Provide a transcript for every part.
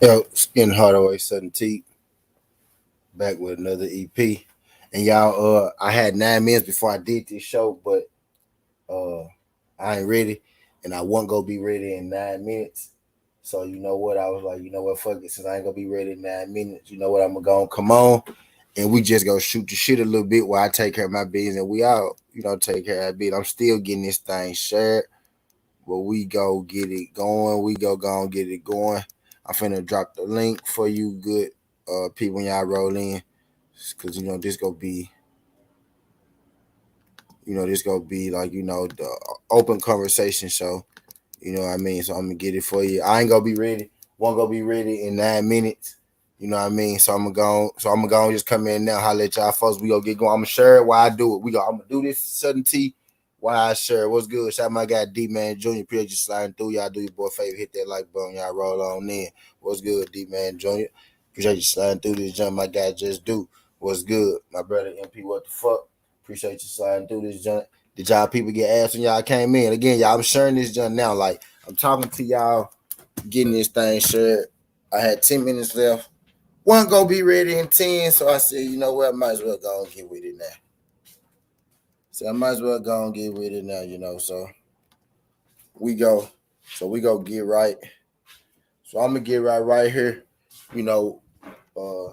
Yo, Skin Hardaway Sudden T back with another EP. And y'all, I had 9 minutes before I did this show, but uh I ain't ready and I wasn't gonna be ready in 9 minutes. So you know what? I was like, you know what, fuck it, since I ain't gonna be ready in 9 minutes, you know what, I'm gonna go and come on and we just go shoot the shit a little bit while I take care of my business and we all, take care of that bit. I'm still getting this thing shared, but we go get it going. We go and get it going. I'm finna drop the link for you good people when y'all roll in. Cause this gonna be this gonna be like the open conversation show. You know what I mean? So I'm gonna get it for you. I ain't gonna be ready. Won't gonna be ready in 9 minutes. You know what I mean? So I'm gonna go and just come in now. Holla at y'all folks. We gonna get going. I'm gonna share it while I do it. I'm gonna do this sudden tea while I share it. What's good? Shout out my guy D Man Jr. Appreciate you sliding through. Y'all do your boy favor. Hit that like button. Y'all roll on in. What's good, D Man Jr.? Appreciate you sliding through this jump. My guy just do. What's good? My brother MP, what the fuck? Appreciate you sliding through this jump. Did y'all people get asked when y'all came in? Again, y'all, I'm sharing this jump now. Like, I'm talking to y'all, getting this thing shared. I had 10 minutes left. One gonna be ready in 10, so I said, you know what, I might as well go and get with it now. So I might as well go and get with it now, So we go. So we go get right. So I'm gonna get right here, you know, uh,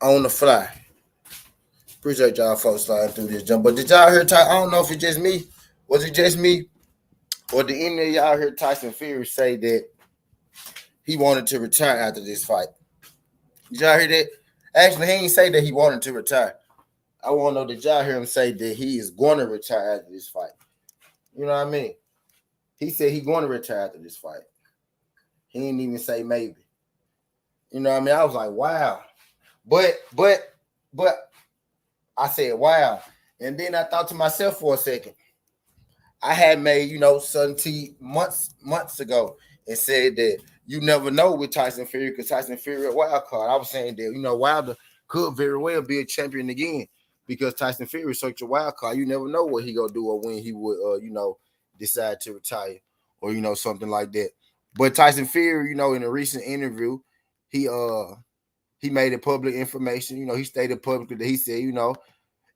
on the fly. Appreciate y'all folks sliding through this jump. But did y'all hear I don't know if it's just me. Was it just me? Or did any of y'all hear Tyson Fury say that he wanted to retire after this fight? Did y'all hear that? Actually, he ain't say that he wanted to retire. I want to know, did y'all hear him say that he is going to retire after this fight? You know what I mean? He said he's going to retire after this fight. He didn't even say maybe. You know what I mean? I was like, wow. But I said, wow. And then I thought to myself for a second. I had made, Sun T months ago and said that you never know with Tyson Fury because Tyson Fury a wild card. I was saying that, Wilder could very well be a champion again because Tyson Fury is such a wild card. You never know what he gonna do or when he would, decide to retire or something like that. But Tyson Fury, in a recent interview, he made it public information. He stated publicly that he said, and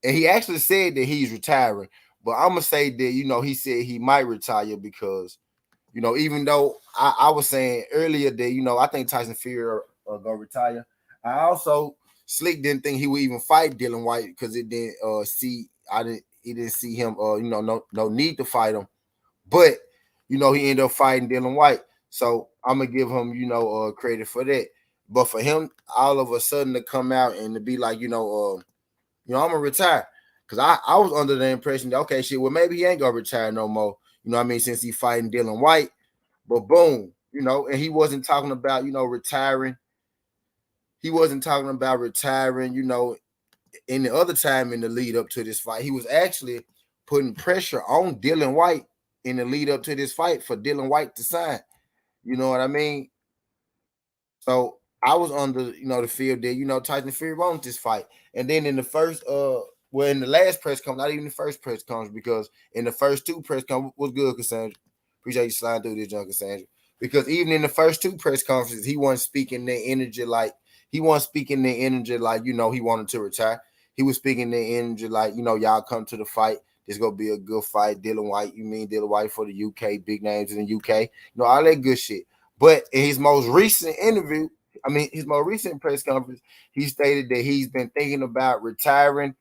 he actually said that he's retiring. But I'm gonna say that he said he might retire because even though I was saying earlier that I think Tyson Fury gonna retire. I also Slick didn't think he would even fight Dylan White because it didn't he didn't see him no need to fight him, but he ended up fighting Dylan White. So I'm gonna give him credit for that. But for him all of a sudden to come out and to be like I'm gonna retire. Cause I was under the impression that okay, shit, well maybe he ain't gonna retire no more. You know what I mean? Since he fighting Dylan White. But boom, and he wasn't talking about, retiring. He wasn't talking about retiring, in the other time in the lead up to this fight. He was actually putting pressure on Dylan White in the lead up to this fight for Dylan White to sign. You know what I mean? So I was under, the field that, Tyson Fury wanted this fight. And then in the first in the last press conference, not even the first press conference, because in the first two press conferences was good, Cassandra. Appreciate you sliding through this, John Cassandra. Because even in the first two press conferences, he wasn't speaking their energy like he wanted to retire. He was speaking their energy like, y'all come to the fight. It's gonna be a good fight. Dylan White, you mean Dylan White for the UK, big names in the UK, all that good shit. But in his most recent interview, his most recent press conference, he stated that he's been thinking about retiring,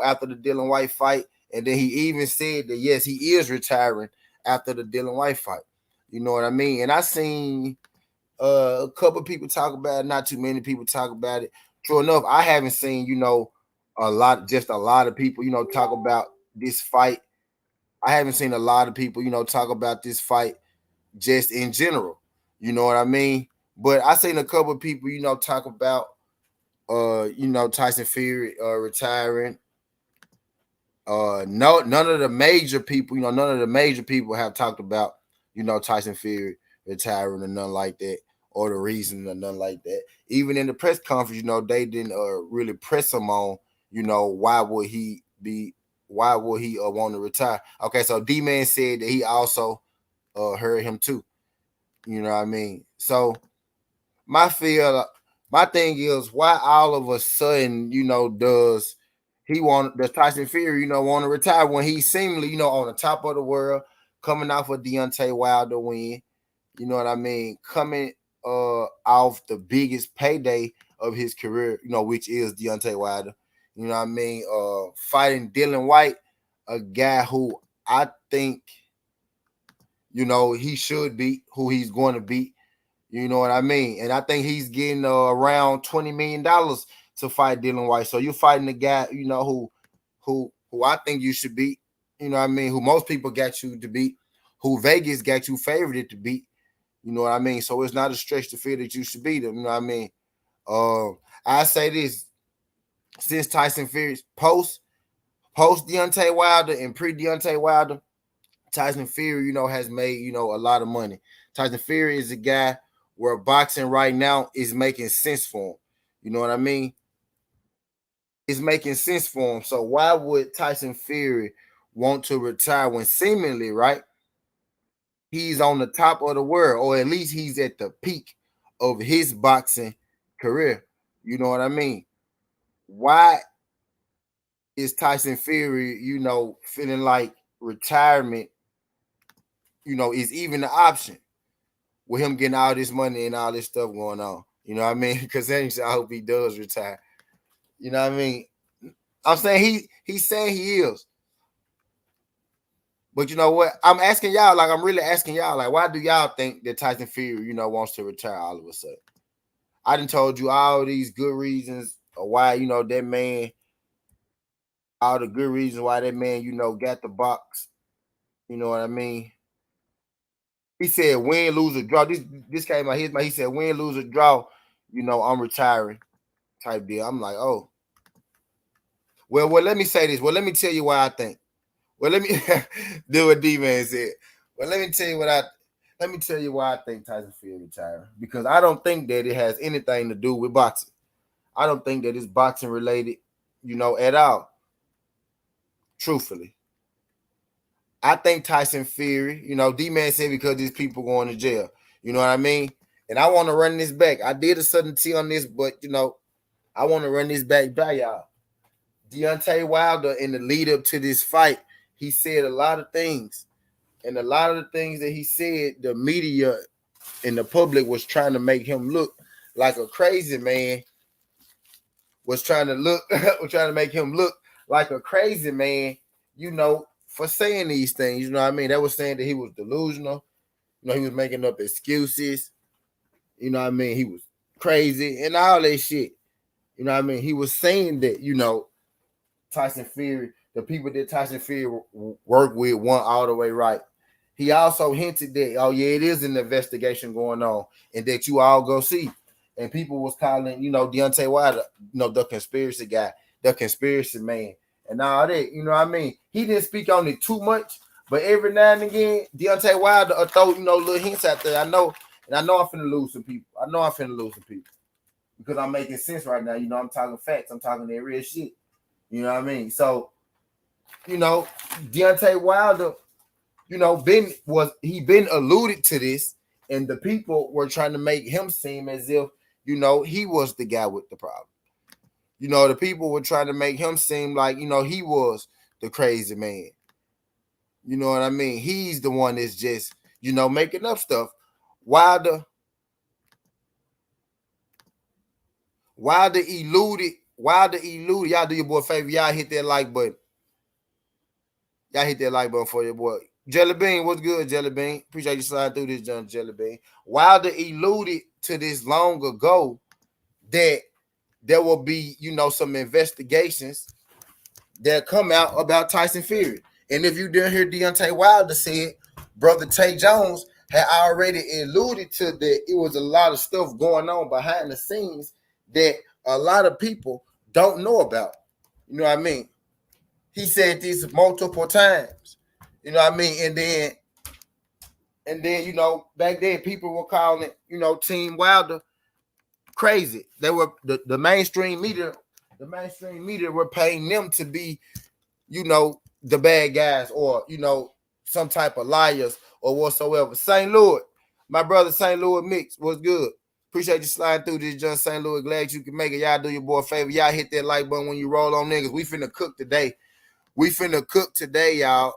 after the Dylan White fight. And then he even said that, yes, he is retiring after the Dylan White fight. You know what I mean? And I seen a couple of people talk about it, not too many people talk about it. True enough, I haven't seen, a lot of people, talk about this fight. I haven't seen a lot of people, talk about this fight just in general. You know what I mean? But I seen a couple of people, talk about Tyson Fury retiring. No, none of the major people, have talked about, Tyson Fury retiring or nothing like that, or the reason or nothing like that. Even in the press conference, they didn't really press him on, why would he want to retire? Okay, so D Man said that he also heard him too. You know what I mean? So my feel, my thing is why all of a sudden, does does Tyson Fury, want to retire when he's seemingly, on the top of the world, coming off a Deontay Wilder win, you know what I mean, coming off the biggest payday of his career, which is Deontay Wilder, you know what I mean, fighting Dylan White, a guy who I think, he should beat, who he's going to beat. You know what I mean? And I think he's getting around $20 million to fight Dylan White. So you're fighting a guy, who I think you should beat. You know what I mean? Who most people got you to beat, who Vegas got you favored to beat. You know what I mean? So it's not a stretch to feel that you should beat him. You know what I mean? I say this, since Tyson Fury's post Deontay Wilder and pre Deontay Wilder, Tyson Fury, has made, a lot of money. Tyson Fury is a guy where boxing right now is making sense for him. You know what I mean? It's making sense for him. So why would Tyson Fury want to retire when seemingly, right, he's on the top of the world, or at least he's at the peak of his boxing career? You know what I mean? Why is Tyson Fury, feeling like retirement, is even an option with him getting all this money and all this stuff going on? You know what I mean? Because I hope he does retire. You know what I mean? I'm saying he's saying he is. But you know what? I'm asking y'all, like, I'm really asking y'all, like, why do y'all think that Tyson Fury, wants to retire all of a sudden? I done told you all these good reasons why, that man, all the good reasons why that man, got the box. You know what I mean? He said win, lose, or draw. This came out his mind. He said win, lose, or draw. I'm retiring type deal. I'm like, oh. Well, let me say this. Well, let me tell you why I think. Well, let me do what D-Man said. Well, let me tell you why I think Tyson Fury retiring. Because I don't think that it has anything to do with boxing. I don't think that it's boxing related, at all. Truthfully. I think Tyson Fury, D-Man said because these people going to jail. You know what I mean? And I want to run this back. I did a sudden T on this, but, I want to run this back by y'all. Deontay Wilder, in the lead up to this fight, he said a lot of things. And a lot of the things that he said, the media and the public was trying to make him look like a crazy man. Was trying to make him look like a crazy man, for saying these things. You know what I mean? They were saying that he was delusional. He was making up excuses. You know what I mean? He was crazy and all that shit. You know what I mean? He was saying that, Tyson Fury, the people that Tyson Fury worked with weren't all the way right. He also hinted that, oh yeah, it is an investigation going on and that you all go see. And people was calling, Deontay Wilder, the conspiracy guy, the conspiracy man, and all that. You know what I mean? He didn't speak on it too much, but every now and again, Deontay Wilder throw, little hints out there. I know I'm finna lose some people. Because I'm making sense right now. I'm talking facts. I'm talking that real shit. You know what I mean? So, Deontay Wilder, been alluded to this, and the people were trying to make him seem as if, he was the guy with the problem. The people were trying to make him seem like, he was the crazy man. You know what I mean? He's the one that's just, making up stuff. Wilder eluded. Y'all do your boy a favor. Y'all hit that like button. For your boy. Jelly Bean, what's good, Jelly Bean? Appreciate you sliding through this, John Jelly Bean. Wilder alluded to this long ago that there will be, some investigations that come out about Tyson Fury. And if you didn't hear Deontay Wilder said, Brother Tay Jones had already alluded to that it was a lot of stuff going on behind the scenes that a lot of people don't know about. You know what I mean? He said this multiple times. You know what I mean? And then, back then people were calling, Team Wilder crazy. They were the mainstream media. The mainstream media were paying them to be, the bad guys or, some type of liars or whatsoever. St. Louis, my brother St. Louis Mix was good. Appreciate you sliding through this, John St. Louis. Glad you can make it. Y'all do your boy a favor. Y'all hit that like button when you roll on niggas. We finna cook today. Y'all.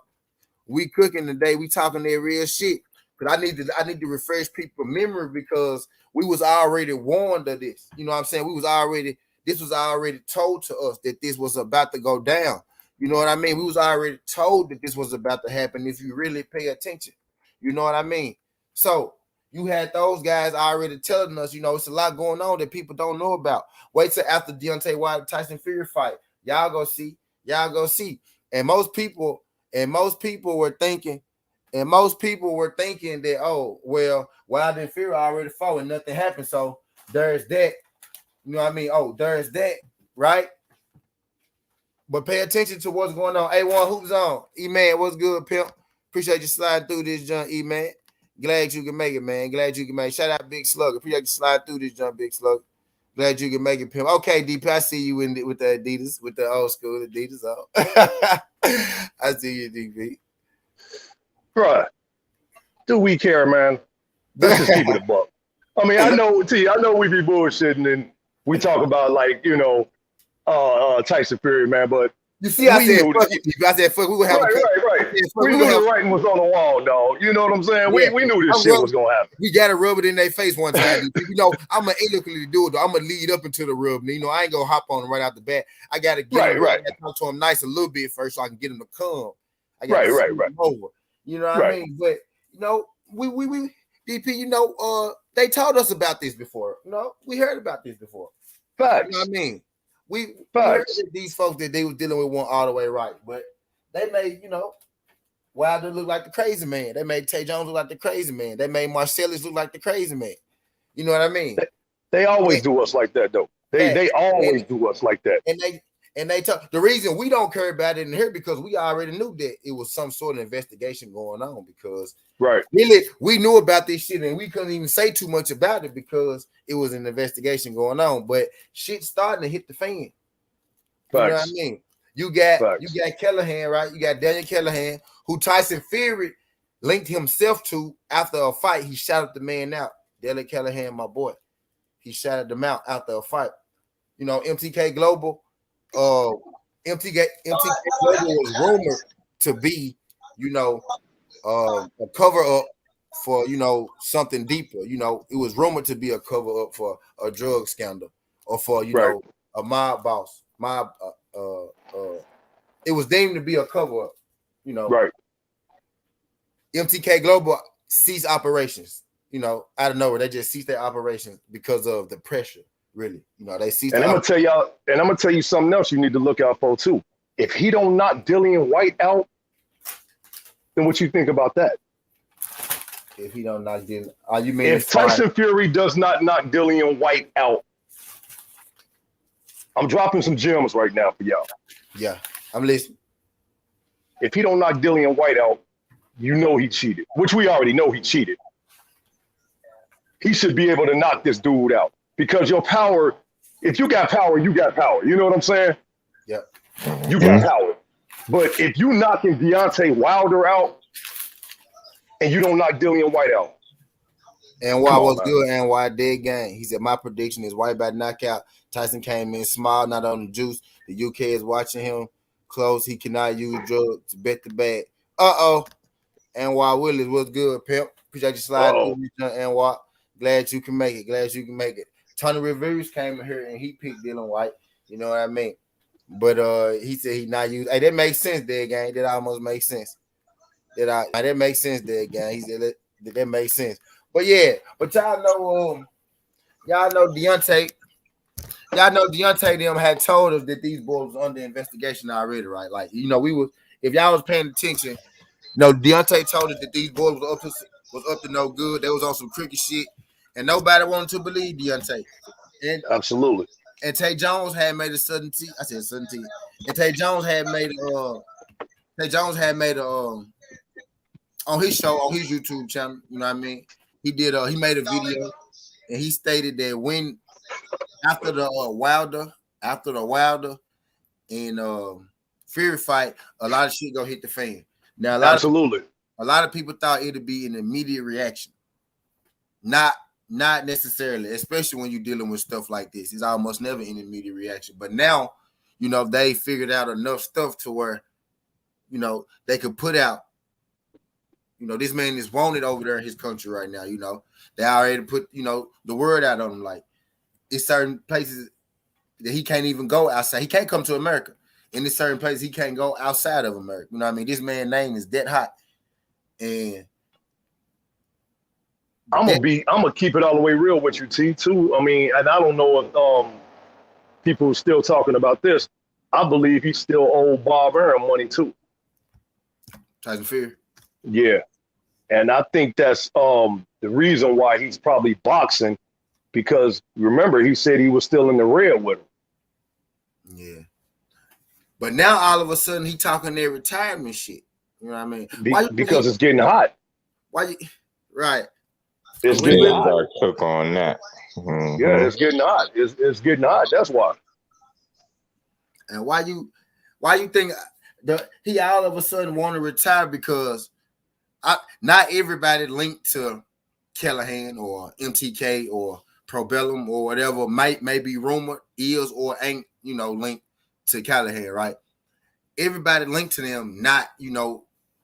We cooking today. We talking that real shit. But I need to refresh people's memory because we was already warned of this. You know what I'm saying? This was already told to us that this was about to go down. You know what I mean? We was already told that this was about to happen if you really pay attention. You know what I mean? So you had those guys already telling us, you know, it's a lot going on that people don't know about. Wait till after Deontay Wilder Tyson Fury fight. Y'all go see. And most people were thinking that, oh, well, Wilder and Fury already fought and nothing happened. So there's that. You know what I mean? Oh, there's that, right? But pay attention to what's going on. A1 Hoops on. E-Man, what's good, pimp? Appreciate you sliding through this, John E-Man. Glad you can make it, man. Glad you can make it. Shout out Big Slug. Appreciate you sliding through this, John Big Slug. Glad you can make it, pimp. Okay, DP, I see you with the Adidas, with the old school Adidas on. I see you, DP. Bruh, do we care, man? Let's just keep it a buck. I mean, I know we be bullshitting and we talk about, like, you know, Tyson Fury, man, but you see, I said, fuck, we would have right. We knew the writing was on the wall, dog. You know what I'm saying? Yeah. We knew this shit was gonna happen. We gotta rub it in their face one time. You know, I'm gonna eloquently do it, though. I'm gonna lead up into the rub. You know, I ain't gonna hop on him right out the bat. I gotta get him, I gotta talk to him nice a little bit first so I can get him to come. I gotta him over. You know what I mean? But you know, we DP, you know, they told us about this before. You know, we heard about this before. Facts. You know what I mean? We heard that these folks that they was dealing with weren't all the way right, but they made, you know, Wilder look like the crazy man. They made Tay Jones look like the crazy man. They made Marcellus look like the crazy man. You know what I mean? They always do us like that, though. They always do us like that. And they talk. The reason we don't care about it in here because we already knew that it was some sort of investigation going on because really we knew about this shit and we couldn't even say too much about it because it was an investigation going on. But shit's starting to hit the fan. You know what I mean? You got Callahan, right? You got Daniel Callahan, who Tyson Fury linked himself to after a fight. He shouted the man out. Daniel Callahan, my boy. He shouted them out after a fight. You know, MTK Global. MTK Global was rumored to be, you know, a cover up for, you know, something deeper. You know, it was rumored to be a cover up for a drug scandal or for, you know, a mob boss. It was deemed to be a cover up, you know. Right. MTK Global ceased operations, you know, out of nowhere. They just ceased their operations because of the pressure. Really, you know, they see. And I'm gonna tell you something else you need to look out for too. If he don't knock Dillian Whyte out, then what you think about that? If he don't knock Dillian, you mean if Tyson Fury does not knock Dillian Whyte out, I'm dropping some gems right now for y'all. Yeah, I'm listening. If he don't knock Dillian Whyte out, you know he cheated, which we already know he cheated. He should be able to knock this dude out. Because your power, if you got power, you got power. You know what I'm saying? Yeah. You got power. But if you knocking Deontay Wilder out and you don't knock Dillian Whyte out. And why was good and why dead game. He said, my prediction is Whyte by knockout. Tyson came in small, not on the juice. The UK is watching him close. He cannot use drugs to bet the bag. And why Willis was good, pimp. Appreciate you sliding through, and why. Glad you can make it. Tony Reviews came in here and he picked Dillian Whyte. You know what I mean? But he said he not used. Hey, that makes sense, dead gang. That almost makes sense. That makes sense, dead gang. He said that makes sense. But yeah, but y'all know Deontay. Y'all know Deontay them had told us that these boys was under investigation already, right? Like, you know, if y'all was paying attention, you know, Deontay told us that these boys was up to no good. They was on some cricket shit. And nobody wanted to believe Deontay. And absolutely. And Tay Jones had made a sudden tea. I said sudden tea. And Tay Jones had made on his show, on his YouTube channel, you know what I mean? He made a video and he stated that when after the Wilder and Fury fight, a lot of shit gonna hit the fan. Now a lot of people thought it'd be an immediate reaction. Not Not necessarily, especially when you're dealing with stuff like this. It's almost never an immediate reaction. But now, they figured out enough stuff to where, they could put out, this man is wanted over there in his country right now. They already put, the word out on him. Like, it's certain places that he can't even go outside. He can't come to America. In this certain place, he can't go outside of America. You know what I mean? This man's name is that hot. And I'm gonna keep it all the way real with you, T, too. I mean, and I don't know if people are still talking about this. I believe he still owed Bob Arum money too. Tyson Fury. Yeah. And I think that's the reason why he's probably boxing, because remember, he said he was still in the red with him. Yeah. But now all of a sudden he talking their retirement shit. You know what I mean? Because it's getting hot. Right. It's getting hot. Cook on that. Mm-hmm. Yeah, it's getting hot. It's getting hot. That's why. And why you think he all of a sudden want to retire? Because not everybody linked to Callahan or MTK or Probellum or whatever may be rumored is or ain't linked to Callahan, right? Everybody linked to them not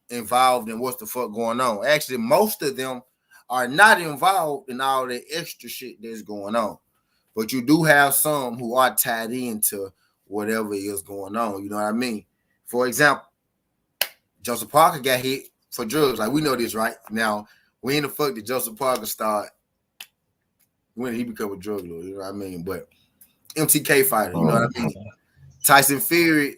involved in what's the fuck going on. Actually, most of them are not involved in all the extra shit that's going on. But you do have some who are tied into whatever is going on. You know what I mean? For example, Joseph Parker got hit for drugs. Like, we know this, right? Now, when the fuck did Joseph Parker start? When did he become a drug lord? You know what I mean? But MTK fighter, you know what I mean? Tyson Fury,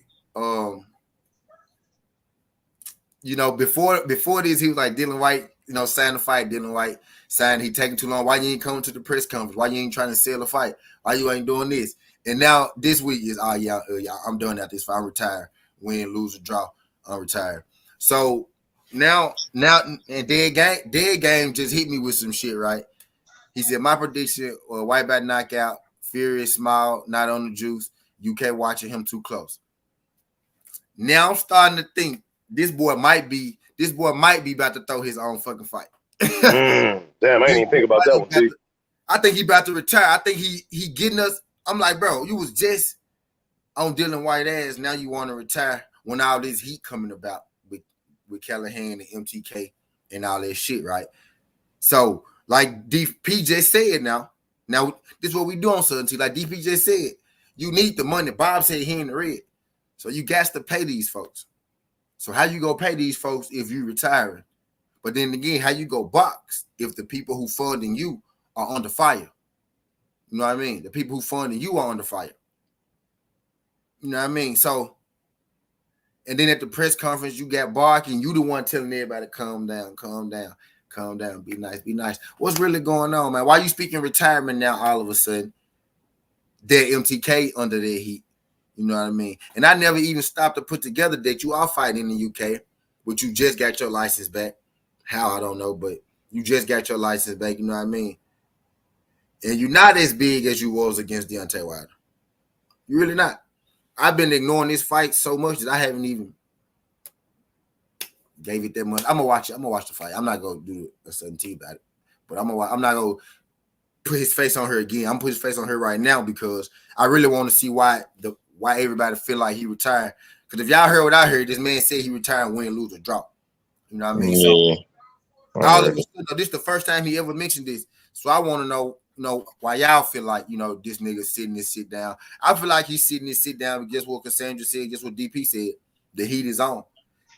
before this, he was like Dylan White, signed the fight. Dylan White signed, he taking too long. Why you ain't coming to the press conference? Why you ain't trying to sell a fight? Why you ain't doing this? And now this week is, I'm done at this fight. I'm retired. Win, lose, or draw, I'm retired. So now, and Dead Game just hit me with some shit, right? He said, my prediction, White by knockout, Fury is small, not on the juice. UK watching him too close. Now I'm starting to think this boy might be about to throw his own fucking fight. Damn, I didn't even think about that one, T. I think he about to retire. I think he getting us. I'm like, bro, you was just on Dylan White ass. Now you want to retire when all this heat coming about with Callahan and MTK and all that shit, right? So, like DP just said now this is what we do on Southern T. Like DP just said, you need the money. Bob said he in the red. So you got to pay these folks. So how you go pay these folks if you retiring? But then again, how you go box if the people who funding you are under fire? You know what I mean? The people who funding you are under fire. You know what I mean? So, and then at the press conference, you got barking. You the one telling everybody, calm down, be nice. What's really going on, man? Why you speaking retirement now all of a sudden? They're MTK under their heat. You know what I mean? And I never even stopped to put together that you are fighting in the UK, but you just got your license back. How, I don't know, but you just got your license back. You know what I mean? And you're not as big as you was against Deontay Wilder. You're really not. I've been ignoring this fight so much that I haven't even gave it that much. I'm gonna watch it. I'm gonna watch the fight. I'm not gonna do a certain team about it, but I'm not gonna put his face on her again. I'm gonna put his face on her right now because I really want to see why everybody feel like he retired. Because if y'all heard what I heard, this man said he retired, win, lose, or draw. You know what I mean? Yeah. So all of a sudden, this is the first time he ever mentioned this. So I want to know why y'all feel like, this nigga sitting this sit down. I feel like he's sitting this sit down, but guess what Cassandra said, guess what DP said? The heat is on.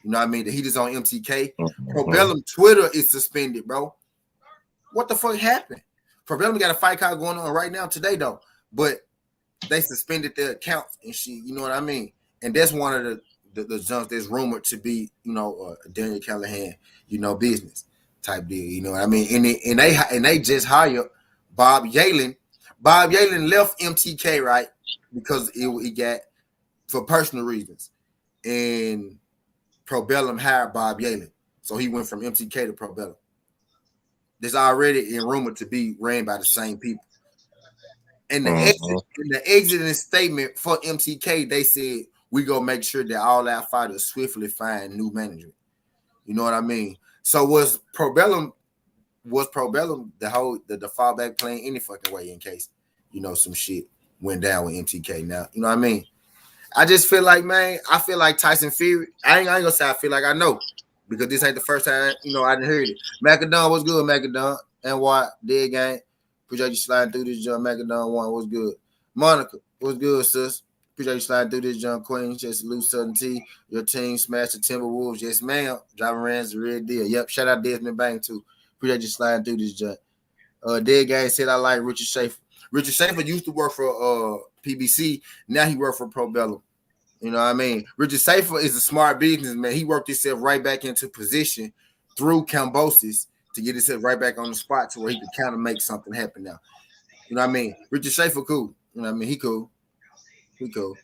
You know what I mean? The heat is on MTK. Probellum Twitter is suspended, bro. What the fuck happened? Probellum got a fight card going on right now today, though. But they suspended their accounts and shit. You know what I mean? And that's one of the jumps that's rumored to be, Daniel Callahan, business type deal. You know what I mean? And they just hired Bob Yalen. Bob Yalen left MTK, right? Because he got for personal reasons. And Probellum hired Bob Yalen. So he went from MTK to Probellum. There's already in rumored to be ran by the same people. And the exiting statement for MTK, they said, we go make sure that all our fighters swiftly find new management. You know what I mean? So was Probellum was Pro Bellum the fallback plan any fucking way in case some shit went down with MTK. Now you know what I mean. I just feel like, man, I feel like Tyson Fury. I ain't gonna say I feel like I know because this ain't the first time I didn't heard it. Macadon was good, Macadon, and what dead game. Appreciate you sliding through this jump. Macadon one was good. Monica was good, sis. Appreciate you sliding through this jump. Queen, just loose Southern T. Your team smashed the Timberwolves. Yes, ma'am. Driving Rams the real deal. Yep. Shout out Desmond Bang too. Appreciate you sliding through this jump. Dead game said I like Richard Schaefer. Richard Schaefer used to work for PBC. Now he worked for Pro Bellum. You know what I mean? Richard Schaefer is a smart businessman. He worked himself right back into position through Cambosis to get himself right back on the spot to where he could kind of make something happen now. You know what I mean? Richard Schaefer cool. You know what I mean? He cool. He cool.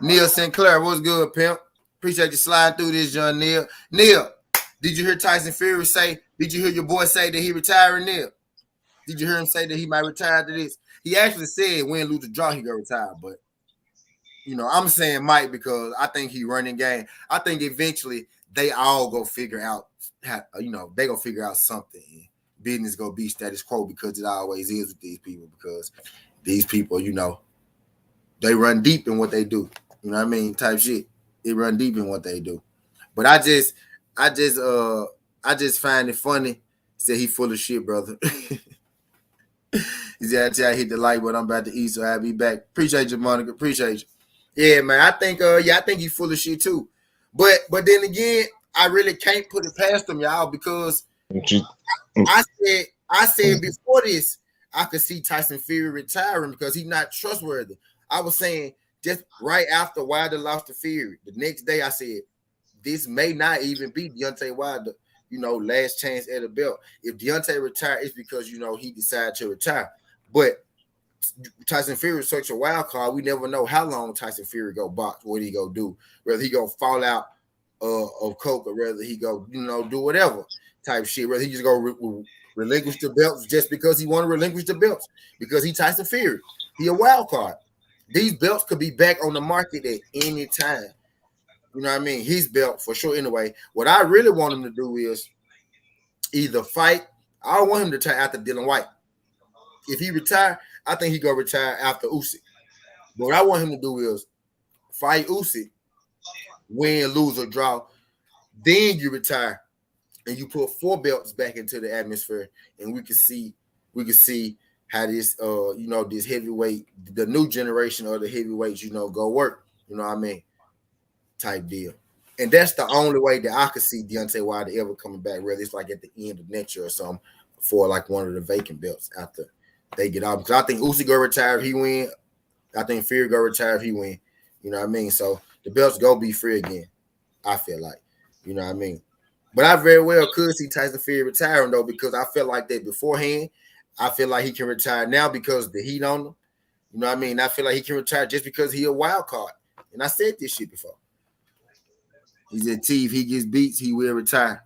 Neil Sinclair, what's good, pimp? Appreciate you sliding through this, John Neil. Neil, did you hear Tyson Fury say, did you hear your boy say that he retiring, Neil? Did you hear him say that he might retire to this? He actually said win, lose, or draw, he gonna retire, but I'm saying Mike because I think he running game. I think eventually they all go figure out how, they go figure out something. Business go be status quo because it always is with these people because these people, they run deep in what they do. You know what I mean? Type shit. They run deep in what they do. But I just find it funny. Said he full of shit, brother. He said, I hit the light, but I'm about to eat, so I'll be back. Appreciate you, Monica. Appreciate you. Yeah, man. I think he's full of shit too. But then again, I really can't put it past him, y'all, because I said before this, I could see Tyson Fury retiring because he's not trustworthy. I was saying just right after Wilder lost to Fury, the next day I said this may not even be Deontay Wilder, last chance at the belt. If Deontay retired, it's because he decided to retire. But Tyson Fury is such a wild card. We never know how long Tyson Fury go box, what he go do, whether he go fall out of coke or whether he go, do whatever type shit, whether he just go relinquish the belts just because he want to relinquish the belts because he Tyson Fury. He a wild card. These belts could be back on the market at any time. You know what I mean? His belt for sure. Anyway, what I really want him to do is either fight. I don't want him to retire after Dylan White. If he retire, I think he gonna retire after Usyk. But what I want him to do is fight Usyk, win, lose, or draw. Then you retire and you put 4 belts back into the atmosphere, and we can see how this this heavyweight, the new generation of the heavyweights, go work. You know what I mean? Type deal. And that's the only way that I could see Deontay Wilder ever coming back, whether it's like at the end of next year or something, for like one of the vacant belts after they get out. Because I think Usyk go retire if he win. I think Fury go retire if he win. You know what I mean? So the belts go be free again. I feel like. You know what I mean? But I very well could see Tyson Fury retiring though, because I felt like that beforehand. I feel like he can retire now because the heat on him. You know what I mean? I feel like he can retire just because he a wild card. And I said this shit before. He said, T, if he gets beats, he will retire.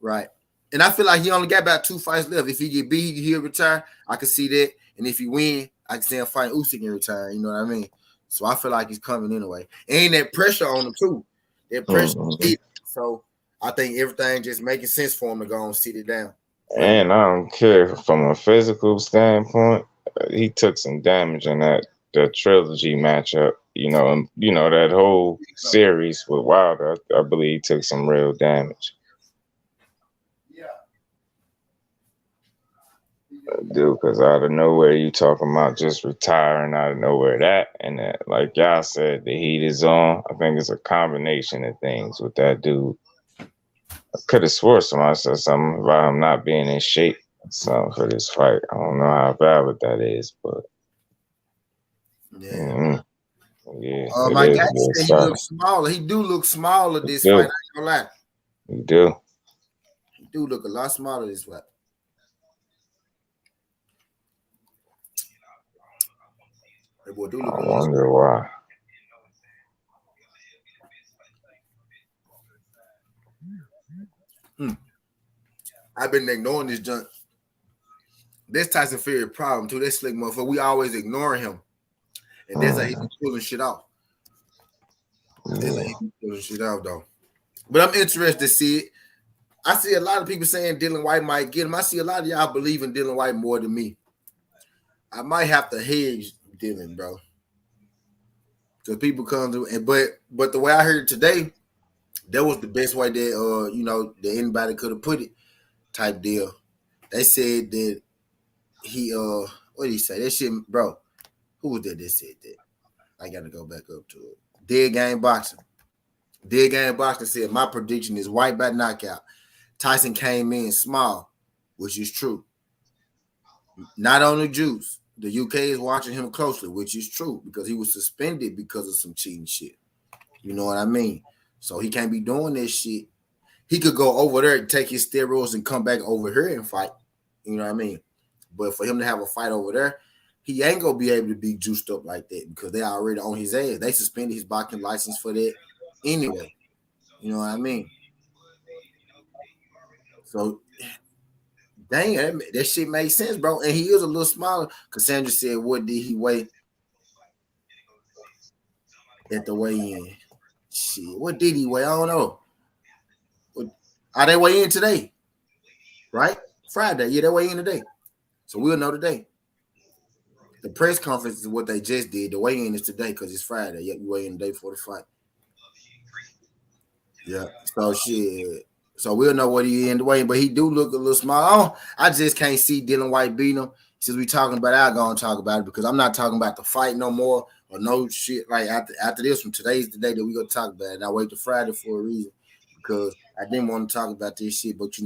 Right. And I feel like he only got about 2 fights left. If he get beat, he'll retire. I can see that. And if he win, I can see him fight Usyk and retire. You know what I mean? So I feel like he's coming anyway. And that pressure on him too. That pressure. So I think everything just making sense for him to go and sit it down. And I don't care from a physical standpoint. He took some damage in the trilogy matchup. That whole series with Wilder. I believe he took some real damage. Dude, because out of nowhere you talking about just retiring out of nowhere. And that, like y'all said, the heat is on. I think it's a combination of things with that dude. I could have swore somebody said something about him not being in shape for this fight. I don't know how valid that is, but yeah. Yeah. My guy said he looks smaller. He do look smaller this fight. I ain't gonna lie. He do. He do look a lot smaller this fight. I wonder why. I've been ignoring this junk. This Tyson Fury problem too. That slick motherfucker. We always ignore him, and that's how he be pulling shit off. That's how he be pulling shit off though. But I'm interested to see it. I see a lot of people saying Dylan White might get him. I see a lot of y'all believe in Dylan White more than me. I might have to hedge Dylan, bro. Because people come to and but the way I heard it today, that was the best way that that anybody could have put it type deal. They said that he what did he say? That shit, bro. Who was that said that? I gotta go back up to it. Dead Game Boxing. Dead Game Boxing said my prediction is White by knockout. Tyson came in small, which is true. Not on the juice. The UK is watching him closely, which is true because he was suspended because of some cheating shit. You know what I mean? So he can't be doing this shit. He could go over there and take his steroids and come back over here and fight. You know what I mean? But for him to have a fight over there, he ain't gonna be able to be juiced up like that because they already on his ass. They suspended his boxing license for that anyway. You know what I mean? So, dang, that shit made sense, bro. And he is a little smaller. Cassandra said, what did he weigh at the weigh-in? Shit, what did he weigh? I don't know. Are they weigh in today? Right? Friday. Yeah, they weigh in today. So we'll know today. The press conference is what they just did. The weigh-in is today because it's Friday. Yeah, you weigh in the day before the fight. Yeah. So shit. So we'll know what he in the weigh-in, but he do look a little small. I just can't see Dylan White beating him. Since we talking about it, I'll go and talk about it because I'm not talking about the fight no more or no shit. Like after this one, today's the day that we gonna talk about it. And I wait till Friday for a reason because I didn't want to talk about this shit, but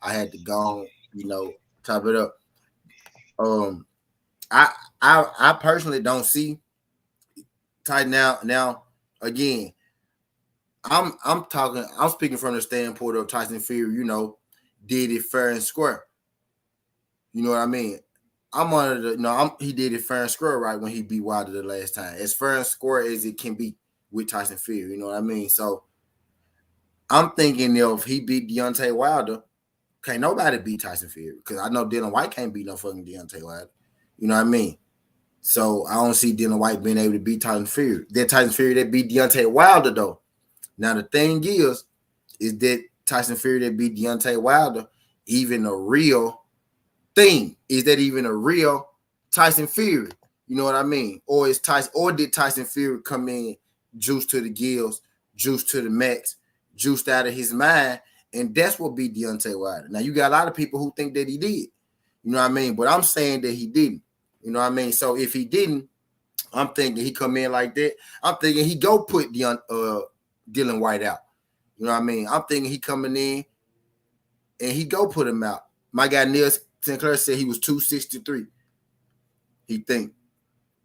I had to go on, top it up. I personally don't see Tyson now again. I'm speaking from the standpoint of Tyson Fury, did it fair and square. You know what I mean? He did it fair and square right when he beat Wilder the last time. As fair and square as it can be with Tyson Fury, you know what I mean? So I'm thinking if he beat Deontay Wilder, can't nobody beat Tyson Fury because I know Dylan White can't beat no fucking Deontay Wilder. You know what I mean? So I don't see Dylan White being able to beat Tyson Fury. That Tyson Fury that beat Deontay Wilder though. Now the thing is that Tyson Fury that beat Deontay Wilder even a real thing? Is that even a real Tyson Fury? You know what I mean? Or did Tyson Fury come in juiced to the gills, juiced to the max, juiced out of his mind, and that's what beat Deontay Wilder. Now you got a lot of people who think that he did. You know what I mean? But I'm saying that he didn't. You know what I mean? So if he didn't, I'm thinking he come in like that. I'm thinking he go put Dylan White out. You know what I mean? I'm thinking he coming in and he go put him out. My guy Neil Sinclair said he was 263. He think.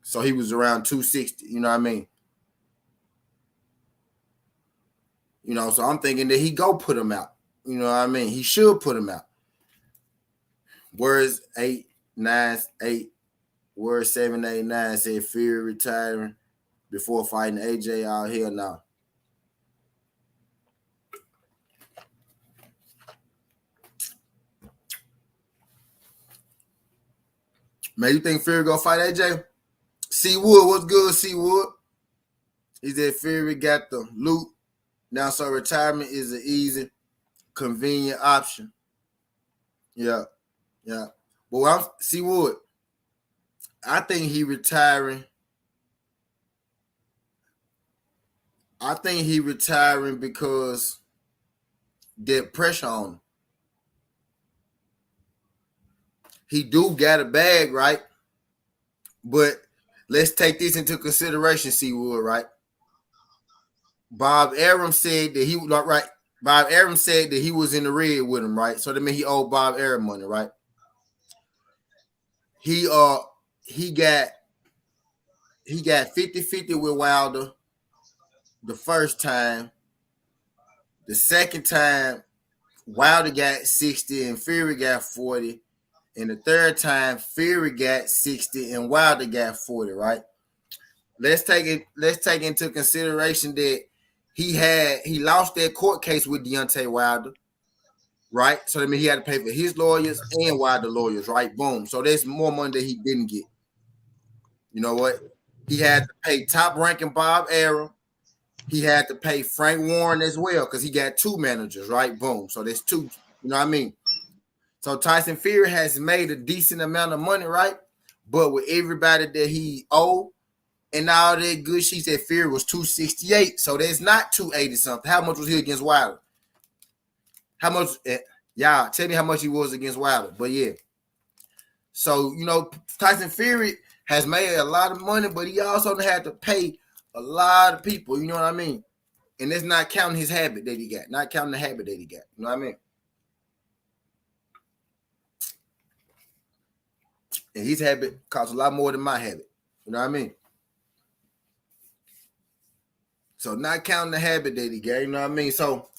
So he was around 260. You know what I mean? So I'm thinking that he go put him out. You know what I mean? He should put him out. Words 789 said Fury retiring before fighting AJ. Out here now. Man, you think Fury gonna fight AJ? C Wood, what's good, C Wood? He said Fury got the loot. Now, so retirement is an easy, convenient option. Yeah. But C Wood, I think he retiring. I think he retiring because there's pressure on him. He do got a bag, right? But let's take this into consideration, C Wood, right? Bob Arum said that he was right. Bob Arum said that he was in the red with him, right? So that means he owed Bob Arum money, right? He got 50-50 with Wilder the first time. The second time, Wilder got 60 and Fury got 40. And the third time, Fury got 60 and Wilder got 40, right? Let's take into consideration that he lost that court case with Deontay Wilder, right? So that means he had to pay for his lawyers and Wilder lawyers, right? Boom. So there's more money that he didn't get. You know what? He had to pay top ranking Bob Arum. He had to pay Frank Warren as well because he got 2 managers, right? Boom. So there's 2. You know what I mean? So Tyson Fury has made a decent amount of money, right? But with everybody that he owed and all that good shit, said Fury was 268. So there's not 280 something. How much was he against Wilder? How much? Y'all tell me how much he was against Wilder. But yeah. So, you know, Tyson Fury has made a lot of money, but he also had to pay a lot of people. You know what I mean? And that's not counting his habit that he got. Not counting the habit that he got. You know what I mean? And his habit costs a lot more than my habit. You know what I mean? So not counting the habit that he got. You know what I mean? So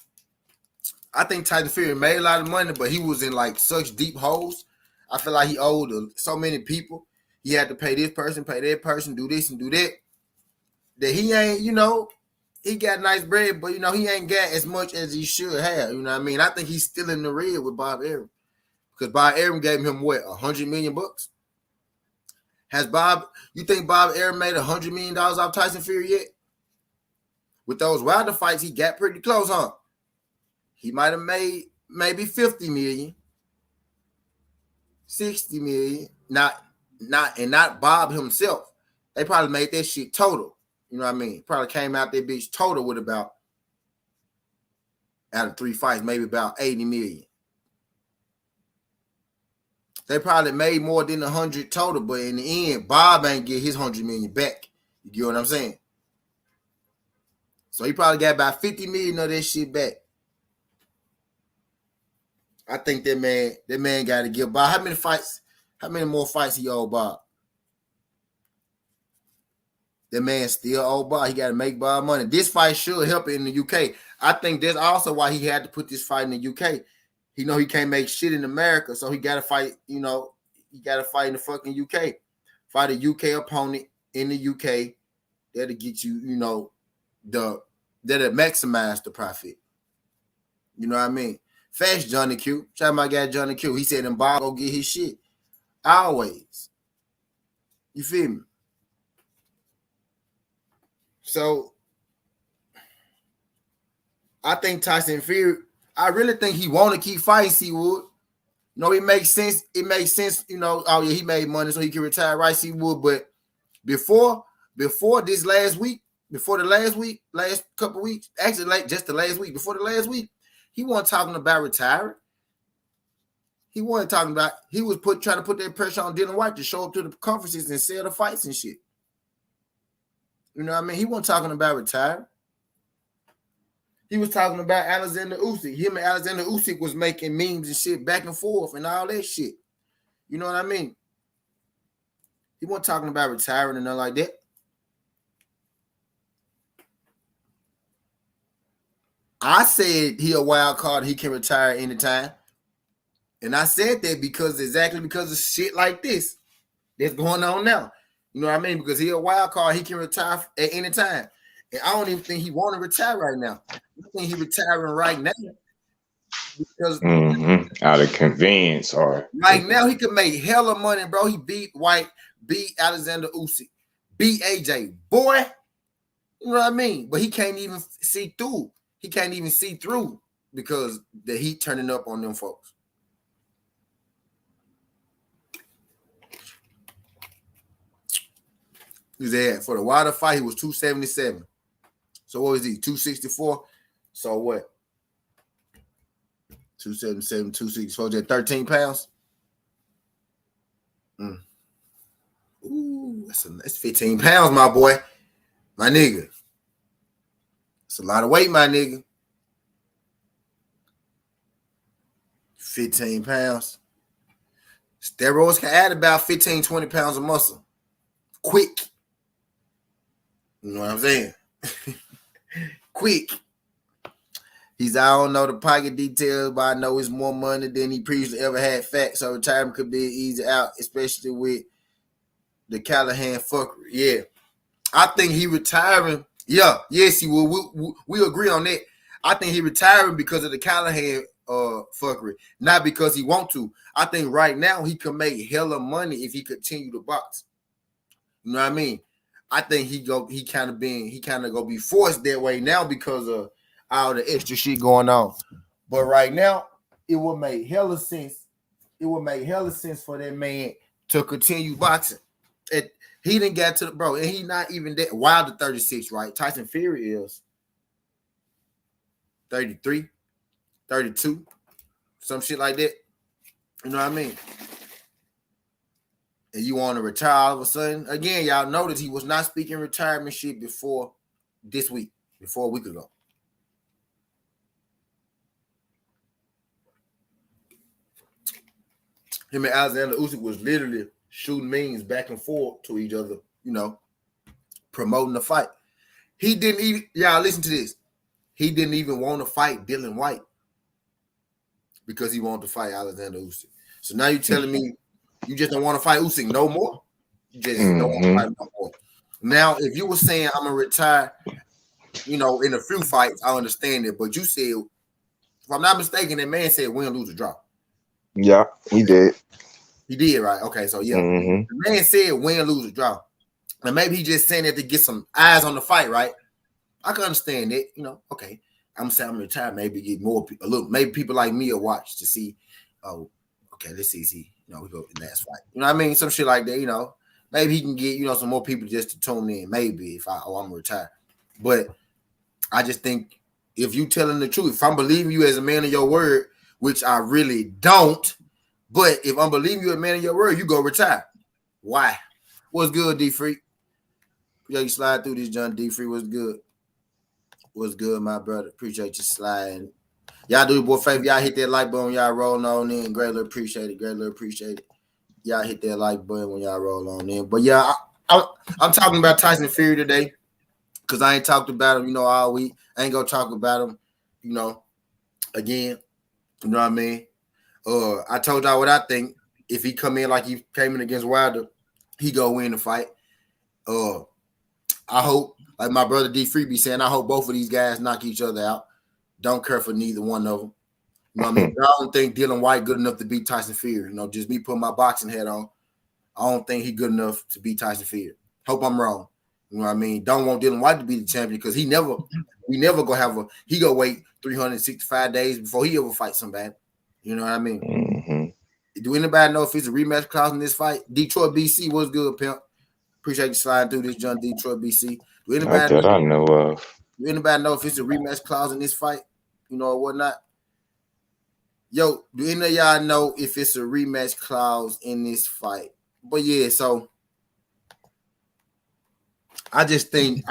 I think Tyson Fury made a lot of money, but he was in like such deep holes. I feel like he owed so many people. He had to pay this person, pay that person, do this and do that. That he ain't, you know, he got nice bread, but, you know, he ain't got as much as he should have. You know what I mean? I think he's still in the red with Bob Arum. Because Bob Arum gave him, what, $100 million? You think Bob Arum made $100 million off Tyson Fury yet? With those Wilder fights, he got pretty close, huh? He might have made maybe 50 million. 60 million, not Bob himself. They probably made that shit total. You know what I mean? Probably came out that bitch total with about, out of 3 fights, maybe about 80 million. They probably made more than 100 total, but in the end, Bob ain't get his 100 million back. You get what I'm saying? So he probably got about 50 million of that shit back. I think that man got to give Bob. How many more fights he owe Bob? That man still owe Bob. He got to make Bob money. This fight should help it in the UK. I think that's also why he had to put this fight in the UK. He know he can't make shit in America, so he got to fight, you know, he got to fight in the fucking UK. Fight a UK opponent in the UK. That'll get you, you know, that'll maximize the profit. You know what I mean? Fast Johnny Q. Shout out my guy Johnny Q. He said, "And Bob go get his shit." Always. You feel me? So I think Tyson Fury, I really think he want to keep fighting C-Wood. You know, it makes sense. It makes sense, you know, oh yeah, he made money so he can retire, right, C-Wood? But before this last week, last couple weeks, actually like just the last week, before the last week, he wasn't talking about retiring. He wasn't talking about, he was trying to put that pressure on Dylan White to show up to the conferences and sell the fights and shit. You know what I mean? He wasn't talking about retiring. He was talking about Alexander Usyk. Him and Alexander Usyk was making memes and shit back and forth and all that shit. You know what I mean? He wasn't talking about retiring and nothing like that. I said he a wild card. He can retire anytime. And I said that because of shit like this that's going on now. You know what I mean? Because he a wild card. He can retire at any time. And I don't even think he want to retire right now. I think he retiring right now. Because out of convenience or right now he could make hella money, bro. He beat White, beat Alexander Usyk, beat AJ. Boy, you know what I mean? But he can't even see through. He can't even see through because the heat turning up on them folks. He was there for the Wilder fight. He was 277. So what was he? 264. So what? 277, 264. Just 13 pounds. Ooh, that's 15 pounds, my boy. My nigga. It's a lot of weight, my nigga. 15 pounds. Steroids can add about 15, 20 pounds of muscle. Quick. You know what I'm saying? Quick. I don't know the pocket details, but I know it's more money than he previously ever had fat, so retirement could be easy out, especially with the Callahan fuckery. Yeah. I think he retiring. Yeah, yes, he will. We agree on that. I think he retiring because of the Callahan fuckery, not because he want to. I think right now he can make hella money if he continue to box. You know what I mean? I think he kind of gonna be forced that way now because of all the extra shit going on. But right now, it would make hella sense. It would make hella sense for that man to continue boxing. He didn't get to the bro, and he not even that Wilder 36, right? Tyson Fury is 33, 32, some shit like that. You know what I mean? And you want to retire all of a sudden? Again, y'all notice he was not speaking retirement shit before this week, before a week ago. Him and Alexander Usyk was literally shooting memes back and forth to each other, you know, promoting the fight. He didn't even, y'all listen to this. He didn't even want to fight Dylan White because he wanted to fight Alexander Usyk. So now you're telling me you just don't want to fight Usyk no more? You just don't want to fight no more. Now, if you were saying I'm going to retire, you know, in a few fights, I understand it. But you said, if I'm not mistaken, that man said win, lose, or draw. Yeah, he did. He did, right? Okay, so yeah. The man said win, lose, or draw. And maybe he just saying that to get some eyes on the fight, right? I can understand it, you know. Okay, I'm saying I'm retired. Maybe get more people. Look, maybe people like me will watch to see. Oh, okay, let's see. You know, we go to the last fight. You know what I mean? Some shit like that. You know, maybe he can get some more people just to tune in. Maybe if I'm retired, but I just think if you telling the truth, if I'm believing you as a man of your word, which I really don't. But if I'm believing you a man of your word, you go retire. Why? What's good, D Freak? Yeah, you slide through this, John D Freak. What's good? What's good, my brother? Appreciate you sliding. Y'all do the boy favor. Y'all hit that like button when y'all rolling on in. Greatly appreciate it. Greatly appreciate it. Y'all hit that like button when y'all roll on in. But yeah, I'm talking about Tyson Fury today because I ain't talked about him, you know, all week. I ain't gonna talk about him, you know, again. You know what I mean? I told y'all what I think. If he come in like he came in against Wilder, he go win the fight. I hope, like my brother D Free be saying, I hope both of these guys knock each other out. Don't care for neither one of them. You know what I mean? I don't think Dylan White good enough to beat Tyson Fury. You know, just me putting my boxing head on. I don't think he good enough to beat Tyson Fury. Hope I'm wrong. You know what I mean? Don't want Dylan White to be the champion because we never gonna have he go wait 365 days before he ever fight somebody. You know what I mean? Do anybody know if it's a rematch clause in this fight? Detroit, BC, what's good, pimp? Appreciate you sliding through this, John. Detroit, BC. Do anybody I know of. Do anybody know if it's a rematch clause in this fight? You know, or whatnot? Yo, do any of y'all know if it's a rematch clause in this fight? But yeah, so I just think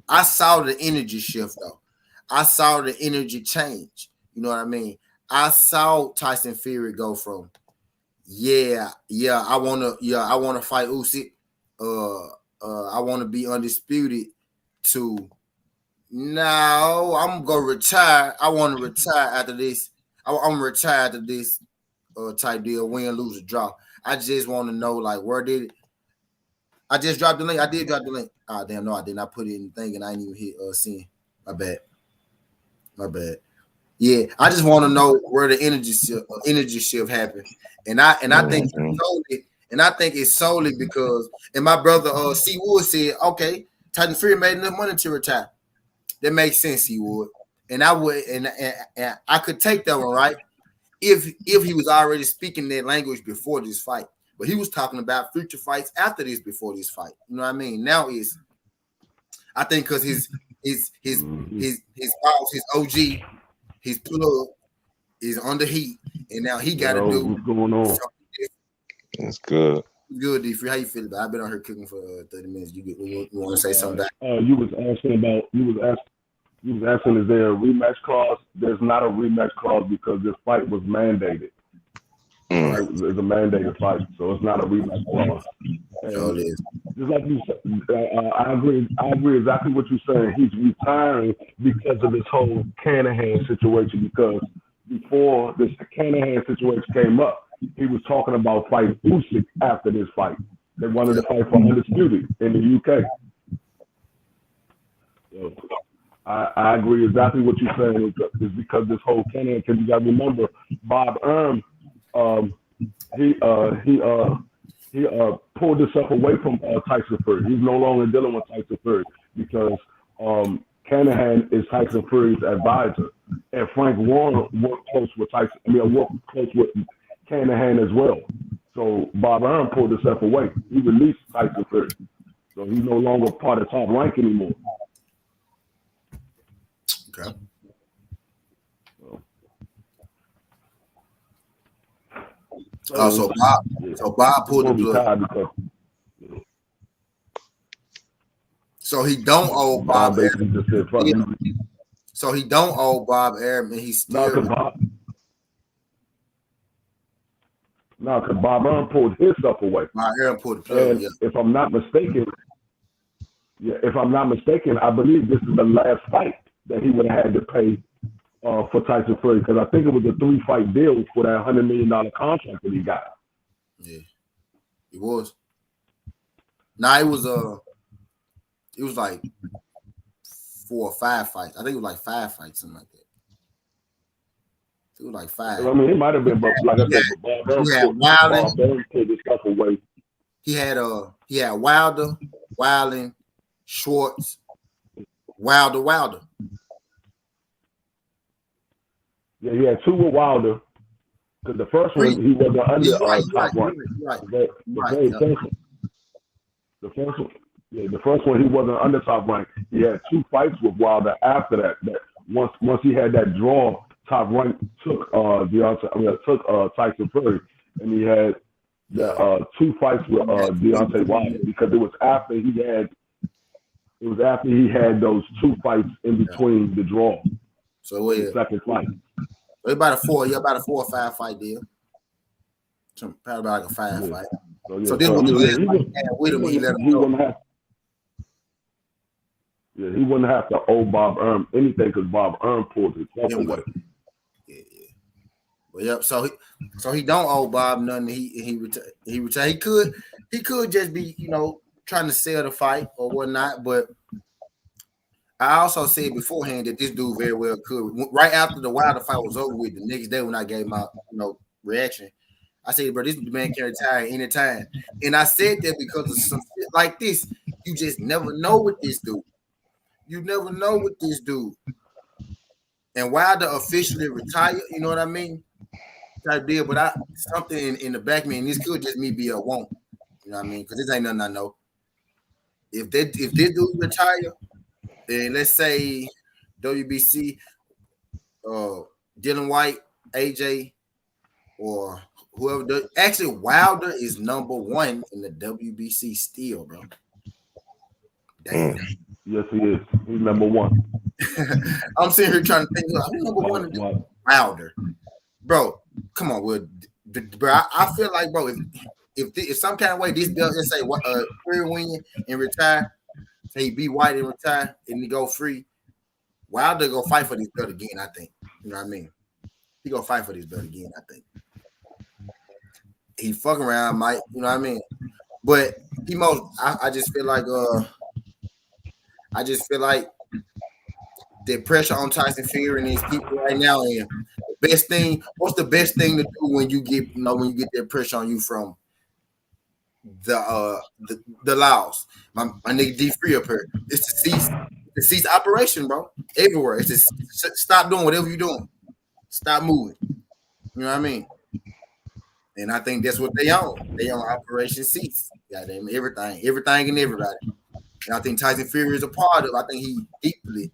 I saw the energy shift though. I saw the energy change. You know what I mean? I saw Tyson Fury go from I wanna fight Usyk. I want to be undisputed to now I'm gonna retire. I want to retire after this. I'm gonna retire after this type deal, win, lose, or draw. I just want to know like where did it? I just dropped the link. I did drop the link. Oh damn, no, I did not put it in the thing and I didn't even hit seeing. My bad. Yeah, I just want to know where the energy shift happened. And I think it's solely because, and my brother C Wood said, okay, Tyson Fury made enough money to retire. That makes sense, C Wood. And I would, and I could take that one, right? If he was already speaking that language before this fight, but he was talking about future fights after this, before this fight. You know what I mean? Now I think because his boss, his OG, his plug is under heat, and now he got to do what's going on. That's good. Good, D. How you feel about it? I've been on here cooking for 30 minutes. You want to say something back? You was asking, is there a rematch clause? There's not a rematch clause because this fight was mandated. Right? It's a mandated fight, so it's not a rematch clause. Sure is. Just like you said, I agree exactly what you're saying. He's retiring because of this whole Canahan situation. Because before this Canahan situation came up, he was talking about fighting Fuxk after this fight. They wanted to fight for undisputed in the UK. So I agree exactly what you're saying. It's because this whole Canahan. Because you got to remember, Bob Erm, he he pulled himself away from Tyson Fury. He's no longer dealing with Tyson Fury because Canahan is Tyson Fury's advisor, and Frank Warren worked close with Tyson. Worked close with Canahan as well. So Bob Arum pulled himself away. He released Tyson Fury, so he's no longer part of Top Rank anymore. Okay. So Bob pulled the plug. So he don't owe Bob Arum. So he don't owe Bob Arum, and he's still. Because Bob Arum pulled his stuff away. Bob Arum pulled the plug. Yeah. If I'm not mistaken, I believe this is the last fight that he would have had to pay for Tyson Fury, because I think it was a 3-fight deal for that $100 million contract that he got. Yeah, it was. Nah, it was like 4 or 5 fights. I think it was like 5 fights, something like that. It was like 5. I mean, it might have been, but like I said, Bob Arum pulled his stuff away. He had Wilder, Wilding, Schwartz, Wilder. Yeah, he had 2 with Wilder. Because the first one, he wasn't under top rank. The first one, he wasn't under top rank. He had 2 fights with Wilder after that. Once he had that draw, Top Rank took Tyson Fury, and he had the 2 fights with Deontay Wilder, because it was after he had those 2 fights in between the draw. So the second fight. About a 4 or 5 fight deal. Probably about like a 5 fight. So this was the last fight he had with him. He let him go. He wouldn't have to owe Bob Arum anything, because Bob Arum pulled himself away. Yeah. Well, yep. So he don't owe Bob nothing. He retired. He could just be, trying to sell the fight or whatnot. But I also said beforehand that this dude very well could. Right after the Wilder fight was over with, the next day when I gave my reaction, I said, bro, this man can retire anytime. And I said that because of some shit like this. You just never know with this dude. You never know with this dude. And Wilder officially retired, you know what I mean? Type deal, but something in the back of me, and this could just me be a won't. You know what I mean? Because this ain't nothing I know. If this dude retire, then let's say WBC, Dylan White, AJ, or whoever. Actually, Wilder is number 1 in the WBC still, bro. Damn. Yes, he is. He's number 1. I'm sitting here trying to think. I'm number 1 Wilder, bro. Come on, Will. Bro, I feel like, bro, if some kind of way this belt, let's say Fury win and retire, say he beat White and retire and he go free, Wilder go fight for this belt again. I think. You know what I mean? He go fight for this belt again. I think. He fucking around, Mike. You know what I mean? But I just feel like the pressure on Tyson Fury and these people right now, and what's the best thing to do when you get that pressure on you from the laws? My nigga D Free up here. It's to cease operation, bro. Everywhere. It's just stop doing whatever you're doing. Stop moving. You know what I mean? And I think that's what they own. They own Operation Cease. Goddamn everything and everybody. And I think Tyson Fury is a part of. I think he deeply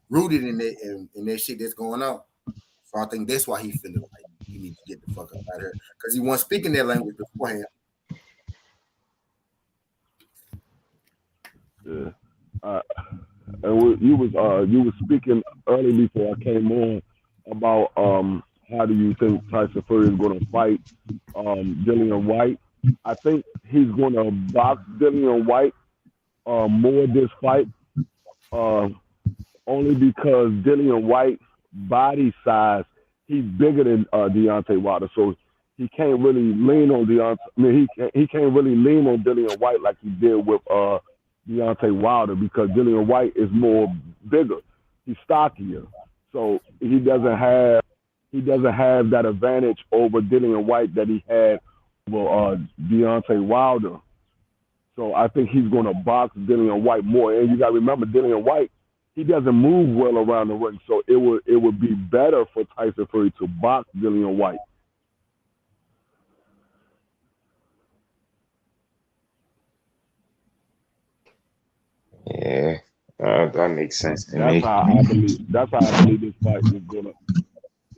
rooted in that shit that's going on. So I think that's why he feeling like he needs to get the fuck up out of here, because he wasn't speaking that language beforehand. Yeah. And you was speaking early before I came on about how do you think Tyson Fury is going to fight Dillian White? I think he's going to box Dillian White more this fight, only because Dillian White's body size, he's bigger than Deontay Wilder, so he can't really lean on Deontay. I mean, he can't really lean on Dillian White like he did with Deontay Wilder, because Dillian White is more bigger, he's stockier, so he doesn't have that advantage over Dillian White that he had well, Deontay Wilder. So I think he's going to box Dillian White more. And you got to remember, Dillian White, he doesn't move well around the ring. So it would be better for Tyson Fury to box Dillian White. Yeah, that makes sense to me. That's how I believe this fight is gonna.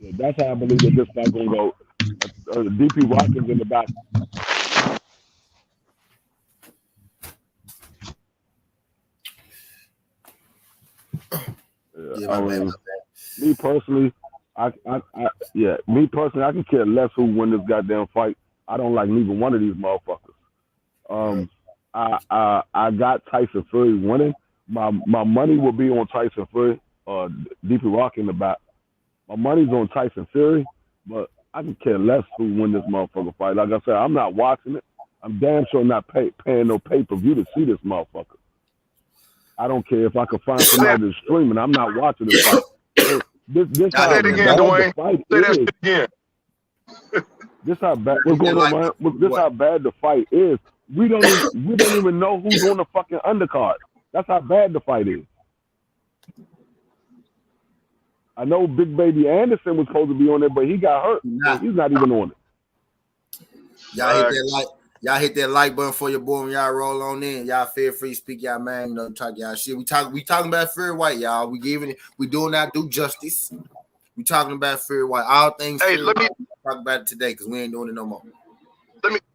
Yeah, that's how I believe that this fight gonna go. DP Watkins in the back. Me personally, I can care less who win this goddamn fight. I don't like neither one of these motherfuckers. I got Tyson Fury winning. My money will be on Tyson Fury. DP Rock in the back. My money's on Tyson Fury, but I can care less who win this motherfucker fight. Like I said, I'm not watching it. I'm damn sure not paying no pay-per-view to see this motherfucker. I don't care if I can find somebody to stream it. I'm not watching this fight. This how bad the fight is. This how bad. What's going on, man? This how bad the fight is. We don't even know who's on the fucking undercard. That's how bad the fight is. I know Big Baby Anderson was supposed to be on there, but he got hurt. So he's not even on it. Y'all hit that like button for your boy when y'all roll on in. Y'all feel free to speak y'all man, talk y'all shit. We talking about Fury White, y'all. We doing our due justice. We talking about Fury White. All things. Hey, let me talk about it today because we ain't doing it no more.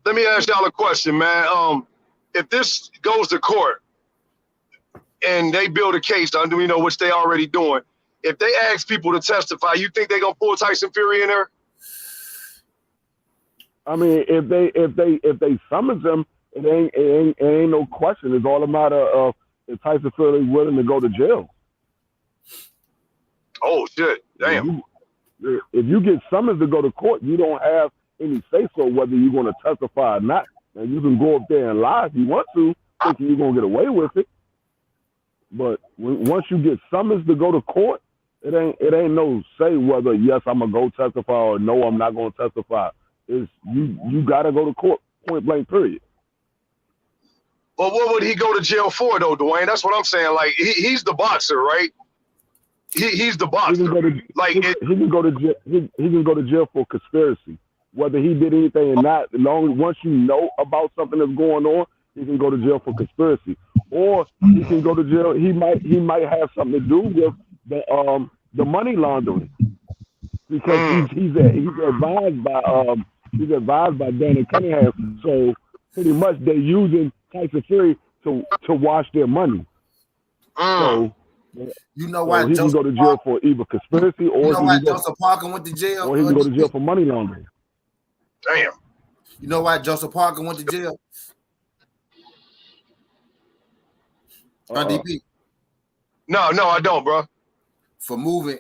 Let me ask y'all a question, man. If this goes to court and they build a case, which they already doing. If they ask people to testify, you think they gonna pull Tyson Fury in there? I mean, if they summons him, it ain't no question. It's all a matter of if Tyson Fury is willing to go to jail. Oh shit! Damn. If you get summoned to go to court, you don't have any say so whether you're going to testify or not. And you can go up there and lie if you want to, thinking you're gonna get away with it. But once you get summoned to go to court, it ain't no say whether yes I'm gonna go testify or no I'm not gonna testify. It's you gotta go to court, point blank, period. But what would he go to jail for though, Dwayne? That's what I'm saying. Like he's the boxer, right? He's the boxer. He can go to jail for conspiracy. Whether he did anything or not, once you know about something that's going on, he can go to jail for conspiracy. Or he can go to jail. He might have something to do with the money laundering because he's advised by Danny Cunningham. So pretty much they're using Tyson Fury to wash their money. So you know why he can go to jail for either conspiracy or Joseph Parker went to jail, or he can go to jail for money laundering. Damn. You know why Joseph Parker went to jail? DP. No, I don't, bro. For moving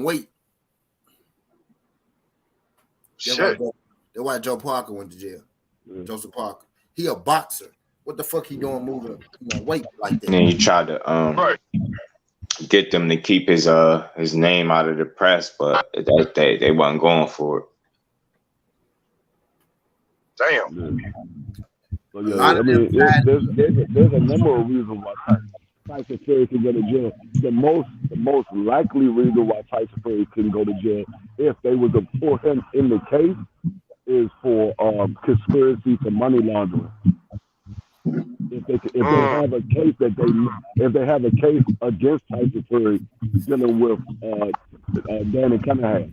weight. Shit. That's why Joe Parker went to jail. Joseph Parker. He a boxer. What the fuck he doing moving weight like that? And then he tried to get them to keep his name out of the press, but they wasn't going for it. Damn. So yeah, I mean, there's a number of reasons why Tyson Fury can go to jail. The most likely reason why Tyson Fury can go to jail if they were to put him in the case is for conspiracy to money laundering. If they have a case against Tyson Fury dealing with Danny Cunningham.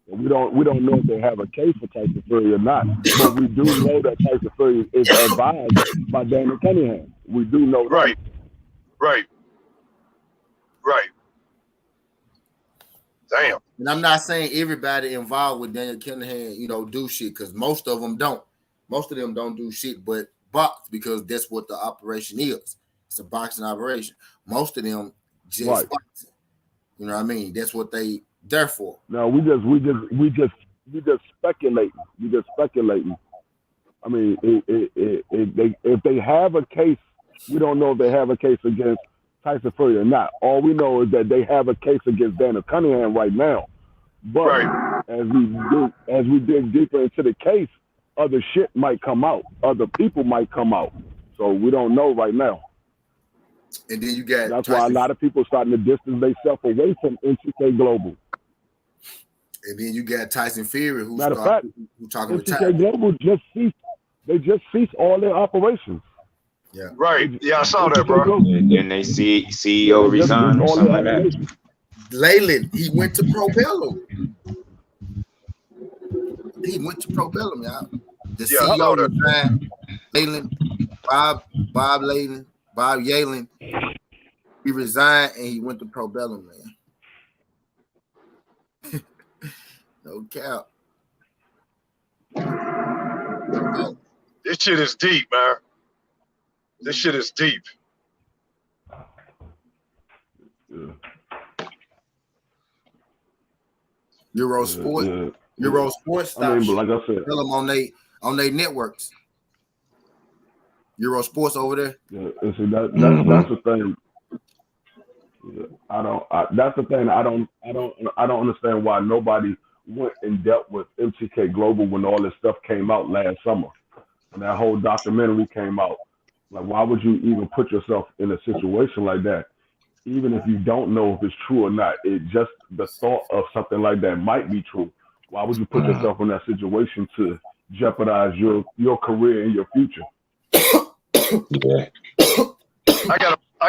We don't know if they have a case for Tyson Fury or not, but we do know that Tyson Fury is advised by Danny Cunningham. We do know that. Right. Damn. And I'm not saying everybody involved with Daniel Cunningham, do shit, because most of them don't. Most of them don't do shit but box because that's what the operation is. It's a boxing operation. Most of them just boxing. You know what I mean? That's what they there for. No, we just speculating. We just speculating. I mean, if they have a case, we don't know if they have a case against Tyson Fury or not. All we know is that they have a case against Daniel Cunningham right now. But as we dig deeper into the case, other shit might come out, other people might come out. So we don't know right now. And then you got That's why a Tyson, lot of people starting to distance themselves away from MTK Global. and then you got Tyson Fury, who Matter of fact, who talking MTK retirement. Global just ceased. They just ceased all their operations. Yeah. Right. Yeah, I saw that, bro. And then they see CEO They just resign ceased or all something their like that. operations. Leyland, he went to Probellum. He went to Probellum, y'all. The Yeah, I CEO saw that. resigned. Leyland, Bob Yalen, he resigned and he went to Probellum, man. No cap. This shit is deep, man. This shit is deep. Yeah. Euro Sports. Euro Sports. I mean, but like I said, tell them on they networks. Euro Sports over there. yeah, and see that's the thing. Yeah, that's the thing. I don't understand why nobody went and dealt with MTK Global when all this stuff came out last summer. When that whole documentary came out. Like, why would you even put yourself in a situation like that? Even if you don't know if it's true or not, it just the thought of something like that might be true. Why would you put yourself in that situation to jeopardize your career and your future? Yeah. I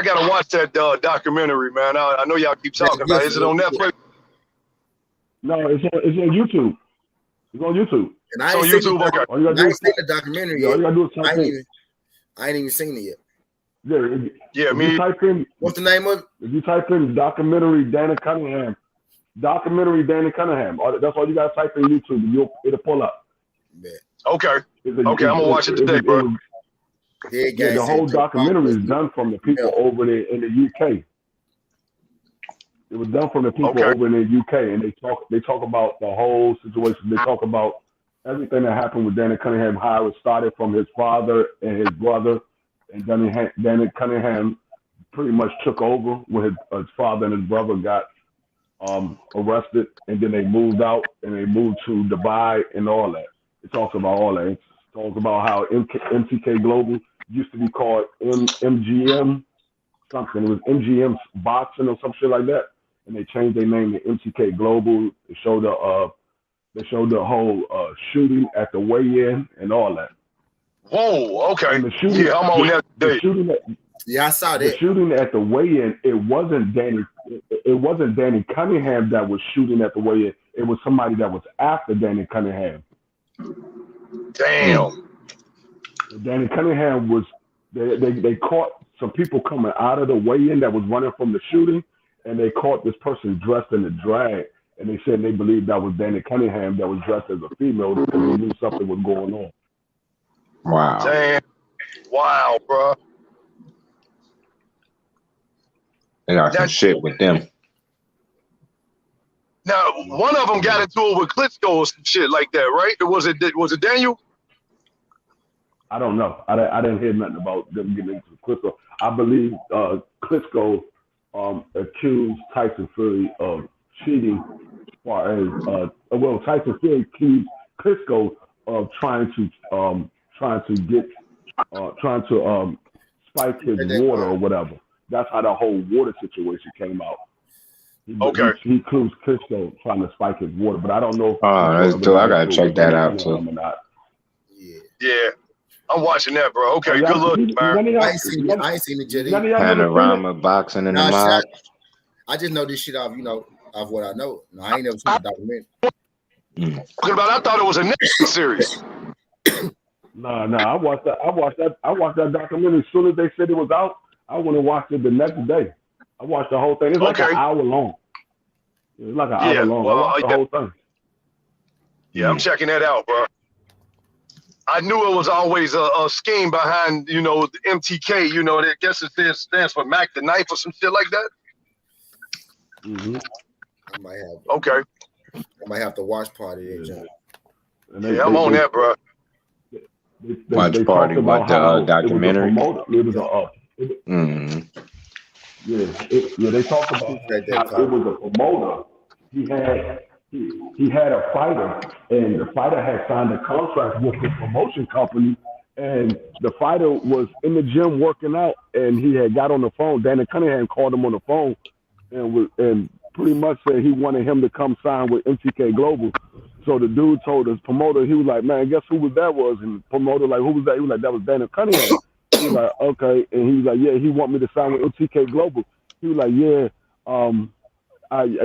gotta watch that documentary, man. I know y'all keep talking about it. Is it on Netflix? No, it's on YouTube. It's on YouTube. And I on ain't seen YouTube. Okay. All you gotta do I ain't is seen the documentary yeah, all yet. you gotta do is type in. I ain't even seen it yet. Yeah, Yeah, if me. you type in, What's the name of it? if you type in documentary Danny Cunningham, that's all you gotta type in YouTube. It'll pull up. Yeah. Okay. Okay, I'm gonna watch it today, bro. Yeah, the whole documentary is done from the people over there in the UK. It was done from the people over in the UK, and they talk about the whole situation. They talk about everything that happened with Danny Cunningham, how it started from his father and his brother, and Danny Cunningham pretty much took over when his father and his brother got arrested, and then they moved out and they moved to Dubai and all that. It talks about all that. It talks about how MTK Global used to be called MGM something. It was MGM Boxing or some shit like that, and they changed their name to MTK Global. They showed the whole shooting at the weigh-in and all that. Whoa, okay. And the shooting, yeah, I'm on that day. Yeah, I saw The that. shooting at the weigh-in, it wasn't Danny Cunningham that was shooting at the weigh-in. It was somebody that was after Danny Cunningham. Damn. Danny Cunningham was they caught some people coming out of the weigh-in that was running from the shooting, and they caught this person dressed in a drag, and they said they believed that was Danny Cunningham that was dressed as a female because they knew something was going on. Wow. Damn. Wow, bro. They got some shit with them. Now, one of them got into it with Klitschko or some shit like that, right? Was it Daniel? I don't know. I didn't hear nothing about them getting into Klitschko. I believe Klitschko accused Tyson Fury of cheating, as far as Tyson Fury accused Klitschko of trying to spike his water or whatever. That's how the whole water situation came out. He accused Klitschko trying to spike his water, but I don't know. That's cool. I gotta check that out too. Yeah. I'm watching that, bro. Okay, good luck, man. I ain't seen it yet. Panorama boxing in the mob. I just know this shit off what I know. No, I ain't never seen the documentary. I thought it was a Netflix series. No, I watched that documentary as soon as they said it was out. I went and watched it the next day. I watched the whole thing. It's like an hour long. It's like an hour long. I watched the whole thing. Yeah, I'm checking that out, bro. I knew it was always a scheme behind, the MTK, I guess it stands for Mac the Knife or some shit like that. Mm-hmm. I might have. Okay. I might have to watch part of it, John. I'm on that, bro. Watch party with the documentary. It was they talked about how it was a promoter. He had he had a fighter, and the fighter had signed a contract with the promotion company, and the fighter was in the gym working out, and he had got on the phone. Danny Cunningham called him on the phone, and pretty much said he wanted him to come sign with MTK Global. So the dude told his promoter, he was like, man, guess who that was? And the promoter like, who was that? He was like, that was Danny Cunningham. He was like, okay, and he was like, yeah, he want me to sign with MTK Global. He was like, yeah,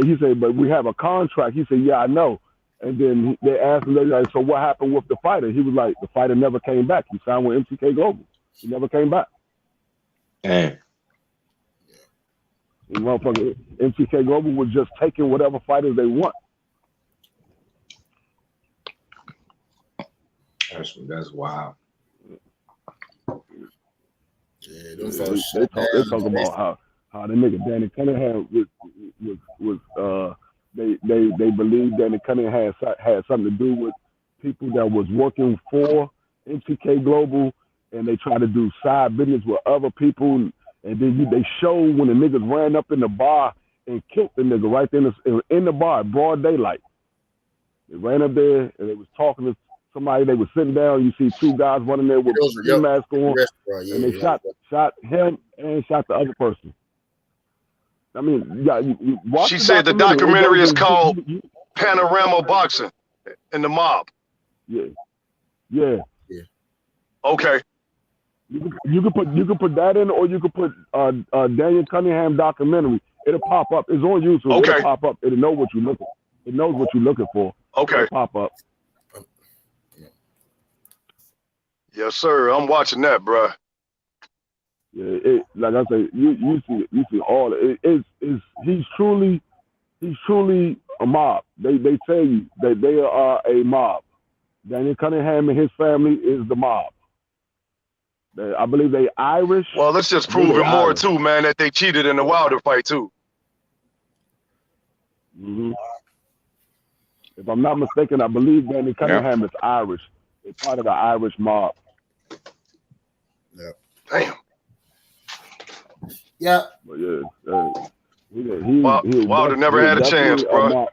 he said, but we have a contract. He said, yeah, I know. And then they asked him, like, so what happened with the fighter? He was like, the fighter never came back. He signed with MTK Global. He never came back. Damn. And motherfucker, MTK Global was just taking whatever fighters they want. That's wild. Yeah, they talk about how the nigga Danny Cunningham was they believe Danny Cunningham had something to do with people that was working for MTK Global, and they try to do side business with other people, and then they show when the niggas ran up in the bar and killed the nigga right there in the bar, broad daylight. They ran up there and they was talking to somebody. They were sitting down. You see two guys running there with ski mask on, and they shot him and shot the other person. I mean, you watch. She said the documentary is called Panorama Boxing and the Mob. Yeah. Okay. You could put that in, or you could put Daniel Cunningham documentary. It'll pop up. It's on YouTube. Okay. It'll pop up. It'll know what you're looking. It knows what you're looking for. Okay. It'll pop up. Yes, sir. I'm watching that, bro. Yeah, like I say, you see all it. He's truly a mob. They tell you that they are a mob. Daniel Cunningham and his family is the mob. I believe they Irish. Well, let's just prove it more too, man, that they cheated in the Wilder fight too. Mm-hmm. If I'm not mistaken, I believe Danny Cunningham is Irish. They're part of the Irish mob. Yeah. Damn. Yeah. But yeah, Wilder never had a chance, bro.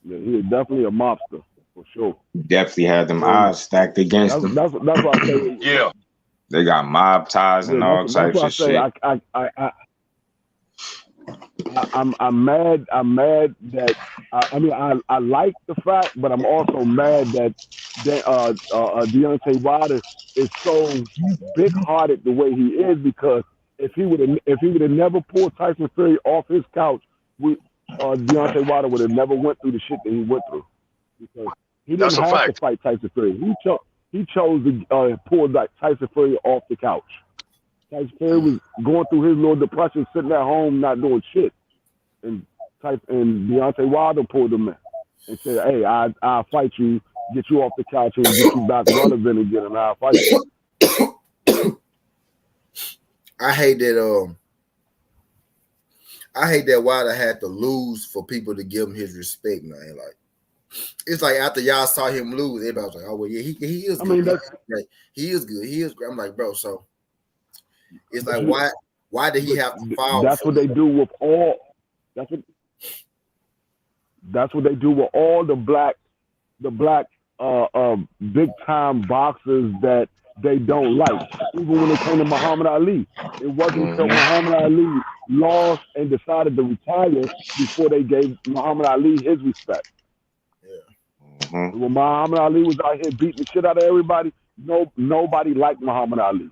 Yeah, he is definitely a mobster for sure. Definitely had them odds stacked against them. That's why I say. Yeah. They got mob ties and all types of shit. I'm mad. I'm mad that I like the fact, but I'm also mad that Deontay Wilder is so big-hearted the way he is, because if he would have never pulled Tyson Fury off his couch, Deontay Wilder would have never went through the shit that he went through, because he didn't have to fight Tyson Fury. He chose to pull Tyson Fury off the couch. Tyson Fury was going through his little depression, sitting at home, not doing shit. And Deontay Wilder pulled him in and said, hey, I'll fight you, get you off the couch, and get you back relevant again, and I'll fight you. I hate that Wilder had to lose for people to give him his respect, man. Like, it's like after y'all saw him lose, everybody was like, oh well, yeah, he is good. I mean, he is good. He is good. I'm like, bro, so it's like why did he have to fall? That's what they do with all that's what they do with all the black big time boxers that they don't like. Even when it came to Muhammad Ali, it wasn't until Muhammad Ali lost and decided to retire before they gave Muhammad Ali his respect. Mm-hmm. When Muhammad Ali was out here beating the shit out of everybody, nobody liked Muhammad Ali.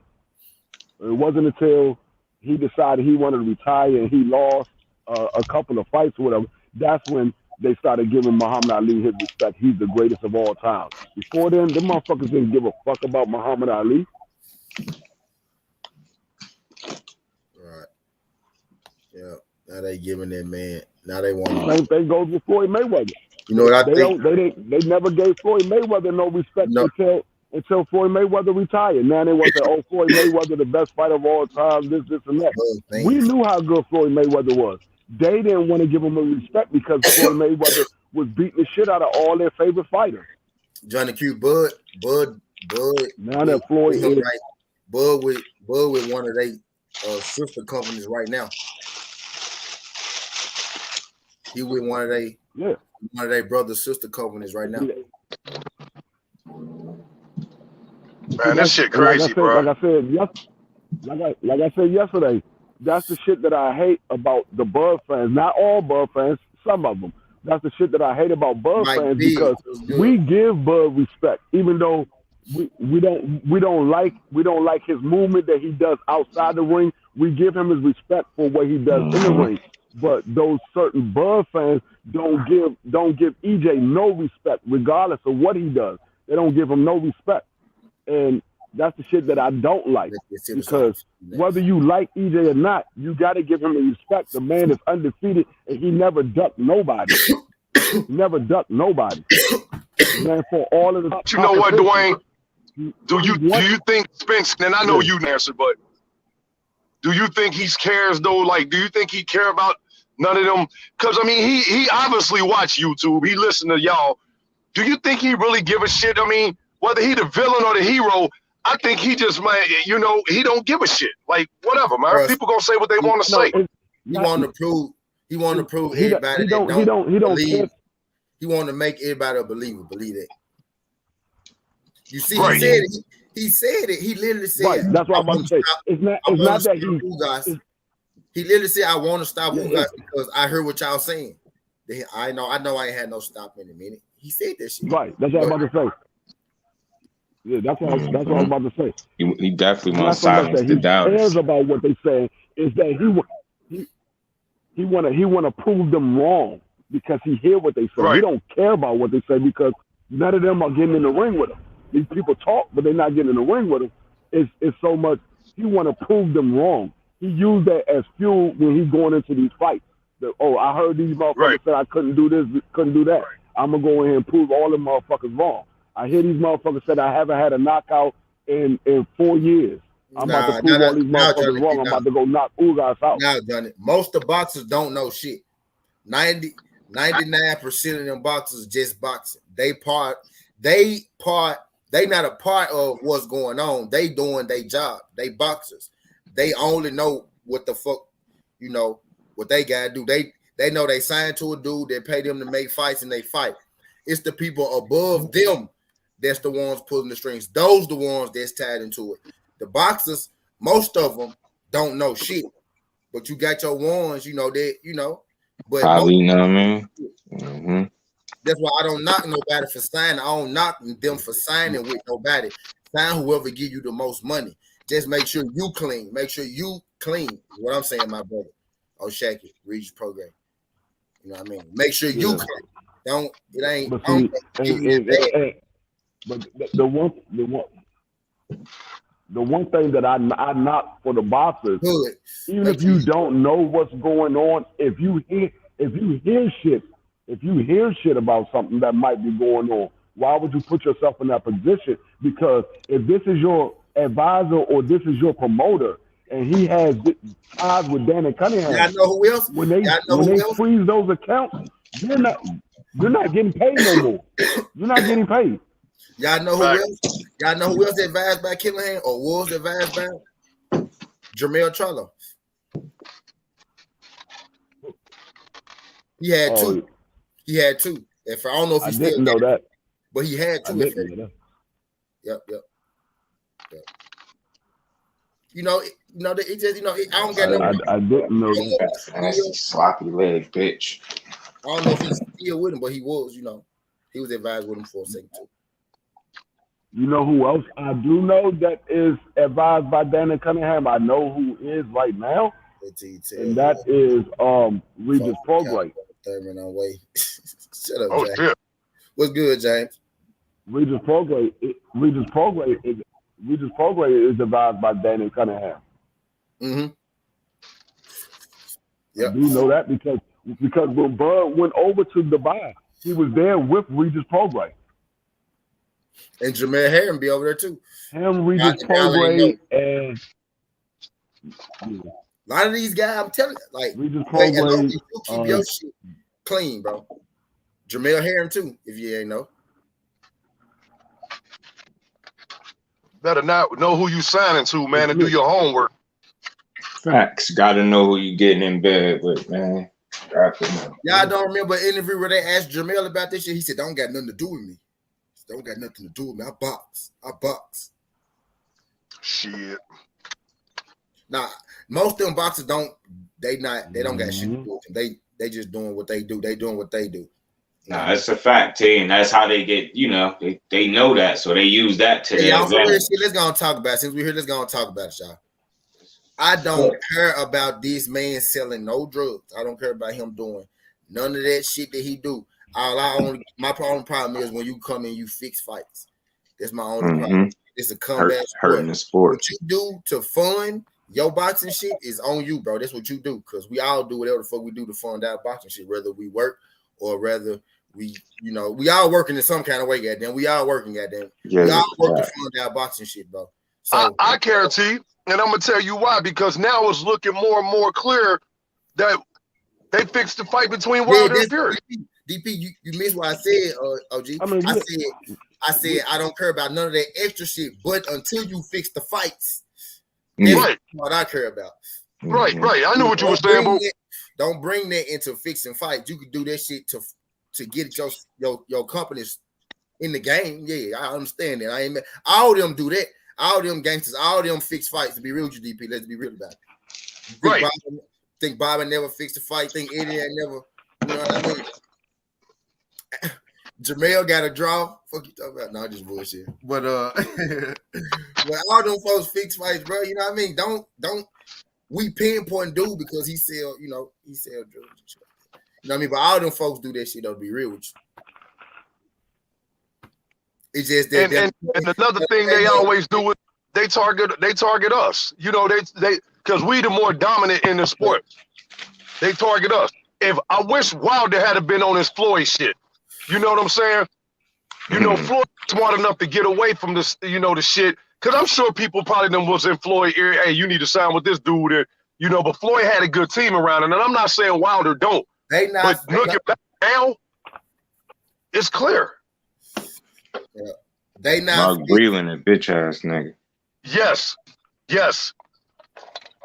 It wasn't until he decided he wanted to retire and he lost a couple of fights or whatever, that's when they started giving Muhammad Ali his respect. He's the greatest of all time. Before then, them motherfuckers didn't give a fuck about Muhammad Ali. Right. Yeah. Now they giving that man. Now they want. Same thing goes with Floyd Mayweather. You know what I think? They never gave Floyd Mayweather no respect until Floyd Mayweather retired. Now they want to say, oh, Floyd Mayweather, the best fighter of all time, this and that. We knew how good Floyd Mayweather was. They didn't want to give him a respect because Floyd Mayweather was beating the shit out of all their favorite fighters. Johnny Q, Bud. Now that Floyd is right. Bud with one of their sister companies right now. He with one of they brother sister companies right now. Man, that shit crazy, bro. Like I said yesterday, that's the shit that I hate about the Bud fans. Not all Bud fans, some of them. That's the shit that I hate about Bud fans because we give Bud respect, even though we don't like his movement that he does outside the ring. We give him his respect for what he does in the ring. But those certain Bud fans don't give EJ no respect, regardless of what he does. They don't give him no respect, and that's the shit that I don't like. Because whether you like EJ or not, you got to give him the respect. The man is undefeated, and he never ducked nobody. Never ducked nobody. Man, for all of the. You know what, Dwayne? Do you think Spence? And I know you answer, but do you think he cares though? Like, do you think he care about none of them? Because I mean, he obviously watch YouTube. He listen to y'all. Do you think he really give a shit? I mean, whether he the villain or the hero, I think he just might. You know, he don't give a shit. Like, whatever, man. Bro, people gonna say what they want to say. He want to prove. He want to prove everybody. He don't. He want to make everybody a believer. Believe it. You see, right. He said it. He literally said. Right. That's what I'm about to say. It's not that he literally said, "I want to stop you guys because I heard what y'all saying." I know I ain't had no stop in a minute. He said that shit. Right. That's what I'm about to say. Yeah, that's what I'm about to say. He definitely wants to silence the doubters. He cares about what they say. Is that he want to prove them wrong because he hear what they say. Right. He don't care about what they say because none of them are getting in the ring with him. These people talk, but they're not getting in the ring with him. It's so much. He want to prove them wrong. He used that as fuel when he's going into these fights. I heard these motherfuckers said I couldn't do this, couldn't do that. Right. I'm going to go in here and prove all them motherfuckers wrong. I hear these motherfuckers said I haven't had a knockout in 4 years. I'm about to prove all these motherfuckers wrong. I'm about to go knock Ugas out. Now, Johnny, most of the boxers don't know shit. 99% of them boxers just boxing. They not a part of what's going on. They doing their job. They boxers. They only know what the fuck, what they gotta do. They know they signed to a dude, they pay them to make fights and they fight. It's the people above them that's the ones pulling the strings. Those the ones that's tied into it. The boxers, most of them don't know shit. But you got your ones, but probably, you know what I mean? Mm-hmm. That's why I don't knock nobody for signing. I don't knock them for signing with nobody. Sign whoever give you the most money. Just make sure you clean. Make sure you clean. What I'm saying, my brother. Oh, Shaky, read your program. You know what I mean? Make sure you clean. But the one thing that I knock for the boxers, even if you don't know what's going on, if you hear shit about something that might be going on, why would you put yourself in that position? Because if this is your advisor or this is your promoter and he has ties with Danny Cunningham, I know who else. When they freeze those accounts, you're not getting paid no more. You're not getting paid. Y'all know who else? Y'all know who else advised by Cunningham or was advised by Jermell Charlo? He had two. He had two. If I don't know if he didn't know that, but he had two. Yep. It just I don't get no. I didn't know that. That's a sloppy leg, bitch. I don't know if he's still with him, but he was. He was advised with him for a second too. You know who else I do know that is advised by Danny Cunningham? I know who is right now, and that is Regis Prograis. Thurman on way. Shut up, oh, James. Shit. What's good, James? Regis Prograis is advised by Danny Cunningham. Mm-hmm. Yeah, I do know that because when Bud went over to Dubai, he was there with Regis Prograis. And Jermaine Herring be over there too. Regis Prograis, and a lot of these guys, I'm telling you, like Regis Prograis, you keep your shit clean, bro. Jermell Herring too, if you ain't know. Better not know who you signing to, man, and do your homework. Facts. Gotta know who you getting in bed with, man. Y'all don't remember an interview where they asked Jamel about this shit? He said, "Don't got nothing to do with me. Don't got nothing to do with me. I box. Shit. Nah, most of them boxers don't. They don't got shit to do with them. They just doing what they do. They doing what they do. Nah, that's a fact, T, and that's how they get. You know, they know that, so they use that to their advantage. Let's go and talk about it. Since we're here, let's go and talk about it, y'all. I don't care about this man selling no drugs. I don't care about him doing none of that shit that he do. My problem is when you come and you fix fights. That's my only problem. It's a comeback hurting the sport. What you do to fund your boxing shit is on you, bro. That's what you do, because we all do whatever the fuck we do to fund our boxing shit, whether we work or whether we all working in some kind of way, goddamn. We all working, goddamn. We all work to fund our boxing shit, bro. So I guarantee, and I'm gonna tell you why, because now it's looking more and more clear that they fixed the fight between Wilder and Fury. DP, you missed what I said, OG. I said I don't care about none of that extra shit, but until you fix the fights, that's what I care about. Right. I knew what you were saying, bro. Don't bring that into fixing fights. You could do that shit to get your companies in the game. Yeah, I understand that. All them do that. All them gangsters, all them fix fights. To be real with you, DP, let's be real about it. Think Bobby never fixed a fight. Think Eddie ain't never. You know what I mean? Jamel got a draw. Fuck you talking about? No, just bullshit. But but all them folks fix fights, bro. You know what I mean? Don't we pinpoint dude because he sell drugs and shit. You know what I mean? But all them folks do that shit, though, to be real with you. It's just that. And another thing they always do is they target us. You know, they because we the more dominant in the sport. They target us. If I wish Wilder had been on his Floyd shit. You know what I'm saying? You know, Floyd smart enough to get away from this, the shit. Because I'm sure people probably them was in Floyd ear, hey, you need to sign with this dude. And, but Floyd had a good team around him. And I'm not saying Wilder don't. But looking back now, it's clear. Yeah. They not Mark Breland, a bitch ass nigga. Yes.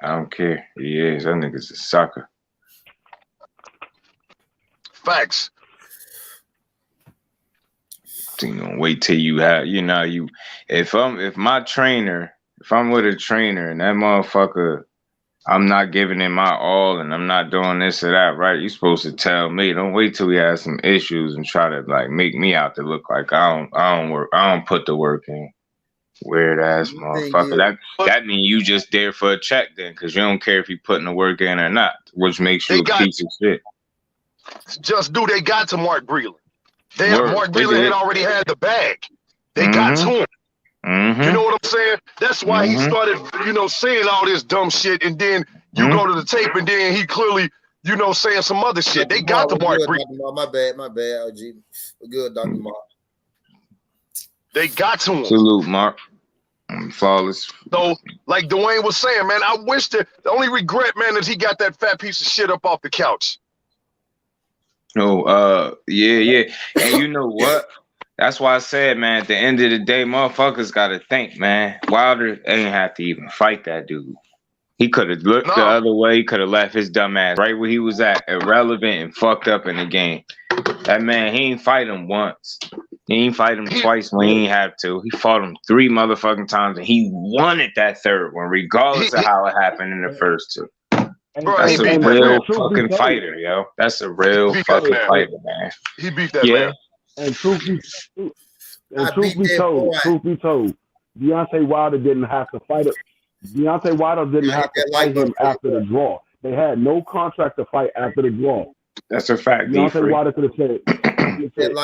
I don't care. He is. That nigga's a sucker. Facts. You know, wait till you have, if I'm with a trainer and that motherfucker, I'm not giving him my all and I'm not doing this or that, right? You're supposed to tell me. Don't wait till we have some issues and try to like make me out to look like I don't put the work in. Weird ass motherfucker. That means you just there for a check then, because you don't care if you putting the work in or not, which makes you a piece of shit. Just do they got to Mark Breland. Mark Breland had already had the bag. They got to him. You know what I'm saying? That's why he started, saying all this dumb shit, and then you go to the tape, and then he clearly, saying some other shit. They got to Mark Breland. My bad, OG. We're good, Dr. Mark. They got to him. Salute, Mark. Flawless. So, like Dwayne was saying, man, I wish the only regret, man, is he got that fat piece of shit up off the couch. Yeah. And you know what? That's why I said, man, at the end of the day, motherfuckers gotta think, man. Wilder ain't have to even fight that dude. He could have looked the other way. He could have left his dumb ass right where he was at, irrelevant and fucked up in the game. That man, he ain't fight him once. He ain't fight him twice when he ain't have to. He fought him 3 motherfucking times, and he won it that third one, regardless of how it happened in the first 2. Bro, that's a real fucking fighter, yo. That's a real fucking fighter, man. He beat that man. And truth be told, Deontay Wilder didn't have to fight it. Deontay Wilder didn't have to fight him after the draw. They had no contract to fight after the draw. That's a fact. Deontay Wilder could have said, he could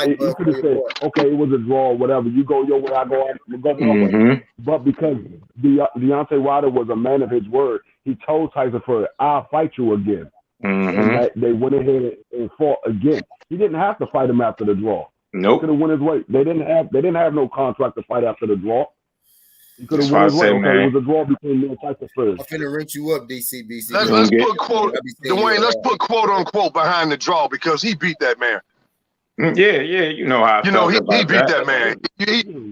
have said, okay, it was a draw, whatever. You go your way, I go my way. But because Deontay Wilder was a man of his word, he told Tyson Fury, I'll fight you again. And they went ahead and fought again. He didn't have to fight him after the draw. Nope. He could have won his way. They didn't have no contract to fight after the draw. He could have won his way. Okay, it was a draw between me and Tyson Fury. I'm finna rinse you up, DCBC. Let's put quote, Dwayne, let's put quote unquote behind the draw because he beat that man. Yeah, you know how he beat that man.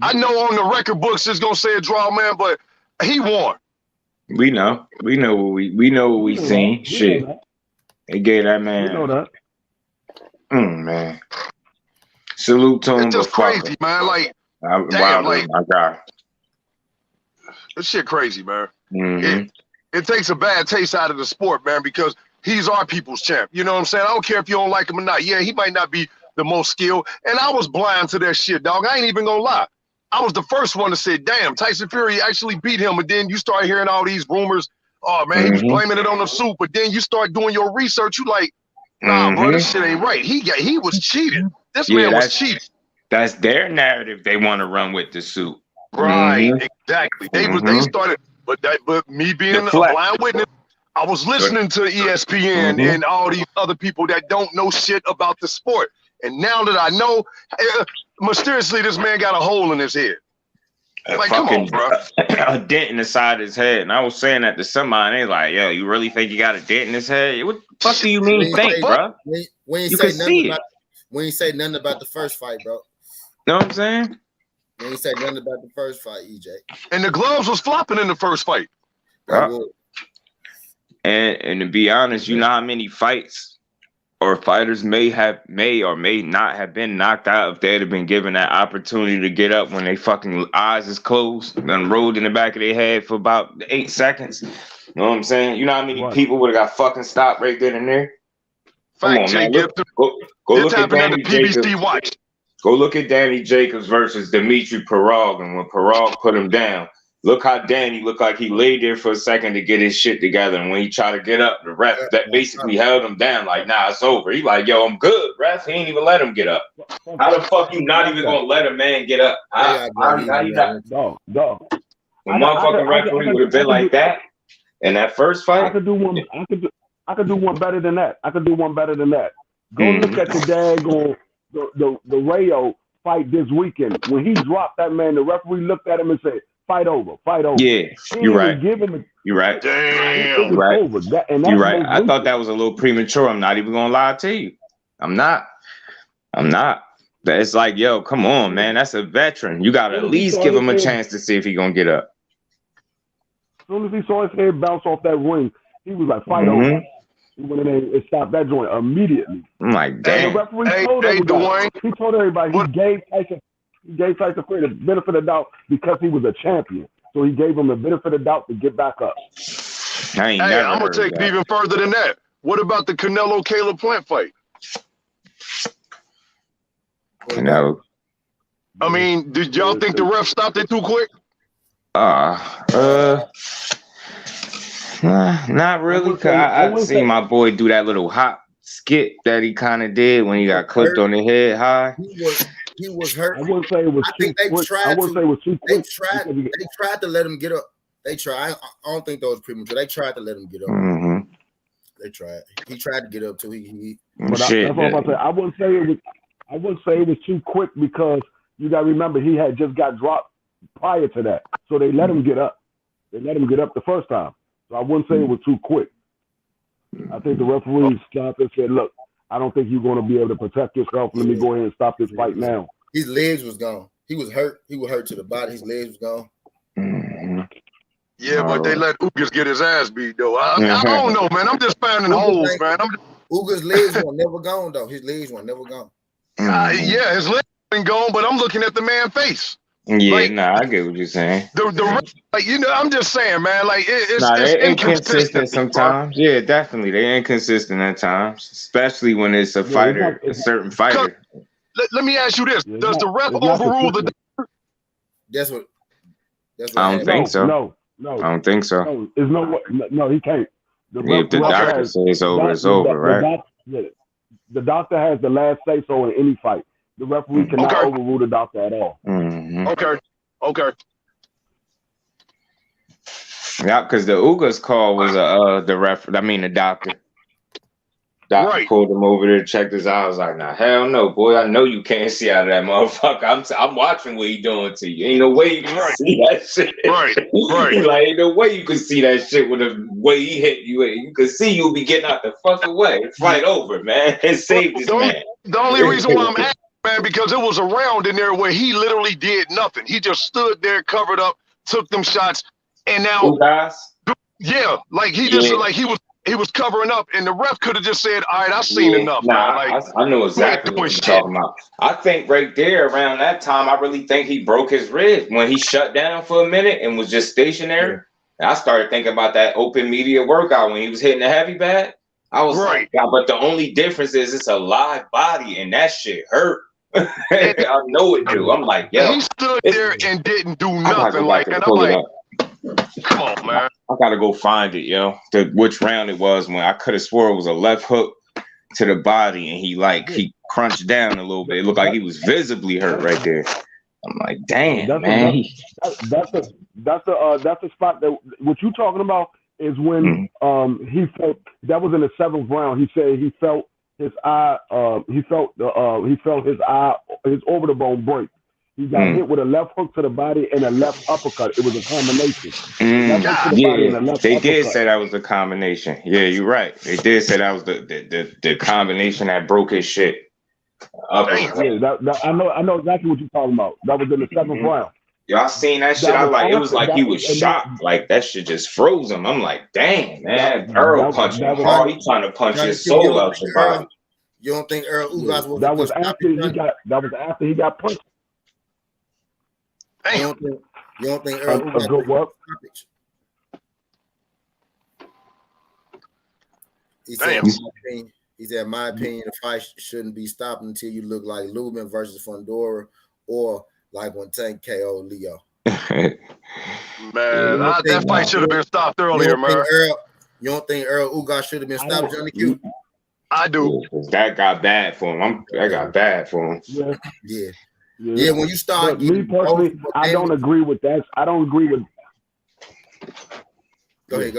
I know on the record books it's gonna say a draw, man, but he won. We know what we seen. Shit. They gave that You man. know that. Man. Salute to him, It's just but fuck crazy, man. Like, him. damn, Wilder, like my guy. this shit crazy, man. Mm-hmm. It takes a bad taste out of the sport, man, because he's our people's champ. You know what I'm saying? I don't care if you don't like him or not. Yeah, he might not be the most skilled. And I was blind to that shit, dog. I ain't even gonna lie. I was the first one to say, damn, Tyson Fury actually beat him. And then you start hearing all these rumors. Oh, man, he was blaming it on the suit. But then you start doing your research. You like, nah, bro, this shit ain't right. He was cheated. This man was cheated. That's their narrative they want to run with the suit. Right, exactly. They started, but me being a blind witness, I was listening to ESPN and all these other people that don't know shit about the sport. And now that I know, mysteriously, this man got a hole in his head. Like, come on, bro. A dent in the side of his head. And I was saying that to somebody, and they like, yo, you really think you got a dent in his head? What the fuck do you mean think, bro? We ain't say nothing about the first fight, bro. Know what I'm saying? We ain't say nothing about the first fight, EJ. And the gloves was flopping in the first fight. And to be honest, you know how many fights or fighters may or may not have been knocked out if they'd have been given that opportunity to get up when they fucking eyes is closed and rolled in the back of their head for about 8 seconds. You know what I'm saying? You know how many people would have got fucking stopped right then and there? Come on, man. Go look at Danny Jacobs. Watch. Go look at Danny Jacobs versus Dimitri Pirog, and when Pirog put him down, look how Danny looked like he laid there for a second to get his shit together. And when he tried to get up, the ref that basically held him down like, nah, it's over. He like, yo, I'm good, ref. He ain't even let him get up. How the fuck you not even gonna let a man get up? How you not? Dog. The motherfucking referee would have been like that in that first fight. I could do one. I could do one better than that. Go look at the daggone the Rayo fight this weekend. When he dropped that man, the referee looked at him and said, fight over. Yeah, you're right. You're right. Damn. You're right. You're right. I recent. thought that was a little premature. I'm not even gonna lie to you. I'm not. It's like, yo, come on, man. That's a veteran. You gotta at least give him a chance to see if he gonna get up. As soon as he saw his head bounce off that ring, he was like, fight over. He went in there and stopped that joint immediately. I'm like, damn. The referee told everybody. He told everybody he gave Tyson Fury the benefit of the doubt because he was a champion. So he gave him the benefit of the doubt to get back up. I'm gonna take it even further than that. What about the Canelo Caleb Plant fight? Canelo. I mean, did y'all think the ref stopped it too quick? Not really, because I seen my boy do that little hop skit that he kind of did when he got clipped on the head high. He was hurt. I wouldn't say it was too quick. They tried to let him get up. They tried. I don't think that was premature. They tried to let him get up. They tried. He tried to get up too. That's what I'm about to say. I wouldn't say it was too quick because you got to remember he had just got dropped prior to that, so they let him get up. They let him get up the first time. So I wouldn't say it was too quick. I think the referee stopped and said, "Look, I don't think you're going to be able to protect yourself. Let me go ahead and stop this fight now." His legs was gone. He was hurt. He was hurt to the body. His legs was gone. Yeah, but they let Ugas get his ass beat, though. I don't know, man. I'm just finding holes, man. Ugas' legs were never gone, though. His legs were never gone. Yeah, his legs been gone, but I'm looking at the man's face. Yeah, I get what you're saying. I'm just saying, man. Like it's inconsistent sometimes. Bro. Yeah, definitely, they're inconsistent at times, especially when it's a fighter, a certain fighter. Let me ask you this: does the ref overrule the? That's what I don't think so. No, I don't think so. No, there's no way. No, he can't. If the doctor says it's over, it's over, right? The doctor has the last say so in any fight. The referee cannot overrule the doctor at all. Okay. Yeah, because the Ugas call was the doctor. Doctor pulled him over there, checked his eyes. I was like, nah, hell no, boy. I know you can't see out of that motherfucker. I'm watching what he doing to you. Ain't no way you can see that shit. Right. Like, ain't no way you can see that shit with the way he hit you. You can see you'll be getting out the fucking way. Fight over, man. And save this man. The only reason why I'm asking, man, because it was a round in there where he literally did nothing. He just stood there, covered up, took them shots, and now, like he just like he was he was covering up, and the ref could have just said, "All right, I've seen enough, man. Like, I know you ain't exactly doing what you're shit." talking about. I think right there around that time, I really think he broke his rib when he shut down for a minute and was just stationary. And I started thinking about that open media workout when he was hitting the heavy bag. I was like, God, but the only difference is it's a live body and that shit hurt. I know it do. I'm like, yo, he stood there and didn't do I gotta nothing. go back Like, and and I'm pull it like, up. come on, man. I gotta go find it, yo. Which round it was when I could have swore it was a left hook to the body and he crunched down a little bit. It looked like he was visibly hurt right there. I'm like, damn, man. That's the spot that what you talking about is when he felt that was in the 7th round. He said he felt his eye his orbital bone break. He got hit with a left hook to the body and a left uppercut. It was a combination. Left hook to the body and a left they uppercut. did say that was the combination. Yeah, you're right. They did say that was the combination that broke his shit. Yeah, I know exactly what you're talking about. That was in the 7th round. Y'all seen that shit? It was like he was shocked. Like that shit just froze him. I'm like, damn, man. Earl punching hard. He trying to punch his soul out your body. You don't think Earl Ugas was that was after he got punched? You don't think Earl Ugas good work? He said, my opinion, the fight shouldn't be stopped until you look like Lubin versus Fundora or like when Tank KO Leo. Man, that fight should have been stopped earlier, man. You don't think Earl Ugas should have been stopped, Johnny Q? I do. That got bad for him. That got bad for him. Yeah. When you start, me personally, I don't agree with that. I don't agree with. Go ahead.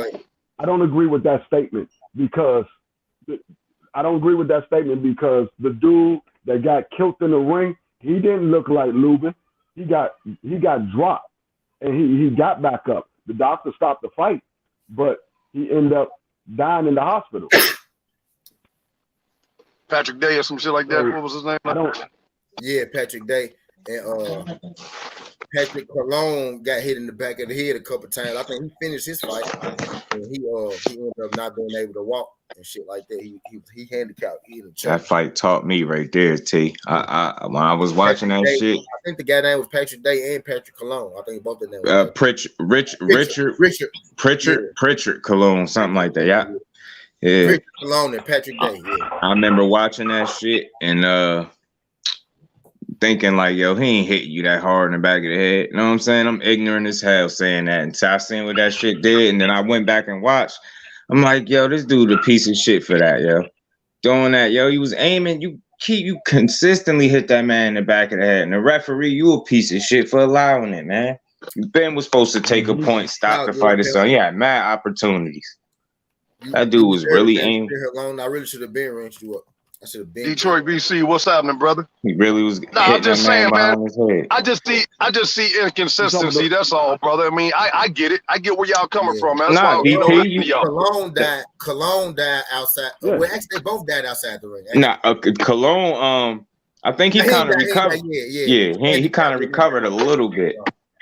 I don't agree with that statement because the dude that got killed in the ring, he didn't look like Lubin. He got dropped and he got back up. The doctor stopped the fight, but he ended up dying in the hospital. Patrick Day or some shit like that. What was his name? Patrick Day. And Patrick Cologne got hit in the back of the head a couple times. I think he finished his fight, and he ended up not being able to walk and shit like that. He handicapped. That fight taught me right there, T. I when I was watching that shit. I think the guy name was Patrick Day and Patrick Cologne. I think both of them. Pritchard Cologne, something like that. Yeah. Richard Cologne and Patrick Day. Yeah. I remember watching that shit and thinking like, yo, he ain't hitting you that hard in the back of the head. You know what I'm saying? I'm ignorant as hell saying that until I seen what that shit did, and then I went back and watched. I'm like, yo, this dude a piece of shit for that, yo. Doing that, yo. He was aiming. You consistently hit that man in the back of the head. And the referee, you a piece of shit for allowing it, man. Ben was supposed to take a point, stop the fight or something. He had mad opportunities. That dude was really aiming. I really should have been wrenched you up. I should have been. Detroit, BC, what's happening, brother? He really was. No, I'm just saying, man. I just see inconsistency. That's all, brother. I mean, I get it. I get where y'all coming from, man. That's why Cologne died outside. Yeah. Well, actually, they both died outside the ring. Cologne. I think he kind of recovered. He kind of recovered a little bit.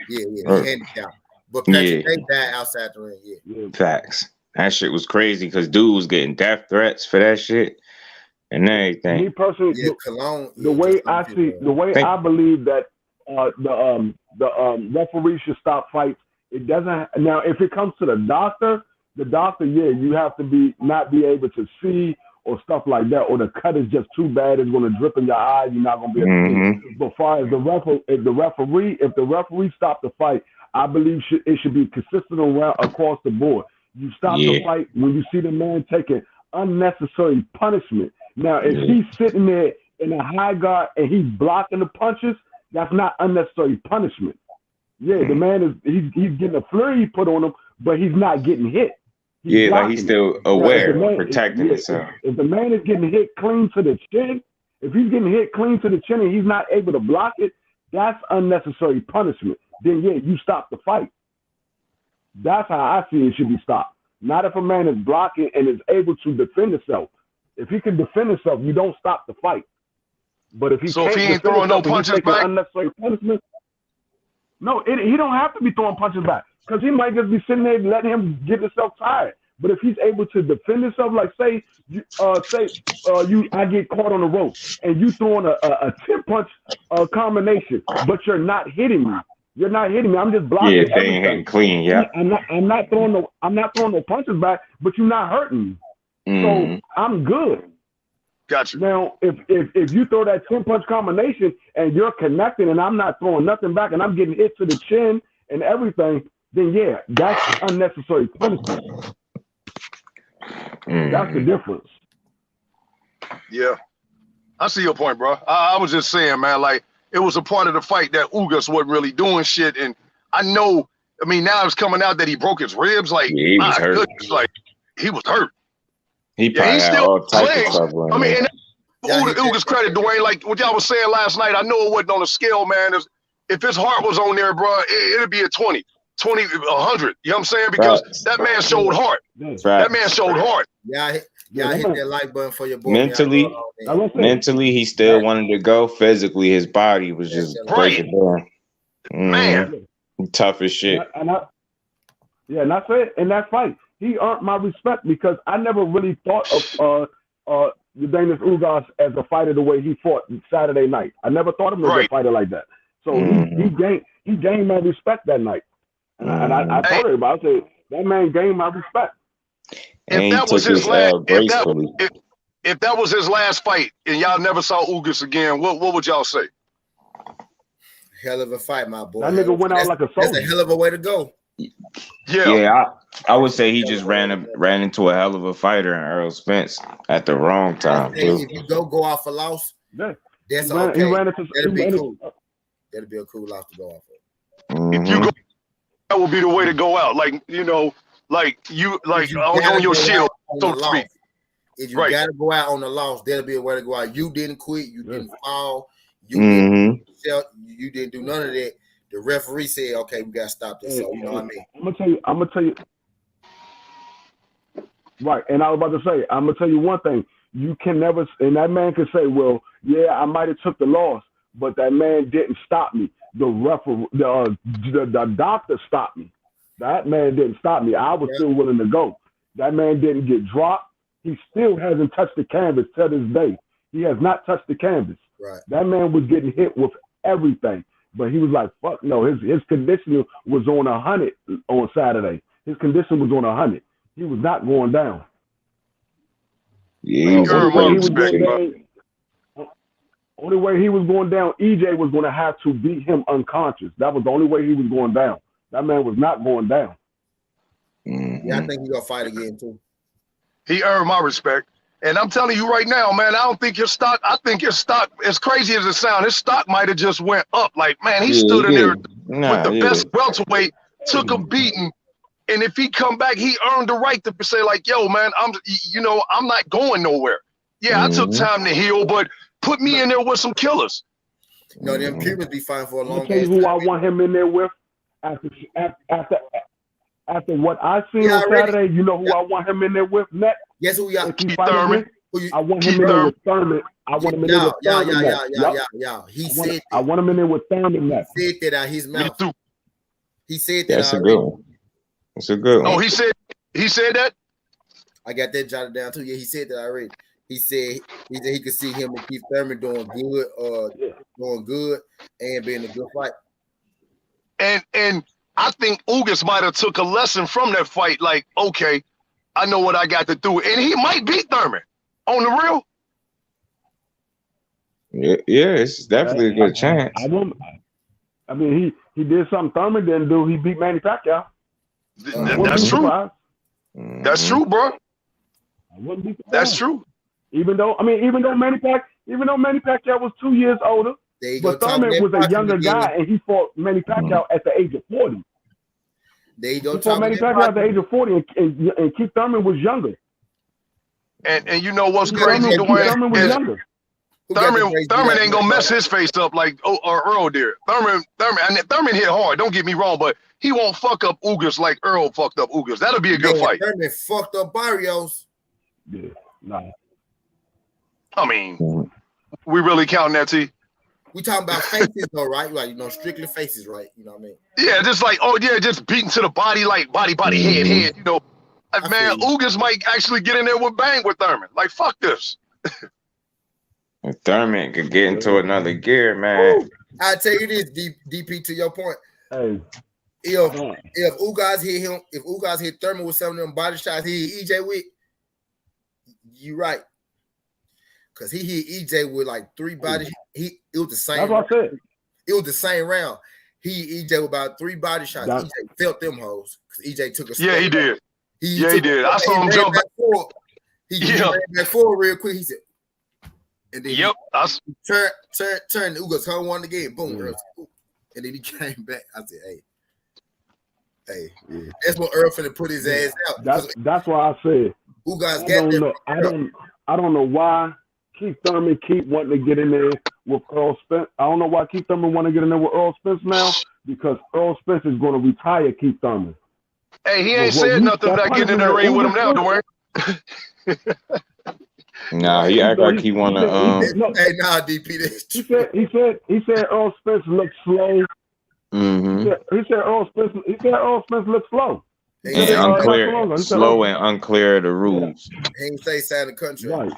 He handicapped. But Patrick, they died outside the ring. Yeah. Facts. That shit was crazy because dude was getting death threats for that shit. And everything. Me personally, the way I believe that the referee should stop fights. It doesn't now. If it comes to the doctor, you have to not be able to see or stuff like that, or the cut is just too bad. It's going to drip in your eye. You're not going to be able to see. But as far as if the referee stop the fight, I believe it should be consistent across the board. You stop the fight when you see the man taking unnecessary punishment. Now, if he's sitting there in a high guard and he's blocking the punches, that's not unnecessary punishment. Yeah, the man he's getting a flurry put on him, but he's not getting hit. He's still aware, protecting himself. If the man is getting hit clean to the chin, if he's getting hit clean to the chin and he's not able to block it, that's unnecessary punishment. Then you stop the fight. That's how I see it should be stopped. Not if a man is blocking and is able to defend himself. If he can defend himself, you don't stop the fight. But if he ain't throwing no punches back, unnecessary punishment. No, he don't have to be throwing punches back because he might just be sitting there letting him get himself tired. But if he's able to defend himself, like I get caught on the rope and you throwing a 10-punch combination, but you're not hitting me. You're not hitting me. I'm just blocking Yeah, they ain't everything. hitting clean. Yeah. I'm not throwing no punches back, but you're not hurting me. So I'm good. Gotcha. Now, if you throw that 10-punch combination and you're connecting and I'm not throwing nothing back and I'm getting hit to the chin and everything, then yeah, that's unnecessary punishment. That's the difference. Yeah. I see your point, bro. I was just saying, man, like, it was a part of the fight that Ugas wasn't really doing shit. And I know, I mean, now it's coming out that he broke his ribs. Like, Yeah, he was hurt. goodness, like, he was hurt. He probably he's had still all types of legs. trouble. I mean, and Yeah, Ugas credit, Dwayne, like what y'all was saying last night, I know it wasn't on the scale, man. If his heart was on there, bro, it'd be a 20, 100. You know what I'm saying? Because that man showed heart. That man showed heart. Yeah, I hit that like button for your boy. Mentally, he still wanted to go. Physically, his body was just breaking down. Man. Tough as shit. And I said in that fight, he earned my respect because I never really thought of Denis Ugas as a fighter the way he fought Saturday night. I never thought of him as a fighter like that. So he gained my respect that night. And I told everybody, I said, that man gained my respect. If that was his last, if that was his last fight and y'all never saw Ugas again, what would y'all say? Hell of a fight, my boy. That nigga went out like a soldier. That's a hell of a way to go. Yeah, I would say he just ran into a hell of a fighter in Earl Spence at the wrong time. If you go off a loss, that's okay. That'd be cool. That'd be a cool loss to go off of. If you go, that would be the way to go out. Like, you know, on your shield, so to speak. If you gotta go out on the loss, that'll be a way to go out. You didn't quit, you didn't fall, you didn't do none of that. The referee said, "Okay, we gotta stop this." So you know what I mean. I'm gonna tell you. Right, and I was about to say, I'm gonna tell you one thing. You can never, and that man can say, "Well, yeah, I might have took the loss, but that man didn't stop me. The referee, the doctor stopped me. That man didn't stop me. I was still willing to go. That man didn't get dropped. He still hasn't touched the canvas to this day. He has not touched the canvas. Right. That man was getting hit with everything, but he was like, "Fuck no." His conditioning was on 100 on Saturday. His condition was on 100. He was not going down. Yeah, only way he was going down, EJ was going to have to beat him unconscious. That was the only way he was going down. That man was not going down. Yeah, I think he's gonna fight again too. He earned my respect. And I'm telling you right now, man, I don't think his stock, I think his stock, as crazy as it sounds, his stock might have just went up. Like, man, he stood in there with the best welterweight, took a beating. And if he come back, he earned the right to say, like, yo, man, I'm not going nowhere. Yeah, I took time to heal, but put me in there with some killers. No, them Cubans be fine for a long time. Tell you who I want him in there with after what I seen on Saturday. You know who I want him in there with next? Yes, who y'all? Keith Thurman. I want him in there with Thurman. I want him in there with Thurman. Yeah. He said I want him in there with Thurman next. He said that out his mouth. He said that. That's a good one. That's a good one. Oh, he said that? I got that jotted down too. Yeah, he said that already. He said he could see him and Keith Thurman doing good and being a good fight. And I think Ugas might have took a lesson from that fight. Like, okay, I know what I got to do, and he might beat Thurman on the real. Yeah, it's definitely a good chance. I mean, he did something Thurman didn't do. He beat Manny Pacquiao. That's true. That's true, bro. That's true. Even though Manny Pacquiao was 2 years older, but Thurman was a younger guy, and he fought Manny Pacquiao at the age of 40. There you go. He fought Manny Pacquiao at the age of 40, and Keith Thurman was younger. And you know what's crazy, Dwayne? Thurman was younger. Thurman ain't gonna mess his face up like Earl did. Thurman hit hard. Don't get me wrong, but he won't fuck up Ugas like Earl fucked up Ugas. That'll be a good fight. Thurman fucked up Barrios. Yeah, nah. I mean, we really counting that, T? We talking about faces though, right? Like, strictly faces, right? You know what I mean? Yeah, just like, just beating to the body, like body, head, Man, Ugas might actually get in there with bang with Thurman. Like, fuck this. If Thurman could get into another gear, man. I tell you this, DP, to your point. Hey, if Ugas hit him, if Ugas hit Thurman with some of them body shots he hit EJ with, you right. Cause he hit EJ with like 3 body. It was the same. That's what I said. It was the same round. He hit EJ with about 3 body shots. EJ felt them hoes. Cause EJ took a step. Yeah, he did. He did. I saw him jump back forward. He ran back forward real quick. He said, and then turn Ugas hung one again. Boom. And then he came back. I said, hey, that's what Earl finna put his ass out. That's why I said Ugas got them. I don't know why Keith Thurman keep wanting to get in there with Earl Spence. I don't know why Keith Thurman want to get in there with Earl Spence now, because Earl Spence is going to retire Keith Thurman. Hey, he ain't said nothing about getting in the ring with him now, Dwayne. Nah, he act like he wanna Hey, nah, DP. He said Earl Spence looks slow. Mm-hmm. He said Earl Spence looks slow. And unclear, slow and unclear of the rules. He ain't say sign the country. Right.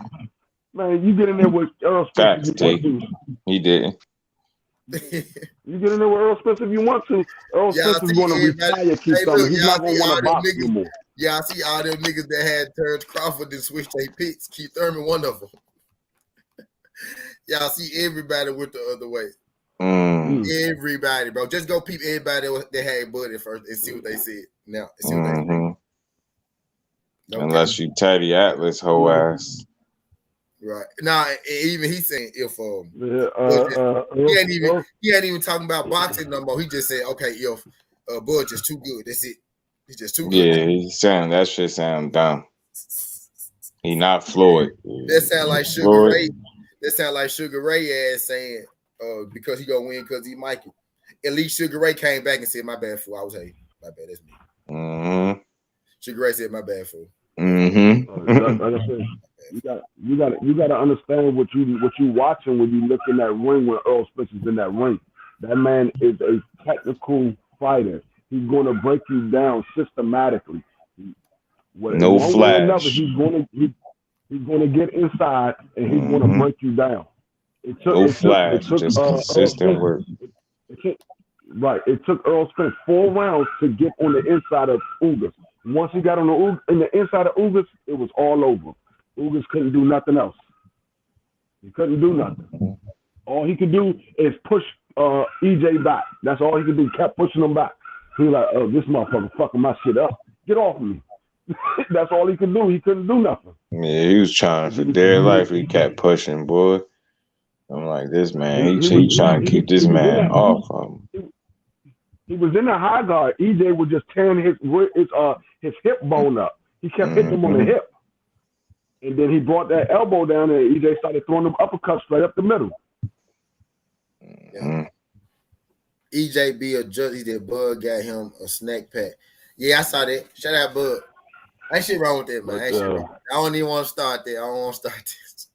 Man, you get in there with Earl Spence if you want to. He didn't. You get in there with Earl Spence if you want to. Earl Spence is going to retire Keith Thurman. He's not going to want to box anymore. Yeah, I see all them niggas that had Terrence Crawford and switch their picks. Keith Thurman, one of them. Y'all see everybody went the other way. Everybody, bro. Just go peep everybody that had Buddy first and see what they said. Now, see what they said. Okay. Unless you Teddy Atlas whole ass. Right. Nah, even he saying if he ain't even talking about boxing no more. He just said, okay, if Bud just too good. That's it. He's just too good. Yeah, he's saying that shit sound dumb. He not Floyd. That sound like Sugar Ray. That sound like Sugar Ray ass saying because he gonna win because he Mikey. At least Sugar Ray came back and said, my bad, fool. I was hating. My bad, that's me. Mm-hmm. Sugar Ray said, my bad, fool. Mm-hmm. Like I said, you got to understand what you watching when you look in that ring when Earl Spence is in that ring. That man is a technical fighter. He's going to break you down systematically. No flash. He's going to get inside and he's going to break you down. No flash, just consistent work. It took Earl Spence 4 rounds to get on the inside of Ugas. Once he got on the inside of Ugas, it was all over. Ugas couldn't do nothing else. He couldn't do nothing. All he could do is push EJ back. That's all he could do. Kept pushing him back. He was like, oh, this motherfucker fucking my shit up. Get off me. That's all he could do. He couldn't do nothing. Yeah, he was trying for dear life. He kept pushing, boy. I'm like, this man, he trying to keep this man off of him. He was in the high guard. EJ was just tearing his hip bone up. He kept hitting him on the hip. And then he brought that elbow down and EJ started throwing them uppercuts straight up the middle. Yeah. EJ be a judge. He did. Bud got him a snack pack. Yeah, I saw that. Shout out, Bud. Ain't shit wrong with that, man. Ain't shit wrong. I don't even want to start that. I don't want to start this.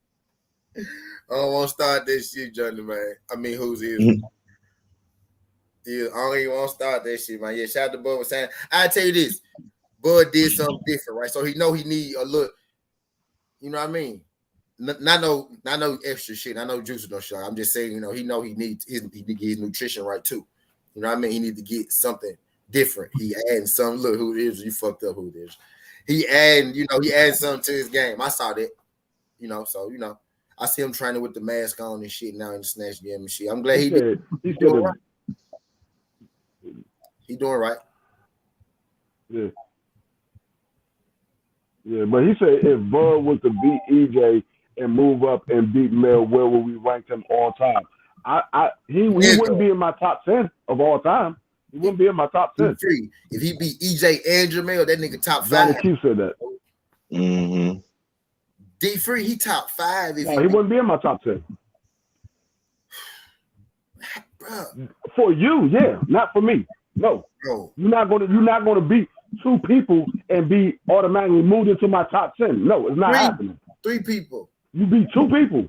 I don't want to start this shit, Johnny, man. I mean, who's his? Yeah, I don't even want to start that shit, man. Yeah, shout out to Bud was saying. I tell you this, Bud did something different, right? So he need a look. You know what I mean? Not no extra shit. I know Juice no shot. I'm just saying, he needs he need to get his nutrition right too. You know what I mean? He need to get something different. He adding something. Look who it is. You fucked up who it is. He adding something to his game. I saw that. I see him training with the mask on and shit now in the snatch game and shit. I'm glad he doing right. He doing right. Yeah. Yeah, but he said if Bud was to beat EJ and move up and beat Mel, where would we rank him all time? He wouldn't be in my top 10 of all time. He wouldn't be in my top 10. If he beat EJ and Jamel, that nigga top 5. Johnny Q said that. Mm-hmm. D3, he top 5. He wouldn't be in my top 10. Bro. For you, yeah, not for me. No. Bro. You're not gonna beat 2 people and be automatically moved into my top 10. No, it's not happening. 3 people. You beat 2 people.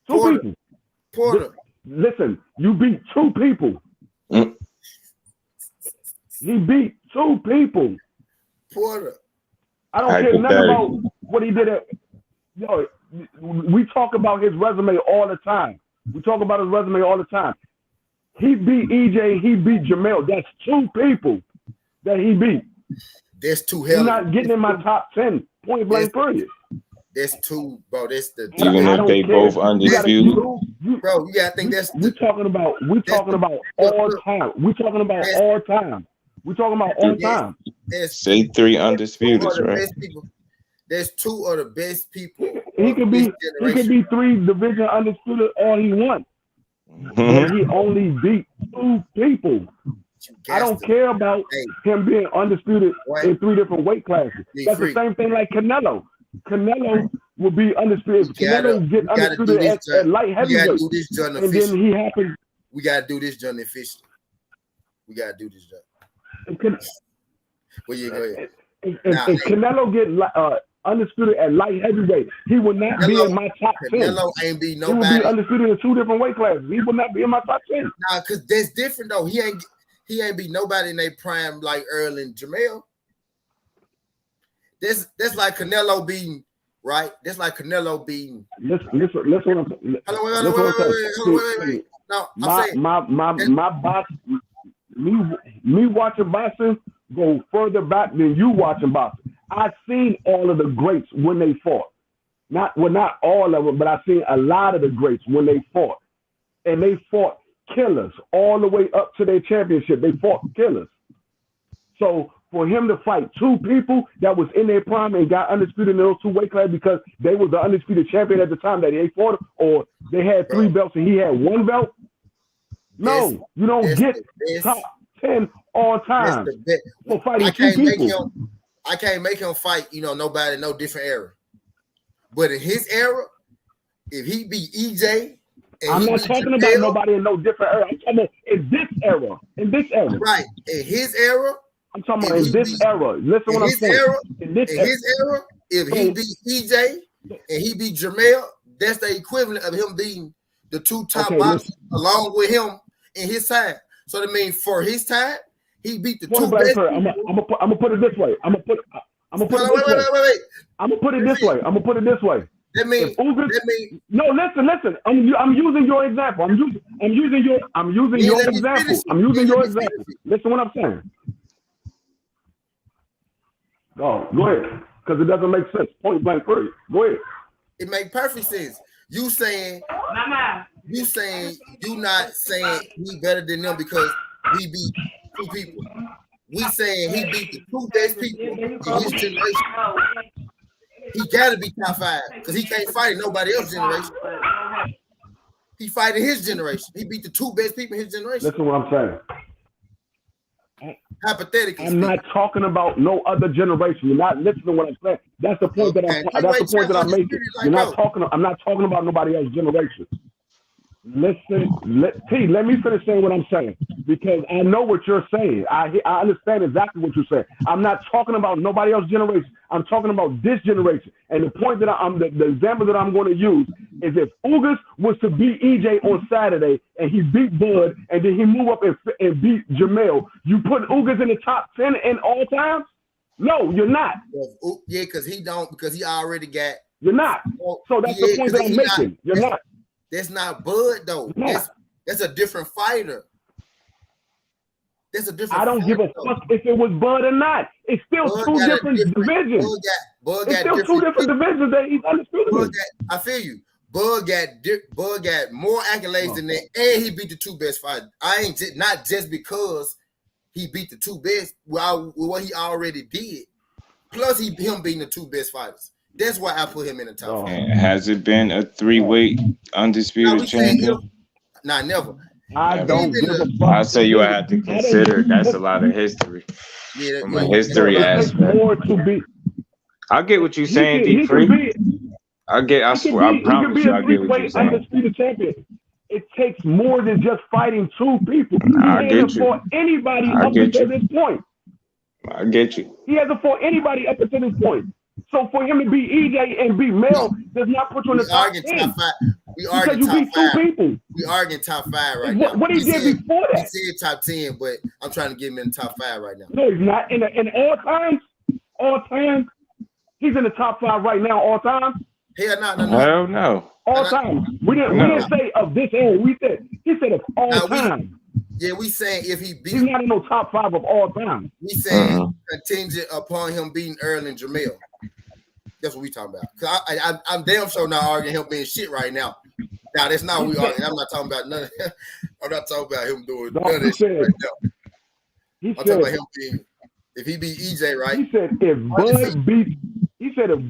Porter. Listen, you beat 2 people. He beat 2 people. Porter. I don't care nothing about what he did. Yo, we talk about his resume all the time. We talk about his resume all the time. He beat EJ. He beat Jamel. That's 2 people that he beat. There's 2 He's hell. not getting in my top 10. Point blank period. There's 2, bro. That's the even if they both undisputed. Bro, you gotta think that's we're talking about all time. We're talking about all time. We're talking about all time. Say 3 undisputed, right? There's 2 of the best people. He could be 3 division undisputed all he wants. But he only beat 2 people. I don't care about him being undisputed in 3 different weight classes. That's the same thing like Canelo. Canelo will be undisputed. Canelo get undisputed at light heavyweight. And then he happens. We gotta do this journey officially. We gotta do this journey. Well, you go ahead. If Canelo get undisputed at light heavyweight, he would not be in my top 10. Canelo ain't beat nobody. He would be undisputed in 2 different weight classes. He would not be in my top 10. Nah, cause that's different though. He ain't beat nobody in their prime like Earl and Jamel. That's like Canelo beating, right? That's like Canelo beating. Listen. Wait. No, my box. Me watching boxing go further back than you watching boxing. I've seen all of the greats when they fought. Not all of them, but I've seen a lot of the greats when they fought. And they fought killers all the way up to their championship. They fought killers. So for him to fight 2 people that was in their prime and got undisputed in those 2 weight classes because they was the undisputed champion at the time that they fought, or they had 3 belts and he had 1 belt. No, you don't get top 10 all time for fighting 2 people. I can't make him fight, nobody, no different era. But in his era, if he beat EJ, I'm not talking about nobody in no different era. I'm talking about in this era. Right. In his era. I'm talking about in this era. Listen what I'm saying. In his era, if he beat EJ and he beat Jamel, that's the equivalent of him beating the 2 top boxers along with him in his time. So that means for his time, he beat the 2 best. I'm gonna put it this way. I'm gonna put it this way. That means no. Listen. I'm using your example. I'm using your example. Listen what I'm saying. Oh, go ahead, because it doesn't make sense. Point blank period. Go ahead. It makes perfect sense. You not saying he better than them because he beat 2 people. We saying he beat the 2 best people in his generation. He gotta be top 5 because he can't fight in nobody else's generation. He fighting his generation. He beat the 2 best people in his generation. Listen what I'm saying. Hypothetically, I'm not talking about no other generation. You're not listening to what I'm saying. That's the point that I'm making. I'm not talking about nobody else's generation. Listen, let me finish saying what I'm saying, because I know what you're saying. I understand exactly what you're saying. I'm not talking about nobody else's generation. I'm talking about this generation. And the point that the example that I'm going to use is if Ugas was to beat EJ on Saturday and he beat Bud and then he move up and beat Jamel, you put Ugas in the top 10 in all times? No, you're not. Yeah, because he already got. You're not. So that's the point that I'm making. You're not. That's not Bud though. That's a different fighter. That's a different. I don't give a fuck if it was Bud or not. It's still 2 different divisions. It's still 2 different divisions that he's undisputed. I feel you. Bud got more accolades than that, and he beat the 2 best fighters. Not just because he beat the 2 best with what he already did. Plus, him beating the 2 best fighters. That's why I put him in the top 5. Has it been a 3-weight undisputed champion? Nah, never. I don't give a fuck. I say you have to consider that's a lot of history. Yeah, from a history aspect. I get what you're saying, D. Free. I promise you, I get what you're saying. Undisputed champion. It takes more than just fighting 2 people. I He get hasn't you. fought anybody I up get until you. this point. I get you. He hasn't fought anybody up until this point. So for him to beat EJ and beat Mel does not put you in the top 10. Top 5. We Because arguing you beat top 5. 2 people. We arguing top 5 right now. What he did before that? He said top 10, but I'm trying to get him in the top 5 right now. No, he's not. In all times, he's in the top 5 right now all time? Hell no. Hell no. All time. We didn't say of this era. He said of all time. Yeah, we saying if he beat. He's not in no top 5 of all time. We saying contingent upon him beating Earl and Jamel. That's what we talking about. Cause I'm damn sure not arguing him being shit right now. Now that's not what we arguing. I'm not talking about none of that. I'm not talking about him doing none of this shit right now. I'm talking about him being if he beat EJ, right? He said if Bud beats EJ, he said if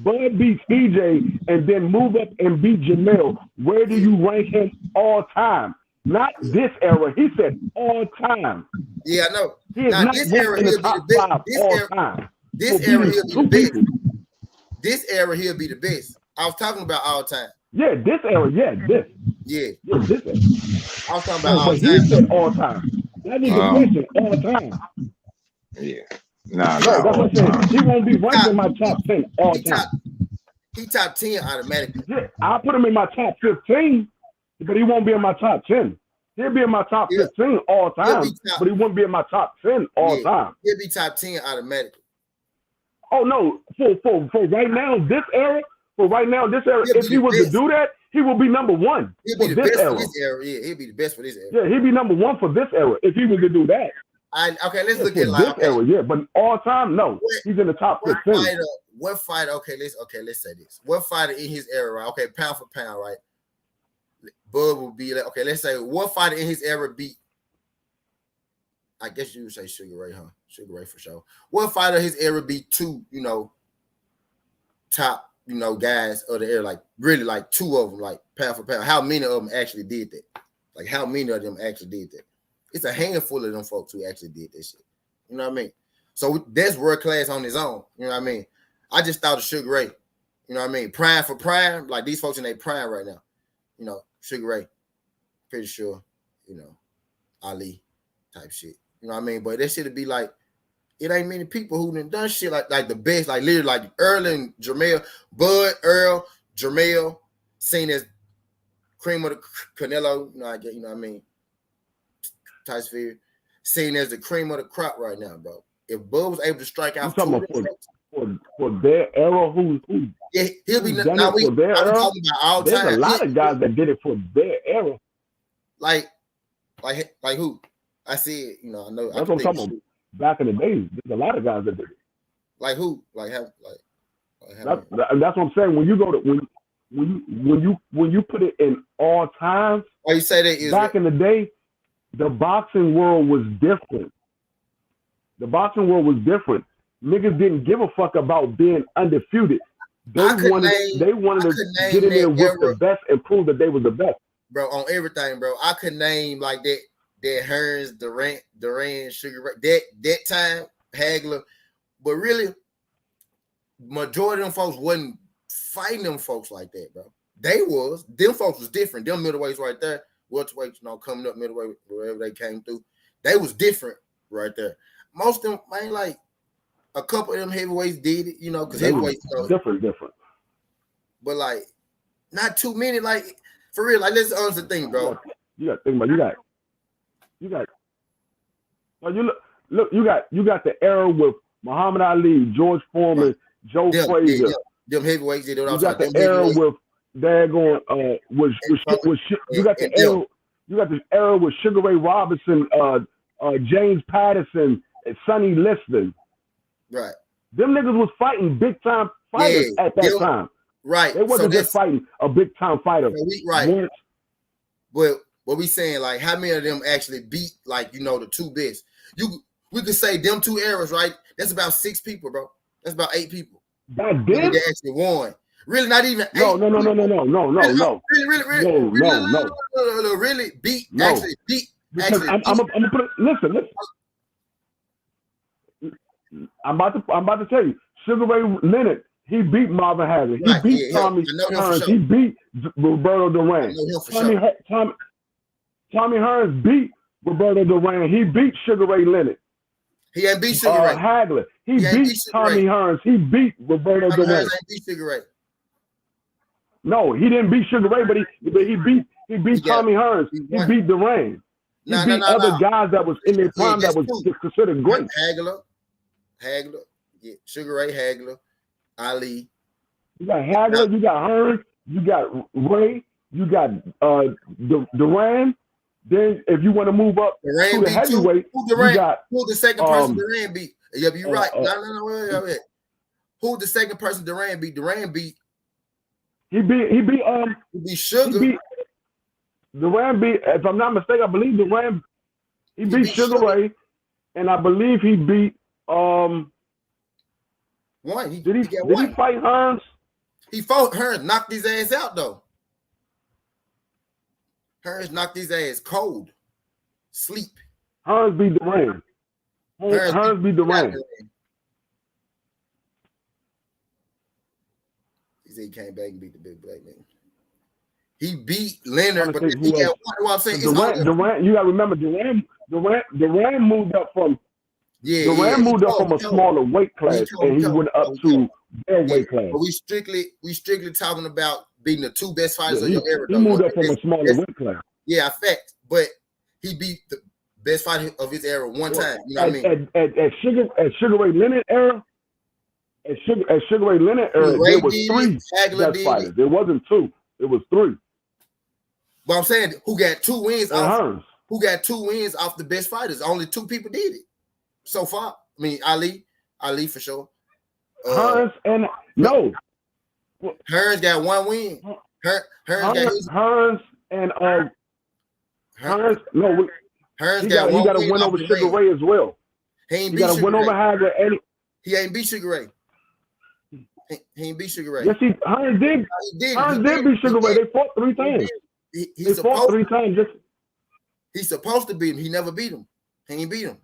Bud beats EJ and then move up and beat Jamel, where do you rank him all time? Not this era. He said all time. Yeah, I know. He is not this era in the he'll top be the 5 best. all time. This era he'll be the best. This era he'll be the best. I was talking about all time. Yeah, this era. Yeah, this. Yeah, this era. I was talking about all But time. he said all time. That was the question. All time. Yeah. Nah, No, that's what I'm saying. He won't be ranked in my top 10 all time. He top 10 automatically. Yeah, I'll put him in my top 15, but he won't be in my top 10. He'll be in my top 15 all time, but he won't be in my top 10 all time. He'll be top 10 automatically. Oh no, for right now, this era, if he was to do that, he will be number 1 He'll be for the this best era. for this era. Yeah, he'll be the best for this era. Yeah, he'll be number 1 for this era if he was to do that. Okay, let's look for at like this era, yeah, but all time, no, he's in the top 15. What fighter? Okay, let's say this. What fighter in his era, right? Okay, pound for pound, right? Bud will be like, okay, let's say what fighter in his era beat. I guess you would say Sugar Ray, huh? Sugar Ray for sure. What fighter his era beat 2, top, guys of the era, like really like 2 of them, like pound for pound. How many of them actually did that? Like how many of them actually did that? It's a handful of them folks who actually did this shit. You know what I mean? So that's world class on his own. You know what I mean? I just thought of Sugar Ray. You know what I mean? Prime for prime, like these folks in their prime right now. Sugar Ray, pretty sure, Ali type shit. You know what I mean? But that shit would be like, it ain't many people who done shit like the best, like literally like Earl and Jamel, Bud, Earl, Jamel, seen as cream of the Canelo, I get, you know what I mean? Tyson Fury, seen as the cream of the crop right now, bro. If Bud was able to strike out for their era, who yeah, he'll be done it for their era. Talking about all There's time. a lot of guys that did it for their era. Like who? I see it, I know. That's what I'm talking about. Back in the days, there's a lot of guys that did it. Like who? That's what I'm saying. When you go to when you put it in all times, you say that is back in the day, the boxing world was different. Niggas didn't give a fuck about being undefeated. They wanted to get in there with the best and prove that they were the best. Bro, on everything, bro. I could name like that Hearns, Durant, Sugar Ray, that time, Hagler. But really, majority of them folks wasn't fighting them folks like that, bro. Them folks was different. Them middleweights right there, welterweights, coming up middleweight, wherever they came through. They was different right there. Most of them, man, like a couple of them heavyweights did it, because heavyweights different. But like, not too many. Like for real, like let's honestly think, bro. You got to think about you got. Well, you got the era with Muhammad Ali, George Foreman, Joe Frazier. Them heavyweights did it. You got the era with you got this era with Sugar Ray Robinson, James Patterson, and Sonny Liston. Right. Them niggas was fighting big time fighters at that time. Right. They wasn't just fighting a big time fighter. Right. But what we saying, like, how many of them actually beat, like, the 2 best? We could say them 2 eras, right? That's about 6 people, bro. That's about 8 people. Back then? They actually won. Really, not even 8. No. Really beat, no. Actually beat. Because I'm gonna put it, listen. I'm about to tell you, Sugar Ray Leonard, he beat Marvin Hagler. He beat Tommy Hearns. He beat Roberto Duran. Tommy Hearns beat Roberto Duran. He beat Sugar Ray Leonard. He ain't beat Sugar Ray. Hagler. He beat Tommy Hearns. He beat Roberto Duran. He beat Sugar Ray. No, he didn't beat Sugar Ray, but he beat Tommy Hearns. He beat Duran. He beat other guys that was in their prime that was considered great. Hagler. Yeah, Sugar Ray, Hagler, Ali. You got Hagler, you got Hearns, you got Ray, you got Duran. Then if you want to move up Duran to the heavyweight, you got who the second person Duran beat? Yeah, you're right. No, wait. Who the second person Duran beat? Duran beat. He beat Sugar. Duran beat, if I'm not mistaken, I believe Duran he beat Sugar Ray, and I believe he beat one. Did he fight Hearns? He fought Hearns, knocked his ass out though. Hearns knocked his ass cold. Sleep. Hearns beat Duran. Hearns beat Duran. He said he came back and beat the big black man. He beat Leonard, but he got what I'm saying. Duran, you gotta remember Duran moved up from moved up from a smaller weight class and he went up to their weight class. But we strictly talking about beating the two best fighters of your era. He moved up from a smaller weight class. Yeah, fact. But he beat the best fighter of his era one time. You know what I mean? At Sugar Ray Leonard era, at Sugar Ray Leonard era, there was three best fighters. There wasn't two. It was three. But I'm saying who got 2 wins off Hearns. Who got 2 wins off the best fighters? Only 2 people did it so far. I mean, Ali for sure. Hearns and no. Hearns got 1 win. Hearns Hearns he got a win over Sugar Ray as well. He got a win over Hagler. He ain't beat Sugar Ray. He ain't beat Sugar Ray. Yes, Hearns did. Hearns did beat Sugar Ray. They fought 3 times. They fought 3 times. He's supposed to beat him. He never beat him. He ain't beat him.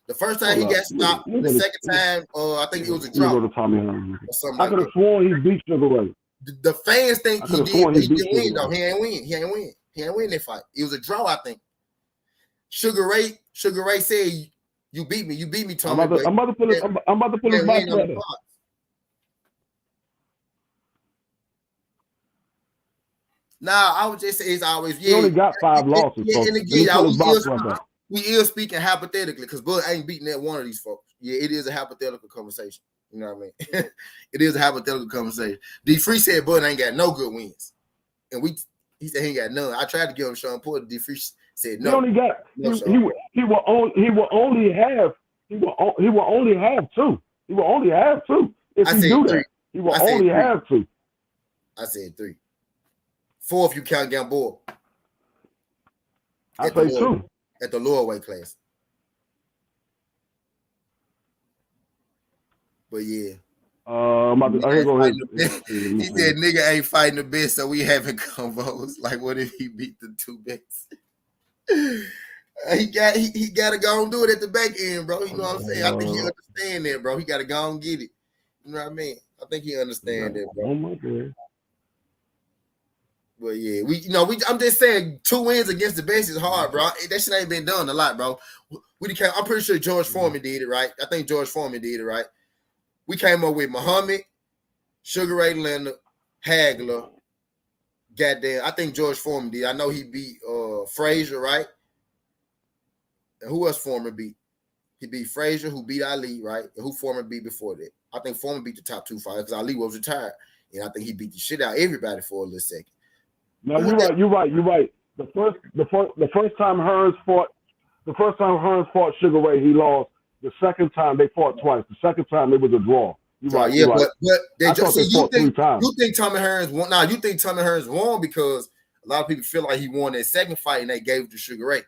The first time he got stopped. The second time, I think it was a draw. I could have sworn he beat Sugar Ray. The fans think he did. He didn't win though. He ain't win. He ain't win that fight. It was a draw, I think. Sugar Ray said, "You beat me. You beat me, Tommy." I'm about to put his back together. Nah, I would just say it's always He only got 5 losses. And again, we ill speaking hypothetically because Bud ain't beating that one of these folks. Yeah, it is a hypothetical conversation. You know what I mean? It is a hypothetical conversation. D Free said Bud ain't got no good wins, and he said he ain't got none. I tried to give him Sean Porter. D Free said no. He only got he will only have 2. He will only have 2 if he do 3. That. He will only have 2. I said 3. 4 if you count Gamboa. I say 2 at the lower weight class. But yeah. Go ahead. He said nigga ain't fighting the best, so we having combos. Like, what if he beat the 2 best? He gotta go and do it at the back end, bro. You know what I'm saying? I think he understand that, bro. He gotta go and get it. You know what I mean? I think he understand that, bro. Oh my God. But yeah, I'm just saying 2 wins against the best is hard, bro. That shit ain't been done a lot, bro. I'm pretty sure George Foreman did it, right? I think George Foreman did it, right? We came up with Muhammad, Sugar Ray Leonard, Hagler. Goddamn, I think George Foreman did. I know he beat Frazier, right? And who else Foreman beat? He beat Frazier, who beat Ali, right? And who Foreman beat before that? I think Foreman beat the top 2 fighters because Ali was retired. And I think he beat the shit out of everybody for a little second. No, you're right. The first time Hearns fought Sugar Ray, he lost. The second time they fought twice. The second time it was a draw. You're right. Yeah, but they just fought 3 times. You think Tommy Hearns won? Nah, you think Tommy Hearns won because a lot of people feel like he won that second fight and they gave it to Sugar Ray.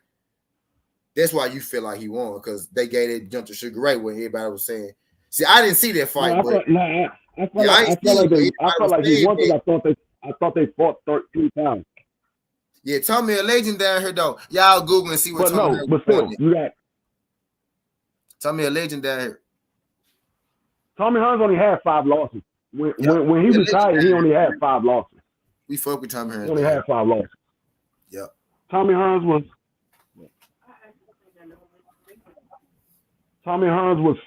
That's why you feel like he won because they gave that jump to Sugar Ray when everybody was saying. See, I didn't see that fight. I felt like he won because I thought they fought 13 times. Yeah, Tommy a legend down here though. Y'all Google and see what. But still, you got Tommy a legend down here. Tommy Hearns only had 5 losses. When he retired, he only had 5 losses. We fuck with Tommy Hearns. He only had 5 losses. Yep. Tommy Hearns was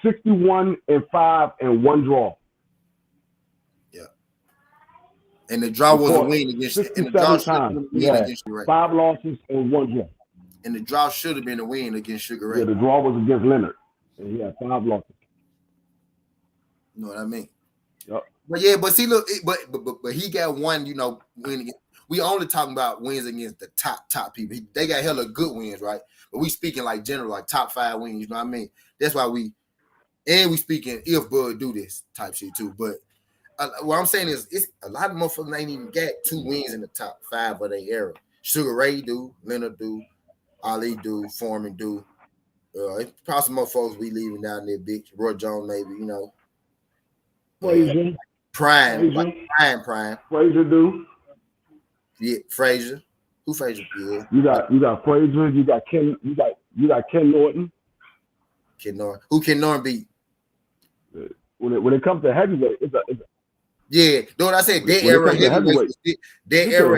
61-5 and 1 draw. Yeah. And the draw was a win against. 67 times. Yeah. 5 losses and 1 draw. And the draw should have been a win against Sugar Ray. Yeah, the draw was against Leonard, and he had 5 losses. You know what I mean? Yep. But yeah, but see, look, but he got one, you know, win. We only talking about wins against the top people. They got hella good wins, right? But we speaking like general, like top 5 wins. You know what I mean? That's why we speaking if Bud do this type shit too. But what I'm saying is, it's a lot of motherfuckers ain't even got 2 wins in the top 5 of their era. Sugar Ray do, Leonard do, Ali do, Foreman do. It's probably some more folks we leaving down there, bitch. Roy Jones maybe, you know. Frazier. Prime. Frazier do. Yeah, Frazier. Who Frazier? Yeah. You got Frazier. You got Ken Norton. Ken Norton. Who Ken Norton beat? When it comes to heavyweight, yeah. Know what I said? That era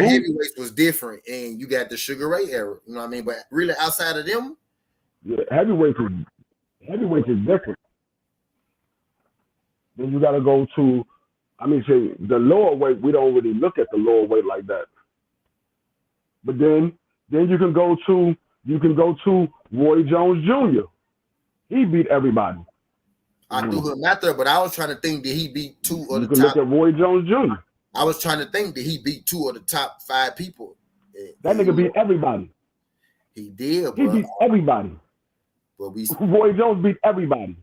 heavyweights was different, and you got the Sugar Ray era. You know what I mean? But really, outside of them, yeah, heavyweights is different. Then you got to go to, say the lower weight. We don't really look at the lower weight like that. But then you can go to Roy Jones Jr. He beat everybody. I threw him out there, but I was trying to think, did he beat 2 of the top? You can look at Roy Jones Jr. I was trying to think, did he beat 2 of the top 5 people? That nigga beat everybody. He did, bro. He beat everybody. But Roy Jones beat everybody.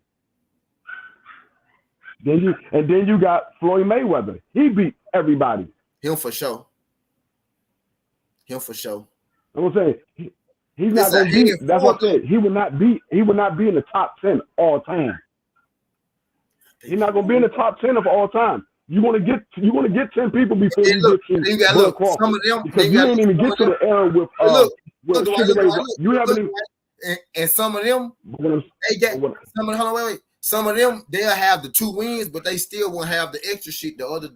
Then you got Floyd Mayweather. He beat everybody. Him for sure. I'm gonna say he's not gonna beat. That's what I said. He would not be in the top 10 all time. He's not gonna be in the top 10 of all time. You want to get 10 people before you get to Bud Crawford. Some of them, because you didn't even get to the era with Sugar Ray. You haven't even. And some of them, they got some of them. Wait. Some of them, they'll have the 2 wins, but they still won't have the extra shit. The other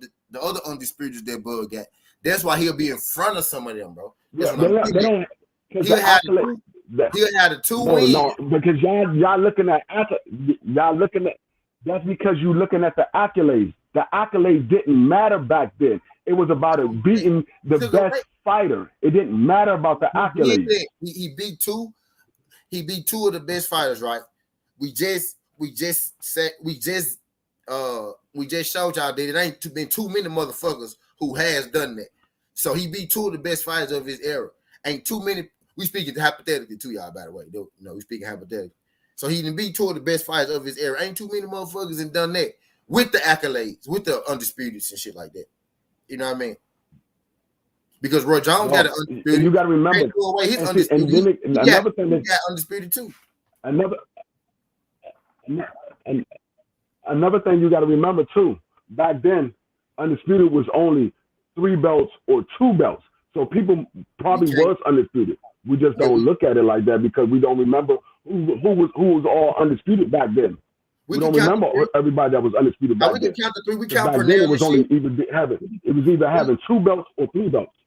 undisputed that Bud got. That's why he'll be in front of some of them, bro. Yeah, they don't. He'll have the 2 wins. No, because y'all looking at that's because you're looking at the accolades. The accolades didn't matter back then. It was about it beating the best fighter. It didn't matter about the accolades. He beat 2. He beat 2 of the best fighters, right? We just showed y'all that it ain't been too many motherfuckers who has done that. So he beat 2 of the best fighters of his era. Ain't too many. We speaking hypothetically to y'all, by the way. No, we speaking hypothetically. So he done beat 2 of the best fighters of his era. Ain't too many motherfuckers and done that with the accolades, with the undisputeds and shit like that. You know what I mean? Because Roy Jones got an undisputed. You got to remember. He's undisputed. Another thing he got undisputed too. Another thing you got to remember too. Back then, undisputed was only 3 belts or 2 belts. So people probably was undisputed. We just don't look at it like that because we don't remember who was all undisputed back then. We don't remember everybody that was undisputed back then. We can count the 3. We count back then it was only either having 2 belts or 3 belts.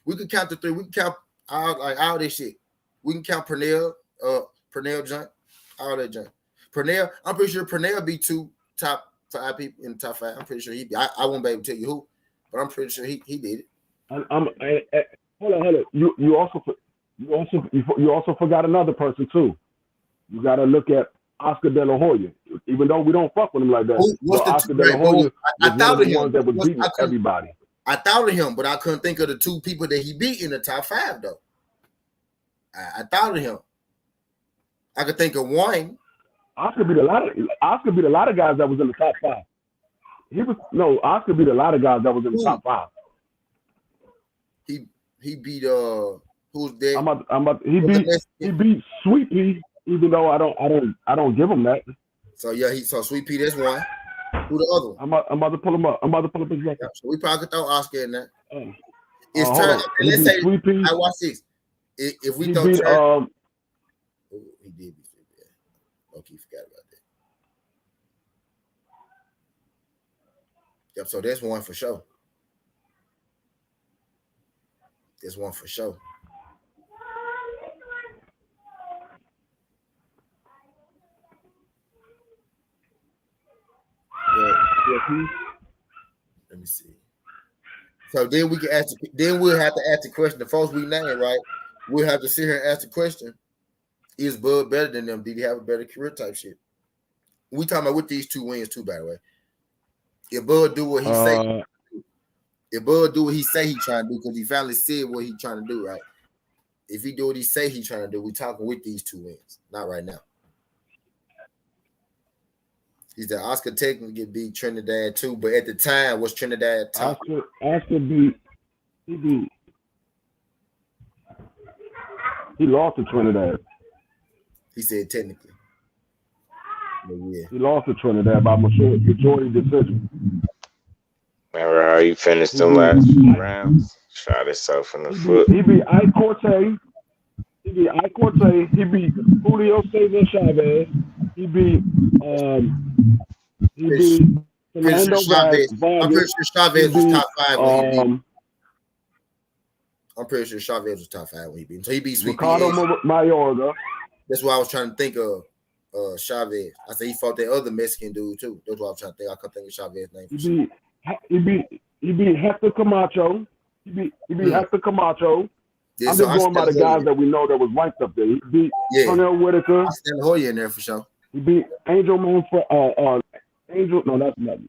We can count the 3. We can count all this shit. We can count Pernell junk, all that junk. Pernell, I'm pretty sure Pernell beat 2 top 5 people in the top 5. I'm pretty sure he beat. I won't be able to tell you who, but I'm pretty sure he did it. Hold on. You also forgot another person too. You got to look at Oscar De La Hoya. Even though we don't fuck with him like that, Oscar De La Hoya I thought of him. That was beating everybody. I thought of him, but I couldn't think of the 2 people that he beat in the top 5 though. I thought of him. I could think of one. Oscar beat a lot of guys that was in the top 5. Oscar beat a lot of guys that was in the top 5. He beat who's there? He beat Sweet Pea, even though I don't give him that. So yeah, so Sweet Pea, that's one. Who the other one? I'm about to pull him up. his record. Yeah, so we probably could throw Oscar in there. It's turn. Let's say Sweet Pea. I watch this. If we throw beat, turn, he did beat Sweet Pea. Okay, forgot about that. Yep. So that's one for sure. There's one for sure. Let me see. So then we can ask. Then we'll have to ask the question. The folks we name, right? We'll have to sit here and ask the question: is Bud better than them? Did he have a better career? Type shit. We talking about with these 2 wins too, by the way. If Bud do what he say, if Bud do what he say he trying to do, because he finally said what he trying to do, right? If he do what he say he trying to do, we talking with these 2 wins, not right now. He said Oscar technically beat Trinidad too, but at the time was Trinidad top. Oscar beat he lost to Trinidad. He said technically. But yeah. He lost to Trinidad by majority decision. Remember how he finished them last few rounds? Shot himself in the foot. He beat Ike Corte. He beat Julio Cesar Chavez. He beat Fernando Chavez. Vargas. I'm pretty sure Chavez was top 5 when he beat. I'm pretty sure Chavez was top 5 when he beat him. So he beat Sweet Ricardo Mayorga. That's why I was trying to think of Chavez. I said he fought that other Mexican dude too. That's what I was trying to think. I couldn't think of Chavez's name. He beat Hector Camacho. He beat Hector Camacho. Yeah, I'm so just going by the guys that we know that was ranked up there. He beat Cornell Whitaker. I stand Hoya in there for sure. He beat Angel Manfred. Angel. No, that's nothing.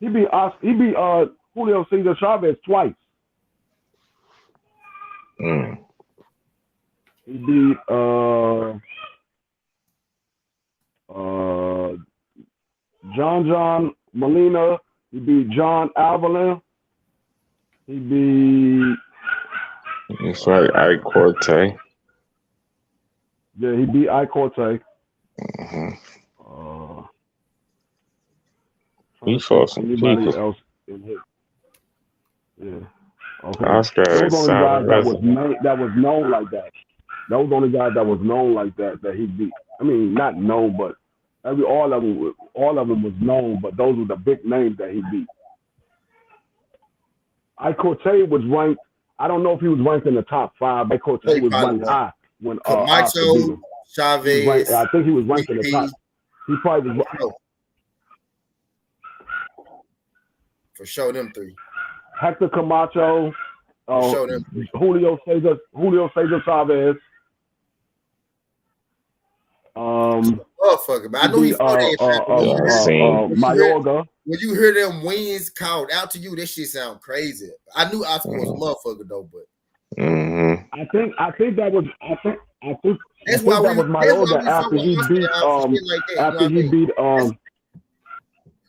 He beat Julio Cesar Chavez twice. He beat John Molina. He beat John Alvarez. He beat. It's like Ike Corte. Yeah, he beat Ike Corte. He fought some anybody people. else in his. Yeah. Okay. Oscar Those only guys resume. that was known like that. Those only guys that was known like that he beat. I mean, not known, but all of them was known, but those were the big names that he beat. Ike Corte was ranked. I don't know if he was ranked in the top 5. Ike Corte was ranked high when Camacho, Chavez. I think he was ranked in the top. He probably was. For sure, them 3. Hector Camacho, Julio Cesar Chavez. Motherfucker, man. I know he fought Mayorga. When you hear them wins called out to you, that shit sound crazy. I knew Oscar was a motherfucker though, but I think that was Mayorga after he beat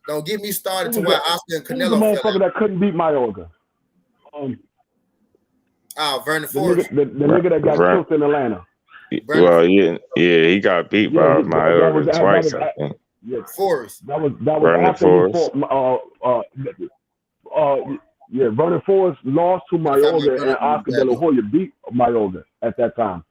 Don't get me started to why Oscar and Canelo the motherfucker that couldn't beat Mayorga. Vernon Forrest. The nigga that got killed in Atlanta. Well, yeah, he got beat by Mayorga twice, I think. Yeah, Forrest. That was Vernon after Forrest. he fought. Vernon Forrest lost to Mayorga, and Oscar De La Hoya beat Mayorga at that time.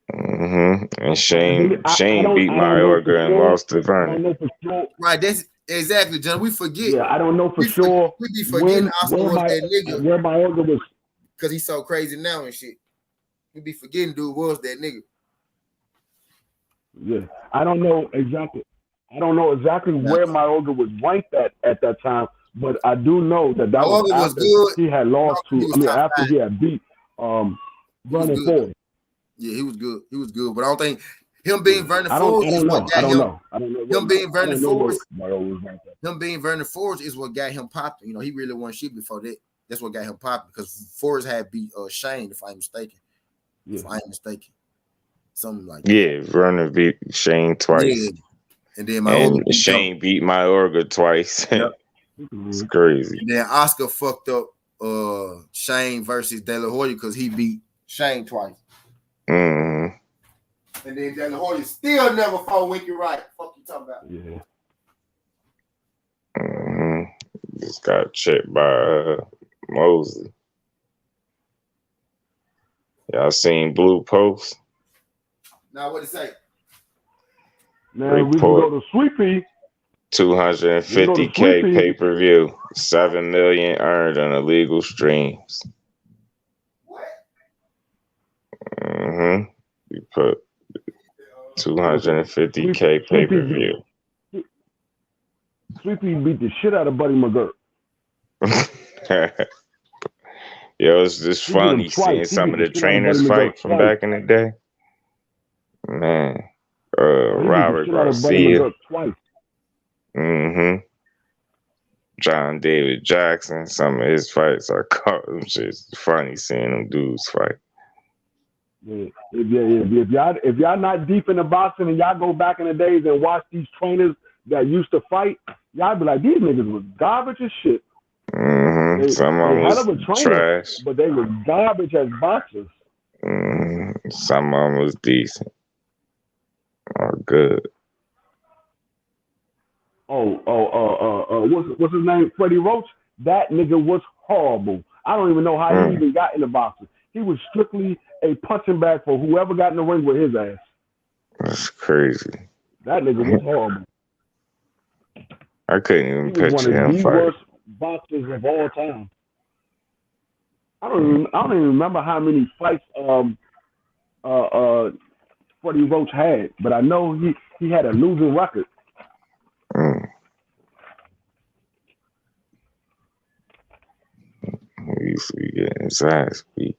And Shane beat Mayorga and lost to Vernon. I don't know for sure. Right, that's exactly, John. We forget. Yeah, I don't know for sure. We be forgetting Oscar was that nigga. Where Mayorga was. Because he's so crazy now and shit. We be forgetting dude was that nigga. Yeah, I don't know exactly where Mayorga was ranked at that time, but I do know that was after he had lost after he had beat Vernon Forrest. Yeah, he was good. He was good, but I don't think him being Vernon Forrest is what got him. I don't know. Him being Vernon Forrest is what got him popping. You know, he really won shit before that. That's what got him popping because Forrest had beat Shane, if I'm mistaken. Yeah. If I'm mistaken. Something like that. Yeah, Vernon beat Shane twice. Yeah. And then Shane beat Mayorga twice. Yep. It's crazy. And then Oscar fucked up Shane versus De La Hoya because he beat Shane twice. Mm-hmm. And then De La Hoya still never fought Winky Wright. Fuck you talking about? Yeah. Mm-hmm. Just got checked by Mosley. Y'all seen Blue Post? Now what it say? Now we can go to Sweepy. 250K pay-per-view. 7 million earned on illegal streams. What? Mm-hmm. You put 250K pay-per-view. Sweepy beat the shit out of Buddy McGirt. Yo, it's just funny seeing some of the trainers fight from back in the day. Man, Robert Garcia. Twice. Mm-hmm. John David Jackson. Some of his fights are just funny seeing them dudes fight. Yeah. If y'all not deep in the boxing and y'all go back in the days and watch these trainers that used to fight, y'all be like, these niggas was garbage as shit. Some of them hell of a was trainer, trash, but they were garbage as boxers. Some of them was decent or good. What's his name? Freddie Roach. That nigga was horrible. I don't even know how he even got in the boxing. He was strictly a punching bag for whoever got in the ring with his ass. That's crazy. That nigga was horrible. I couldn't even He was one picture of him the fight. worst boxers of all time. I don't even remember how many fights Freddie Roach had, but I know he had a losing record. He used to be getting his ass beat.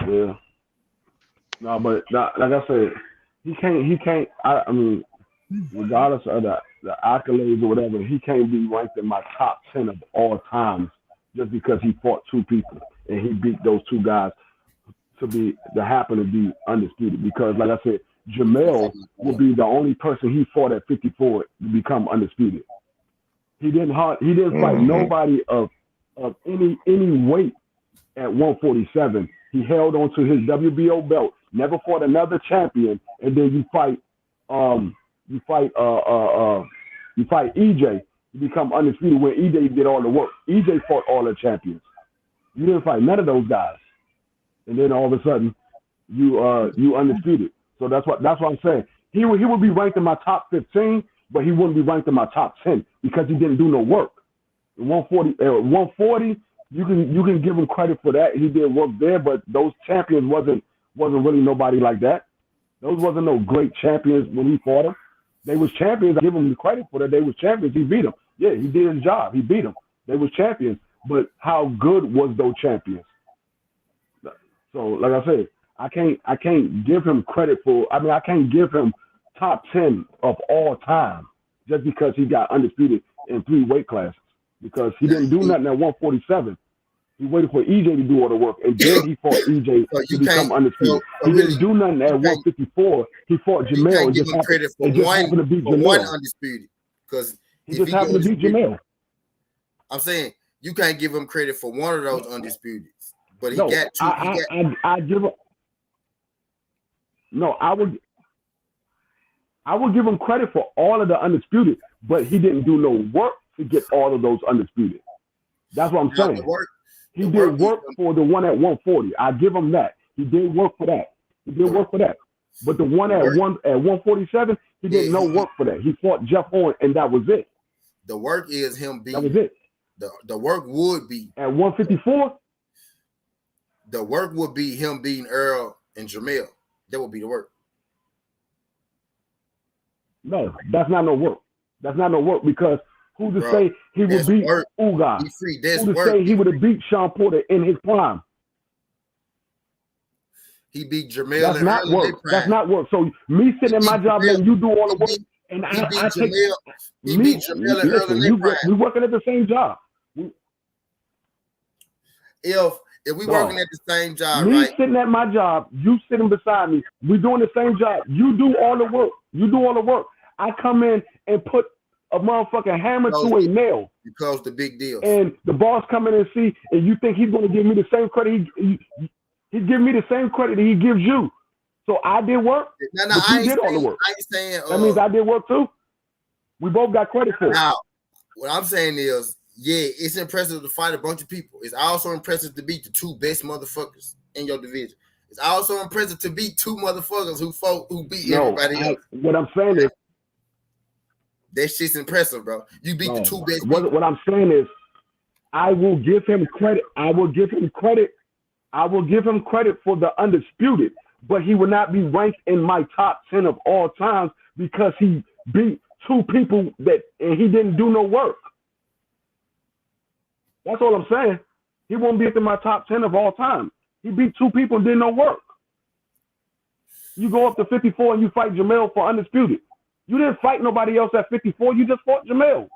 Yeah. No, but like I said, he can't. I mean, regardless of the accolades or whatever, he can't be ranked in my top 10 of all times just because he fought two people and he beat those two guys to happen to be undisputed. Because like I said, Jamel will be the only person he fought at 54 to become undisputed. He didn't fight nobody of any weight at 147. He held on to his WBO belt, never fought another champion, and then you fight EJ, you become undisputed when EJ did all the work. EJ fought all the champions. You didn't fight none of those guys, and then all of a sudden you undisputed. So that's what I'm saying. He would be ranked in my top 15, but he wouldn't be ranked in my top 10 because he didn't do no work. 140, you can give him credit for that. He did work there, but those champions wasn't really nobody like that. Those wasn't no great champions when he fought them. They was champions. I give him the credit for that. They was champions. He beat them. Yeah, he did his job. He beat them. They was champions. But how good was those champions? So, like I said, I can't give him credit for. I mean, I can't give him top 10 of all time just because he got undisputed in 3 weight classes because he didn't do nothing at 147. He waited for EJ to do all the work, and then he fought EJ to become undisputed. He didn't do nothing at 154. He fought Jamel. You can't give him credit for one undisputed because he just happened to beat Jamel. I'm saying you can't give him credit for one of those undisputed, but he got two. I give him. No, I would give him credit for all of the undisputed, but he didn't do no work to get all of those undisputed. That's what I'm saying. He did work for the one at 140. I give him that. He did work for that. But the one at 147, he did no work for that. He fought Jeff Horn, and that was it. The work is him being. That was it. The work would be at 154. The work would be him beating Earl and Jamel. That would be the work. No, that's not no work. That's not no work because who to say he would beat Ugas? Who to say he would have beat Sean Porter in his prime? He beat Jamel. That's not work. That's not work. So me sitting in my job letting you do all the work, and I take me. Listen, we working at the same job. If we working at the same job, me right? Sitting at my job, you sitting beside me. We doing the same job. You do all the work. I come in and put a motherfucking hammer to a nail. You close the big deal. And the boss come in and see, and you think he's going to give me the same credit? He'd give me the same credit that he gives you. So I did work. No, but you did all the work. I ain't saying that means I did work too. We both got credit for it. Now, what I'm saying is, yeah, it's impressive to fight a bunch of people. It's also impressive to beat the 2 best motherfuckers in your division. It's also impressive to beat 2 motherfuckers who beat everybody else. What I'm saying is, that shit's impressive, bro. You beat the 2 best. What I'm saying is, I will give him credit. I will give him credit for the undisputed, but he will not be ranked in my top 10 of all times because he beat two people and he didn't do no work. That's all I'm saying. He won't be in my top 10 of all time. He beat two people and did no work. You go up to 54 and you fight Jamel for undisputed. You didn't fight nobody else at 54. You just fought Jamel.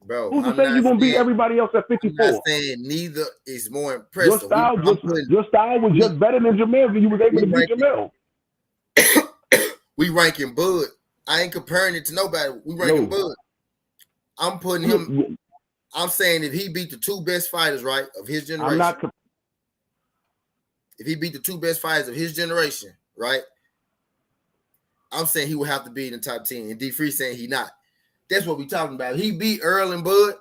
Bro, Who's to say you're going to beat everybody else at 54? I'm not saying neither is more impressive. Your style was just better than Jamel, and you was able to beat Jamel. We ranking Bud. I ain't comparing it to nobody. We ranking Bud. I'm putting him. I'm saying if he beat the two best fighters, right, of his generation. If he beat the two best fighters of his generation, right, I'm saying he would have to be in the top 10. And D Free saying he not. That's what we talking about. He beat Earl and Bud,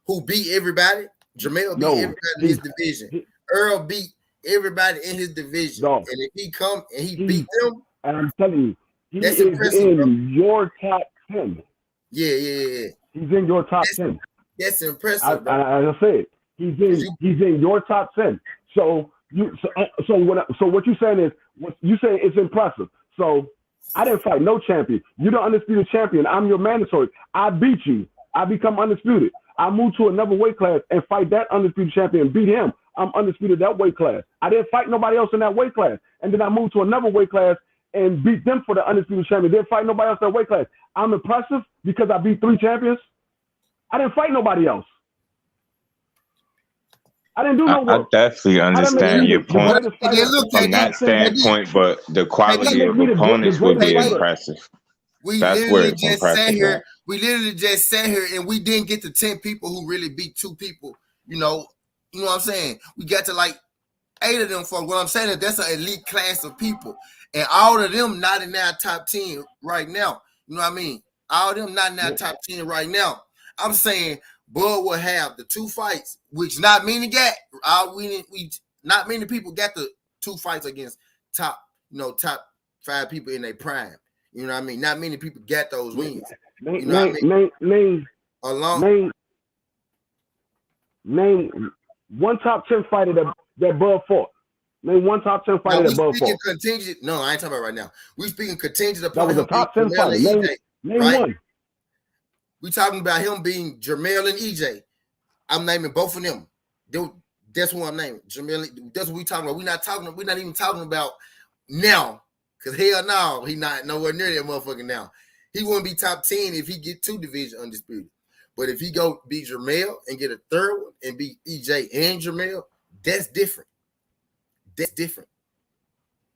who beat everybody. Jamel beat everybody in his division. Earl beat everybody in his division. And if he come and he beat them, and I'm telling you, he that's is impressive, in your top 10. Yeah. He's in your top 10. That's impressive. As I said, he's in your top 10. So what you're saying is, you say it's impressive. So I didn't fight no champion. You're the undisputed champion. I'm your mandatory. I beat you. I become undisputed. I move to another weight class and fight that undisputed champion and beat him. I'm undisputed that weight class. I didn't fight nobody else in that weight class. And then I moved to another weight class and beat them for the undisputed champion. Didn't fight nobody else in that weight class. I'm impressive because I beat 3 champions. I didn't fight nobody else. I didn't do no work. I definitely understand your point from that standpoint, but the quality of opponents would be impressive. That's where it's impressive. We literally just sat here and we didn't get to 10 people who really beat 2 people. You know what I'm saying? We got to like 8 of them for what I'm saying is that's an elite class of people. And all of them not in our top 10 right now. You know what I mean? All of them not in our top 10 right now. I'm saying Bud will have the 2 fights, which not many got. Not many people got the 2 fights against top 5 people in their prime. You know what I mean? Not many people got those wins. Name one top 10 fighter that Bud fought. Name one top 10 fighter that Bud fought. Contingent. No, I ain't talking about right now. We speaking contingent upon that was a top 10 fighter. Name one. We talking about him being Jermell and EJ. I'm naming both of them. That's what I'm naming. Jermell. That's what we talking about. We're not even talking about now. Cause hell no, he not nowhere near that motherfucker now. He wouldn't be top 10 if he get 2 division undisputed. But if he go beat Jermell and get a 3rd one and beat EJ and Jermell, that's different. That's different.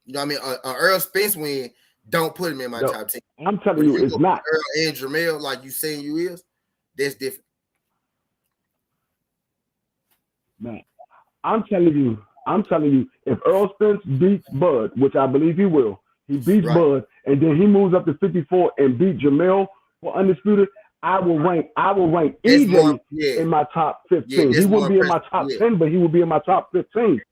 You know what I mean? Earl Spence win. Don't put him in my top 10. I'm telling you, it's not. Earl and Jermell, like you saying you is, that's different. Man, I'm telling you, if Earl Spence beats Bud, which I believe he will, he beats Bud, and then he moves up to 54 and beat Jamel for undisputed, I will rank EJ in my top 15. He wouldn't be in my top 10, but he would be in my top 15.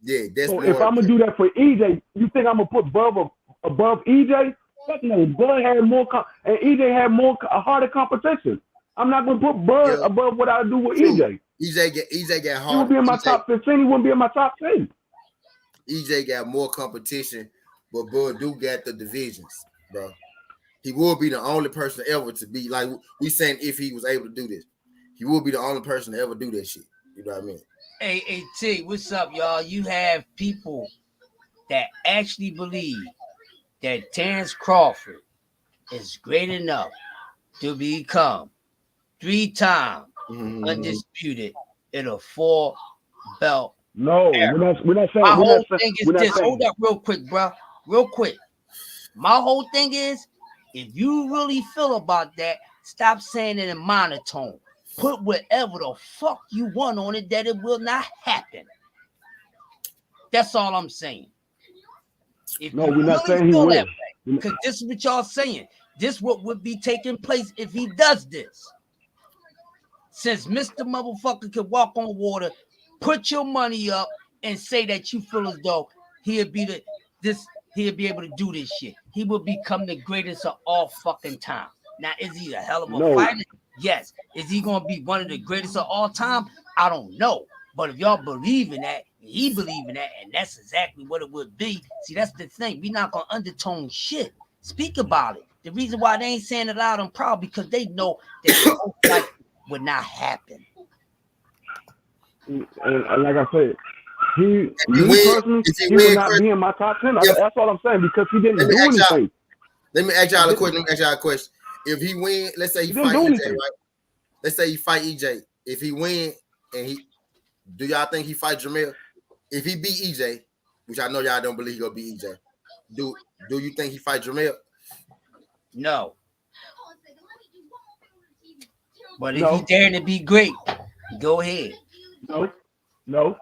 Yeah, that's so if I'm gonna do that for EJ, you think I'm gonna put Bud above EJ? Fuck no. Bud had more, and EJ had a harder competition. I'm not gonna put Bud above what I do with EJ. EJ got hard. He would be in my top 15. He wouldn't be in my top 10. EJ got more competition, but Bud do got the divisions, bro. He will be the only person ever to be like we saying if he was able to do this, he will be the only person to ever do that shit. You know what I mean? Hey, T, what's up, y'all? You have people that actually believe that Terrence Crawford is great enough to become 3-time undisputed in a 4-belt. No, era. we're not saying. My whole thing is this. Hold up, real quick, bro. Real quick. My whole thing is, if you really feel about that, stop saying it in monotone. Put whatever the fuck you want on it that it will not happen. That's all I'm saying. If no, we're not saying he will. Because this is what y'all saying. This what would be taking place if he does this. Since Mr. Motherfucker can walk on water, put your money up and say that you feel as though he'll be able to do this shit. He will become the greatest of all fucking time. Now, is he a hell of a fighter? Yes. Is he going to be one of the greatest of all time? I don't know. But if y'all believe in that, he believe in that, and that's exactly what it would be. See, that's the thing. We're not going to undertone shit. Speak about it. The reason why they ain't saying it loud and proud because they know that most likely would not happen. And like I said, he if would not be in my top 10. That's all I'm saying because he didn't do anything. Let me ask y'all a question. If he win, let's say he fight EJ, right? Let's say he fight EJ. If he win and do y'all think he fight Jamel? If he beat EJ, which I know y'all don't believe he gonna beat EJ, do you think he fight Jamel? No. But if he daring to be great, go ahead. No.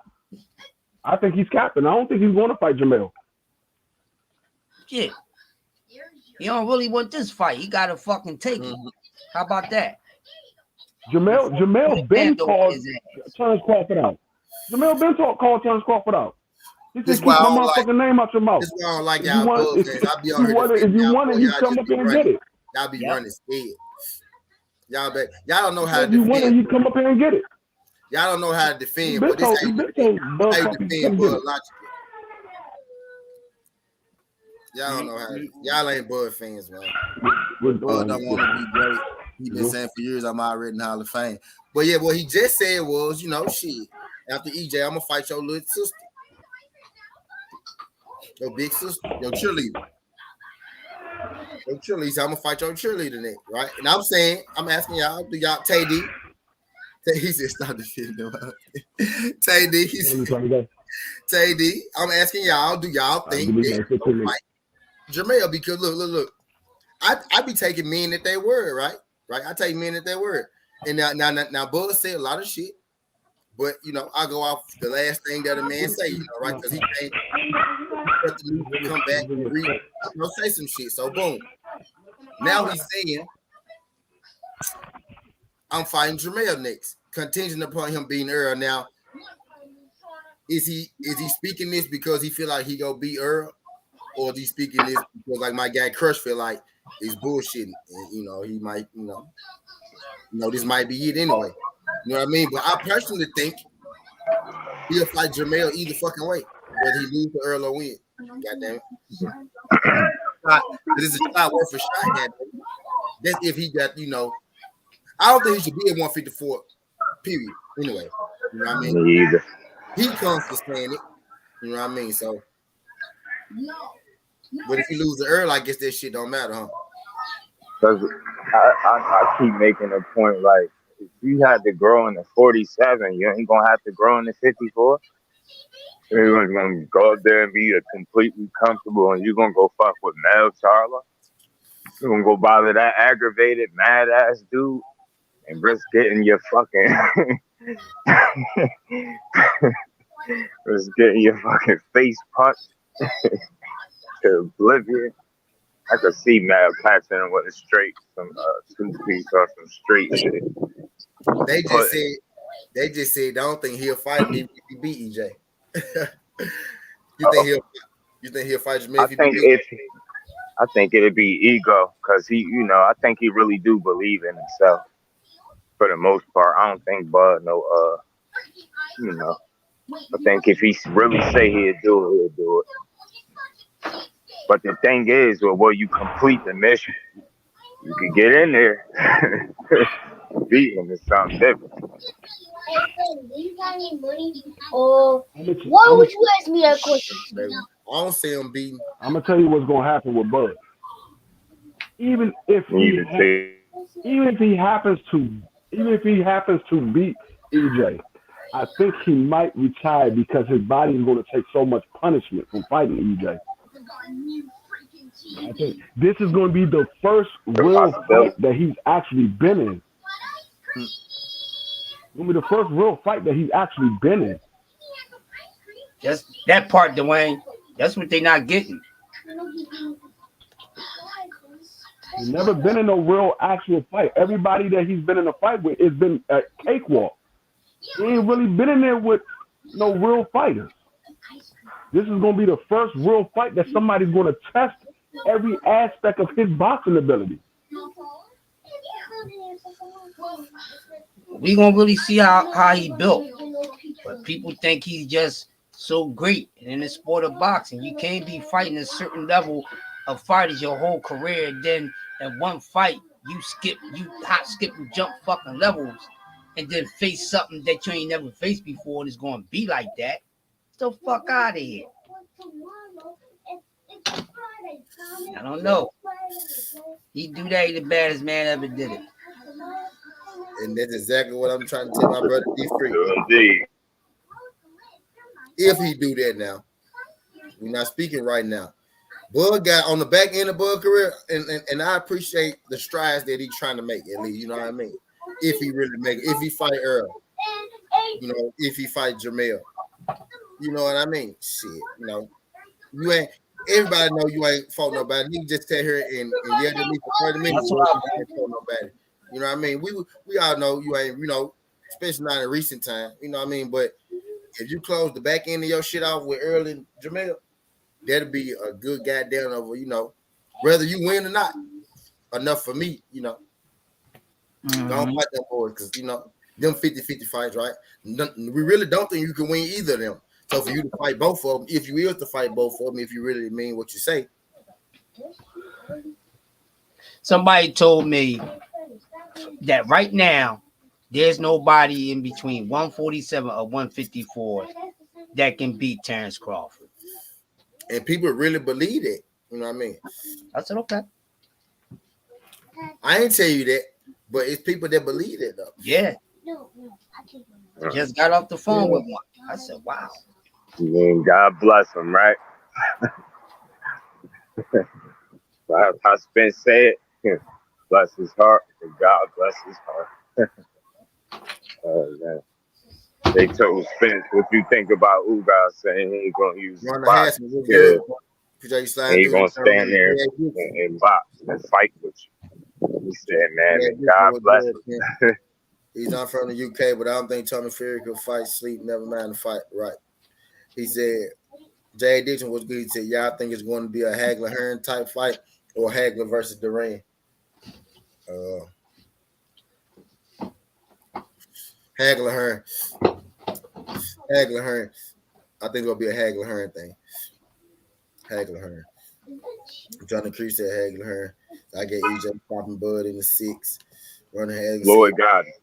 I think he's capping. I don't think he's going to fight Jamel. Shit. He don't really want this fight. He got to fucking take it. How about that? Jamel Ben called Terrence Crawford out. Jamel Ben called Terrence Crawford out. He said, keep my motherfucking name out your mouth. This is why I don't like y'all. If you want it, you come up here and get it. Y'all be running scared. Y'all don't know how to defend. You want it, you come up here and get it. Y'all don't know how to defend, but this how you defend Bud logically. Y'all don't know how to. Y'all ain't Bud fans, man. Bud don't want to be great. He been saying for years I'm already in the Hall of Fame. But yeah, what he just said was, shit. After EJ, I'm gonna fight your little sister, your big sister, your cheerleader. Your cheerleader. So I'm gonna fight your cheerleader next, right? And I'm asking y'all, do y'all TD? He said stop defending him. TD, I'm asking y'all, do y'all think that fight Jamel? Because look. I be taking men at their word, right? Right? I take men at their word. And now Bud said a lot of shit, but I go off the last thing that a man say, right? Because he can't come back and read, say some shit. So boom. Now he's saying I'm fighting Jamel next, contingent upon him beating Earl. Now, is he speaking this because he feel like he go beat Earl, or is he speaking this because like my guy Crush feel like he's bullshitting, and he might, this might be it anyway. You know what I mean? But I personally think he'll fight Jamel either fucking way, whether he lose to Earl or win. Goddamn it. This is a shot worth a shot, goddamn. That's if he got, I don't think he should be at 154, period. Anyway, you know what I mean? Me either. He comes to saying it, you know what I mean? So, but if you lose the Earl, I guess that shit don't matter, huh? Because I keep making a point, like, if you had to grow in the 47, you ain't going to have to grow in the 54. You're going to go up there and be a completely comfortable, and you're going to go fuck with Mel Charla. You're going to go bother that aggravated, mad-ass dude and risk getting your fucking... risk getting your fucking face punched to oblivion. I could see Mel catching him with a straight, some two-piece or some straight shit. They just said, I don't think he'll fight me if he beat EJ. You think he'll fight Jamel if he beat EJ? I think it'd be ego, because he, I think he really do believe in himself. For the most part, I don't think Bud I think if he really say he'll do it. But the thing is, well, you complete the mission, you can get in there. Beat him is something different. Why would you ask me that question? I don't see him beating. I'm gonna tell you what's gonna happen with Bud. Even if he happens to beat EJ, I think he might retire because his body is going to take so much punishment from fighting EJ. I think this is going to be the first real fight that he's actually been in. It's going to be the first real fight that he's actually been in. That's that part, Dwayne. That's what they're not getting. He's never been in a real actual fight. Everybody that he's been in a fight with has been a cakewalk. He ain't really been in there with no real fighters. This is going to be the first real fight that somebody's going to test every aspect of his boxing ability. We gonna really see how he built. But people think he's just so great in the sport of boxing. You can't be fighting a certain level of fighters your whole career, and then in one fight, you hop, skip, and jump fucking levels, and then face something that you ain't never faced before, and it's gonna be like that. Get the fuck out of here. I don't know. He do that. He the baddest man ever did it. And that's exactly what I'm trying to tell my brother D3. Indeed. If he do that now, we're not speaking right now. Bud got on the back end of Bud career, and I appreciate the strides that he's trying to make, at least, you know what I mean? If he really make it, if he fight Earl, you know, if he fight Jamel, you know what I mean? Shit, you know, you ain't, everybody know you ain't fought nobody. You just sit here and yell at me for 30 minutes. You ain't fought nobody. You know what I mean? We all know you ain't, you know, especially not in recent time, you know what I mean? But if you close the back end of your shit off with Earl and Jamel, that'll be a good goddamn over, you know, whether you win or not. Enough for me, you know. Don't fight them boys because, you know, them 50-50 fights, right? We really don't think you can win either of them. So for you to fight both of them, if you is to fight both of them, if you really mean what you say. Somebody told me that right now, there's nobody in between 147 or 154 that can beat Terrence Crawford. And people really believe it. You know what I mean? I said, okay. I ain't tell you that, but it's people that believe it, though. Yeah. Just got off the phone with one. I said, wow. God bless him, right? How Spence said, bless his heart, and God bless his heart. Man. They told Spence, what you think about Ugas saying he ain't gonna use the box. He gonna stand there and box and fight with you. He said, man, God bless him. He's not from the UK, but I don't think Tommy Fury could fight, sleep, never mind the fight. Right. He said, Jay Dixon was good. He said, yeah, I think it's going to be a Hagler-Hearn type fight or Hagler versus Duran. Hagler-Hearn. Hagler-Hearn. I think it'll be a Hagler-Hearn thing. Hagler-Hearn. Johnny Creed said Hagler-Hearn. I get EJ popping Bud in the 6. Running Hagler. Lloyd got it.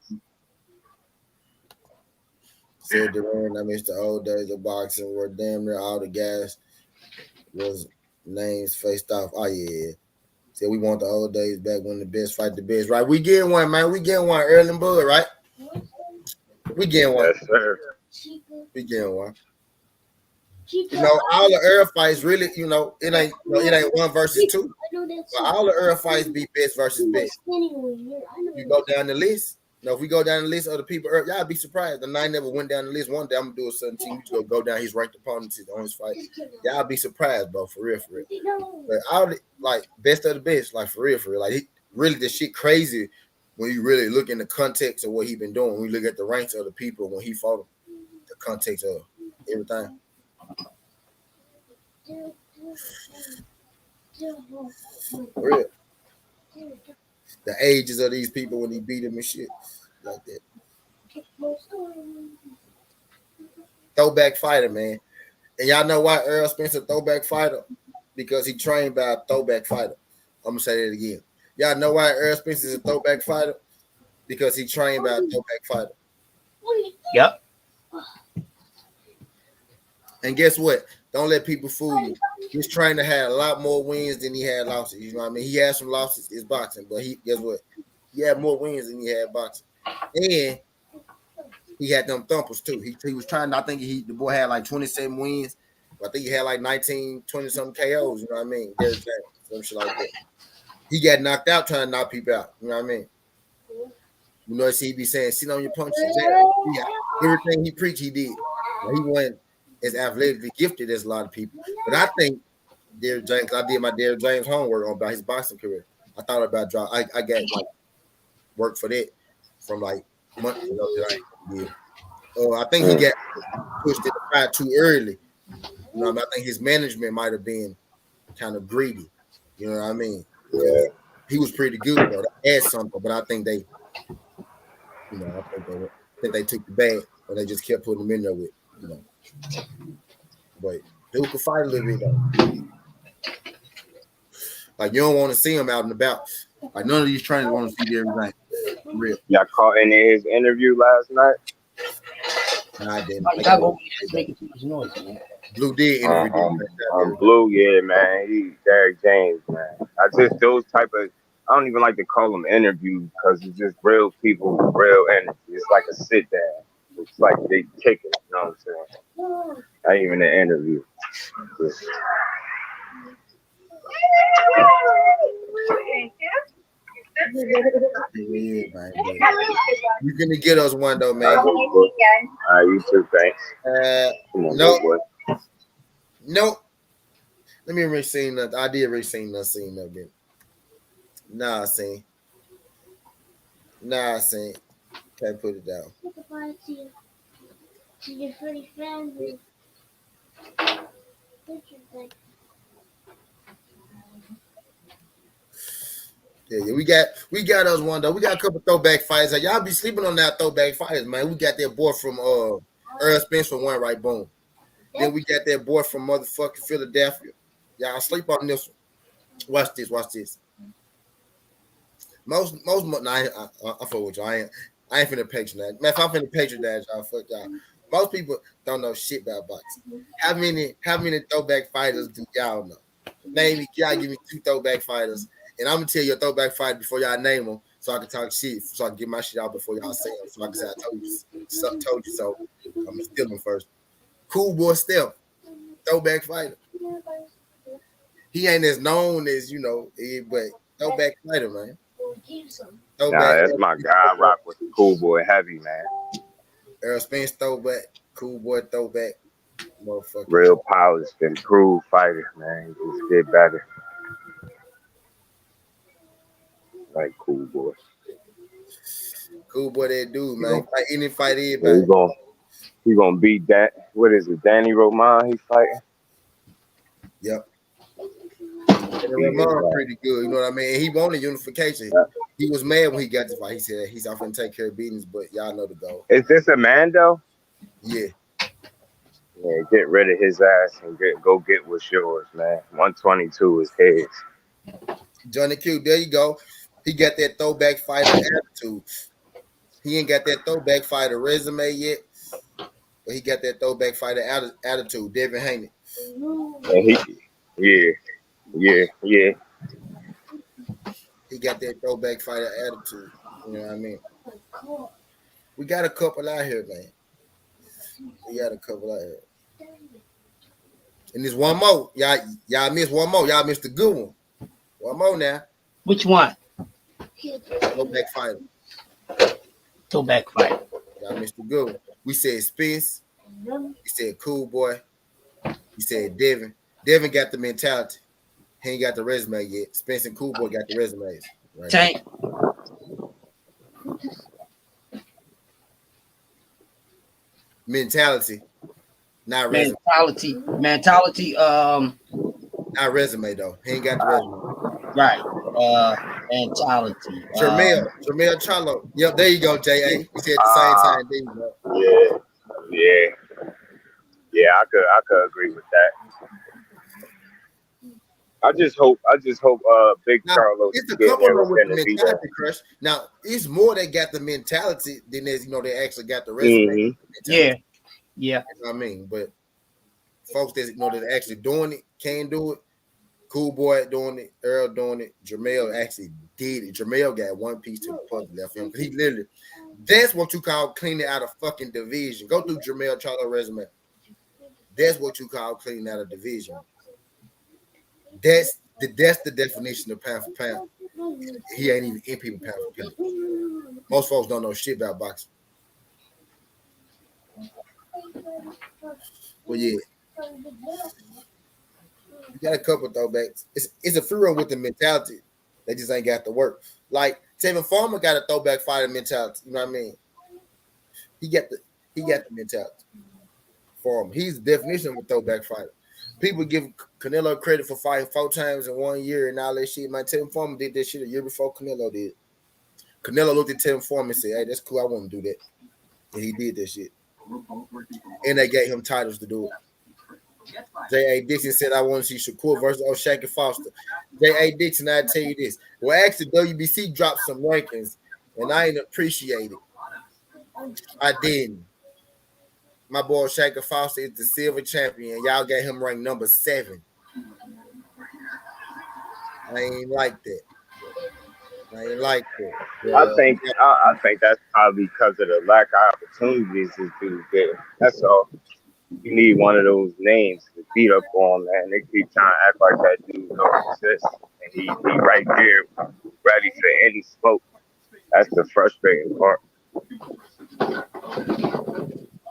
Said Duran, I miss the old days of boxing where damn near all the guys was names faced off. Oh, yeah. Said we want the old days back when the best fight the best. Right? We getting one, man. We getting one early and Bud, right? We getting one. Yes, sir. We getting one. You know, all the Earl fights really, you know, it ain't 1 versus 2. But all the Earl fights be best versus best. You go down the list. You know, if we go down the list of the people, y'all be surprised. The night never went down the list. One day I'm gonna do a certain team. You just go down his ranked opponents on his fight. Y'all be surprised, bro, for real. But all the, like, best of the best, like, for real. Like, really, the shit crazy when you really look in the context of what he been doing. When you look at the ranks of the people when he fought them, the context of everything. For real. The ages of these people when he beat them and shit like that. Throwback fighter, man. And y'all know why Earl Spence a throwback fighter? Because he trained by a throwback fighter. I'm gonna say that again. Y'all know why Earl Spence is a throwback fighter? Because he trained by a throwback fighter. Yep. And guess what? Don't let people fool you. His trainer had a lot more wins than he had losses. You know what I mean? He had some losses in boxing, but guess what? He had more wins than he had boxing. And he had them thumpers too. He was trying, I think the boy had like 27 wins. I think he had like 19, 20-something KOs, you know what I mean? Some shit like that. He got knocked out trying to knock people out, you know what I mean? You know, he be saying, sit on your punches. Yeah. Everything he preached, he did. He wasn't as athletically gifted as a lot of people. But I think Derrick James, I did my Derrick James homework about his boxing career. I thought about drop. I got like work for that from like months ago that I did. I think he got pushed in the fight too early. You know what I mean? I think his management might have been kind of greedy. You know what I mean? Yeah. He was pretty good though. They had something, but I think they, you know, I think they took the bag, or they just kept putting him in there with, you know. But dude could fight a little bit though. Like you don't want to see him out and about. Like none of these trainers want to see everything. For real. Y'all caught in his interview last night? Nah, I didn't. You gotta go making too much noise, man. Blue did interview Blue, yeah, man. He Derek James, man. I just those type of. I don't even like to call them interviews because it's just real people, real energy. It's like a sit down. It's like they kick it. You know what I'm saying? Not even an interview. Just, Yeah, man. You gonna get us one though, man. all right, you too, thanks. Come on, Nope. boy. Nope. Let me re-seen that. I did re-seen that scene again. Nah, I seen. Nah, I seen. Can't put it down. Yeah, we got us one though. We got a couple throwback fighters. Like, y'all be sleeping on that throwback fighters, man. We got that boy from Earl Spence from One Right Boom. Then we got that boy from motherfucking Philadelphia. Y'all sleep on this one. Watch this. Most I fuck with you. I ain't finna patronize. Man, if I'm finna patronize y'all, fuck y'all. Most people don't know shit about boxing. How many throwback fighters do y'all know? Name me, y'all give me 2 throwback fighters, and I'm gonna tell you a throwback fighter before y'all name them, so I can talk shit, so I can get my shit out before y'all say them. So I can say I told you so. I'm gonna steal them first. Cool Boy Steph, throwback fighter. He ain't as known as but throwback fighter, man. Nah, that's my guy. I rock with the Cool Boy Heavy, man. Earl Spence throwback, Cool Boy throwback, motherfucker. Real polished, improved fighter, man. Just get better. Like Cool Boy. Cool Boy, that dude, man. Fight any fight, anybody. He gonna beat that. What is it? Danny Roman he fighting? Yep. And Roman pretty good, you know what I mean? He wanted unification. Yeah. He was mad when he got the fight. He said he's off and take care of beatings, but y'all know the goal. Is this a Mando? Yeah. Yeah, get rid of his ass and go get what's yours, man. 122 is his. Johnny Q, there you go. He got that throwback fighter attitude. He ain't got that throwback fighter resume yet, but he got that throwback fighter attitude. Devin Haney. Yeah. He got that throwback fighter attitude. You know what I mean? We got a couple out here, man. And there's one more. Y'all missed one more. Y'all missed the good one. One more now. Which one? Throwback fighter. Throwback fighter. Y'all missed the good one. We said Spence. We said Cool Boy. We said Devin. Devin got the mentality. He ain't got the resume yet. Spence and Cool Boy got the resumes. Right Tank. Mentality. Not resume. Mentality. Not resume though. He ain't got the resume. Right. Mentality. Jermell Charlo. Yep, there you go, J.A. We said at the same time. There you go. Yeah. I could agree with that. I just hope Big Carlos. It's a couple of them with the mentality, Crush. Now it's more that got the mentality than there's they actually got the resume. Yeah. You know what I mean? But folks that that actually doing it, can do it. Cool Boy doing it, Earl doing it, Jermell actually did it. Jermell got one piece to the puzzle left him. He literally, that's what you call cleaning out a fucking division. Go through Jermell Charlo resume. That's what you call cleaning out a division. That's the definition of pound for pound. He ain't even in people pound for pound. Most folks don't know shit about boxing. Well, yeah. You got a couple throwbacks. It's a free run with the mentality. They just ain't got the work. Like Tevin Farmer got a throwback fighter mentality. You know what I mean? He got the mentality. Farmer. He's the definition of a throwback fighter. People give Canelo credit for fighting 4 times in 1 year and all that shit. Man, Tevin Farmer did that shit a year before Canelo did. Canelo looked at Tevin Farmer and said, "Hey, that's cool. I want to do that." And he did that shit. And they gave him titles to do it. J.A. Dixon said, I want to see Shakur versus O'Shaq and Foster. J.A. Dixon, I tell you this. Well, actually, WBC dropped some rankings, and I ain't appreciate it. I didn't. My boy O'Shaq and Foster is the silver champion. Y'all got him ranked number 7. I ain't like that. I think that's probably because of the lack of opportunities this dude get. That's all. You need one of those names to beat up on, man. They keep trying to act like that dude don't exist, and he right there, ready for any smoke. That's the frustrating part.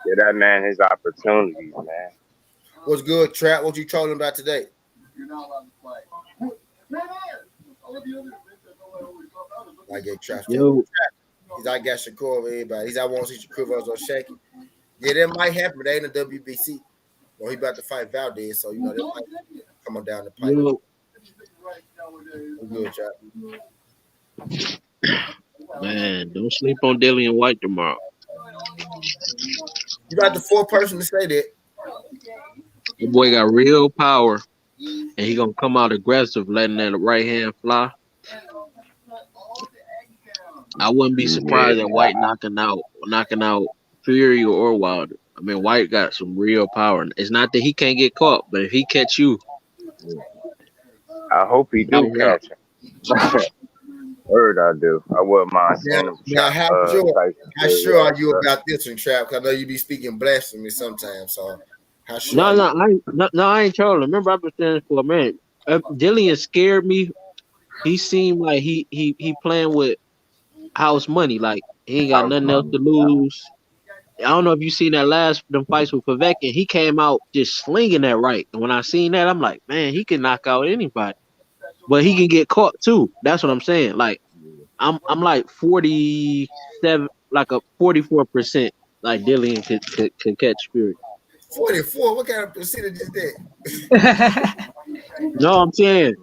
Give that man his opportunities, man. What's good, Trap? What you trolling about today? I get Trap. He's I got Shakur over everybody. He's I want to see Shakur versus O'Shaq. Yeah, that might happen, but they ain't a WBC. Well, he about to fight Valdez, so you know that might come on down the pipe. I'm good, Trap. Man, don't sleep on Dillian White tomorrow. You got the 4th person to say that. The boy got real power, and he gonna come out aggressive, letting that right hand fly. I wouldn't be surprised at White knocking out Fury or Wilder. I mean, White got some real power. It's not that he can't get caught, but if he catch you, I hope he do catch him. Word, I do. I wouldn't mind seeing him. Now, how sure are you about this one, Trap? Because I know you be speaking blasphemy sometimes. So, how sure? I ain't trolling. Remember, I've been saying this for a minute. Dillian scared me. He seemed like he playing with house money. Like he ain't got nothing else to lose. I don't know if you seen that them fights with Fuxk, and he came out just slinging that right. And when I seen that, I'm like, man, he can knock out anybody. But he can get caught too. That's what I'm saying. Like I'm like 47, like a 44%. Like Dillian could catch Fury. 44. What kind of percentage is that? No, I'm saying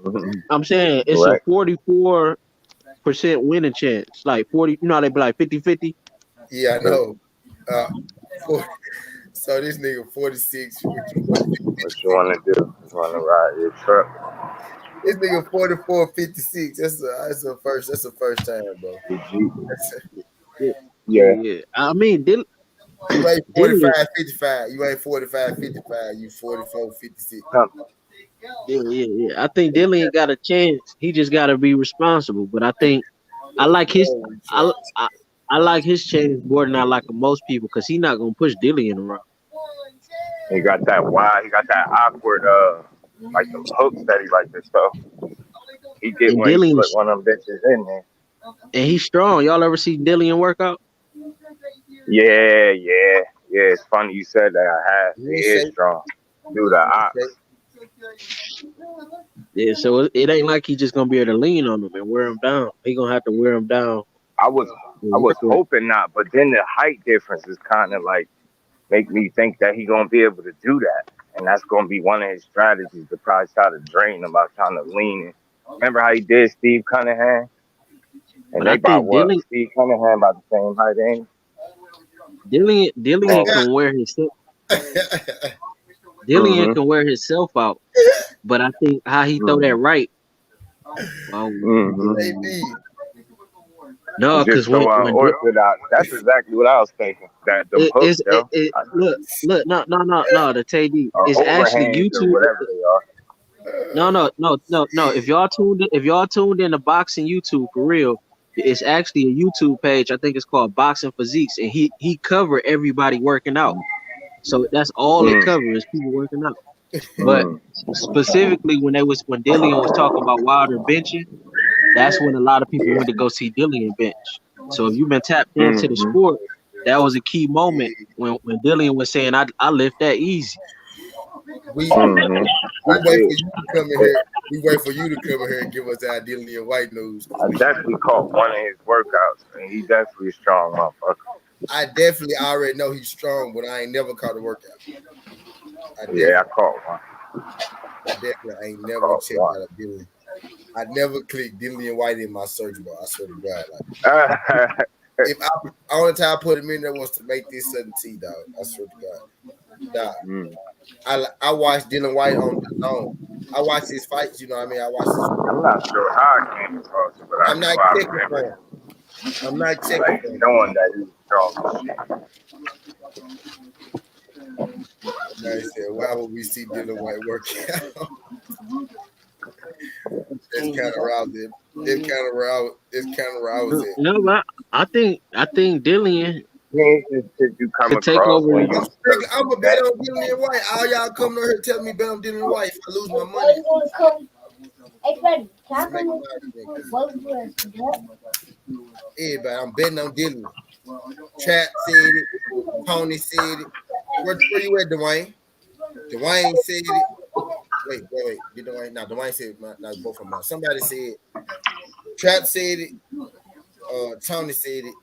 it's a 44% winning chance. Like 40. You know how they be like 50-50? Yeah, I know. So this nigga 46. What you want to do? You want to ride your truck? This nigga 44-56. That's a first time, bro. Yeah. I mean, you ain't 45-55. You ain't 45-55. You 44-56. Yeah. I think Dillian got a chance. He just got to be responsible. But I think I like his. I like his chance more than I like most people because he's not gonna push Dillian around. He got that wide. He got that awkward, like the hooks that he like to throw. He get when he put one of them bitches in there. And he's strong. Y'all ever see Dillian work out? Yeah. It's funny you said that. I have. He is strong. Do the ox. Yeah, so it ain't like he's just gonna be able to lean on him and wear him down. He gonna have to wear him down. I was hoping not, but then the height difference is kind of like make me think that he gonna be able to do that, and that's gonna be one of his strategies to probably try to drain him by trying to lean in. Remember how he did Steve Cunningham? And they about what? Steve Cunningham about the same height, ain't he? Dillian can wear himself. Dillian can wear himself out, but I think how he throw that right. No, because when orthodox, that's exactly what I was thinking. That the hooks, look, no, the TD is actually YouTube. Whatever they are. No. If y'all tuned in to boxing YouTube for real, it's actually a YouTube page. I think it's called Boxing Physiques, and he covered everybody working out. So that's all it covers is people working out. But specifically when Dillian was talking about Wilder benching, that's when a lot of people went to go see Dillian bench. So if you've been tapped into the sport, that was a key moment when Dillian was saying, I lift that easy. We wait for you to come in here. We wait for you to come in here and give us our Dillian White news. I definitely caught one of his workouts, and he definitely a strong motherfucker. I definitely already know he's strong, but I ain't never caught a workout. I caught one. I definitely ain't never checked out a Dillian. I never clicked Dillian White in my search bar. I swear to God. Like, only time I put him in there was to make this 17, dog. I swear to God. Nah, Mm. I watched Dylan White on the zone. I watch his fights. You know what I mean? I watch his. I'm not sure how I came across it, but I I'm know not I checking remember for him. I'm not checking like for him. knowing that he was strong as Somebody said, "Why would we see Dylan White working out?" It's kind of rousing. It's kind of rousing. It's kind of rousing. No, but I think Dillian shit. He ain't just you come could take across over. when you I'm a searching bet that. on Dylan White. All y'all coming on here telling me bet on Dylan White. If I lose my money, Hey, Freddy, can I smack come him with out of niggas. what? Everybody, I'm betting on Dylan. Trap said it. Tony said it. Where you at, Dwayne? Dwayne said it. Wait. Did Dwayne? No, Dwayne said not both of them. Somebody said Trap said it. Tony said it.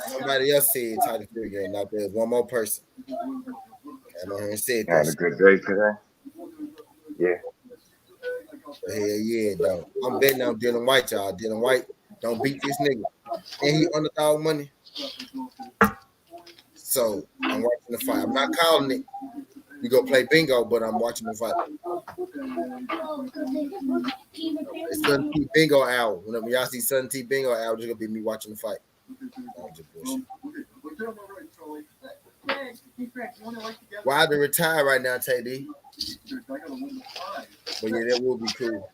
Somebody else said Tyler Fury game. Now there's one more person. Came on here and said You that had a shit. good day today. Yeah. But hell yeah, though. I'm betting on Dylan White, y'all. Dylan White don't beat this nigga. And he underdog money. So I'm watching the fight. I'm not calling it. We go play bingo, but I'm watching the fight. It's Sudden T Bingo hour. Whenever y'all see Sudden T Bingo hour, it's gonna be me watching the fight. No, just bullshit. Why to retire right now, TD? But yeah, that would be cool.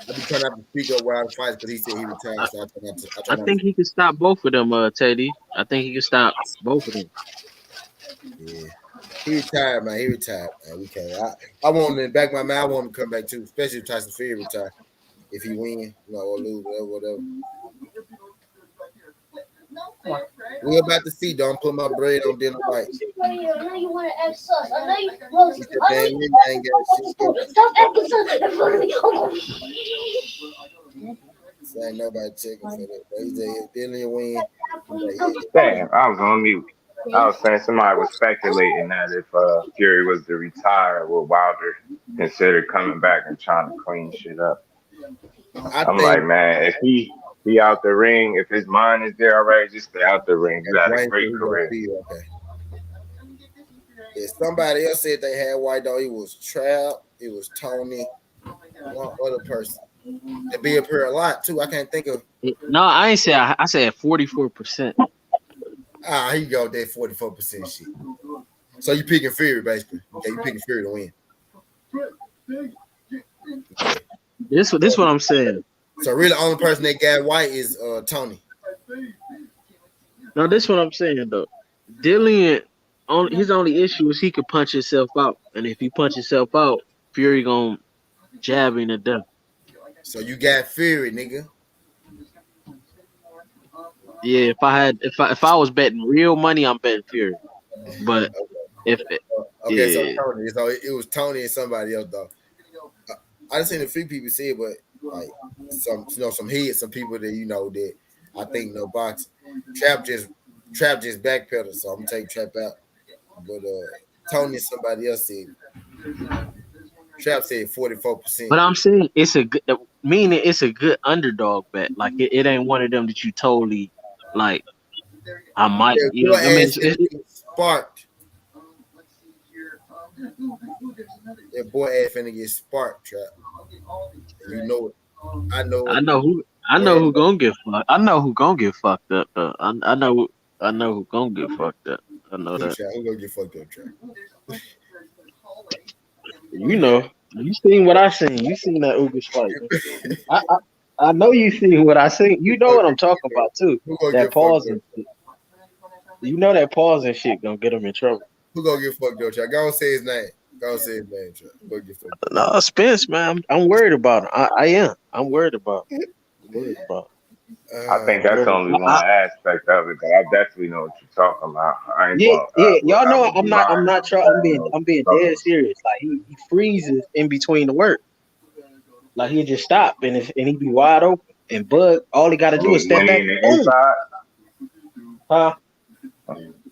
I be trying not to speak up while the fights because he said he retired, so I try not to. I try I not to. think he could stop both of them, Teddy. I think he could stop both of them. Yeah, he retired, man. He retired, man. We can't. I want him in the back of my mind. I want him to come back too, especially if Tyson Fury retire. If he win, or lose, whatever. We're about to see. Don't put my bread on Dylan White. I know you want to act sus. I know you. Well, He said, I know man, you. you ain't got shit. Stop acting sus in front of me. So ain't nobody checking for that. But he said, if Dylan win, Damn, I was on mute. I was saying somebody was speculating that if Fury was to retire, would Wilder consider coming back and trying to clean shit up? I I'm think like, man, if he out the ring, if his mind is there already, just stay out the ring. You had a Dwayne said great he gonna career. be okay. Yeah, somebody else said they had White though. It was Trap, it was Tony, one other person. They be up here a lot too. I can't think of. No, I ain't say. I said 44%. Here you go. That 44% shit. So you picking Fury basically. Okay, you picking Fury to win. Okay. This what I'm saying. So really, the only person that got White is Tony. No, this what I'm saying though. Dillian, his only issue is he could punch himself out, and if he punch himself out, Fury gonna jab him to death. So you got Fury, nigga. Yeah, if I was betting real money, I'm betting Fury. But if Okay, so yeah, Tony. So it was Tony and somebody else though. I just seen a few people say it, but like some heads, some people that that I think no boxing. Trap just backpedal, so I'm gonna take Trap out. But Tony and somebody else said Trap said 44%. but I'm saying it's a good meaning. It's a good underdog bet. Like it ain't one of them that you totally like. I might, That you boy know. I mean, ass finna get sparked. That boy ass finna get sparked, Trap. And you know it. I know it. I know who gonna get fucked. I know who gonna get fucked up. Though. I know who gonna get fucked up. I know Who that. gonna get fucked up, Trap? You know, you seen what I seen. You seen that Ugas fight. I know you seen what I seen. You know what I'm talking about too. Who gonna That get fucked pause up? and shit. You know that pause and shit gonna get him in trouble. Who gonna get fucked up, Trap? Go and say his name. Go and say his name, Trap. Who gonna get fucked up? No, Spence, man. I'm worried about him. I am. I'm worried about him. I'm worried about him. I think that's only one aspect of it, but I definitely know what you're talking about. I ain't Yeah, going. y'all I know would be lying. I'm not trying. I'm being dead serious. Like he freezes in between the work. Like he just stop and he be wide open and Bug. All he got to do is step When he back. in the Boom. inside,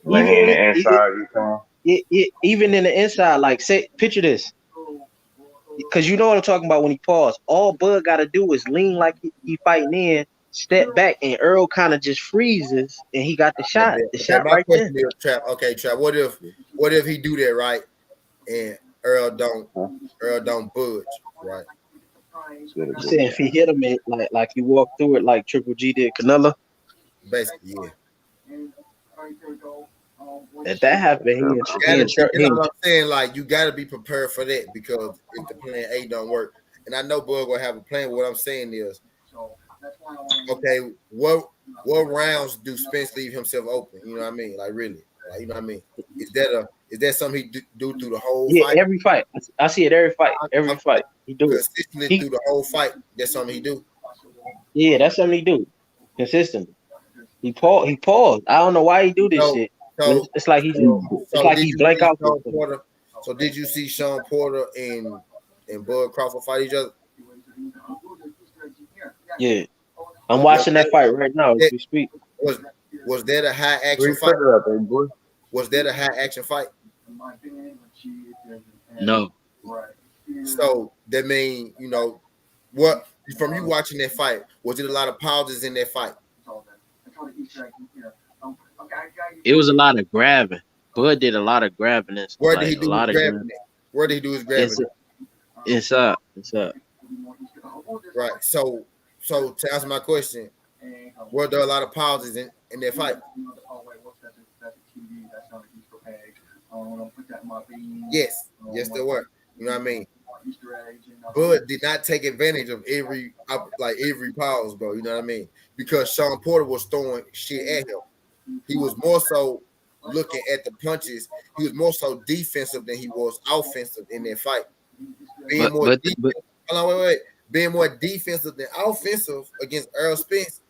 when he in Even the inside, you saying? even in the inside, like say, picture this, because you know what I'm talking about when he paused. All Bug got to do is lean like he fighting in, step back, and Earl kind of just freezes, and he got the shot. The Okay, shot my right there. question is, Trap. Okay, Trap. What if what if he do that right and Earl don't budge, right? You saying if he hit him it like he walked through it like Triple G did Canelo? Basically, yeah. If that happened, You know what I'm saying? Like you gotta be prepared for that because if the plan A don't work, and I know Bud will have a plan. What I'm saying is, okay, what rounds do Spence leave himself open? You know what I mean? Like really, like, you know what I mean? Is that something he do through the whole fight? Every fight. I see it every fight. Every fight he do it consistently through the whole fight. That's something he do. Yeah, that's something he do consistently. He paused. I don't know why he do this shit. So it's like he blank out. So did you see Sean Porter and Bud Crawford fight each other? Yeah, I'm watching that fight right now as we speak. Was that a high action fight? Was that a high action fight? No. So that mean, you know, what from you watching that fight, was it a lot of pauses in that fight? It was a lot of grabbing. Bud did a lot of grabbing. Where did he do his grabbing? Where did he do his grabbing? Inside. Right. So to answer my question, were there a lot of pauses in that fight? Yes, there were. You know what I mean? Bud did not take advantage of every pause, bro. You know what I mean? Because Sean Porter was throwing shit at him. He was more so looking at the punches. He was more so defensive than he was offensive in that fight. Being more defensive than offensive against Earl Spence.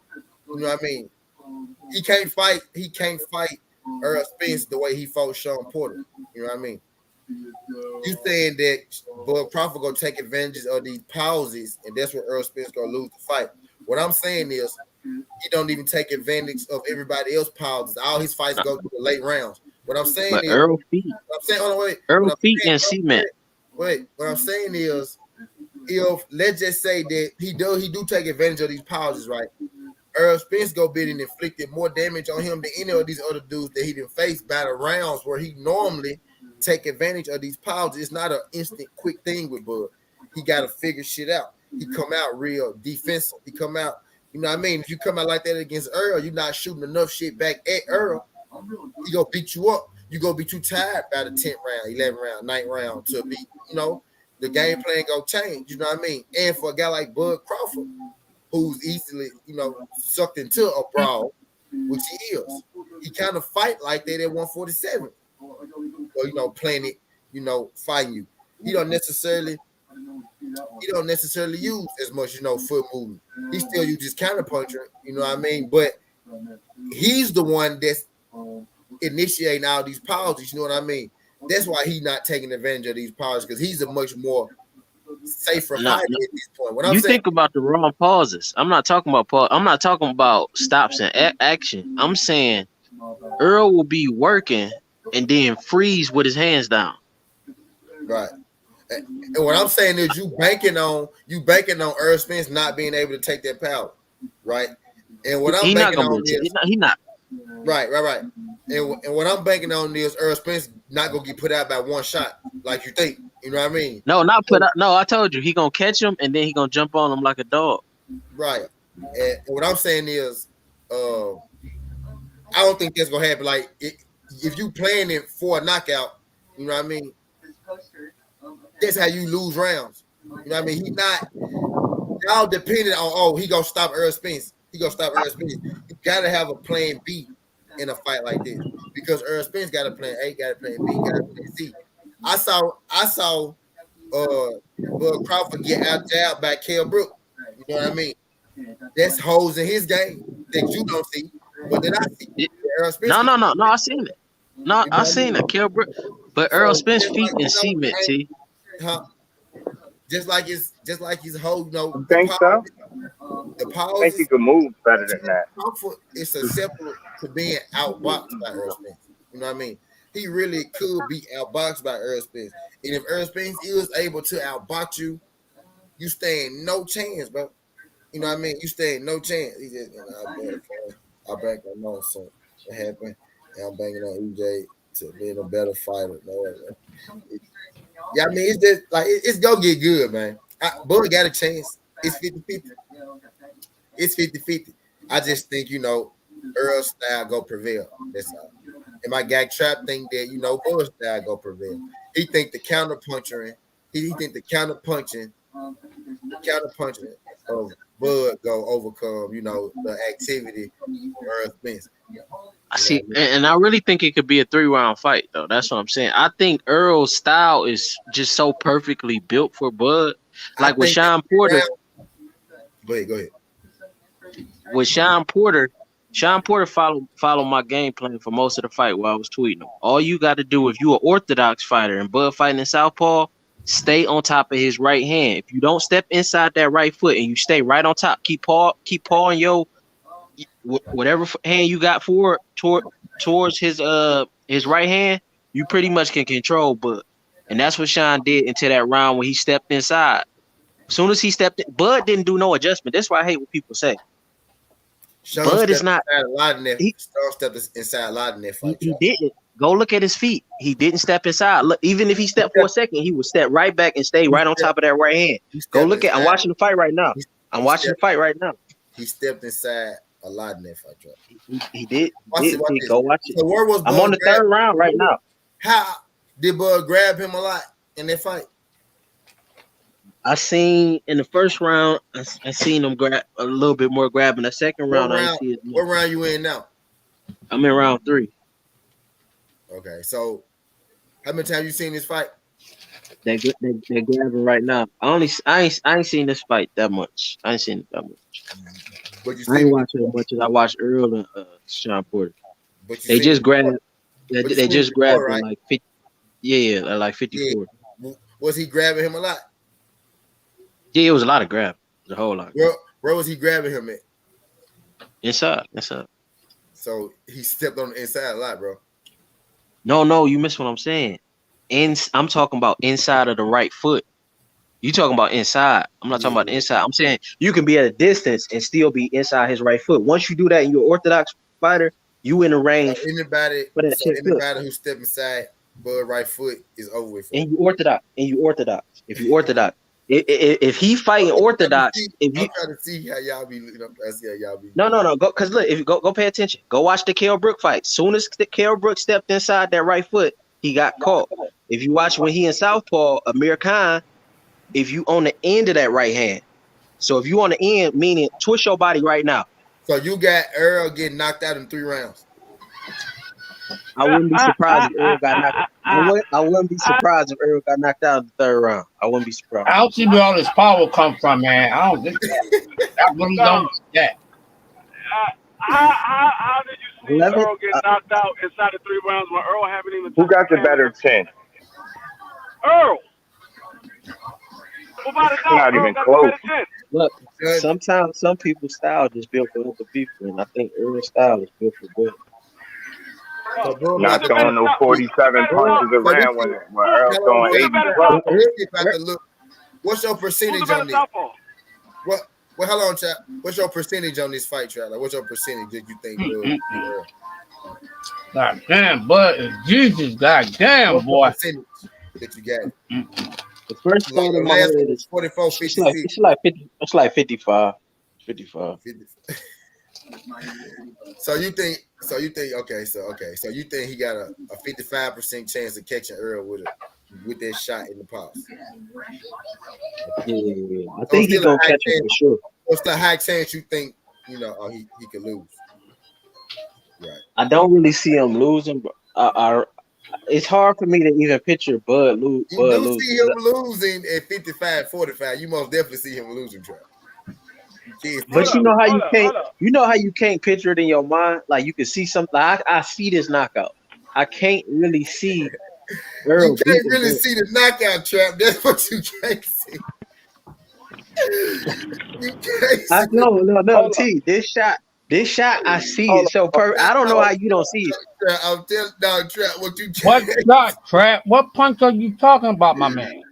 You know what I mean? He can't fight Earl Spence the way he fought Sean Porter. You know what I mean? You saying that Bud Crawford gonna take advantage of these pauses, and that's where Earl Spence gonna lose the fight. What I'm saying is he don't even take advantage of everybody else's pauses. All his fights go through the late rounds. What I'm saying is Earl feet. Earl feet and cement. Wait, what I'm saying is, if let's just say that he do take advantage of these pauses, right? Earl Spence go bid and inflicted more damage on him than any of these other dudes that he didn't face by the rounds where he normally take advantage of these pauses. It's not an instant quick thing with Bud. He got to figure shit out. He come out real defensive. He come out, you know what I mean? If you come out like that against Earl, you're not shooting enough shit back at Earl. He gonna beat you up. You gonna be too tired by the 10th round, 11th round, 9th round to be, you know, the game plan gonna change. You know what I mean? And for a guy like Bud Crawford, who's easily, you know, sucked into a brawl, which he is, he kind of fight like that at 147. Or, you know, playing it, you know, fighting you. He don't necessarily use as much, you know, foot movement. He still uses counter puncher, you know what I mean? But he's the one that's initiating all these pauses, you know what I mean? That's why he's not taking advantage of these pauses, because he's a much more safer fighter at this point. What I'm saying, think about the wrong pauses. I'm not talking about pause. I'm not talking about stops and action. I'm saying Earl will be working and then freeze with his hands down. Right. And what I'm saying is you banking on Earl Spence not being able to take that power, right? And what I'm banking on is he not. Right. And what I'm banking on is Earl Spence not gonna get put out by one shot like you think. You know what I mean? No, not put out. No, I told you he gonna catch him and then he gonna jump on him like a dog. Right. And what I'm saying is, I don't think that's gonna happen. Like if you playing it for a knockout, you know what I mean? That's how you lose rounds. You know what I mean? He's not y'all dependent on he gonna stop Earl Spence. He gonna stop Earl Spence. You gotta have a plan B in a fight like this because Earl Spence got a plan A, got a plan B, got a plan C. I saw Bud Crawford get out jabbed by Kell Brook. You know what I mean? That's holes in his game that you don't see, but that I see. Earl Spence no, I seen it. No, I seen it. Kell Brook, but Earl Spence feet in cement, T. Huh? Just like his whole, you know. You think so? The pause. I think he could move better than that. It's susceptible to being outboxed by Earl Spence. You know what I mean? He really could be outboxed by Earl Spence. And if Earl Spence is able to outbox you, you stand no chance, bro. You know what I mean? You stand no chance. He just, I bank on nonsense. What happened? And I'm banking on EJ to being a better fighter. No, yeah, I mean, it's just like it's gonna get good, man. Bud got a chance. It's 50-50. It's 50-50. I just think, Earl style go prevail. That's all. And my guy Trap think that, Bud style go prevail. He think the counter punching, he think the counter punching of Bud go overcome, the activity of Earl Spence. I see, and I really think it could be a 3-round fight, though. That's what I'm saying. I think Earl's style is just so perfectly built for Bud. Like with Sean Porter. Go ahead. With Sean Porter followed my game plan for most of the fight while I was tweeting him. All you got to do, if you're an orthodox fighter and Bud fighting in southpaw, stay on top of his right hand. If you don't step inside that right foot and you stay right on top, keep pawing your whatever hand you got towards his right hand, you pretty much can control Bud. And that's what Sean did until that round when he stepped inside. As soon as he stepped in, Bud didn't do no adjustment. That's why I hate what people say. Bud is not. He stepped inside a lot in that fight. He didn't. Go look at his feet. He didn't step inside. Look, even if he stepped for a second, he would step right back and stay right on top of that right hand. Go look at. I'm watching the fight right now. He stepped inside a lot in that fight. He did. Go watch it. So where was I'm on the third round right now. How did Bud grab him a lot in that fight? I seen in the first round, I seen him grab a little bit more grabbing. The second round, I didn't see it. What round you in now? I'm in round 3. Okay, so how many times you seen this fight? They're grabbing right now. I ain't seen this fight that much. I ain't seen it that much. But you I ain't watching it as much as I watched Earl and Sean Porter. They just grabbed. They just grabbed right? like 50. Yeah, like 54. Yeah. Was he grabbing him a lot? Yeah, it was a lot of grab. It was a whole lot. Where was he grabbing him at? Inside. So he stepped on the inside a lot, bro. No, you missed what I'm saying. I'm talking about inside of the right foot. You talking about inside. I'm not talking about the inside. I'm saying you can be at a distance and still be inside his right foot. Once you do that and you're an orthodox fighter, you in the range. Anybody who step inside Bud right foot is over with. And you orthodox. If you orthodox. If he fighting orthodox, I'm trying to see how y'all be looking up. I see how y'all be. No. Go, cause look, if you go pay attention. Go watch the Kell Brook fight. Soon as Kell Brook stepped inside that right foot, he got caught. If you watch when he in southpaw, Amir Khan, if you on the end of that right hand, so if you on the end, meaning twist your body right now. So you got Earl getting knocked out in 3 rounds. I wouldn't be surprised if Earl got knocked. I wouldn't be surprised if Earl got knocked out in the 3rd round. I wouldn't be surprised. I don't see where all this power come from, man. I don't think I really don't see that. How did you see Earl get knocked out inside of 3 rounds when Earl haven't even? Who got the better chin? Earl. Not even close. Look, sometimes some people's style is built for other people, and I think Earl's style is built for good. Not throwing no 47 punches around when Earl throwing 80. What's your percentage on this? Well, hold on, Chap. What's your percentage on this fight, Chap? Like, what's your percentage that you think? God damn, but Jesus, God damn, boy. Percentage that you got. The first fight in my head is 44, 56. It's like 50. It's like 55. 55. So you think okay. So you think he got a 55% chance of catching Earl with that shot in the pulse? Yeah. I think he's gonna catch him for sure. What's the high chance you think he could lose? Right. I don't really see him losing, but it's hard for me to even picture Bud lose. You see him losing at 55-45. You most definitely see him losing, Trap. But you know how you can't picture it in your mind. Like you can see something. I see this knockout. I can't really see Earl. You can't really see the knockout, Trap. That's what you can't see. You can't see. No. T. This shot, I see it so perfect. I don't know how you don't see it. I'm telling Trap, what you What shot, Trap? What punch are you talking about, my man?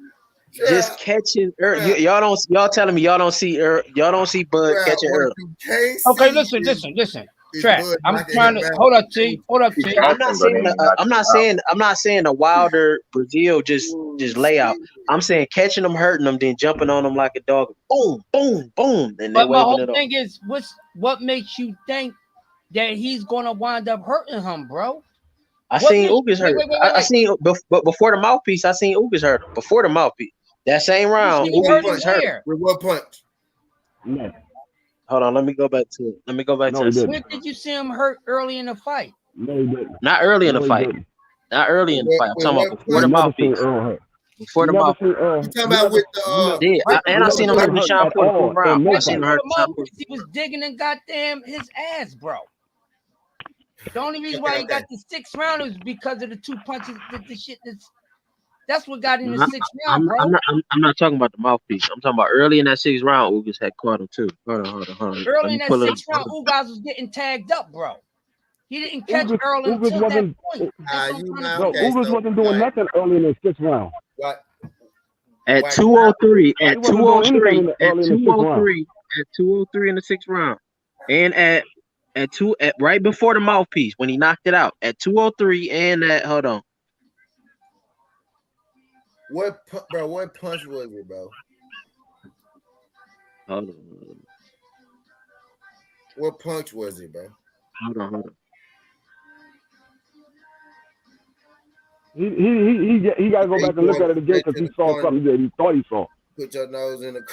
Just catching Earl. Y'all telling me y'all don't see Bud catching Earl. Okay, listen. Trap. Bud I'm knocking trying him to out. hold up, T. Hold up, T. I'm not saying I'm not saying the Wilder Brazil just lay out. I'm saying catching them, hurting them, then jumping on them like a dog. Boom, boom, boom, and they But my waving whole it up. thing is, what makes you think that he's gonna wind up hurting him, bro? I What seen makes- Ugas hurt. I seen, but before the mouthpiece, I seen Ugas hurt him. Before the mouthpiece, that same round, You hurt him Ugas hurt. where? With what punch? No, Hold on, let me go back to it. Let me go back No, to he it. didn't. Where did you see him hurt early in the fight? no, he didn't. Not early in No, the he fight. didn't. Not early in the fight. I'm talking about before You the never seen mouthpiece. Earl hurt. Before You the never mouthpiece. seen Earl. You talking about with the Yeah, and I seen him hurt Deshaun at Porter all fourth round. in no I seen him fight. hurt Deshaun Porter. He was digging and goddamn his ass, bro. The only reason why he got the 6th round is because of the 2 punches. The shit that's what got in the 6th round, bro. I'm not talking about the mouthpiece. I'm talking about early in that 6th round. Ugas had caught him too. Hold on. Early in that 6th round, Ugas was getting tagged up, bro. He didn't catch Earl until that point. Ugas wasn't doing nothing early in the 6th round. What? At 203, He wasn't doing anything early in the 6th round. at 203 in the 6th round, and at right before the mouthpiece when he knocked it out at 203 and at hold on. What punch was it, bro? Hold on. What punch was it, bro? Hold on. He got to go back and look at it again because he saw something that he thought he saw. Put your nose in the.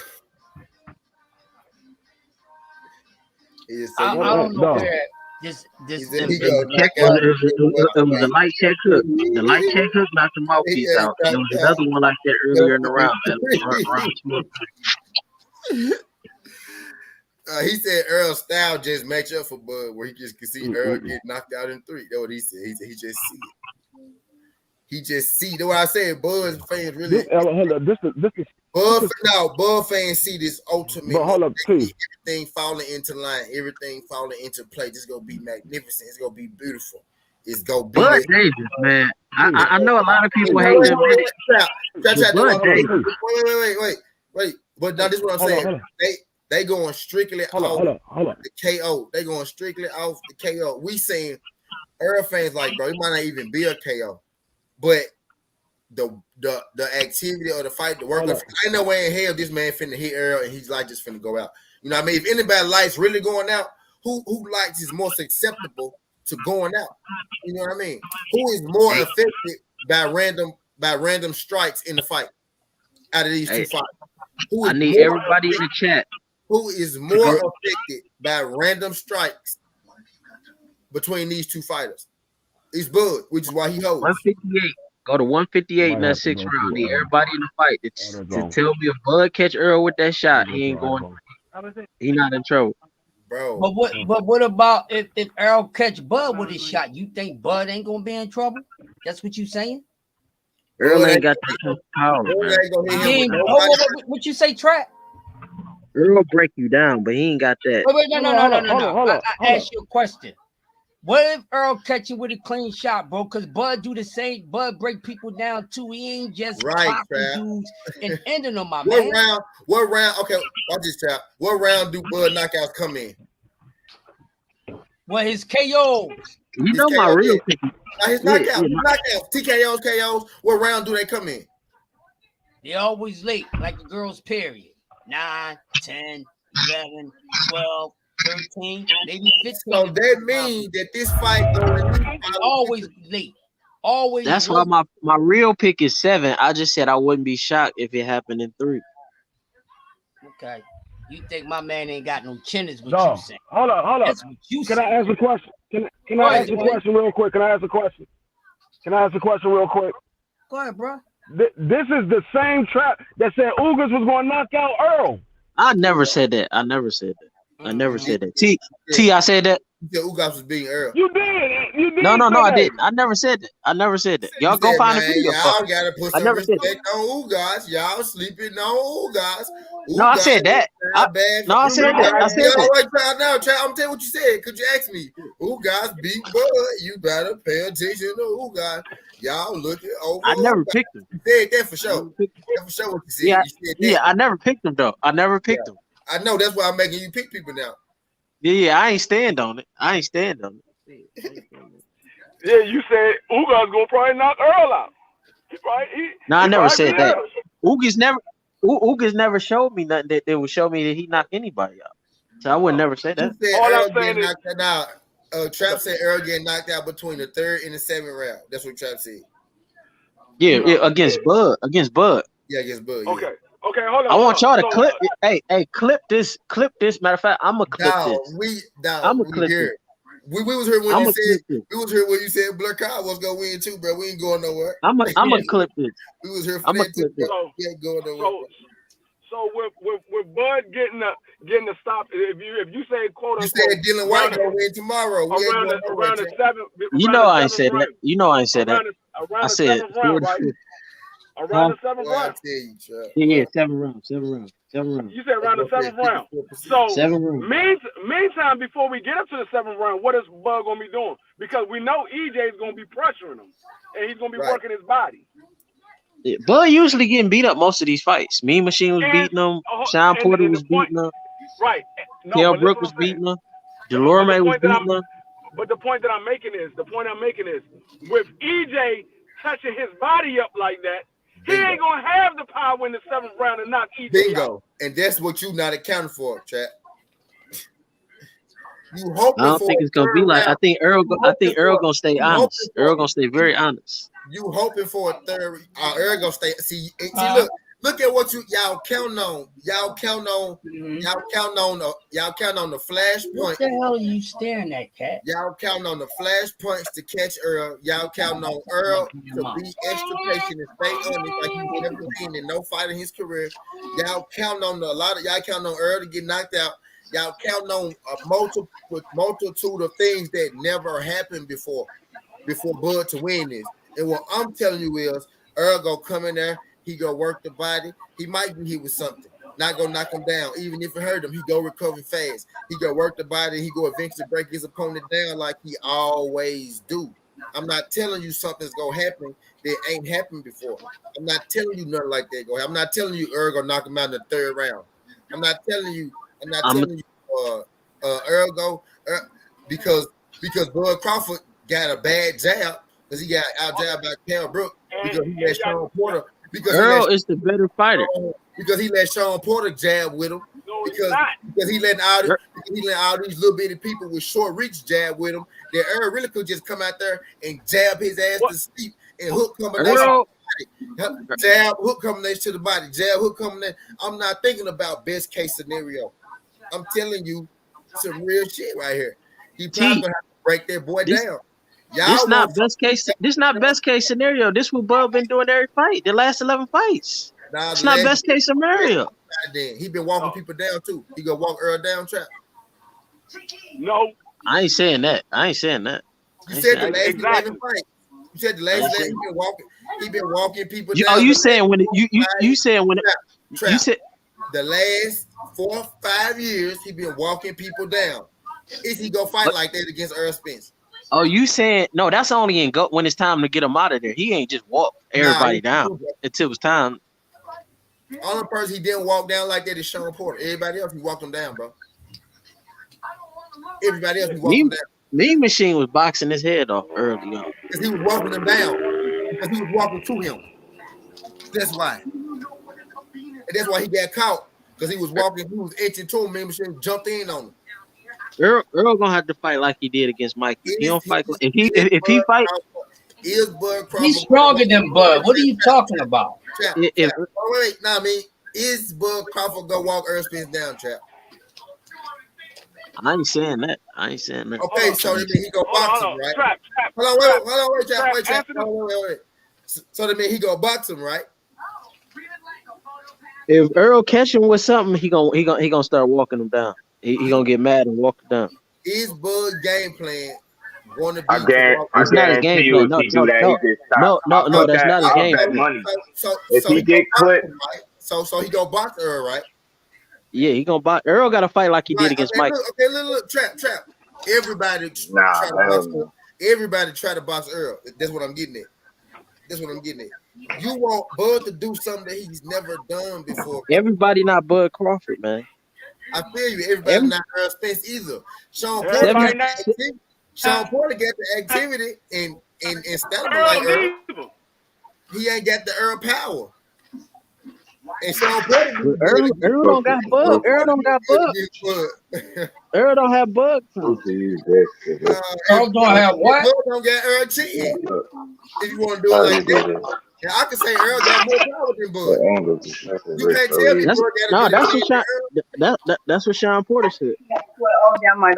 I don't know where this It was a light check hook. The light check hook knocked the mouthpiece out. There was another one like that earlier in the round. He said Earl style just match up for Bud, where he just could see Earl get knocked out in 3. That's what he said. He said he just see it. He just see. That's what I said. Bud fans really. This is Bud fans see this ultimate. But hold up, T. Everything falling into line. Everything falling into play. This gonna be magnificent. It's gonna be beautiful. It's gonna be. Bud Davis, man. I know a lot of people hate that. Wait. But now this is what I'm saying. They going strictly off the KO. They going strictly off the KO. We saying Earl fans like, bro, it might not even be a KO, but the activity of the fight, the work. Ain't no way in hell this man finna hit Earl and he's like just finna go out. You know what I mean? If anybody likes really going out, who likes is most acceptable to going out? You know what I mean? Who is more affected by random strikes in the fight out of these two fighters? I need everybody in the chat. Who is more affected by random strikes between these two fighters? It's Bud, which is why he holds. 158. Go to 158 in that 6th round. I need everybody in the fight to tell me if Bud catch Earl with that shot, he ain't going. He not in trouble, bro. But what about if Earl catch Bud with his shot? You think Bud ain't gonna be in trouble? That's what you saying? Earl ain't got that power, man. What you say, Trap? Earl break you down, but he ain't got that. Wait, no. I ask you a question. What if Earl catch you with a clean shot, bro? Because Bud do the same. Bud break people down too. He ain't just popping dudes and ending them, my man. What round? Okay, watch this, Trap. What round do Bud knockouts come in? Well, his KOs. You know my real pick. His knockouts, TKOs, KOs. What round do they come in? They always late, like the girls' period. 9, 10, 11, 12, 13, maybe 15. So that means that this fight going always late. Always. That's why my real pick is 7. I just said I wouldn't be shocked if it happened in 3. Okay. You think my man ain't got no chin is what you saying. Hold up. Can I ask a question? Can I ask a question real quick? Can I ask a question real quick? Go ahead, bro. This is the same Trap that said Ugas was going to knock out Earl. I never said that. T, I said that. You said Ugas was beating Earl. You did. No, I didn't. I never said that. Y'all go find the video. Y'all gotta put some respect on Ugas. Y'all sleeping on Ugas. No, I said that. I said that. I'm telling you what you said. Could you ask me? Ugas beat Bud. You better pay attention to Ugas. Y'all looking over. I never picked him. You said that for sure. That's for sure what you said. Yeah, I never picked him though. I never picked him. I know. That's why I'm making you pick people now. Yeah, I ain't stand on it. I ain't stand on it. Yeah, you said Ugas gonna probably knock Earl out. No, I He never probably said be that. there. Ugas never showed me nothing that would show me that he knocked anybody out. So I would never say You that. said All I'm Earl saying getting is, knocked out. Trap said Earl getting knocked out between the 3rd and the 7th round. That's what Trap said. Yeah, no. against Bud. Against Bud. Yeah, against Bud. Yeah. Okay, hold I want on. y'all to So, clip. Hey, clip this. Clip this. Matter of fact, I'm gonna clip Dog, this. we I'ma clip here. We was here when I'm you gonna said clip this. we was here when you said Black Cow was gonna win too, bro. We ain't going nowhere. I'm gonna clip this. We was here for I'm gonna that too, clip bro. this. We ain't going nowhere. so, so with Bud getting the stop, if you say quote You unquote said Dylan White around gonna win tomorrow. We ain't going nowhere, the Trap. seventh You around know the I ain't seventh said that. round, You know I ain't said that. I around the said seventh round, right? 45th. Around Huh? the seventh Boy, I round. tell you, Trap. Yeah, 7 rounds. You said around the Boy, seventh round. So 7 rounds. meantime, before we get up to the seventh round, what is Bud gonna be doing? Because we know EJ is gonna be pressuring him, and he's gonna be Right. working his body. Yeah, Bud usually getting beat up most of these fights. Mean Machine was beating him. Sean Porter And was the point, beating him. right? No, Kel but Brook listen was what I'm saying. beating him. But the Delorme was point that beating him. the point that I'm making is with EJ touching his body up like that, he Bingo. ain't gonna have the power in the seventh round to knock EJ out. Bingo. And that's what you not accounting for, Trap. You hoping I don't for think a it's gonna be third like. I round. think Earl. I think Earl gonna stay you honest. hoping for- Earl gonna stay very honest. You hoping for a third? Earl gonna stay. See, look at what y'all count on. Y'all count on the flash What point. the hell are you staring at, cat? Y'all counting on the flash points to catch Earl. Y'all counting on Earl to be extra patient and stay honest like he's never been in no fight in his career. Y'all counting on y'all counting on Earl to get knocked out. Y'all counting on a multitude of things that never happened before Bud to win this. And what I'm telling you is Earl gonna come in there, he gonna work the body. He might be hit with something. Not gonna knock him down. Even if it hurt him, he go recover fast. He go work the body. He go eventually break his opponent down like he always do. I'm not telling you something's gonna happen that ain't happened before. I'm not telling you nothing like that. I'm not telling you Earl gonna knock him out in the 3rd round. I'm not telling you Earl go because Bud Crawford got a bad jab because he got out jabbed by Cal Brook because he let Sean Porter Earl is the better fighter. Because he let Sean Porter jab with him. No, Because he let all these little bitty people with short reach jab with him. That Earl really could just come out there and jab his ass to sleep and hook combination. Jab, hook combination to the body. Jab, hook combination. I'm not thinking about best case scenario. I'm telling you some real shit right here. He probably gonna have to break that boy down. This not best case. This not best case scenario. This what Bud been doing every fight. The last 11 fights. It's not best case scenario. Then he been walking people down too. He gonna walk Earl down, Trap. No, I ain't saying that. You said the last 11 fights. You said the last 11. He been walking people down. Oh, you saying when you saying when you said the last 4 or 5 years he been walking people down. Is he gonna fight like that against Earl Spence? Oh, you saying no? That's only when it's time to get him out of there. He ain't just walk everybody down until it's time. Only person he didn't walk down like that is Sean Porter. Everybody else he walked him down, bro. Everybody else he walked him down. Mean Machine was boxing his head off early on. Because he was walking him down. Because he was walking to him. That's why. And that's why he got caught. Because he was walking, he was itching to him. Mean Machine jumped in on him. Earl gonna have to fight like he did against Mike. If he don't fight, if he fight, is Bud Crawford? He's stronger than Bud. What are you talking about? Is Bud Crawford gonna walk Earl Spence down, Trap? I ain't saying that. Okay, so that means he go box him, right? Hold on, wait, Trap. Wait. So that means he go box him, right? If Earl catch him with something, he gonna start walking him down. He gonna get mad and walk down. Is Bud game plan going to be? It's not his game plan. No, that's not his game plan. So he get clipped, right? So he go box Earl, right? Yeah, he gonna box. Earl got to fight like he did against Mike. Look, Trap. Everybody try to box Earl. That's what I'm getting at. You want Bud to do something that he's never done before. Everybody not Bud Crawford, man. I feel you. Everybody Every, not Earl Spence either. Sean Porter seven, got the activity. Sean Porter got the activity and stamina like Earl. He ain't got the Earl power. And Sean Porter be good Earl don't got bug. Earl don't got bug. Earl don't have bug. Earl don't have what? Bud don't get Earl chin. If you want to do it like that. Yeah, I can say Earl got more power than Bud. You can't tell me Bud got a better chin than Earl. That's what Sean Porter said.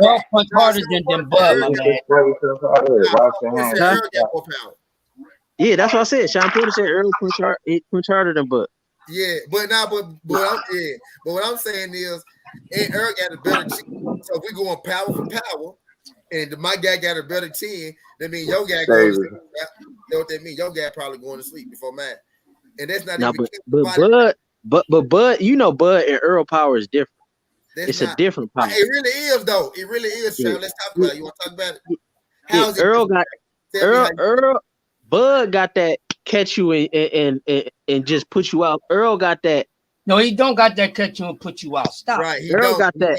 Earl punch harder than Bud, my man. I said Earl got more power. Yeah, that's what I said. Sean Porter said Earl punch harder than Bud. Yeah, but what I'm saying is, and Earl got a better chin. So if we going power for power, and my guy got a better chin, that means your guy going to sleep. You know what that means? Your guy probably going to sleep before mine. And that's not even but Bud, you know, Bud and Earl power is different. It's a different power. It really is though. It really is. Yeah. Let's talk about it. You want to talk about it? How's Earl Bud got that catch you and just put you out. Earl got that. No, he don't got that catch you and put you out. Stop. Right. Earl got that.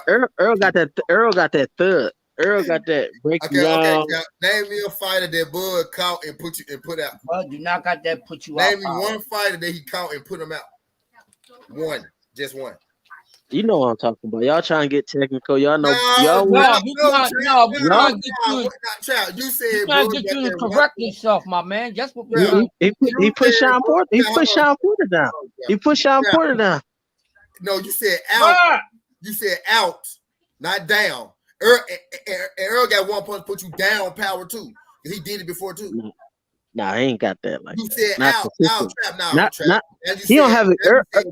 Earl got that. Earl got that thud. Earl got that break you out. Okay. Name me a fighter that Bud caught and put out. Bud do not got that put you out. Name me one fighter that he caught and put him out. One. Just one. You know what I'm talking about. Y'all trying to get technical. Y'all know. You said Bud get you to correct yourself, my man. That's what he put Sean Porter. He put Sean Porter down. He put Sean Porter down. No, you said out. You said out, not down. Earl got one punch, put you down power too. He did it before too. Nah, I ain't got that like you that. said not out, trap. He don't have it.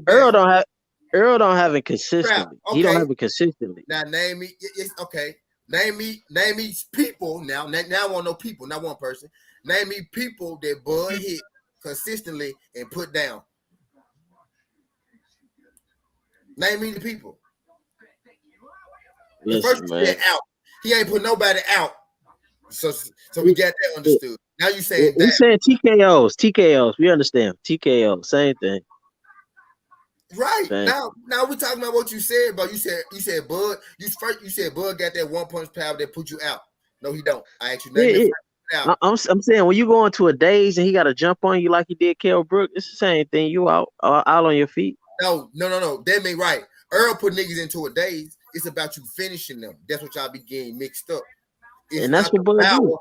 Earl don't have. Earl don't have it consistently. Okay. He don't have it consistently. Now name me. It's okay. Name me people. Now I want no people, not one person. Name me people that Bud hit consistently and put down. Name me the people. Listen, man. Out. He ain't put nobody out. So we got that understood. Now you saying that. We saying TKOs. We understand. TKO, same thing. Right. Now we're talking about what you said, bro. You said Bud. You said Bud got that one punch power that put you out. No, he don't. I asked you out. I'm saying when you go into a daze and he got to jump on you like he did Kell Brook, it's the same thing. You out on your feet. No. That ain't right. Earl put niggas into a daze. It's about you finishing them. That's what y'all be getting mixed up. And that's what Bud do.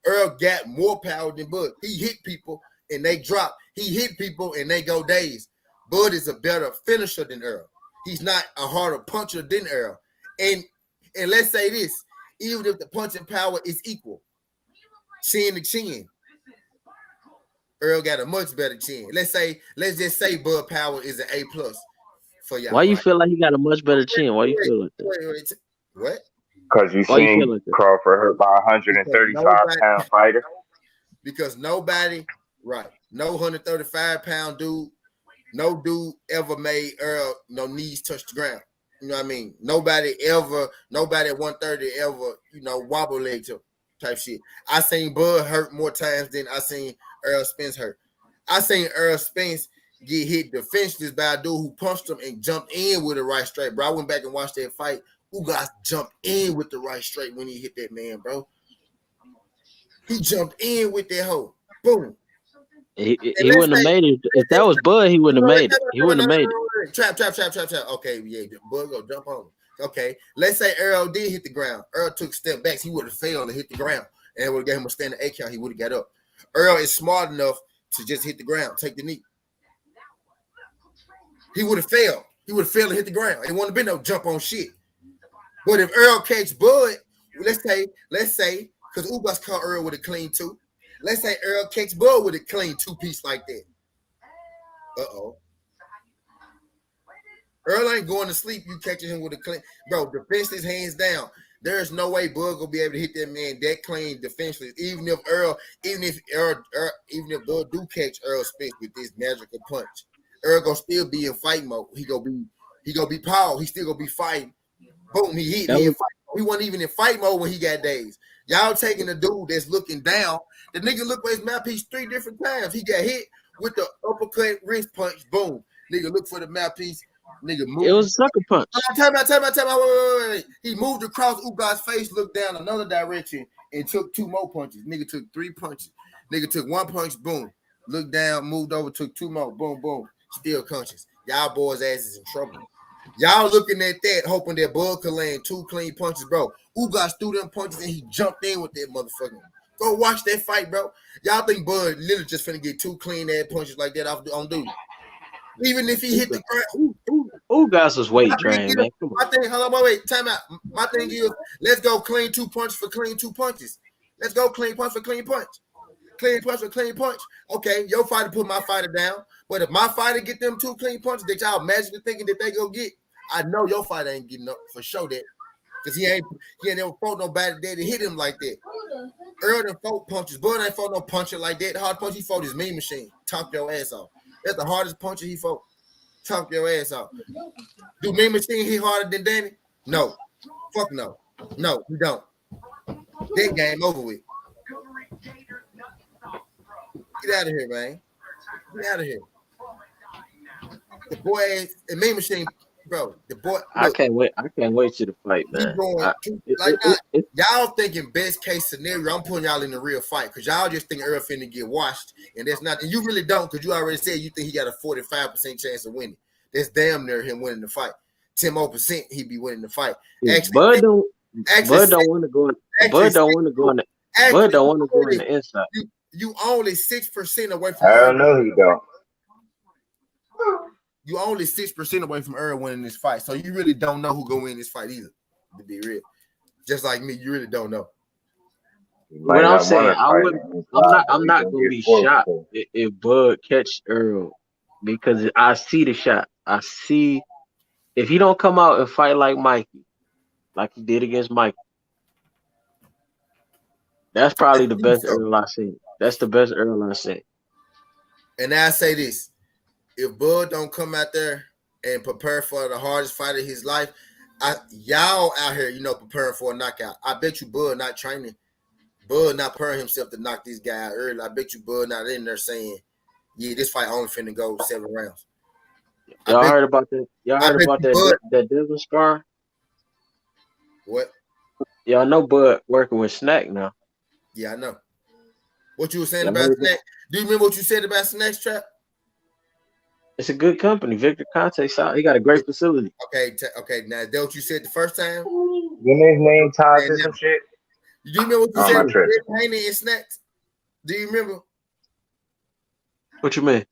Earl got more power than Bud. He hit people and they drop. He hit people and they go dazed. Bud is a better finisher than Earl. He's not a harder puncher than Earl. And let's say this, even if the punching power is equal, chin to chin, Earl got a much better chin. Let's just say Bud power is an A+ for y'all. Why you feel like he got a much better chin? Why you feel like that? What? Because you seen like Crawford hurt by 135-pound fighter. Because nobody, right? No 135-pound dude. No dude ever made Earl no knees touch the ground. You know what I mean? Nobody at 130 ever, wobble legs type shit. I seen Bud hurt more times than I seen Earl Spence hurt. I seen Earl Spence get hit defenseless by a dude who punched him and jumped in with the right straight, bro. I went back and watched that fight. Ugas jumped in with the right straight when he hit that man, bro. He jumped in with that hoe. Boom. He wouldn't have made it. If that was Bud, he wouldn't have made it. He wouldn't have made it. Trap. Okay, yeah, Bud go jump on him. Okay, let's say Earl did hit the ground. Earl took step backs. He would have failed to hit the ground. And it would have gave him a standing A count. He would have got up. Earl is smart enough to just hit the ground, take the knee. He would have failed. He would have failed to hit the ground. It wouldn't have been no jump on shit. But if Earl catch Bud, let's say, because Ugas caught Earl with a clean two. Let's say Earl catch Bud with a clean two-piece like that. Uh-oh. Earl ain't going to sleep. You catching him with a clean. Bro, defenseless hands down. There's no way Bud gonna be able to hit that man that clean defenseless. Even if Bud do catch Earl Spence with this magical punch, Earl gonna still be in fight mode. He gonna be Paul. He still gonna be fighting. Boom, he hit. He wasn't even in fight mode when he got dazed. Y'all taking the dude that's looking down. The nigga looked for his mouthpiece 3 different times. He got hit with the uppercut wrist punch. Boom. Nigga look for the mouthpiece. Nigga It moved. was a sucker punch. Time out. Wait. He moved across Uga's face, looked down another direction, and took 2 more punches. Nigga took 3 punches. Nigga took 1 punch, boom. Looked down, moved over, took 2 more, boom, boom. Still conscious. Y'all boys' asses in trouble. Y'all looking at that, hoping that Bud could land 2 clean punches, bro. Ugas threw them punches and he jumped in with that motherfucker. Go watch that fight, bro. Y'all think Bud literally just finna get 2 clean ass punches like that off on dude. Even if he hit the ground. Ugas was weight trained, man. Come My on. thing, hold on, wait, time out. My thing is, let's go clean 2 punches for clean 2 punches. Let's go clean punch for clean punch. Clean punch for clean punch. Okay, your fighter put my fighter down. But if my fighter get them 2 clean punches that y'all magically thinking that they go get, I know your fighter ain't getting up for sure that. Because he ain't never fought nobody that hit him like that. Earl done fought punches. Bud ain't fought no puncher like that. The hard punch he fought is Mean Machine. Talk your ass off. That's the hardest puncher he fought. Talk your ass off. Do Mean Machine hit harder than Danny? No. Fuck no. No, we don't. That game over with. Get out of here, man. Get out of here. The boy and Mean Machine, bro. The boy. Look, I can't wait to the fight, man. Y'all thinking best case scenario. I'm putting y'all in the real fight because y'all just think Earl finna get washed, and that's not. And you really don't because you already said you think he got a 45% chance of winning. That's damn near him winning the fight. 10 more % he be winning the fight. Bud don't want to go in. Bud don't want to go in. Bud don't want to go in the inside. You only 6% away from. I don't know. He don't. You only 6% away from Earl winning this fight, so you really don't know who gonna win this fight either. To be real, just like me, you really don't know. What I'm saying, I'm not gonna be shocked if Bud catch Earl because I see the shot. I see if he don't come out and fight like Mikey, like he did against Mikey. That's probably the best Earl I've seen. That's the best Earl I've seen. And I say this. If Bud don't come out there and prepare for the hardest fight of his life, y'all out here, preparing for a knockout. I bet you Bud not training. Bud not preparing himself to knock this guy out early. I bet you Bud not in there saying, yeah, this fight only finna go 7 rounds. Y'all heard about that? Y'all heard about that Devin scar? What? Y'all know Bud working with Snack now. Yeah, I know. What you were saying about Snack? Do you remember what you said about Snack's Trap? It's a good company. Victor Conte, he got a great facility. Okay. Now, is that what you said the first time? Didn't his name tied to some shit? Do you remember what you said about Haney and Snacks? Do you remember? What you mean?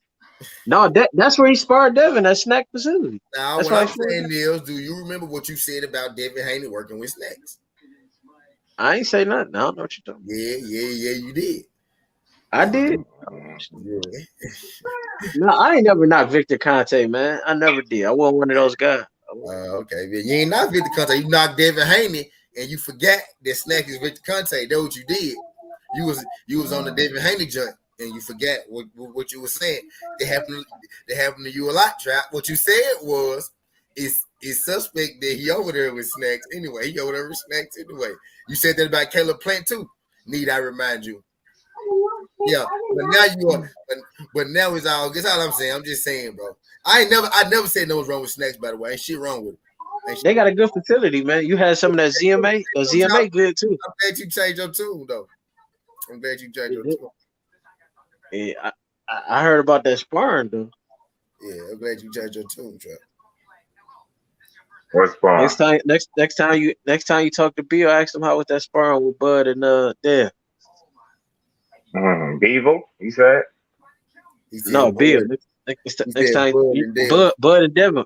No, that's where he sparred Devin, that Snack facility. Now, that's what I'm saying, Nils, do you remember what you said about Devin Haney working with Snacks? I ain't say nothing. I don't know what you're talking about. Yeah, you did. I did. Yeah. No, I ain't never knocked Victor Conte, man. I never did. I wasn't one of those guys. Okay, but you ain't knocked Victor Conte. You knocked Devin Haney, and you forgot that Snack is Victor Conte. That's what you did. You was on the Devin Haney joint, and you forgot what you were saying. They happened to you a lot, Trap. What you said was, it's suspect that he over there with Snacks anyway. He over there with Snacks anyway. You said that about Caleb Plant too. Need I remind you? Yeah, but now it's all. That's all I'm saying. I'm just saying, bro. I never said no was wrong with Snacks. By the way, ain't shit wrong with it. They got a good facility, man. You had some of that ZMA. The ZMA good too. I'm glad you changed your tune, though. I'm glad you changed your tune. Yeah, I heard about that sparring, though. Yeah, I'm glad you changed your tune, Trap. What's sparring? Next time you talk to Bill, ask him how was that sparring with Bud and Dev. Beagle, he said. No, Bill. Next time, Bud and Devin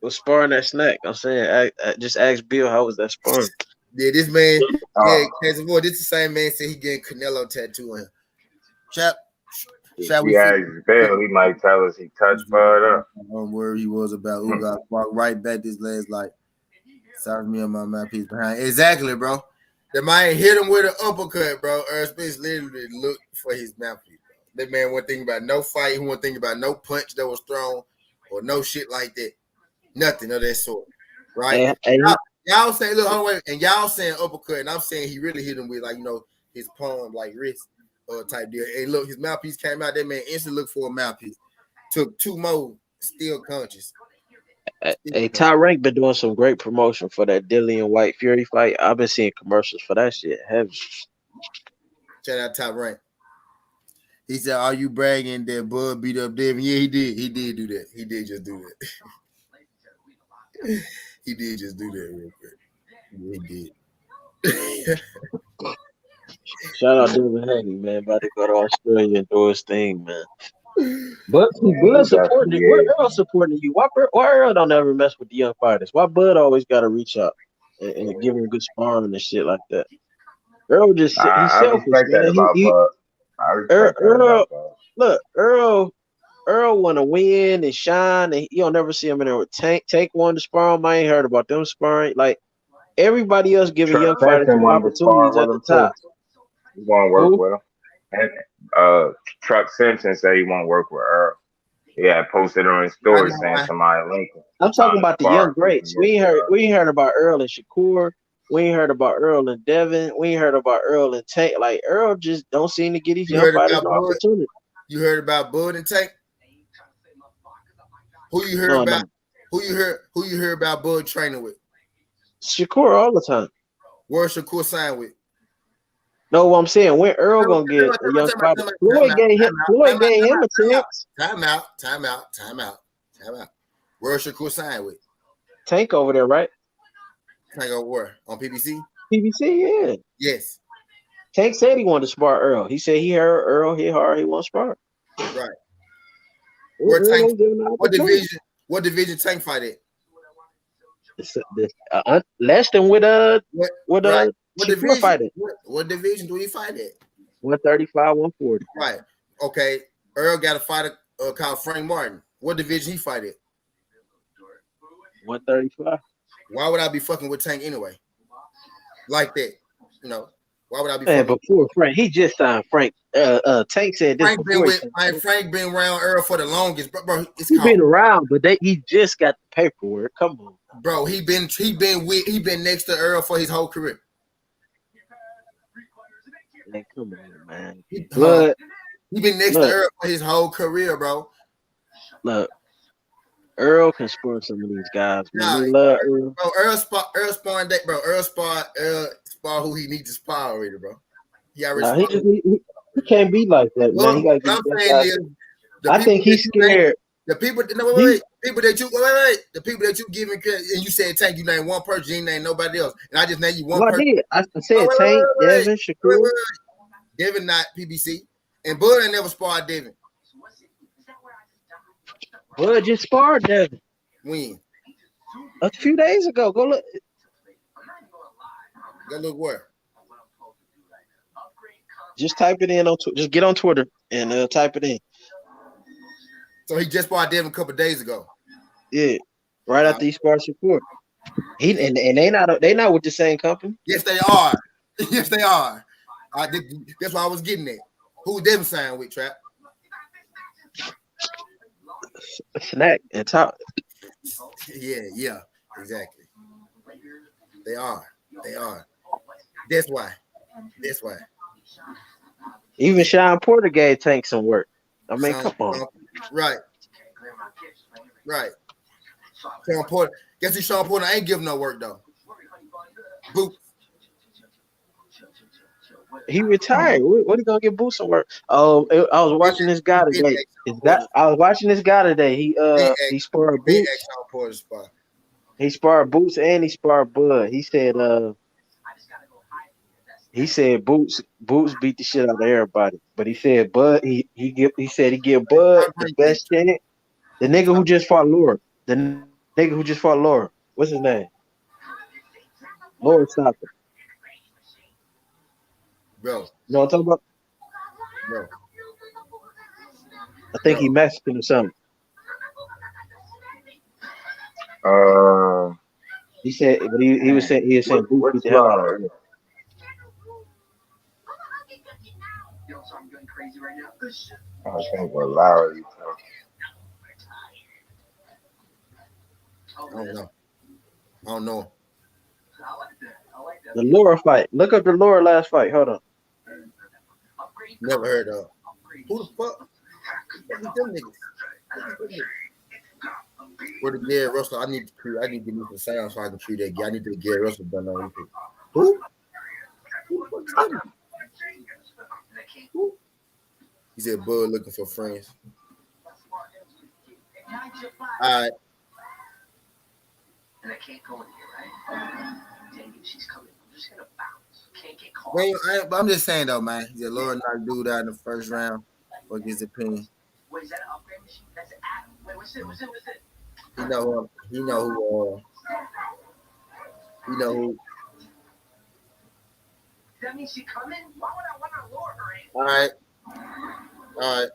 was sparring that Snack. I'm saying, just ask Bill how was that sparring. Yeah, this man. This is the same man said he getting Canelo tattoo on him. Chap. Shall we? Yeah, Bill. He might tell us he touched Bud up. One word he was about Ugas walked right back this last like. Sorry me on my mouthpiece behind. Exactly, bro. The man hit him with an uppercut, bro. Space literally looked for his mouthpiece. That man wasn't thinking about no fight. He wasn't thinking about no punch that was thrown or no shit like that. Nothing of that sort. Right? Y'all saying, look, hold on, wait, and y'all saying uppercut, and I'm saying he really hit him with his palm, like wrist type deal. And look, his mouthpiece came out. That man instantly looked for a mouthpiece. Took 2 more, still conscious. Hey, Ty Rank been doing some great promotion for that Dillian White Fury fight. I've been seeing commercials for that shit heavy. Shout out Top Rank. He said, "Are you bragging that Bud beat up Devin?" Yeah, he did. He did do that. He did just do that. He did just do that real quick. Yeah, he did. Shout out Devin Haney, man. About to go to Australia and do his thing, man. But see, Yeah, Bud he supporting definitely you. Where is. Earl supporting you? Why Earl don't ever mess with the young fighters? Why Bud always got to reach out and give him good sparring and shit like that? Earl just he's I selfish, respect that man. about Bud. I respect that Earl about Bud. look Earl want to win and shine, and you don't never see him in there with Tank. Tank wanted to spar him. I ain't heard about them sparring. Like everybody else giving Truck young fighters Simpson some wanted to spar opportunities at with the him too. top. He want to work Who? with him. And Truck Simpson said he want to work with Earl. He had posted on his I story saying know. somebody linked him I'm talking trying to about the young spar so he can greats. work with Earl. We ain't heard about Earl and Shakur. We ain't heard about Earl and Devin. We ain't heard about Earl and Tank. Like Earl just don't seem to get these You young heard fighters about no Bud? opportunity. You heard about Bud and Tank? Who you heard No, about? no. Who you heard about Bud training with? Shakur all the time. Where Shakur signed with? No, what I'm saying, when Earl Time gonna get out, a young time out, fighter? time out, Floyd gave him a chance. time out. Where Shakur signed with? Tank over there, right? Tank over where? On PBC? PBC, yeah. Yes. Tank said he wanted to spar Earl. He said he heard Earl hit hard. He want to spar. Right. Where Earl Tank? don't give him an What opportunity. division? What division Tank fight at? Less than with Right. What Shakur division? fighting. What division do he fight at? 135, 140. Right. Okay. Earl got a fighter called Frank Martin. What division he fight at? 135. Why would I be fucking with Tank anyway? Like that, you know? Why would I be Man, fucking? before Frank, he just signed Frank. Tank said this Frank been before. with Frank been around Earl for the longest, bro. It's He called, been around, but he just got the paperwork. Come on, bro. He been next to Earl for his whole career. man, come on, man. He But been next to Earl for his whole career, bro. look, Earl can spar some of these guys, man. Nah, They love Earl. bro. Earl sparring that, bro. Earl spar who he needs to spar already, bro. He already Nah, sparred. he can't be like that, man. He gotta What I'm get saying guys. is, I think he's scared. the people, no, wait, people that you the people that you giving credit, and you said Tank, you named one person, you ain't named nobody else, and I just named you one Well, I person. did. I said Tank, Devin, Shakur. Devin not PBC, and Bud ain't never sparred Devin. Bud just sparred Devin When? a few days ago. Go look. Go look where? Just type it in on. Just get on Twitter and type it in. So he just sparred Devin a couple days ago. Yeah, right after he sparred Shakur. And they not with the same company. Yes, they are. Yes, they are. That's what I was getting at. Who Devin signed with, Trap? Snack and top. Yeah, exactly. They are. That's why. Even Sean Porter gave Tank some work. I mean, come on. Right. Sean Porter. Guess who Sean Porter ain't giving no work though? Boot. He retired. What he gonna get Boots some work? Oh, I was watching this guy today. I was watching this guy today. He sparred Boots. Sean Porter spot. He sparred Boots and he sparred Bud. He said Boots beat the shit out of everybody. But he said Bud he said he give Bud the best chance. The nigga who just fought Laura. What's his name? Laura Stockton. Bro. You know what I'm talking about? Bro. I think he Mexican or something. He said, but he was saying Boots beat the hell out of him. I think with Lowry. I don't know. The Laura fight. Look up the Laura last fight. Hold on. Never heard of. Who the fuck? Them niggas. For the Gary Russell, I need to give me some sound so I can treat that guy. I need to get Gary Russell done on YouTube. Who? Who the fuck is that? Who? He said Bud looking for friends. All right. Well, but I'm just saying though, man. He said Lord not do that in the first round. Fuck his opinion. He know who. He know who. He know who. All right. All right.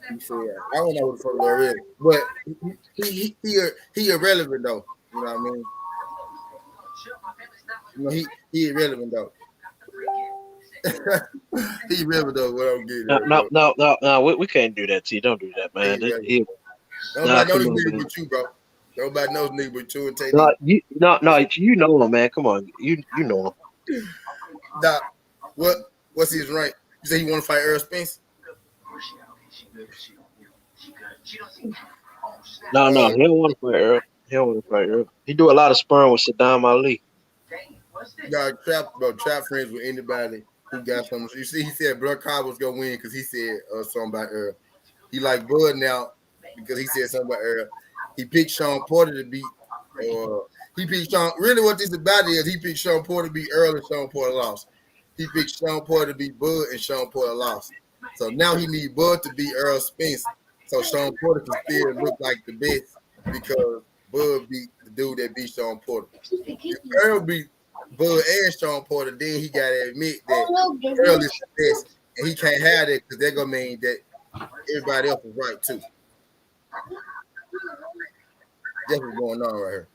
He said, I don't know who the fuck Lord is, but he irrelevant though. You know what I mean? You know, he irrelevant though. He irrelevant though. What I'm getting at, No. We can't do that. T. Don't do that, man. Nobody knows nigga but you, bro. Nobody knows nigga but you and Tay. You know him, man. Come on, you know him. Nah, what's his rank? You say he want to fight Earl Spence? No, he don't want to fight Earl. He don't want to fight Earl. He do a lot of sparring with Saddam Ali. Y'all trap friends with anybody who got something. You see, he said Blood Cobb was gonna win because he said something about Earl. He like Bud now because he said something about Earl. He picked Sean Porter to beat. He picked Sean. Really, what this about is he picked Sean Porter to beat Earl and Sean Porter lost. He picked Sean Porter to beat Bud and Sean Porter lost. So now he need Bud to beat Earl Spence. So Sean Porter can still look like the best because Bud beat the dude that beat Sean Porter. If Earl beat Bud and Sean Porter, then he got to admit that Earl is the best, and he can't have that because they're gonna mean that everybody else is right too. That's what's going on right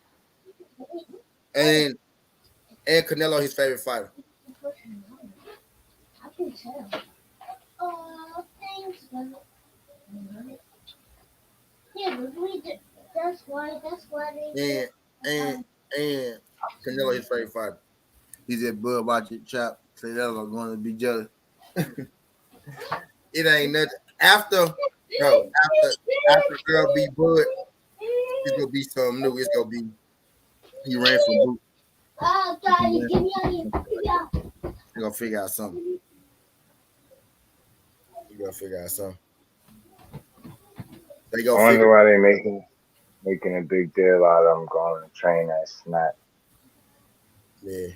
here. And Canelo his favorite fighter. I can tell. Oh, thanks. Yeah, but we did. That's why they. And Canelo his favorite fighter. He said, "Bud, watch it, chop. Canelo going to be jealous." It ain't nothing. After girl beat Bud, it's gonna be something new. It's gonna be he ran from Boot. Daddy, give me out here. We're gonna figure out something. They go. I wonder why they making a big deal out of him going to train at Snap. Yeah.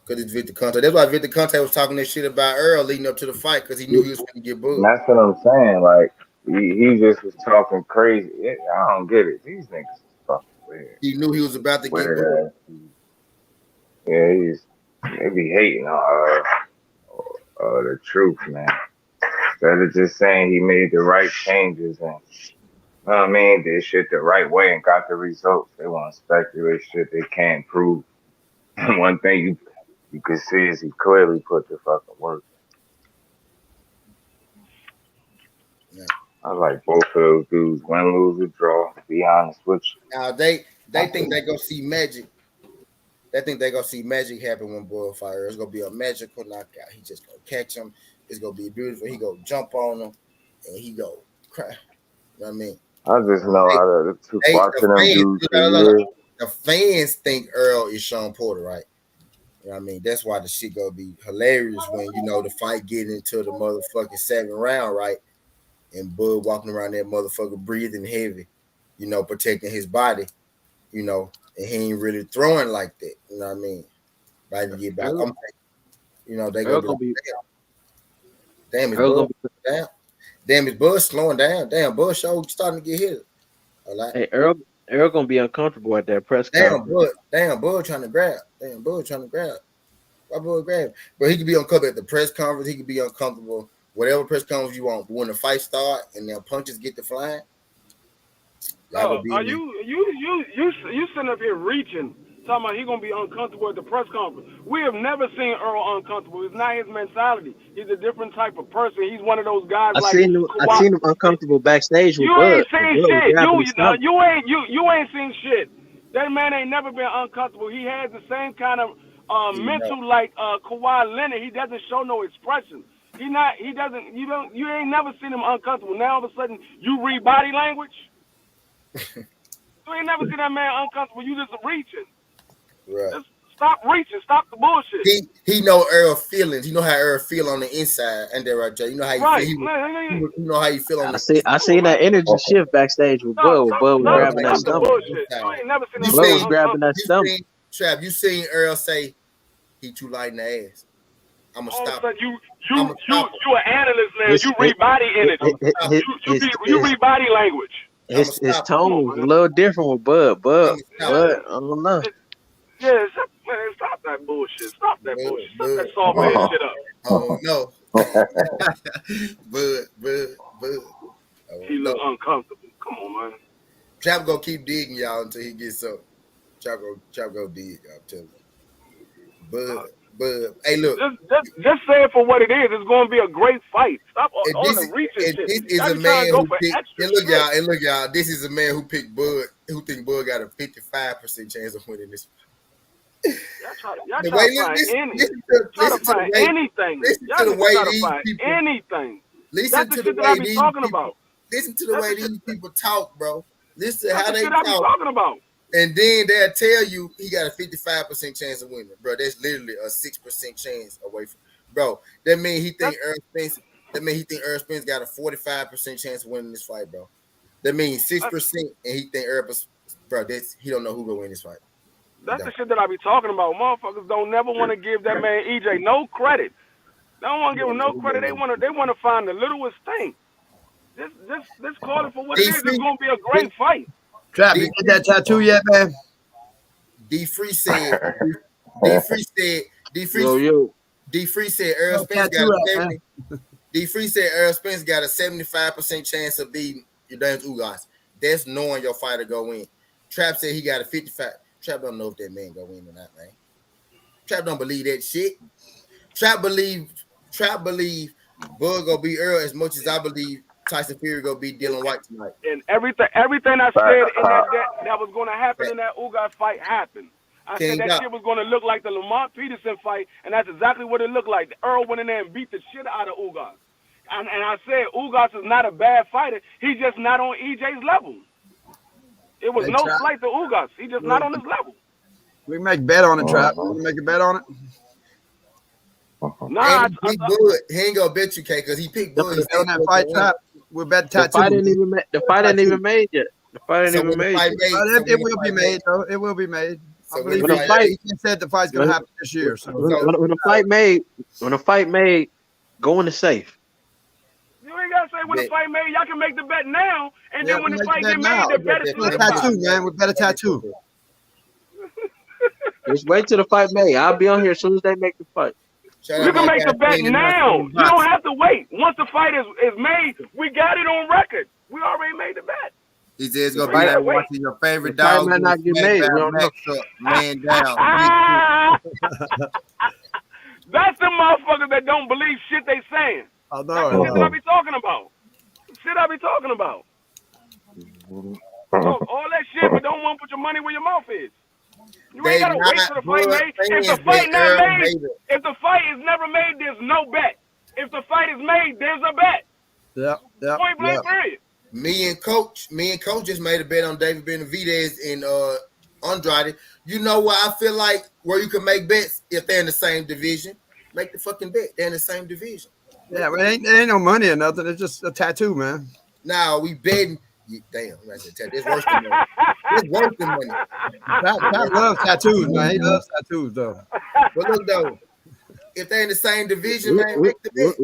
Because it's Victor Conte. That's why Victor Conte was talking that shit about Earl leading up to the fight because he knew he was going to get booed. And that's what I'm saying. Like, he just was talking crazy. I don't get it. These niggas is fucking weird. He knew he was about to get booed. Yeah, they be hating on the truth, man. Instead of just saying he made the right changes and, you know what I mean, did shit the right way and got the results. They want to speculate shit they can't prove. One thing you can see is he clearly put the fucking work. Yeah. I like both of those dudes. Win, lose, or draw. To be honest with you. Now they think they go see magic. They think they gonna see magic happen when Bud fire. It's gonna be a magical knockout. He just gonna catch him. It's gonna be beautiful. He go jump on him and he go cry. You know what I mean? I just know out of the two watching them dudes. The fans think Earl is Sean Porter, right? You know what I mean? That's why the shit gonna be hilarious when you know the fight getting into the motherfucking 7th round, right? And Bud walking around that motherfucker breathing heavy, you know, protecting his body, you know, and he ain't really throwing like that. You know what I mean? Right to get back. You know, they gonna be damn, is Bud down. Damn, is Bud slowing down. Damn, Bud show starting to get hit. Hey, Earl gonna be uncomfortable at that press conference. Bud trying to grab. Why Bud grab? But he could be uncomfortable at the press conference. He could be uncomfortable whatever press conference you want. But when the fight start and their punches get to flying, are you sitting up here reaching, talking about he gonna be uncomfortable at the press conference? We have never seen Earl uncomfortable. It's not his mentality. He's a different type of person. He's one of those guys. I seen him uncomfortable backstage with you Bud. Ain't seen shit. You ain't seen shit. That man ain't never been uncomfortable. He has the same kind of mental like Kawhi Leonard. He doesn't show no expression. He doesn't. You ain't never seen him uncomfortable. Now all of a sudden you read body language. You ain't never seen that man uncomfortable. You just reaching. Right. Just stop reaching. Stop the bullshit. He know Earl feelings. You know how Earl feel on the inside, and there, right, Jay. You know how you Right. feel. You know how you feel on the I seen that energy shift backstage with Bud. Bud was grabbing that Stop the stomach. bullshit. You ain't never seen Bud was grabbing that stomach. Trap, you seen Earl say he too light in the ass. I'm gonna all stop. of a sudden you an analyst now. You read body energy. You read body language. His tone was a little different with Bud. Bud, I don't know. Yeah, man, stop that bullshit. Stop that bullshit. Stop that soft ass shit up. Oh no. Bud. He look uncomfortable. Come on, man. Trap gonna keep digging y'all until he gets up. Trap go dig. I'm telling you. Bud. Hey, look. Just say it for what it is. It's going to be a great fight. Stop all the reaching shit. This is a man who picked. And look, y'all. This is a man who picked Bud. Who think Bud got a 55% chance of winning this. Y'all try to find anything. Listen to the way these people. Anything. Listen to the way these people. Listen to the way these people talk, bro. Listen to how they talk. Talking about. And then they'll tell you he got a 55% chance of winning, bro. That's literally a 6% chance away from, bro. That means he think Earl Spence. That means he think Earl Spence got a 45% chance of winning this fight, bro. That means 6%, and he think Earl, bro. He don't know who gonna win this fight. That's the shit that I be talking about. Motherfuckers don't never want to give that man EJ no credit. They don't want to give him no credit. They want to find the littlest thing. Just call it for what it is. It's gonna be a great fight. Trap, you get that tattoo yet, man? D Free said Earl Spence got a 70. D Free said Earl Spence got a 75% chance of beating Yordenis Ugas. That's knowing your fighter go in. Trap said he got a 55. Trap don't know if that man go in or not, man. Trap don't believe that shit. Trap believe Bud gonna beat Earl as much as I believe Tyson Fury gonna beat Dylan White tonight. And everything I said in that was gonna happen in that Ugas fight happened. I said that shit was gonna look like the Lamont Peterson fight, and that's exactly what it looked like. Earl went in there and beat the shit out of Ugas. And I said Ugas is not a bad fighter. He's just not on EJ's level. It was no slight to Ugas. He's just not on his level. We can make a bet on it, Trap. We can make a bet on it. Nah, he ain't gonna bet you, K, because he picked Bud. On that fight, Trap. We'll bet tattoo. The fight ain't even made yet. The fight ain't even made yet. It will be made, though. It will be made. So I believe he said the fight's gonna happen this year. So when the fight made, go in the safe. You ain't gotta say when the fight made. Y'all can make the bet now, and then when the fight get made, the bet is tattoo, man. We bet a tattoo. Just wait till the fight made. I'll be on here as soon as they make the fight. You can make the bet now. You don't have to wait. Once the fight is made, we got it on record. We already made the bet. He said it's gonna be like watching your favorite dog might not get made. Man down. That's the motherfuckers that don't believe shit they saying. I know. That's the shit that I be talking about. All that shit, but don't want to put your money where your mouth is. You ain't gotta wait till the fight made. If the fight not made, if the fight is never made, there's no bet. If the fight is made, there's a bet. Yeah. Point blank, period. Me and Coach just made a bet on David Benavidez and Andrade. You know what I feel like where you can make bets if they're in the same division. Make the fucking bet. They're in the same division. Yeah, but it ain't no money or nothing. It's just a tattoo, man. Now we betting. Damn, it's worse than money. It's worse than money. Pat loves tattoos, man. He loves tattoos, though. But look, though, if they're in the same division, man, make the bet.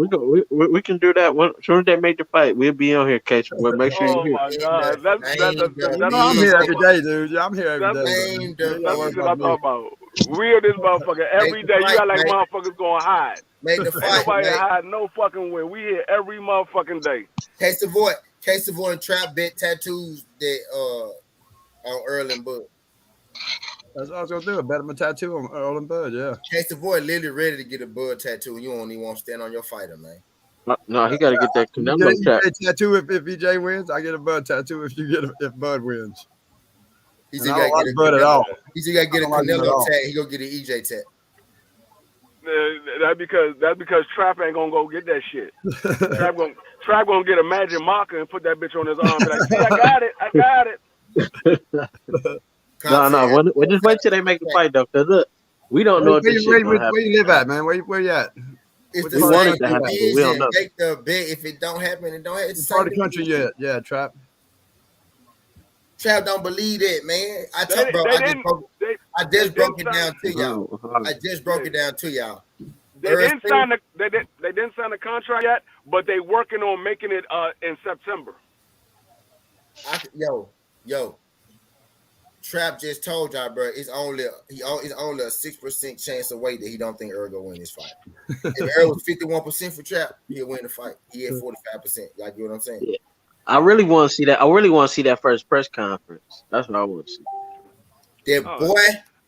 We can do that. As soon as they make the fight, we'll be on here, Case. We'll make sure you're here. Oh, my God. That's I'm here every day, dude. Yeah, I'm here every day. That's what I'm talking about. Real this motherfucker every day. You got like motherfuckers going hide. Make the fight. Nobody hide no fucking way. We here every motherfucking day. Case Savoy and Trap bet tattoos that on Earl and Bud. That's what I was gonna do. Bet him a tattoo on Earl and Bud, yeah. Case Savoy literally ready to get a Bud tattoo, and you don't even want to stand on your fighter, man. No, he gotta get that Canelo tattoo if EJ wins. I get a Bud tattoo if Bud wins. He's got to get a Bud at all. He's got to get a Canelo tat. He gonna get an EJ tat. That's because Trap ain't gonna go get that shit. Trap gonna get a magic marker and put that bitch on his arm. Be like, see, I got it. No. We'll just wait till they make the fight though, cause look, we don't know if this shit gonna happen. Where you live at, man? Where you at? It's What the We part want of it same to the country you happen, at? but we don't division. know. Make the bet. If it don't happen, it don't happen. It's the What part same of the country division. you at? Yeah, Trap. Trap don't believe that, man. I They just broke it didn't down to y'all. Oh, I just broke it down to y'all. They didn't sign the contract yet, but they working on making it in September. Yo, Trap just told y'all, bro. It's only a 6% chance away that he don't think Earl gonna win this fight. If Earl was 51% for Trap, he'll win the fight. He had 45%. Like, you know what I'm saying? yeah. I really want to see that. I really want to see that first press conference. That's what I want to see. That boy.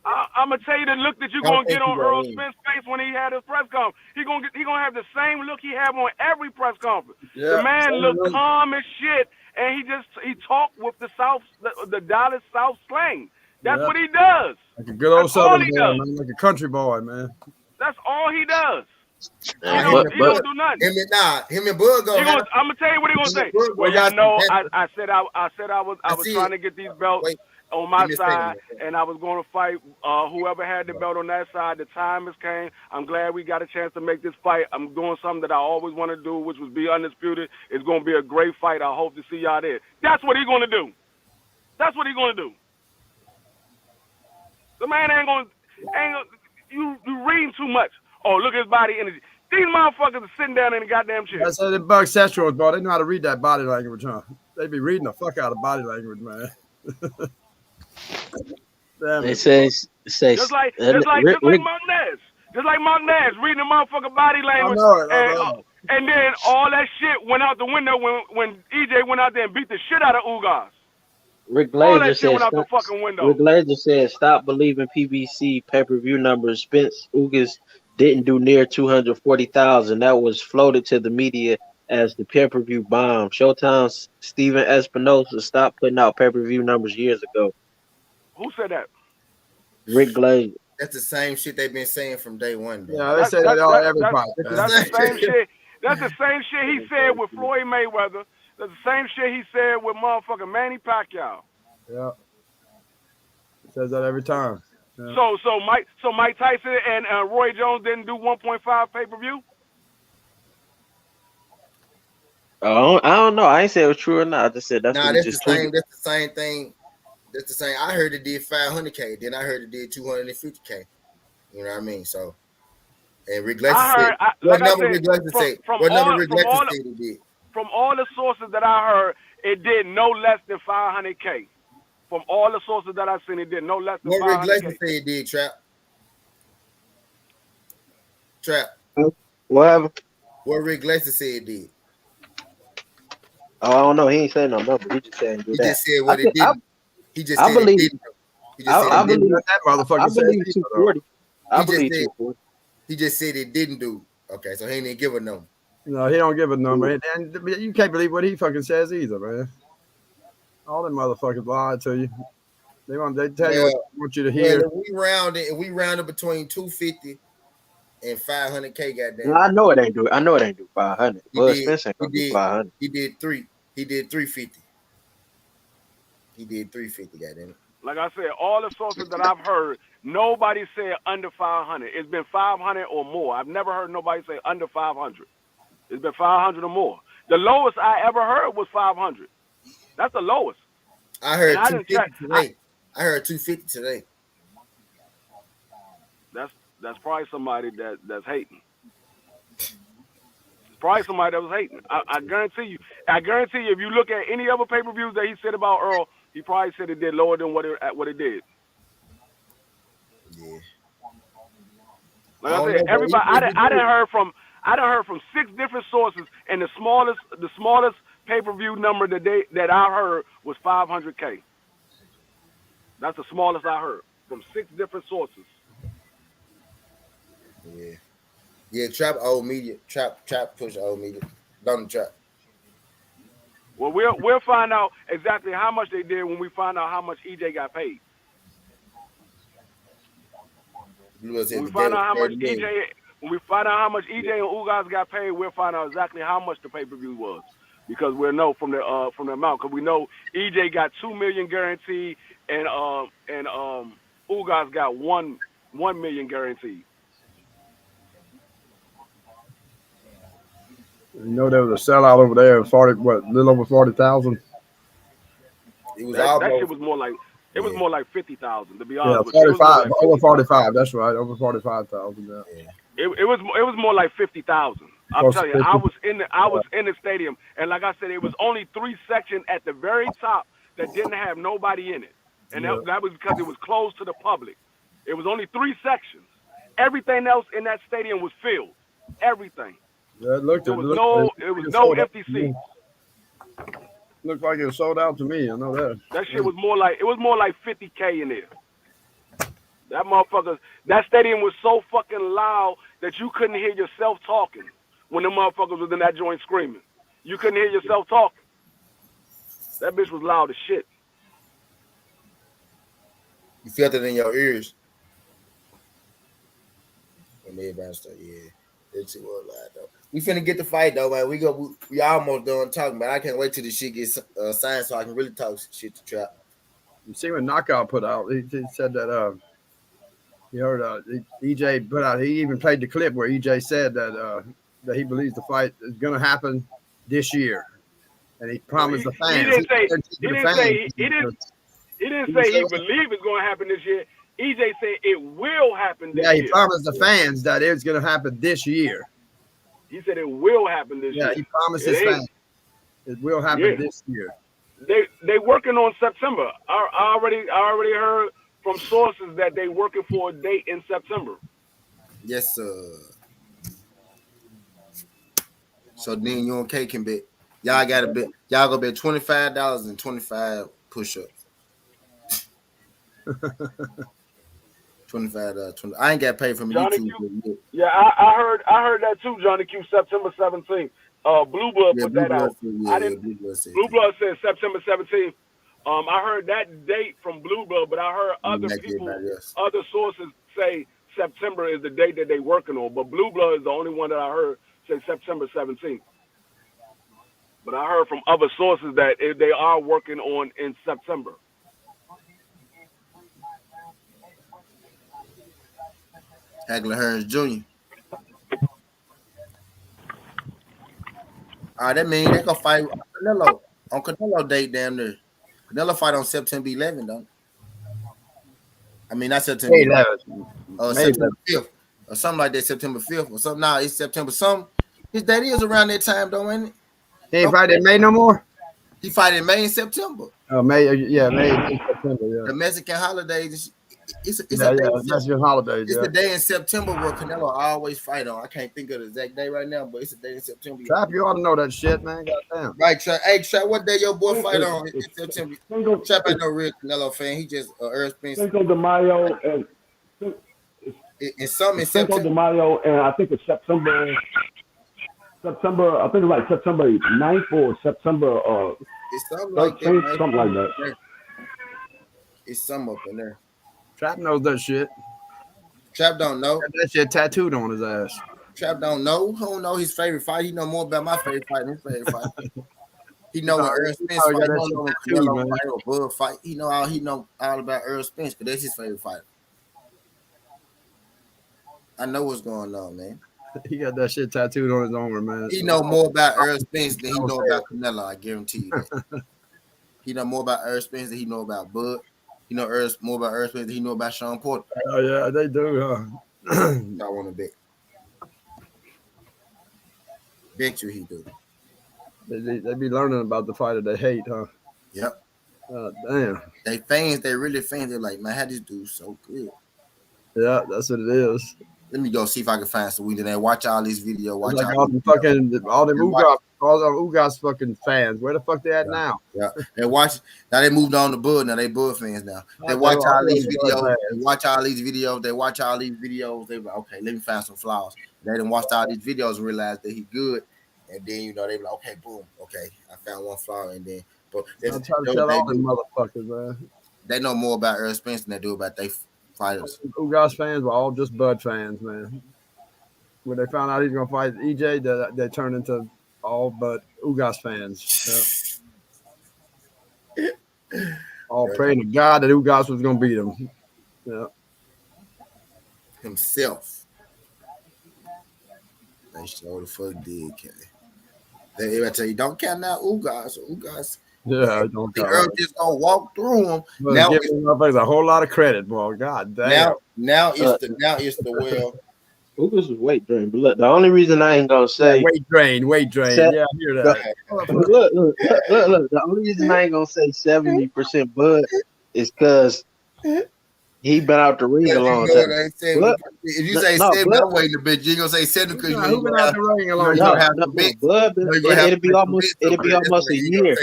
I'm gonna tell you the look that you're gonna get on Earl Spence' face when he had his press conference. He gonna have the same look he had on every press conference. Yeah, the man looked calm as shit, and he talked with the Dallas South slang. That's what he does. Like a good old That's all Southern he boy, does. man. Like a country boy, man. That's all he does. He But don't do nothing. Him and Bud I'm gonna tell you what he gonna say. Well, y'all know, I said I was trying to get these belts on my side, and I was going to fight whoever had the belt on that side. The time has came. I'm glad we got a chance to make this fight. I'm doing something that I always want to do, which was be undisputed. It's going to be a great fight. I hope to see y'all there. That's what he's going to do. That's what he's going to do. The man ain't going to, you reading too much. Oh, look at his body energy. These motherfuckers are sitting down in the goddamn chair. That's how the Bucks Astros, bro. They know how to read that body language, huh? They be reading the fuck out of body language, man. It says just like Mark Nash. Just like Mark Nash reading the motherfucking body language. I know. And then all that shit went out the window when EJ went out there and beat the shit out of Ugas. Rick All that Glazer shit said, went out the fucking window. Rick Glazer said, stop believing PBC pay-per-view numbers. Spence Ugas didn't do near 240,000. That was floated to the media as the pay-per-view bomb. Showtime's Steven Espinosa stopped putting out pay-per-view numbers years ago. Who said that? Rick Glazer. That's the same shit they've been saying from day one, bro. Yeah, they say that all every fight. That's the same shit. That's the same shit he said with Floyd Mayweather. That's the same shit he said with motherfucking Manny Pacquiao. Yeah. He says that every time. Yeah. So Mike Tyson and Roy Jones didn't do 1.5 pay-per-view? I don't know. I ain't say it was true or not. I just said that's what that's just the same. That's the same thing. That's the same. I heard it did 500K. Then I heard it did 250K. You know what I mean? So, and Rick Glazer said, what number Rick Glazer said? What number Rick Glazer said it did? From all the sources that I heard, it did no less than 500K. From all the sources that I've seen, it did no less than 500K. What Rick Glazer said it did, Trap. What happened? What Rick Glazer said it did. Oh, I don't know. He ain't saying no number. He just saying do he that. Just said what it did. He just said believe, it didn't. I believe that motherfucker. I believe 240. I believe 240. He just said it didn't do. Okay, so he didn't give a number. No, he don't give a number. And you can't believe what he fucking says either, man. All them motherfuckers lie to you. They tell you what they want you to hear. If we rounded between 250 and 500K, goddamn. No, I know it ain't do. I know it ain't do 500. Bud Spence ain't gonna do 500. He did 350. He did 350, goddamn it. Like I said, all the sources that I've heard, nobody said under 500. It's been 500 or more. I've never heard nobody say under 500. It's been 500 or more. The lowest I ever heard was 500. That's the lowest. I heard 250 today. I heard 250 today. That's probably somebody that's hating. It's probably somebody that was hating. I guarantee you. If you look at any other pay-per-views that he said about Earl, he probably said it did lower than what it did. Yeah. Like I said, everybody. I done heard from 6 different sources, and the smallest pay-per-view number that I heard was 500K. That's the smallest I heard from 6 different sources. Yeah. Trap old media. Trap push old media. Don't Trap. Well, we'll find out exactly how much they did when we find out how much EJ got paid. When we find out how much EJ When we find out how much EJ and Ugas got paid, we'll find out exactly how much the pay-per-view was, because we'll know from the amount. Because we know EJ got $2 million guaranteed, and Ugas got $1 million guaranteed. You know there was a sellout over there, a little over 40,000. It was that shit was more like was more like 50,000 to be honest. Yeah, with 45 you. over 45. That's right, over 45,000. Yeah. It was more like 50,000. I'm telling you, I was in the stadium, and like I said, it was only 3 sections at the very top that didn't have nobody in it, and that was because it was closed to the public. It was only 3 sections. Everything else in that stadium was filled. Everything. Yeah, there was no empty seats. Looked like it was sold out to me. I know that. That shit was more like 50K in there. That motherfucker, that stadium was so fucking loud that you couldn't hear yourself talking when the motherfuckers was in that joint screaming. You couldn't hear yourself talking. That bitch was loud as shit. You felt it in your ears. When everybody started, that shit was loud though. We finna get the fight though, man. We almost done talking, but I can't wait till the shit gets signed so I can really talk shit to Trap. You see when Knockout put out, he said that you heard EJ put out. He even played the clip where EJ said that he believes the fight is gonna happen this year, and he promised the fans. He didn't say he believed it's gonna happen this year. EJ said it will happen this year. Yeah, he promised the fans that it's gonna happen this year. He said it will happen this year. Yeah, he promised his fans it will happen this year. They working on September. I already heard from sources that they working for a date in September. Yes, sir. So then you and K can bet. Y'all got to bet. Y'all gonna bet $25 and 25 push-ups. $25, 20. I ain't got paid from YouTube. Yeah, I heard that too, Johnny Q. September 17th. Blue Blood put that out. Blue Blood said September 17th. I heard that date from Blue Blood, but I heard other sources say September is the date that they working on. But Blue Blood is the only one that I heard say September 17th. But I heard from other sources that they are working on in September. Hagler Hearns Jr. All right, that means they gonna fight Canelo on Canelo date down there. Canelo fight on September 11th, don't it? I mean, not September 11th. September 5th or something like that. September 5th or something. Nah, it's September something. His date is around that time, though, ain't it? He ain't fight in May no more. He fight in May and September. May and September. Yeah. The Mexican holidays. It's Mexican holidays. It's the day in September where Canelo always fight on. I can't think of the exact day right now, but it's a day in September. Trap, you ought to know that shit, man. Goddamn. Right, Trap. Hey, Trap, what day your boy fight on in September? Trap ain't no real Canelo fan. He just Earth Spence. Cinco de Mayo and some in September. Cinco de Mayo, and I think it's September. I think it's like September 9th or September it's something like 13th, that. something like that. It's some up in there. Trap knows that shit. Trap don't know. That shit tattooed on his ass. Trap don't know. He don't know his favorite fight. He know more about my favorite fight than his favorite fight. He know when Earl Spence fight. He know when Canelo fight or Bud fight. He know all about Earl Spence because that's his favorite fighter. I know what's going on, man. He got that shit tattooed on his arm, man. He know more about Earl Spence than he know about Canelo. I guarantee you that. He know more about Earl Spence than he know about Bud. He know more about Earl Spence than he know about Sean Porter. Oh yeah, they do, huh? I want to bet. Bet you he do. They be learning about the fighter they hate, huh? Yep. Damn. They fans, they really fans. They're like, man, how this dude so good? Yeah, that's what it is. Let me go see if I can find some weed in there. Watch all these videos. Watch like all the Ugas fucking fans. Where the fuck they at now? Yeah, they watch. Now they moved on to Bud. Now they Bud fans now. They watch all these videos. They watch all these videos. They watch all these videos. They like, okay, let me find some flaws. They didn't watch all these videos and realize that he good. And then they be like, okay, boom, okay, I found one flaw. And then, but I'm trying to tell all them motherfuckers, man. They know more about Earl Spence than they do about they fighters. Ugas fans were all just Bud fans, man. when they found out he's gonna fight EJ, they turned into all but Ugas fans. Yeah. All praying to God that Ugas was gonna beat him. Yeah. Himself. They sure the fuck did, Kelly. They tell you don't count out Ugas. Ugas. Yeah, I don't the Earl just gonna walk through him. Now give a whole lot of credit, boy. God damn. Now it's the well. Ugas is weight drain, but look, the only reason I ain't gonna say weight drain. Yeah, I hear that. Look. The only reason I ain't gonna say 70% Bud is because he been out the ring a long time. If you say 70, I'm waiting a bit. You ain't gonna say 70 because you ain't been out the ring a long time. Bud, it'll be almost a year.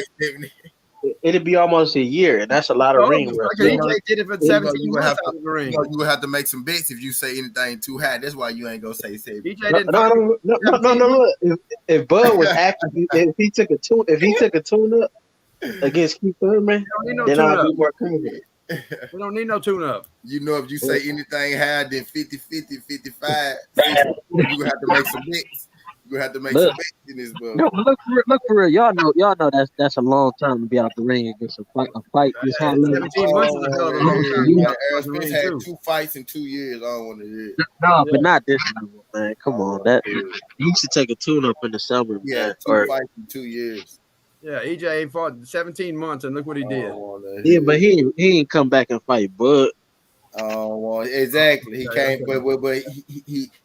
It'll be almost a year, and that's a lot of ring work. Did it for 17 months out of the ring. You would have to make some bets if you say anything too high. That's why you ain't gonna say 70. No. If Bud was active, if he took a tune up against Keith Thurman, then I'd be more confident. We don't need no tune-up. You know, if you say anything higher than 50, 50, 55, you would have to make some bets. You have to make some bets in this book. No, look for real. Y'all know that's a long time to be out the ring against a fight this high level. 17 months is a hell of a long time. Smith had 2 fights in 2 years. I don't want to hear it. No, but not this level, man. Come on, he should take a tune-up in the summer. Yeah, 2 fights in 2 years. Yeah, EJ fought 17 months, and look what he did. Yeah, but he ain't come back and fight Bud. Oh, well, exactly. He came, but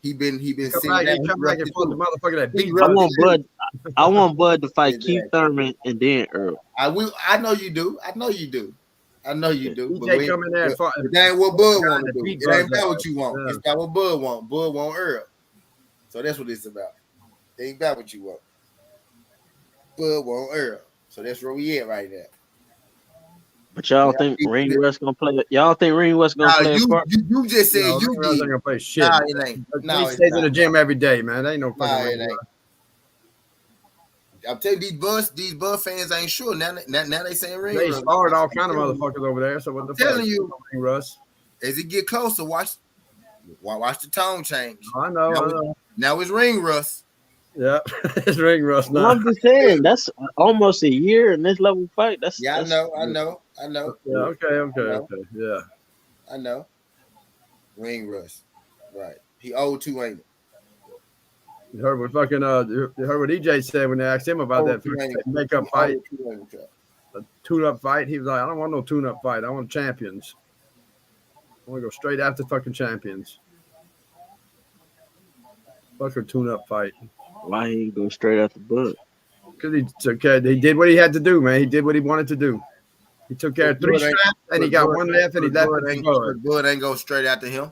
he been sitting down. He come back and fought the motherfucker that beat. I want Bud to fight Keith Thurman and then Earl. I know you do. EJ come in there and fought. That ain't what Bud want to do. It ain't about what you want. Yeah. It's about what Bud want. Bud want Earl. So that's what it's about. It ain't about what you want. Bud want Earl. So that's where we at right now. But y'all think Ring Rust gonna play? Y'all think Ring Rust gonna play? You just said you ain't gonna play shit. Nah, it ain't. He stays in the gym every day, man. There ain't no fucking. It ain't. I'm telling you, these Bud fans ain't sure. Now they saying Ring Rust. They started all kind of motherfuckers over there. So what the fuck? I'm telling you, Ring Rust. As it get closer, watch the tone change. I know. Now it's Ring Rust. Yeah, it's Ring Rust now. I'm just saying that's almost a year in this level fight. I know. Yeah, okay. Yeah. I know. Ring Rust. Right. He owed 2, ain't it? You heard what fucking you heard what EJ said when they asked him about that makeup fight. A tune-up fight. He was like, I don't want no tune-up fight. I want champions. I want to go straight after fucking champions. Fuck a tune-up fight. Why he go straight after Bud? Because he did what he had to do, man. He did what he wanted to do. He took care of 3 straps, and he got 1 left, and he left it. Bud ain't go straight after him.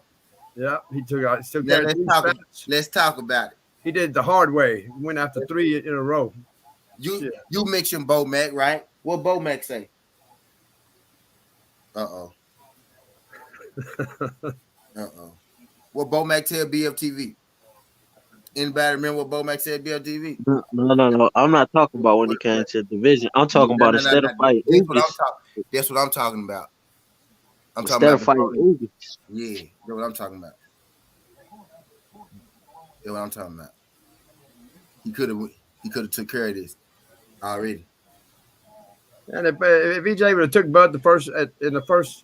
Yeah, he took care of 3 straps. Let's talk about it. He did it the hard way. He went after 3 in a row. You mentioned Bo Mac, right? What Bo Mac say? What Bo Mac tell BFTV? Anybody remember what Bo Mac said BFTV? No. I'm not talking about when he came to the division. I'm talking about instead of fighting. That's what I'm talking about. Instead of fighting Ugas. Yeah, that's what I'm talking about. That's what I'm talking about. He could have took care of this already. And if EJ would have took Bud in the first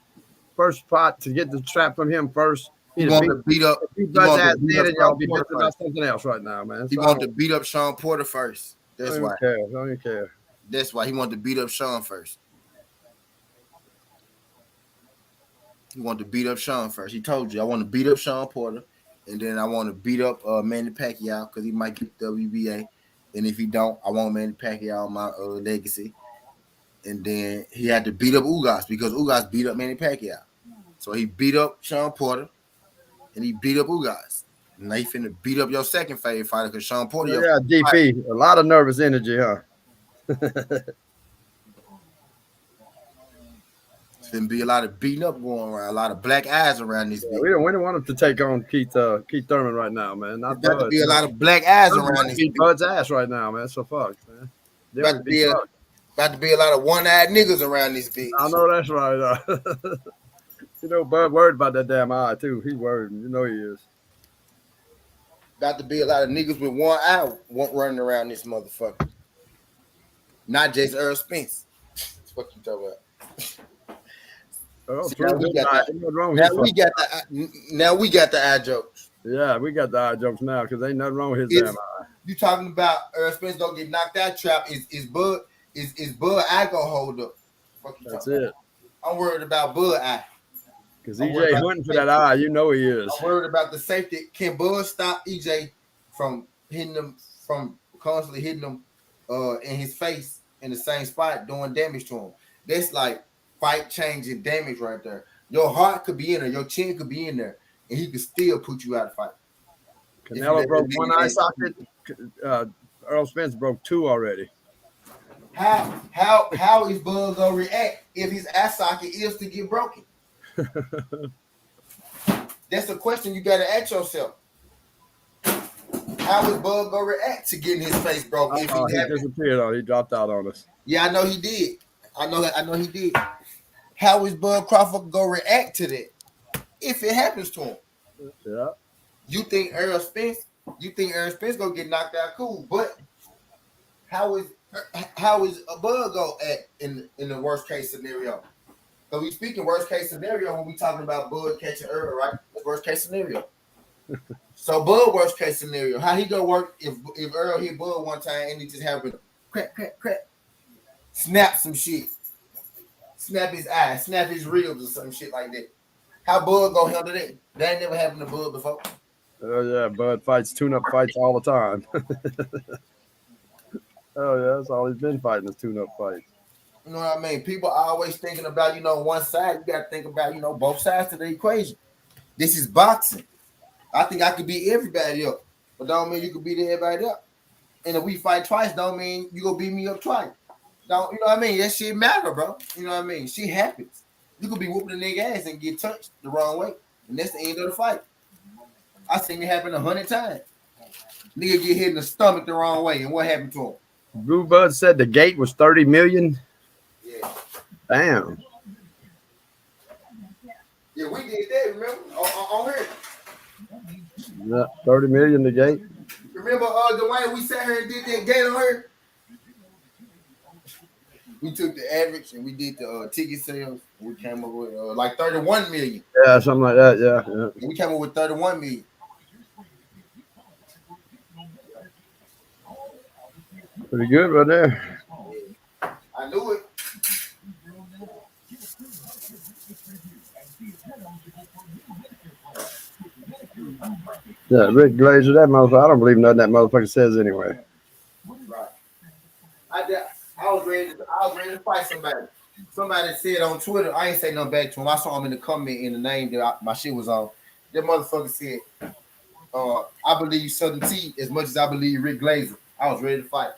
spot to get the strap from him first, he wanted to beat up. Bud's ass dead, and y'all be bitching about something else right now, man. He wanted to beat up Sean Porter first. That's why. I don't care. That's why he wanted to beat up Sean first. He wanted to beat up Sean first. He told you, I want to beat up Sean Porter, and then I want to beat up Manny Pacquiao because he might get WBA. And if he don't, I want Manny Pacquiao on my legacy. And then he had to beat up Ugas because Ugas beat up Manny Pacquiao. So he beat up Sean Porter, and he beat up Ugas. Now he finna beat up your second favorite fighter because Sean Porter. Yeah, DP. A lot of nervous energy, huh? It's gonna be a lot of beating up going around, a lot of black eyes around this. Yeah, we don't want him to take on Keith Thurman right now, man. Not There's got to be a lot of black eyes around this. Beat Bud's ass right now, man. So fuck, man. About to be a lot of one-eyed niggas around this bitch. I know that's right. You know, Bud worried about that damn eye too. He's worried. You know he is. About to be a lot of niggas with one eye running around this motherfucker. Not just Earl Spence. That's what you talking about. Oh, See, now we got the eye jokes. Yeah, we got the eye jokes now because ain't nothing wrong with his damn eye. You talking about Earl Spence don't get knocked out? Trap is Bud eye gonna hold up? That's it. About? I'm worried about Bud eye. Because EJ hunting for that eye, you know he is. I'm worried about the safety. Can Bud stop EJ from hitting them, from constantly hitting them in his face in the same spot, doing damage to him? That's like fight changing damage right there. Your heart could be in there, your chin could be in there, and he could still put you out of fight. Canelo broke one eye socket. Earl Spence broke two already. How is Bud gonna react if his eye socket is to get broken? That's a question you gotta ask yourself. How is Bud gonna react to getting his face broken? If he disappeared. He dropped out on us. Yeah, I know he did. I know he did. How is Bud Crawford gonna react to that if it happens to him? Yeah. You think Earl Spence gonna get knocked out? Cool, but how is a Bud gonna act in the worst case scenario? So we speaking worst case scenario when we talking about Bud catching Earl, right? Worst case scenario. So Bud worst case scenario, how he gonna work if Earl hit Bud one time and he just happened to crack, snap some shit, snap his eye, snap his ribs or some shit like that. How Bud gonna handle that? That ain't never happened to Bud before. Oh yeah, Bud fights tune-up fights all the time. Oh yeah, that's all he's been fighting is tune-up fights. You know what I mean? People are always thinking about, one side. You got to think about, both sides of the equation. This is boxing. I think I could beat everybody up, but don't mean you could beat everybody up. And if we fight twice, don't mean you gonna beat me up twice. Don't, you know what I mean? That shit matter, bro. You know what I mean? Shit happens. You could be whooping a nigga ass and get touched the wrong way, and that's the end of the fight. I seen it happen 100 times. Nigga get hit in the stomach the wrong way, and what happened to him? Blue Bud said the gate was 30 million. Yeah. Damn. Yeah, we did that, remember? On here. Yeah, 30 million the gate. Remember Dwayne, we sat here and did that gate on her? We took the average and we did the ticket sales. And we came up with like 31 million. Yeah, something like that. Yeah. And we came up with 31 million. Pretty good right there. I knew it. Yeah, Rick Glazer, that motherfucker. I don't believe nothing that motherfucker says anyway. Right. I was ready to fight somebody. Somebody said on Twitter, I ain't say nothing back to him. I saw him in the comment in the name that my shit was on. That motherfucker said, I believe Southern T as much as I believe Rick Glazer. I was ready to fight.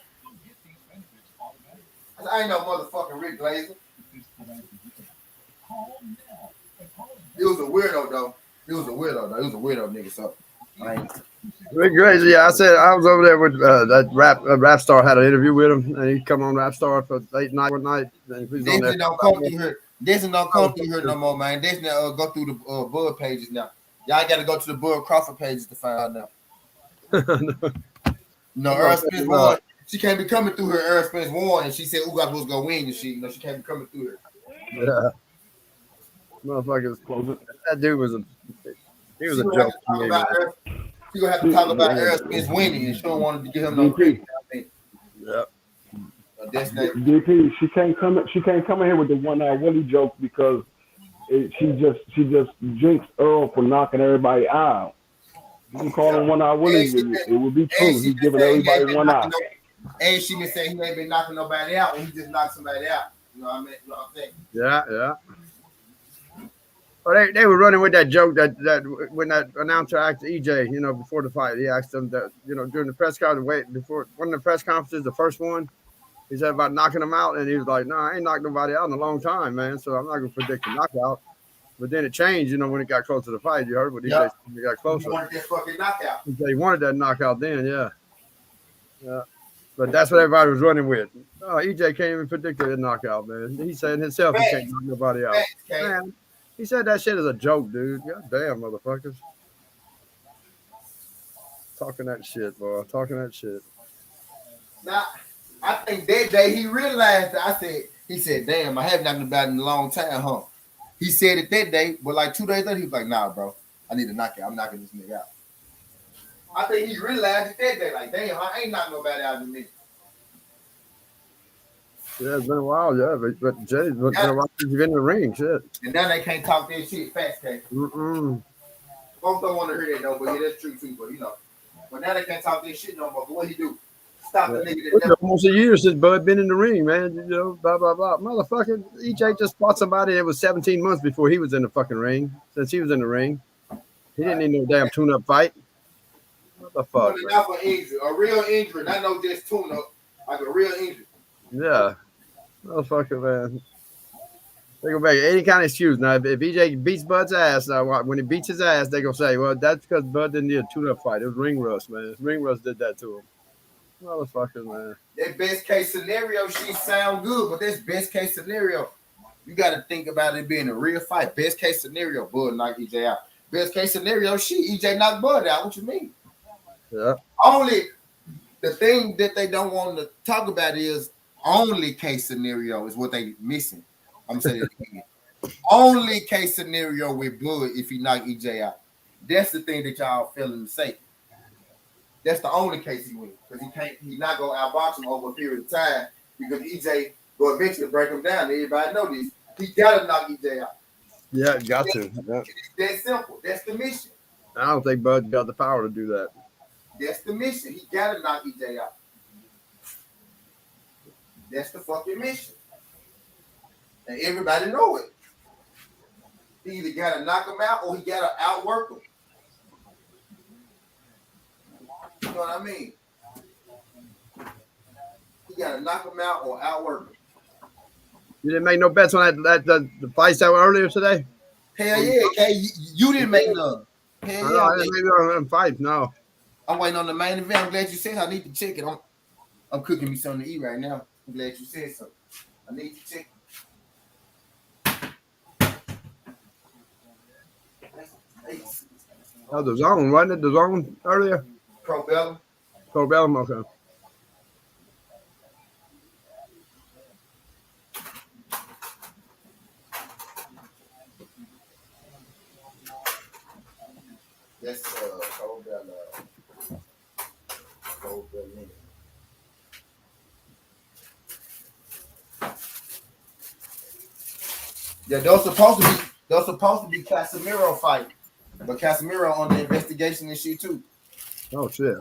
I ain't no motherfucking Rick Glazer. He was a weirdo though. He was a weirdo nigga. So Rick Glazer, yeah, I said I was over there with that rap star had an interview with him, and he come on Rap Star for late night one night. Disney don't come through here. Disney don't come through here no more, man. Disney go through the Bud pages now. Y'all got to go to the Bud Crawford pages to find out now. No, Earl Spence won. She can't be coming through her. Earl Spence won, and she said Ugas was gonna win and shit. She can't be coming through her. Yeah, motherfuckers. That dude was a joke. She gonna have to talk about Earl Spence winning, and she don't want to give him no credit. Yep. DP, she can't come in here with the one eye Willie joke because she just jinxed Earl for knocking everybody out. You can call him one eye Willie. It would be true. He's giving everybody one eye. And she been saying he ain't been knocking nobody out when he just knocked somebody out. You know what I mean? You know what I'm saying? Yeah. Well, they were running with that joke that when that announcer asked EJ, before the fight, he asked him that, during the press conference, before one of the press conferences, the first one, he said about knocking him out, and he was like, "No, I ain't knocked nobody out in a long time, man. So I'm not gonna predict a knockout." But then it changed, when it got close to the fight. You heard what EJ said, it got closer. He wanted that fucking knockout. He wanted that knockout then, yeah. But that's what everybody was running with. Oh, EJ can't even predict a knockout, man. He said himself he can't knock nobody out. Man, he said that shit is a joke, dude. God damn, motherfuckers. Talking that shit, boy. Talking that shit. Now, I think that day he realized that he said, damn, I haven't knocked about in a long time, huh? He said it that day, but like 2 days later, he was like, nah, bro, I need to knock it. I'm knocking this nigga out. I think he realized it that day, like, damn, I ain't knocking nobody out in a minute. Yeah, it's been a while, yeah. But Jay, it's been a while since you've been in the ring, shit. And now they can't talk that shit fast, K. Mm-mm. Folks don't want to hear that, though, but yeah, that's true, too, but you know. But now they can't talk that shit no more, but what he do? Stop the nigga that never... Almost a year since Bud been in the ring, man. You know, blah, blah, blah. Motherfucker, EJ just fought somebody that was 17 months before he was in the fucking ring. Since he was in the ring. He didn't need no damn tune-up fight. What the fuck? Not for injury, a real injury, not no just tune-up, like a real injury. Yeah. Motherfucker, man. They go back any kind of excuse. Now, if EJ beats Bud's ass, when he beats his ass, they gonna say, well, that's because Bud didn't need a tune-up fight. It was ring rust, man. Ring rust did that to him. Motherfucker, man. That best case scenario, she sound good, but that's best case scenario. You got to think about it being a real fight. Best case scenario, Bud knock EJ out. Best case scenario, EJ knocked Bud out. What you mean? Yeah. Only the thing that they don't want to talk about is only case scenario is what they missing. I'm saying it again. Only case scenario with Bud if he knock EJ out. That's the thing that y'all failing to say. That's the only case he wins because he's not gonna outbox him over a period of time because EJ will eventually break him down. Everybody know this. He gotta knock EJ out. Yeah, got to. Yeah. It's that simple. That's the mission. I don't think Bud got the power to do that. That's the mission. He gotta knock EJ out. That's the fucking mission. And everybody know it. He either gotta knock him out or he gotta outwork him. You know what I mean? You gotta knock him out or outwork him. You didn't make no bets on the fights that were earlier today? Hell yeah, okay. You didn't make none. Hell yeah. I didn't make none on fights, no. I'm waiting on the main event. I'm glad you said I need to check it. I'm cooking me something to eat right now. I'm glad you said so. I need to check. Oh, the zone, wasn't it? The zone earlier? Pro Bellum. Pro Bellum, okay. Yes, Pro Bellum. Pro Bellum. Yeah, those supposed to be Casemiro fight, but Casemiro on the investigation and shit too. Oh shit.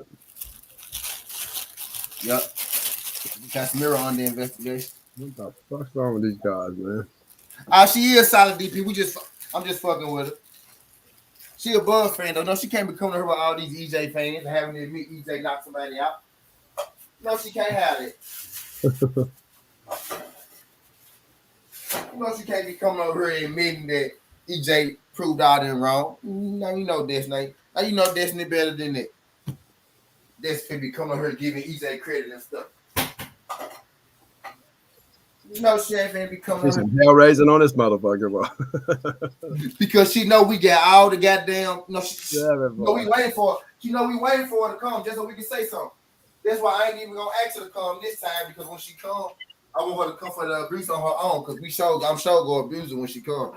Yep. Casemiro on the investigation. What the fuck's wrong with these guys, man? She is solid DP. I'm just fucking with her. She a Bud fan though. No, she can't be coming to her with all these EJ fans and having to admit EJ knocked somebody out. No, she can't have it. You know she can't be coming over here admitting that EJ proved all them wrong. You know Destiny. Now you know Destiny better than that. Destiny be coming over here giving EJ credit and stuff. You know she ain't finna be coming over here. Hell raising on this motherfucker, bro. Because she know we got all the goddamn. We waiting for. She know we waiting for her to come just so we can say something. That's why I ain't even gonna ask her to come this time because when she come, I want her to come for the abuse on her own because I'm sure go abuse her when she come.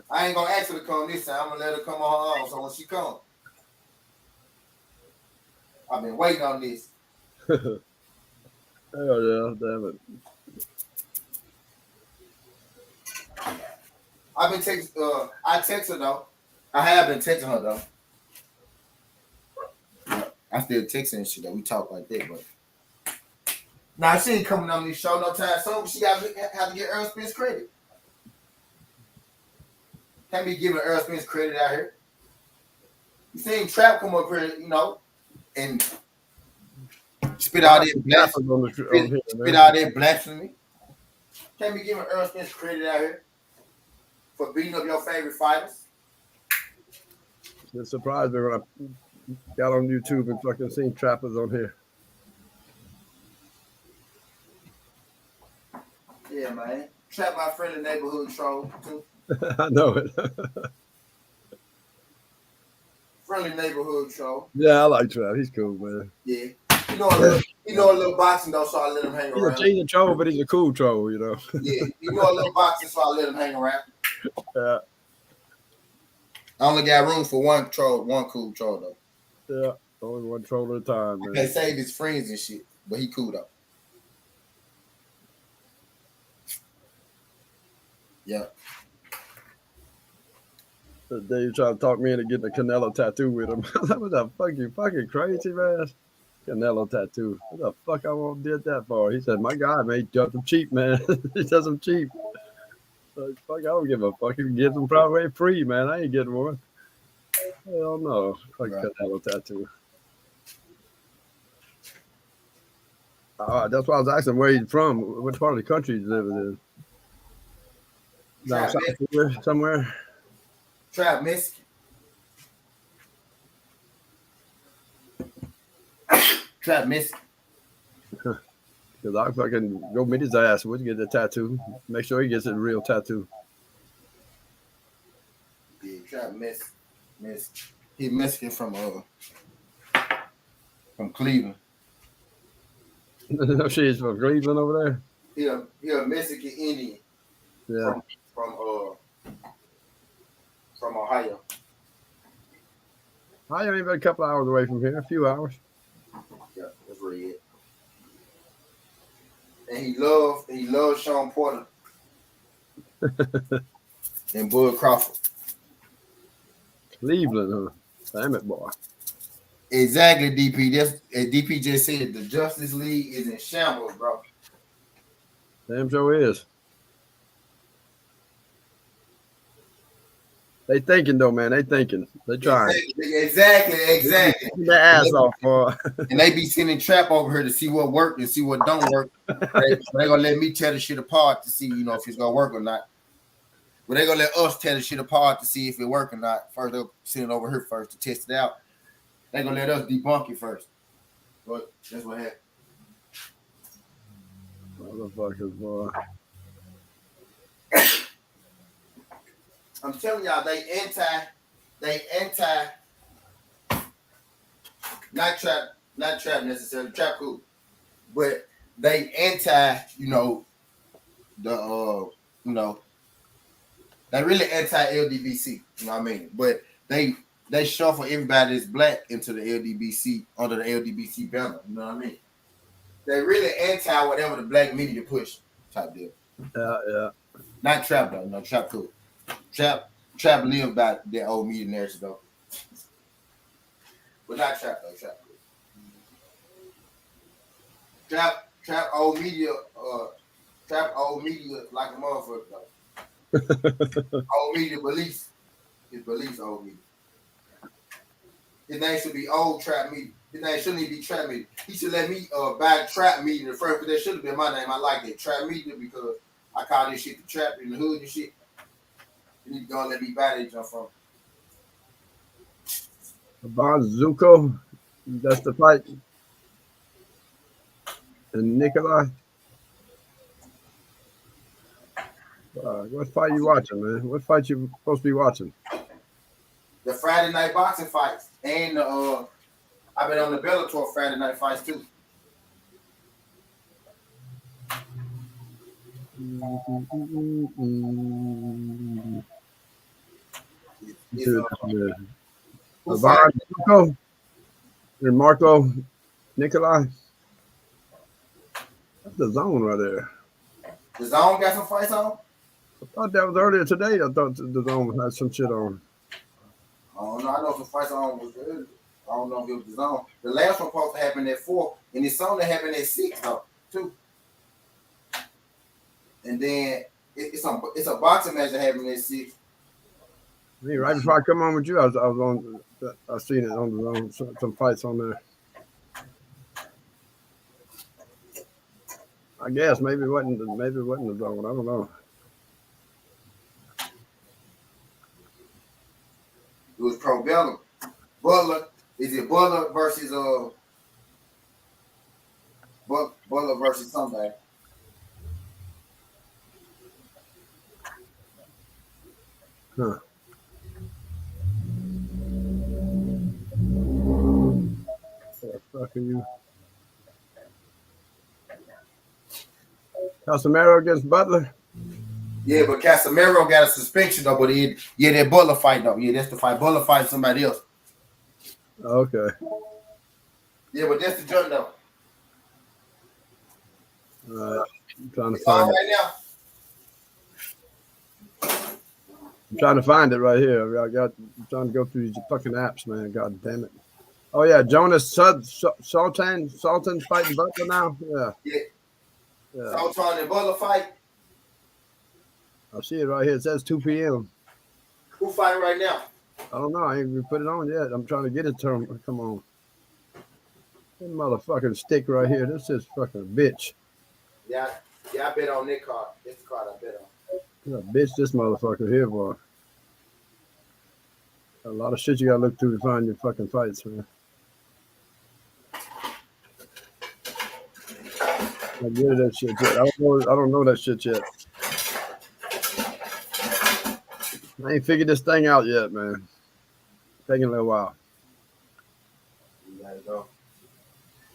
I ain't gonna ask her to come this time. I'm gonna let her come on her own. So when she come, I've been waiting on this. Hell yeah, damn it. I've been texting. I text her though. I have been texting her though. I still texting and shit though. We talk like that, but now she ain't coming on this show no time soon. She have to get Earl Spence credit. Can't be giving Earl Spence credit out here. You seen Trap come up here, you know, and spit out that blasphemy. Can't be giving Earl Spence credit out here for beating up your favorite fighters. It's surprised me when I got on YouTube and fucking seen Trappers on here. Yeah, man. Trap my friendly neighborhood troll too. I know it. friendly neighborhood troll. Yeah, I like Trav. He's cool, man. Yeah. You know a little boxing though, so I let him hang around. He's a troll, but he's a cool troll, you know. Yeah. You know a little boxing, so I let him hang around. Yeah. I only got room for one cool troll though. Yeah. Only one troll at a time, man. They save his friends and shit, but he cool though. Yeah. The day you try to talk me into getting a Canelo tattoo with him. What the fuck, you fucking crazy, man? Canelo tattoo. What the fuck I won't did that for? He said, my guy, man, he does them cheap, man. He does them cheap. Like, fuck, I don't give a fuck. He can get them probably free, man. I ain't getting one. Hell no. Fuck Right. Canelo tattoo. That's why I was asking where he's from. What part of the country he's living in? Down south somewhere. Trap Miss. Trap Miss. Because I fucking go meet his ass. We'll get the tattoo. Make sure he gets a real tattoo. Yeah, Trap Miss. He Mexican from Cleveland. No shit, he's from Cleveland over He a Mexican Indian. there. Yeah. From Ohio. I ain't but a couple hours away from here, a few hours. Yeah, that's really it. And he loved Sean Porter and Bud Crawford. Cleveland, huh? Damn it, boy. Exactly, DP. DP just said the Justice League is in shambles, bro. Damn sure is. They thinking though, man. They thinking. They trying. Exactly. Get their ass off, boy. And they be sending Trap over here to see what worked and see what don't work. They gonna let me tear the shit apart to see, if it's gonna work or not. But they gonna let us tear the shit apart to see if it work or not. First, they'll send it over here first to test it out. They gonna let us debunk it first. But that's what happened. Motherfuckers, boy. I'm telling y'all, they anti, not trap necessarily, trap cool, but they anti, they really anti LDBC, you know what I mean? But they shuffle everybody that's black into the LDBC, under the LDBC banner, you know what I mean? They really anti whatever the black media push type deal. Yeah. Not trap though, no trap cool. Trap live by their old media narrative though. But not trap though, trap cool. Trap old media like a motherfucker though. Old media beliefs. His beliefs old media. His name should be old trap media. His name shouldn't even be trap media. He should let me buy trap media in the first, but that should have been my name. I like that trap media because I call this shit the trap in the hood and shit. You need to go and let me buy that jump from. Zuko, that's the fight. And Nikolai. What fight you watching, man? What fight you supposed to be watching? The Friday night boxing fights. And I've been on the Bellator Friday night fights too. Zuko and Marco Nikolai. That's the zone right there. The zone got some fights on? I thought that was earlier today. I thought the zone had some shit on. I don't know. I know some fights on was good. I don't know if it was the zone. The last one supposed to happen at 4, and it's only happened at 6 though, too. And then it's a boxing match that happened at 6. I mean, right before I come on with you, I was on. I seen it on the zone. Some fights on there. I guess maybe it wasn't the zone. I don't know. It was Pro Bellum. Butler. Is it Butler versus Butler versus somebody? Huh. Can you? Casemiro against Butler. Yeah, but Casemiro got a suspension though. But that Butler fight though. Yeah, that's the fight. Butler fight somebody else. Okay. Yeah, but that's the joint though. I'm trying to It's on find it. right now. I'm trying to find it right here. I'm trying to go through these fucking apps, man. God damn it. Oh yeah, Jonas Sultan fighting Butler now. Yeah. Sultan and Butler fight. I see it right here. It says 2 p.m. Who fighting right now? I don't know. I ain't even put it on yet. I'm trying to get it to him. Come on. That motherfucking stick right here. This is fucking bitch. Yeah, I bet on Nick card. This card I bet on. Yeah, bitch, this motherfucker here, boy. A lot of shit you gotta look through to find your fucking fights, man. I'm good at that shit yet. I don't know that shit yet. I ain't figured this thing out yet, man. Taking a little while. You gotta go.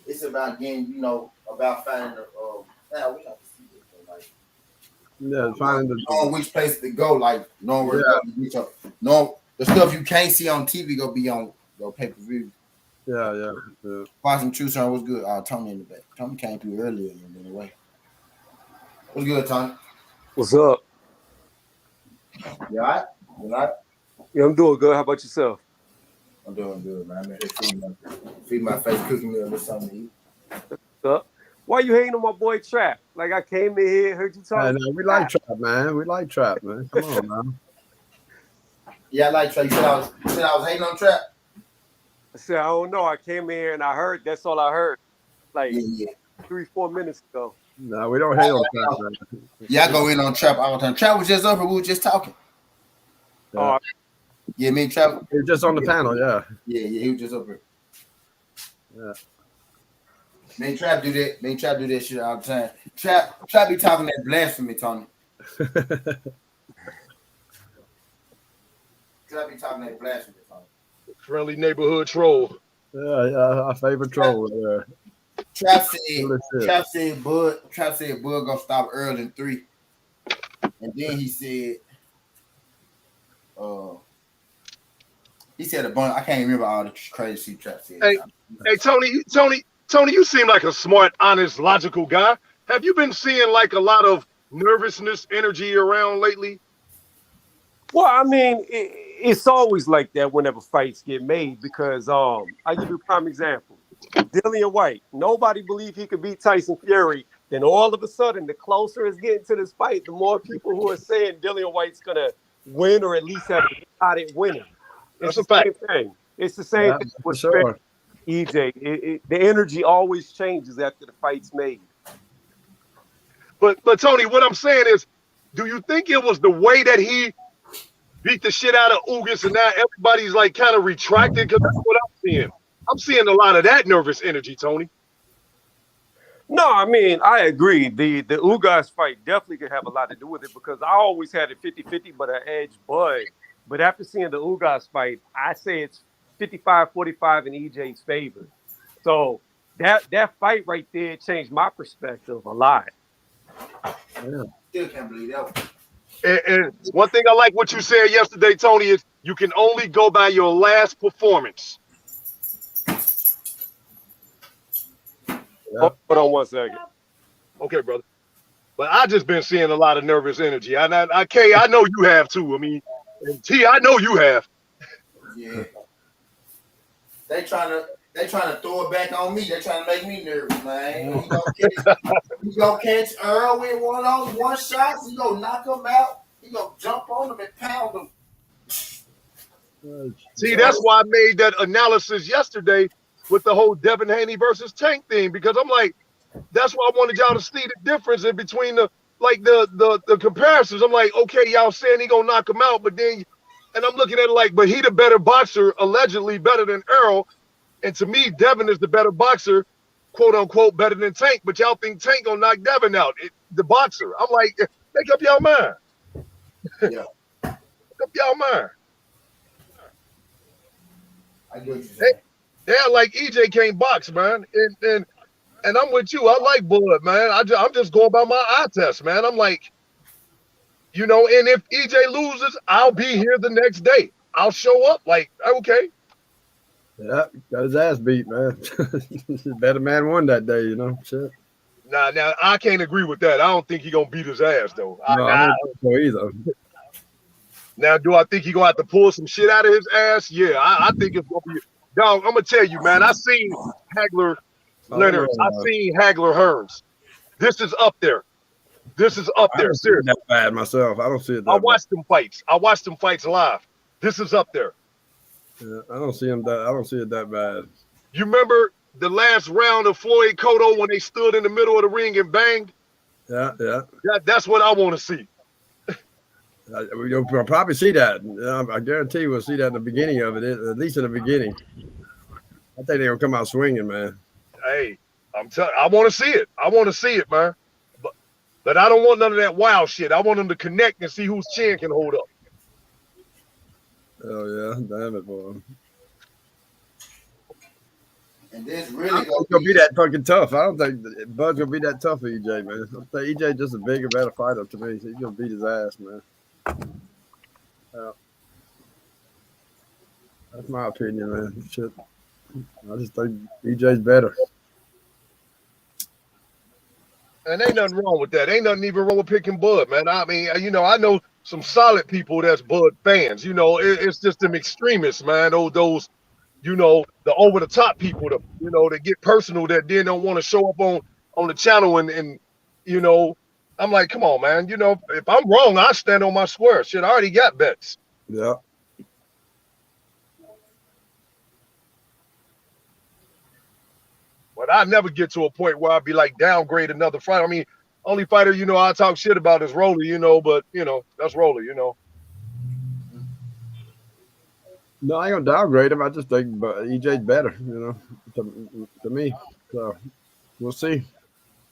It's about getting, about finding the now we have to see this though, like finding knowing which place to go, like knowing where to go. Knowing the stuff you can't see on TV go be on your pay-per-view. Yeah. Watch some True Son was good. Tony in the back. Tony came through earlier anyway. What's good, Tony? What's up? You all right? You all right? Yeah, I'm doing good. How about yourself? I'm doing good, man. I'm here feeding my face, cooking me a little something to eat. What's up? Why you hating on my boy Trap? Like I came in here, heard you talking. We like Trap, man. We like Trap, man. Come on, man. Yeah, I like Trap. You said I was hating on Trap? I said, I don't know. I came in here and I heard. That's all I heard. Like 3-4 minutes ago. No, we don't hate on Trap, man. Yeah, I go in on Trap all the time. Trap was just up and we were just talking. Yeah, me and Trap. He was just on the panel, yeah. Yeah, he was just up here. Yeah. Me and Trap do that. Me and Trap do that shit all the time. Trap be talking that blasphemy, Tony. Trap be talking that blasphemy, Tony. Friendly neighborhood troll. Yeah, our favorite troll. Trap said Bud gonna stop early in 3. And then he said a bunch. I can't remember all the crazy shit Trap said. Hey, Tony, you seem like a smart, honest, logical guy. Have you been seeing like a lot of nervousness energy around lately? Well, I mean, it's always like that whenever fights get made because I give you a prime example. Dillian White, nobody believed he could beat Tyson Fury. Then all of a sudden, the closer it's getting to this fight, the more people who are saying Dillian White's gonna win or at least have a shot at winning. It's the same thing. It's the same thing with EJ. The energy always changes after the fight's made. But Tony, what I'm saying is, do you think it was the way that he beat the shit out of Ugas and now everybody's like kind of retracted? Because that's what I'm seeing. I'm seeing a lot of that nervous energy, Tony. No, I mean, I agree. The Ugas fight definitely could have a lot to do with it because I always had it 50-50, but an edge Bud. But after seeing the Ugas fight, I say it's 55-45 in EJ's favor. So that fight right there changed my perspective a lot. Yeah. Still can't believe that one. And one thing I like what you said yesterday, Tony, is you can only go by your last performance. Hold on 1 second. Okay, brother. But I just been seeing a lot of nervous energy. I know you have too. I mean, and T, I know you have. Yeah. They trying to throw it back on me. They trying to make me nervous, man. You gonna catch Earl with one shot. You gonna knock him out. You gonna jump on him and pound him. See, that's why I made that analysis yesterday with the whole Devin Haney versus Tank thing, because I'm like, that's why I wanted y'all to see the difference in between the comparisons. I'm like, okay, y'all saying he gonna knock him out, but then, and I'm looking at it like, but he the better boxer, allegedly better than Earl, and to me, Devin is the better boxer, quote unquote, better than Tank. But y'all think Tank gonna knock Devin out, the boxer? I'm like, make up y'all mind. Yeah, make up y'all mind. I get what you're saying. Yeah, like EJ can't box, man. And I'm with you. I like Bud, man. I'm just going by my eye test, man. I'm like, you know, and if EJ loses, I'll be here the next day. I'll show up. Like, okay. Yeah, got his ass beat, man. Better man won that day, you know. Shit. Now I can't agree with that. I don't think he's gonna beat his ass though. No, I don't think so either. Now, do I think he's gonna have to pull some shit out of his ass? Yeah, I think it's gonna be. Dog, I'm gonna tell you, man. I seen Hagler Leonard. I seen Hagler Hearns. This is up there. This is up there. Seriously. That bad myself. I don't see it that I watched them fights. I watched them fights live. This is up there. Yeah, I don't see him that. I don't see it that bad. You remember the last round of Floyd Cotto when they stood in the middle of the ring and banged? Yeah. That's what I want to see. We'll probably see that. I guarantee we'll see that in the beginning of it, at least in the beginning. I think they're gonna come out swinging, man. Hey, I want to see it. I want to see it, man. But I don't want none of that wild shit. I want them to connect and see whose chin can hold up. Oh yeah, damn it, boy. And this really gonna be that fucking tough. I don't think Bud's gonna be that tough for EJ, man. I think EJ just a bigger, better fighter to me. He's gonna beat his ass, man. That's my opinion, man. Shit. I just think EJ's better. And ain't nothing wrong with that. Ain't nothing even wrong with picking Bud, man. I mean, you know, I know some solid people that's Bud fans. You know, it's just them extremists, man. Those, you know, the over the top people, that get personal, that then don't want to show up on the channel and you know, I'm like, come on, man. You know, if I'm wrong, I stand on my square. Shit, I already got bets. Yeah. But I never get to a point where I'd be like downgrade another fighter. I mean, only fighter, you know, I talk shit about is Roller, you know, but you know, that's Roller, you know. No, I ain't gonna downgrade him. I just think EJ's better, you know, to me. So we'll see.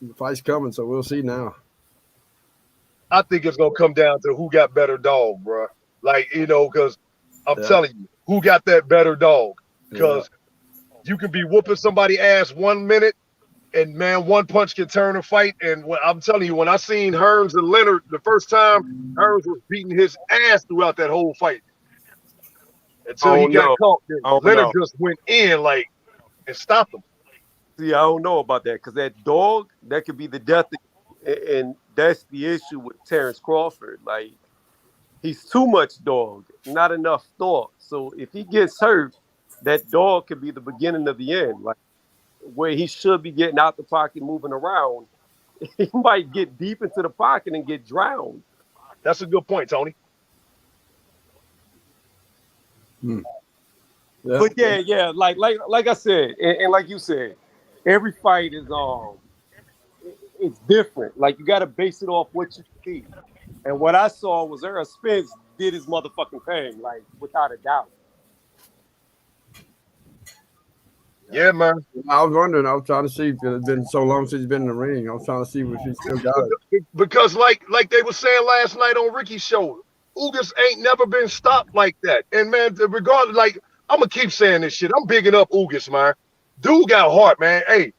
The fight's coming, so we'll see now. I think it's gonna come down to who got better dog, bro. Like, you know, because I'm telling you, who got that better dog? Because you can be whooping somebody ass 1 minute, and man, one punch can turn a fight. And I'm telling you, when I seen Hearns and Leonard the first time, Hearns was beating his ass throughout that whole fight until he got caught. Leonard just went in and stopped him. See, I don't know about that because that dog, that could be the death, and that's the issue with Terrence Crawford. Like, he's too much dog, not enough thought. So if he gets hurt, that dog could be the beginning of the end. Like, where he should be getting out the pocket, moving around, he might get deep into the pocket and get drowned. That's a good point, Tony. Yeah. But yeah, like I said, and like you said, every fight is it's different. Like, you got to base it off what you see. And what I saw was Errol Spence did his motherfucking thing, like, without a doubt. Yeah, man. I was wondering. I was trying to see if it had been so long since he's been in the ring. I was trying to see if he still got it. Because like they were saying last night on Ricky's show, Ugas ain't never been stopped like that. And man, regardless, like, I'm gonna keep saying this shit. I'm bigging up Ugas, man. Dude got heart, man. Hey,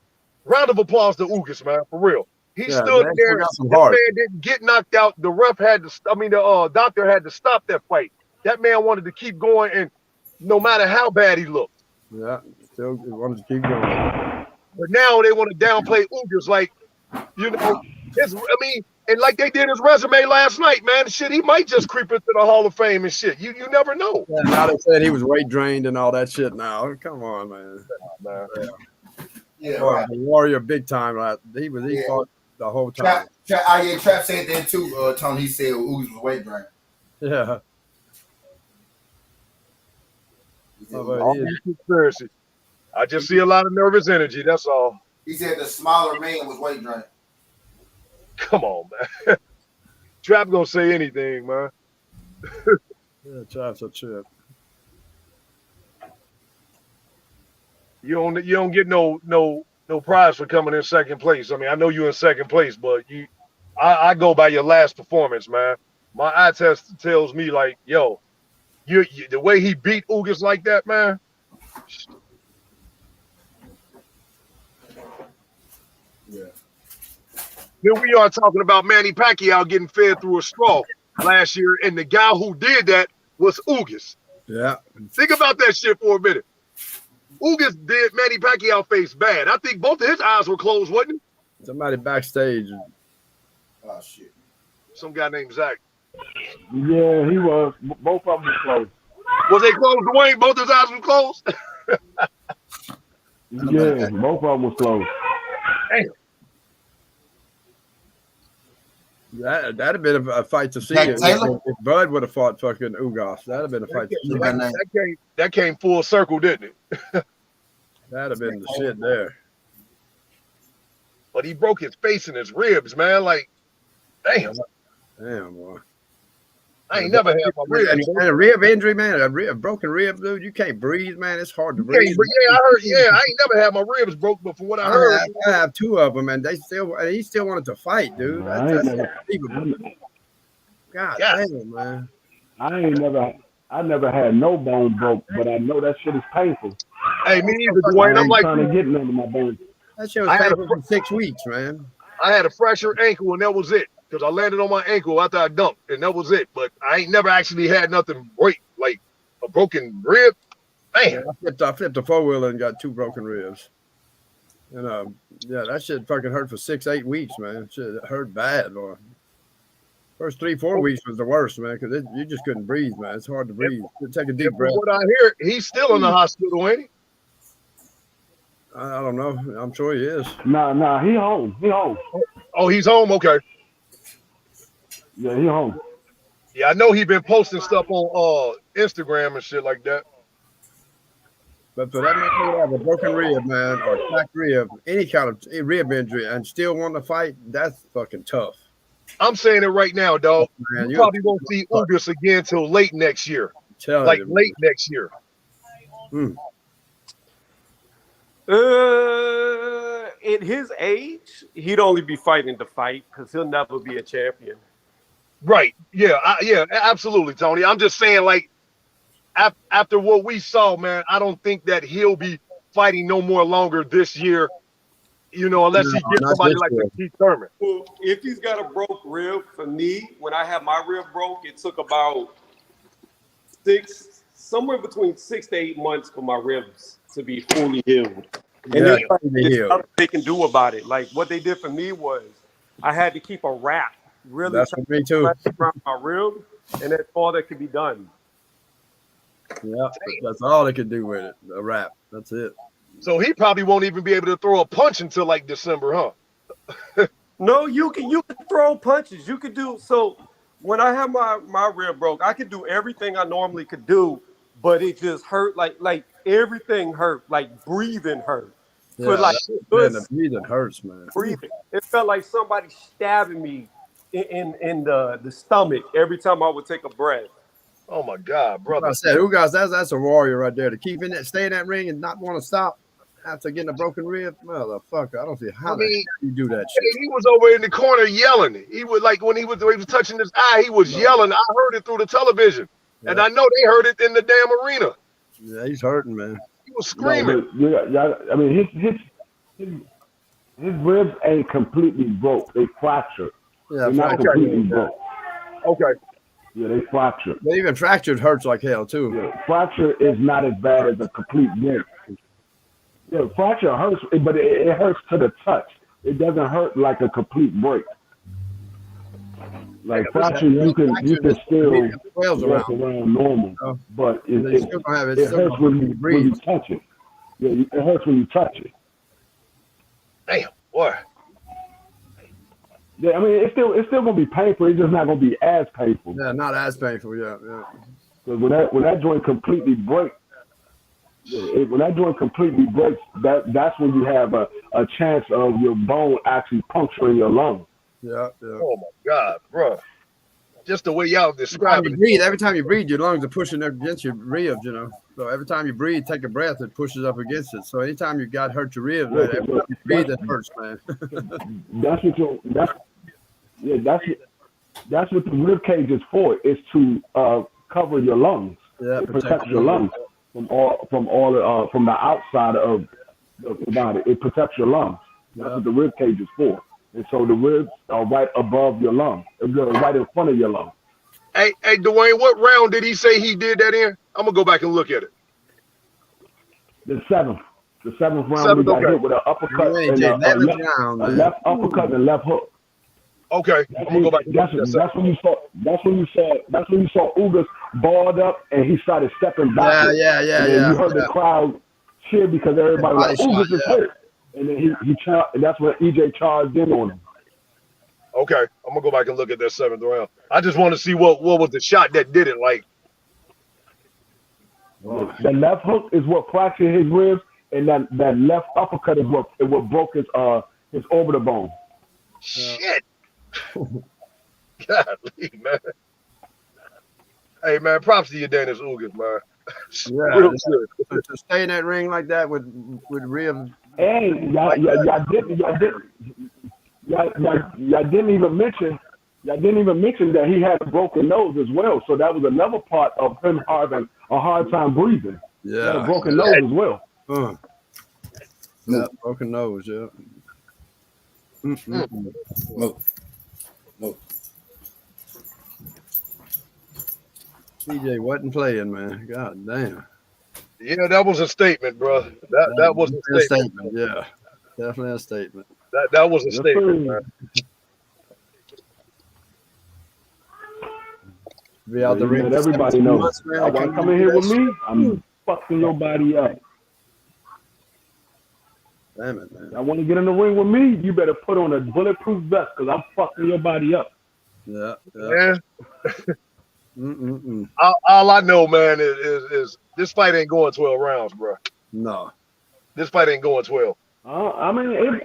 round of applause to Ugas, man, for real. He stood there. That man didn't get knocked out. The ref had to. The doctor had to stop that fight. That man wanted to keep going, and no matter how bad he looked. Yeah, still wanted to keep going. But now they want to downplay Ugas, like, you know, and like they did his resume last night, man. Shit, he might just creep into the Hall of Fame and shit. You never know. Yeah, now they said he was weight drained and all that shit. Now, come on, man. Yeah, right. Warrior, big time. Right? He fought the whole time. Trap said that too. Tony, he said Ugas was weight drained. Yeah. Conspiracy. I just see a lot of nervous energy. That's all. He said the smaller man was weight drained. Come on, man. Trap gonna say anything, man. Yeah, Trap's a trip. You don't get no prize for coming in second place. I mean, I know you're in second place, but I go by your last performance, man. My eye test tells me, like, yo, you the way he beat Ugas like that, man. Here we are talking about Manny Pacquiao getting fed through a straw last year, and the guy who did that was Ugas. Yeah. Think about that shit for a minute. Ugas did Manny Pacquiao face bad. I think both of his eyes were closed, wasn't it? Somebody backstage. Oh shit. Some guy named Zach. Yeah, he was. Both of them were closed. Was they closed, Dwayne? Both his eyes were closed? Yeah, both of them was closed. Damn. That'd have been a fight to see. Jack If Taylor? Bud would have fought fucking Ugas, that'd have been a fight to see. That came full circle, didn't it? That'd have been the shit there. But he broke his face and his ribs, man. Like, damn. Damn, boy. I ain't never had my ribs. And a rib injury, man. A broken rib, dude. You can't breathe, man. It's hard to breathe. Yeah, I heard. Yeah, I ain't never had my ribs broke, but from what I heard, I have two of them, and he still wanted to fight, dude. That's unbelievable. God damn, man. I never had no bone broke, but I know that shit is painful. Hey, me neither, Dwayne. I'm like trying to get none of my bones. That shit was painful for 6 weeks, man. I had a fractured ankle, and that was it. Because I landed on my ankle after I dumped, and that was it. But I ain't never actually had nothing break, like a broken rib. Man, I flipped a 4-wheeler and got 2 broken ribs. And yeah, that shit fucking hurt for 6-8 weeks, man. Shit hurt bad, boy. First 3-4 weeks was the worst, man, because you just couldn't breathe, man. It's hard to breathe. Take a deep breath. From what I hear, he's still in the hospital, ain't he? I don't know. I'm sure he is. Nah, he home. He home. Oh, he's home? Okay. Yeah, he home. Yeah, I know he been posting stuff on Instagram and shit like that. But for that man to have a broken rib, man, or cracked rib, any kind of rib injury, and still want to fight, that's fucking tough. I'm saying it right now, dog. Man, you probably won't see Ugas again till late next year. Like late next year. At his age, he'd only be fighting to fight because he'll never be a champion. Right. Yeah. Yeah. Absolutely, Tony. I'm just saying, like, after what we saw, man, I don't think that he'll be fighting no more longer this year. You know, unless he gets somebody like Keith Thurman. Well, if he's got a broke rib, for me, when I had my rib broke, it took about somewhere between 6 to 8 months for my ribs to be fully healed. And there's nothing they can do about it. Like what they did for me was I had to keep a wrap really that's for me too. Around my rib, and that's all that could be done. Yeah, that's all they could do with it. A wrap. That's it. So he probably won't even be able to throw a punch until like December, huh? No, you can throw punches. You could do so. When I had my rib broke, I could do everything I normally could do, but it just hurt. Like everything hurt. Like breathing hurt. Yeah, so like man, the breathing hurts, man. Breathing. It felt like somebody stabbing me in the stomach every time I would take a breath. Oh my God, brother! I said, Ugas, that's a warrior right there to keep in that, stay in that ring and not want to stop after getting a broken rib. Motherfucker, I don't see how you do that shit. He was over in the corner yelling. He was like when he was touching his eye, he was yelling. I heard it through the television, and I know they heard it in the damn arena. Yeah, he's hurting, man. He was screaming. No, I mean, his ribs ain't completely broke. They fractured. Yeah, they're not completely broke. Okay. Yeah, they fractured. But even fractured hurts like hell too. Yeah, fracture is not as bad as a complete break. Yeah, fracture hurts, but it hurts to the touch. It doesn't hurt like a complete break. Like fracture, you can still walk around normal, but it hurts when you touch it. Yeah, it hurts when you touch it. Damn, boy. Yeah, I mean, it's still gonna be painful. It's just not gonna be as painful. Yeah, not as painful. Yeah. Because when that joint completely breaks, that's when you have a chance of your bone actually puncturing your lung. Yeah. Oh my God, bro! Just the way y'all describe it. Every time you breathe, your lungs are pushing up against your ribs. You know, so every time you breathe, take a breath, it pushes up against it. So anytime you got hurt your ribs, right, every time you breathe, it hurts, man. That's what the rib cage is for. It's to cover your lungs. Yeah, protect your lungs from the outside of the body. It protects your lungs. That's what the rib cage is for. and so the ribs are right above your lung. They're right in front of your lung. Hey, Dwayne, what round did he say he did that in? I'm gonna go back and look at it. The seventh round, when he Seventh, got okay. hit with an uppercut Yeah, and round, a left uppercut and left hook. Okay, I'm gonna go back and look at that. That's when you saw Ugas balled up and he started stepping backwards. Yeah. And then you heard the crowd cheer because everybody was like, Ugas is hurt. And then he and that's when EJ charged in on him. Okay, I'm gonna go back and look at that 7th round. I just want to see what was the shot that did it. Like, the left hook is what fractured his ribs, and that left uppercut is what broke his orbital bone. shit. Golly, man. Hey, man, props to you, Dennis Ugas, man. Yeah, Real good. to stay in that ring like that with ribs. Hey, y'all didn't even mention that he had a broken nose as well. So that was another part of him having a hard time breathing. He had a broken nose as well. Yeah, broken nose. Yeah. No. TJ wasn't playing, man. God damn. Yeah, that was a statement, bro. That was a statement. Yeah, definitely a statement. That was a statement, man. Be out the ring. Let everybody know. I want to come in here with me. I'm fucking your body up. Damn it, man. I want to get in the ring with me. You better put on a bulletproof vest because I'm fucking your body up. Yeah. All I know, man, is this fight ain't going 12 rounds, bro. No. This fight ain't going 12. I mean,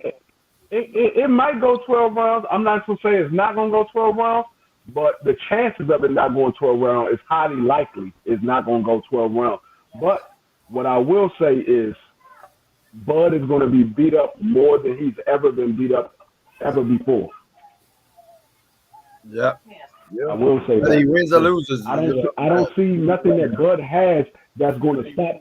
it might go 12 rounds. I'm not going to say it's not going to go 12 rounds, but the chances of it not going 12 rounds is highly likely it's not going to go 12 rounds. But what I will say is Bud is going to be beat up more than he's ever been beat up ever before. Yeah. I will say that. He wins or loses. I don't see nothing that Bud has that's going to stop.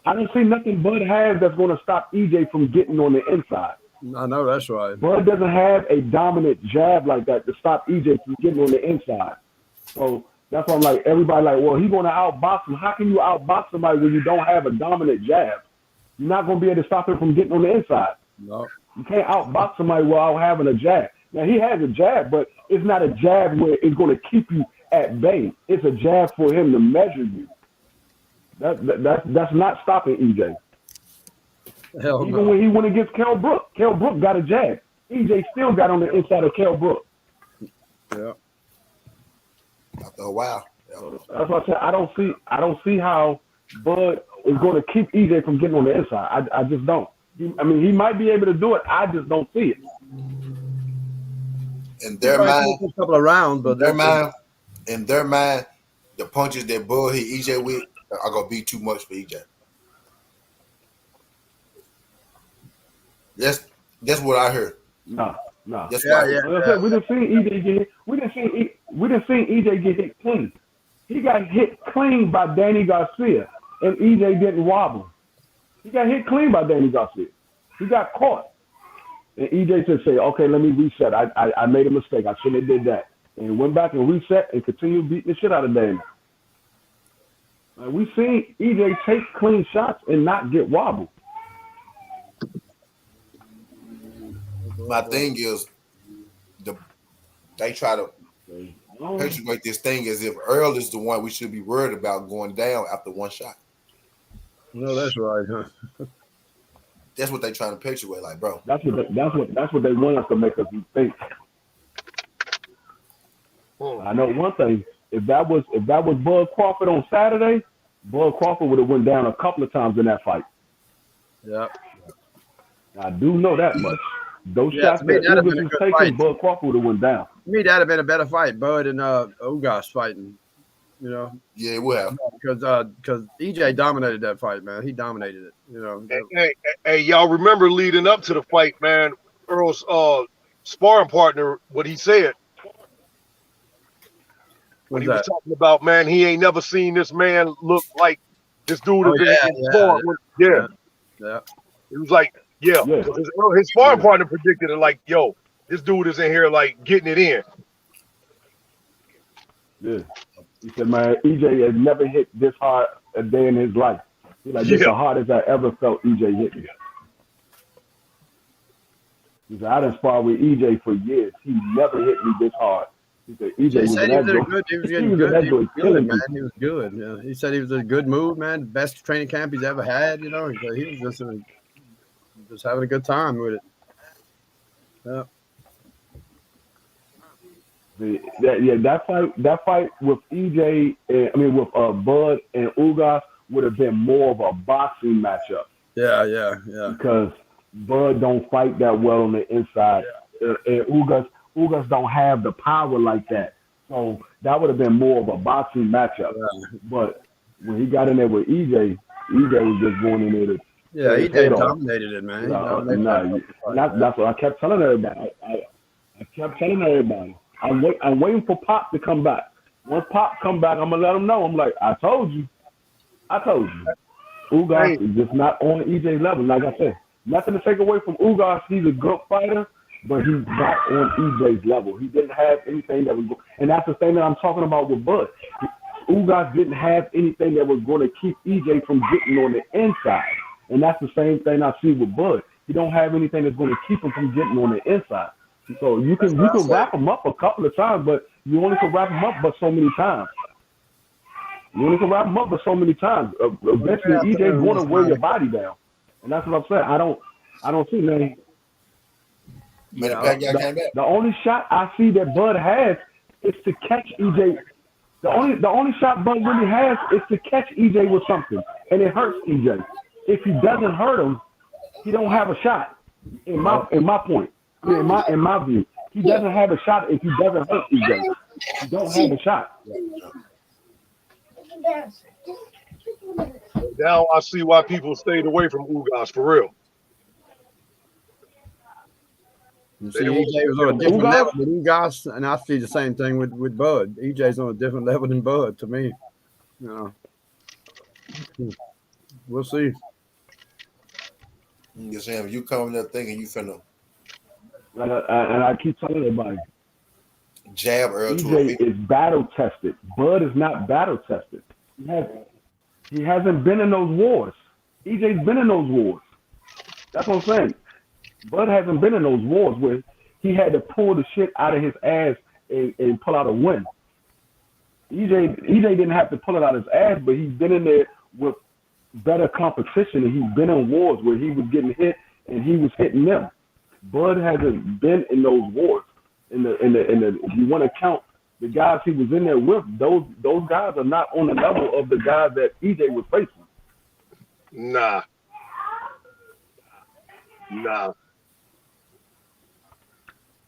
I don't see nothing Bud has that's going to stop EJ from getting on the inside. I know that's right. Bud doesn't have a dominant jab like that to stop EJ from getting on the inside. So that's why I'm like, everybody like, well, he's going to outbox him. How can you outbox somebody when you don't have a dominant jab? You're not going to be able to stop him from getting on the inside. No. You can't outbox somebody without having a jab. Now, he has a jab, but it's not a jab where it's going to keep you at bay. It's a jab for him to measure you. That's not stopping EJ. Hell Even when he went against Kell Brook got a jab. EJ still got on the inside of Kell Brook. Yeah. After a while. That's what I said. I don't see how Bud is going to keep EJ from getting on the inside. I just don't. He might be able to do it. I just don't see it. In their mind, a couple of rounds, but in their mind, the punches that Bud hit EJ with are gonna be too much for EJ. That's what I heard. No. That's what I heard. We didn't see EJ get hit. We didn't see EJ get hit clean. He got hit clean by Danny Garcia, and EJ didn't wobble. He got hit clean by Danny Garcia. He got caught. And EJ said, okay, let me reset. I made a mistake. I shouldn't have did that. And he went back and reset and continued beating the shit out of Danny. We seen EJ take clean shots and not get wobbled. My thing is, they try to perpetuate this thing as if Earl is the one we should be worried about going down after one shot. No, that's right, huh? That's what they trying to perpetuate, like, bro. That's what they want us to make us think. I know one thing. If that was Bud Crawford on Saturday, Bud Crawford would have went down a couple of times in that fight. Yeah. I do know that much. Those shots that Ugas was taking, Bud Crawford would have went down. To me, that'd have been a better fight, Bud and Ugas fighting. You know. Yeah, it would have. Because EJ dominated that fight, man. He dominated it. You know. Hey, y'all remember leading up to the fight, man? Earl's sparring partner, what he said. When he was talking about, man, he ain't never seen this man look like this dude. Yeah. He was like, Yeah, Yeah, his sparring partner predicted it like, yo, this dude is in here like getting it in. yeah. He said, man, EJ has never hit this hard a day in his life. He's like, this is Yeah. the hardest I ever felt EJ hit me. He said, I done sparred with EJ for years. He never hit me this hard. He said, EJ was in that joint. He was He getting was in good. that He was joint good, killing man. people. He was good. Yeah. He said he was a good move, man. Best training camp he's ever had. You know, he was just having a good time with it. Yeah. That fight with EJ, with Bud and Ugas would have been more of a boxing matchup. Yeah. Because Bud don't fight that well on the inside, and Ugas don't have the power like that. So that would have been more of a boxing matchup. Yeah. But when he got in there with EJ was just going in there to EJ dominated it, man. That's what I kept telling everybody. I kept telling everybody. I'm waiting for Pop to come back. Once Pop come back, I'm gonna let him know. I'm like, I told you. Ugas is just not on EJ's level. Like I said, nothing to take away from Ugas. He's a good fighter, but he's not on EJ's level. He didn't have anything that was, and that's the thing that I'm talking about with Bud. Ugas didn't have anything that was going to keep EJ from getting on the inside, and that's the same thing I see with Bud. He don't have anything that's going to keep him from getting on the inside. So you can wrap him up a couple of times, but you only can wrap him up but so many times. Eventually, EJ's going to wear your body down, and that's what I'm saying. I don't see, man. The only shot I see that Bud has is to catch EJ. The only shot Bud really has is to catch EJ with something, and it hurts EJ. If he doesn't hurt him, he don't have a shot. In my point. In my view, he doesn't have a shot if he doesn't hurt EJ. He don't have a shot. Now I see why people stayed away from Ugas for real. You see, EJ was on a different level with Ugas, and I see the same thing with Bud. EJ's on a different level than Bud to me. You know, we'll see. You coming there thinking you finna. And I keep telling everybody, jab Earl EJ is battle tested. Bud is not battle tested. He hasn't been in those wars. EJ's been in those wars. That's what I'm saying. Bud hasn't been in those wars where he had to pull the shit out of his ass and pull out a win. EJ didn't have to pull it out of his ass, but he's been in there with better competition, and he's been in wars where he was getting hit and he was hitting them. Bud hasn't been in those wars. If you want to count the guys he was in there with, those guys are not on the level of the guys that EJ was facing. Nah.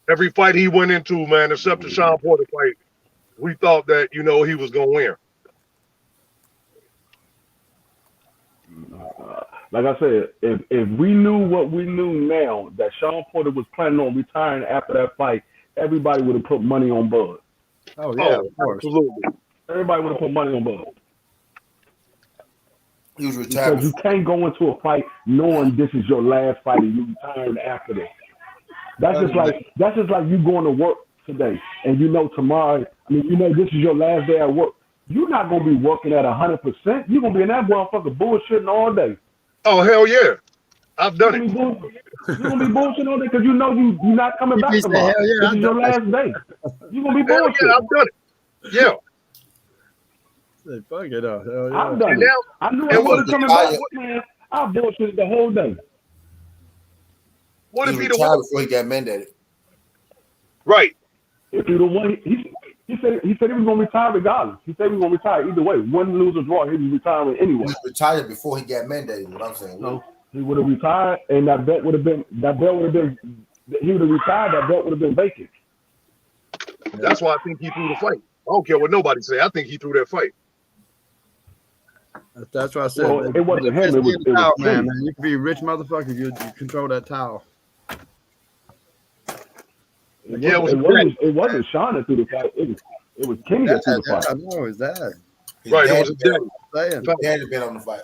Every fight he went into, man, except the Sean Porter fight, we thought that, he was going to win. Like I said, if we knew what we knew now, that Sean Porter was planning on retiring after that fight, everybody would have put money on Bud. Oh, yeah, of course. Absolutely. Everybody would have put money on Bud. He was retired. Because you can't go into a fight knowing this is your last fight and you retiring after this. That's just like you going to work today and tomorrow, this is your last day at work. You're not going to be working at 100%. You're going to be in that motherfucker bullshitting all day. Oh, hell yeah. I've done it. You're going to be bullshitting all day because you're not coming back tomorrow. This is your last day. You're going to be bullshitting. Yeah, I've done it. Yeah. Fuck it up. I've done it. I knew I wasn't coming back. Man, I bullshitted the whole day. What if he the one before he got mandated? Right. If he the one, he said he was going to retire regardless. He said he was going to retire either way. Win, lose, or draw, he was retiring anyway. He was retired before he got mandated. What I'm saying. No, he would have retired, and that belt would have been. He would have retired. That belt would have been vacant. That's why I think he threw the fight. I don't care what nobody say. I think he threw that fight. That's what I said. Well, it wasn't him. It was man. You can be a rich motherfucker. You control that towel. It wasn't Sean that threw the fight. It was Kenny that threw the fight. I know it's that. Right, it was his daddy. His daddy been on the fight.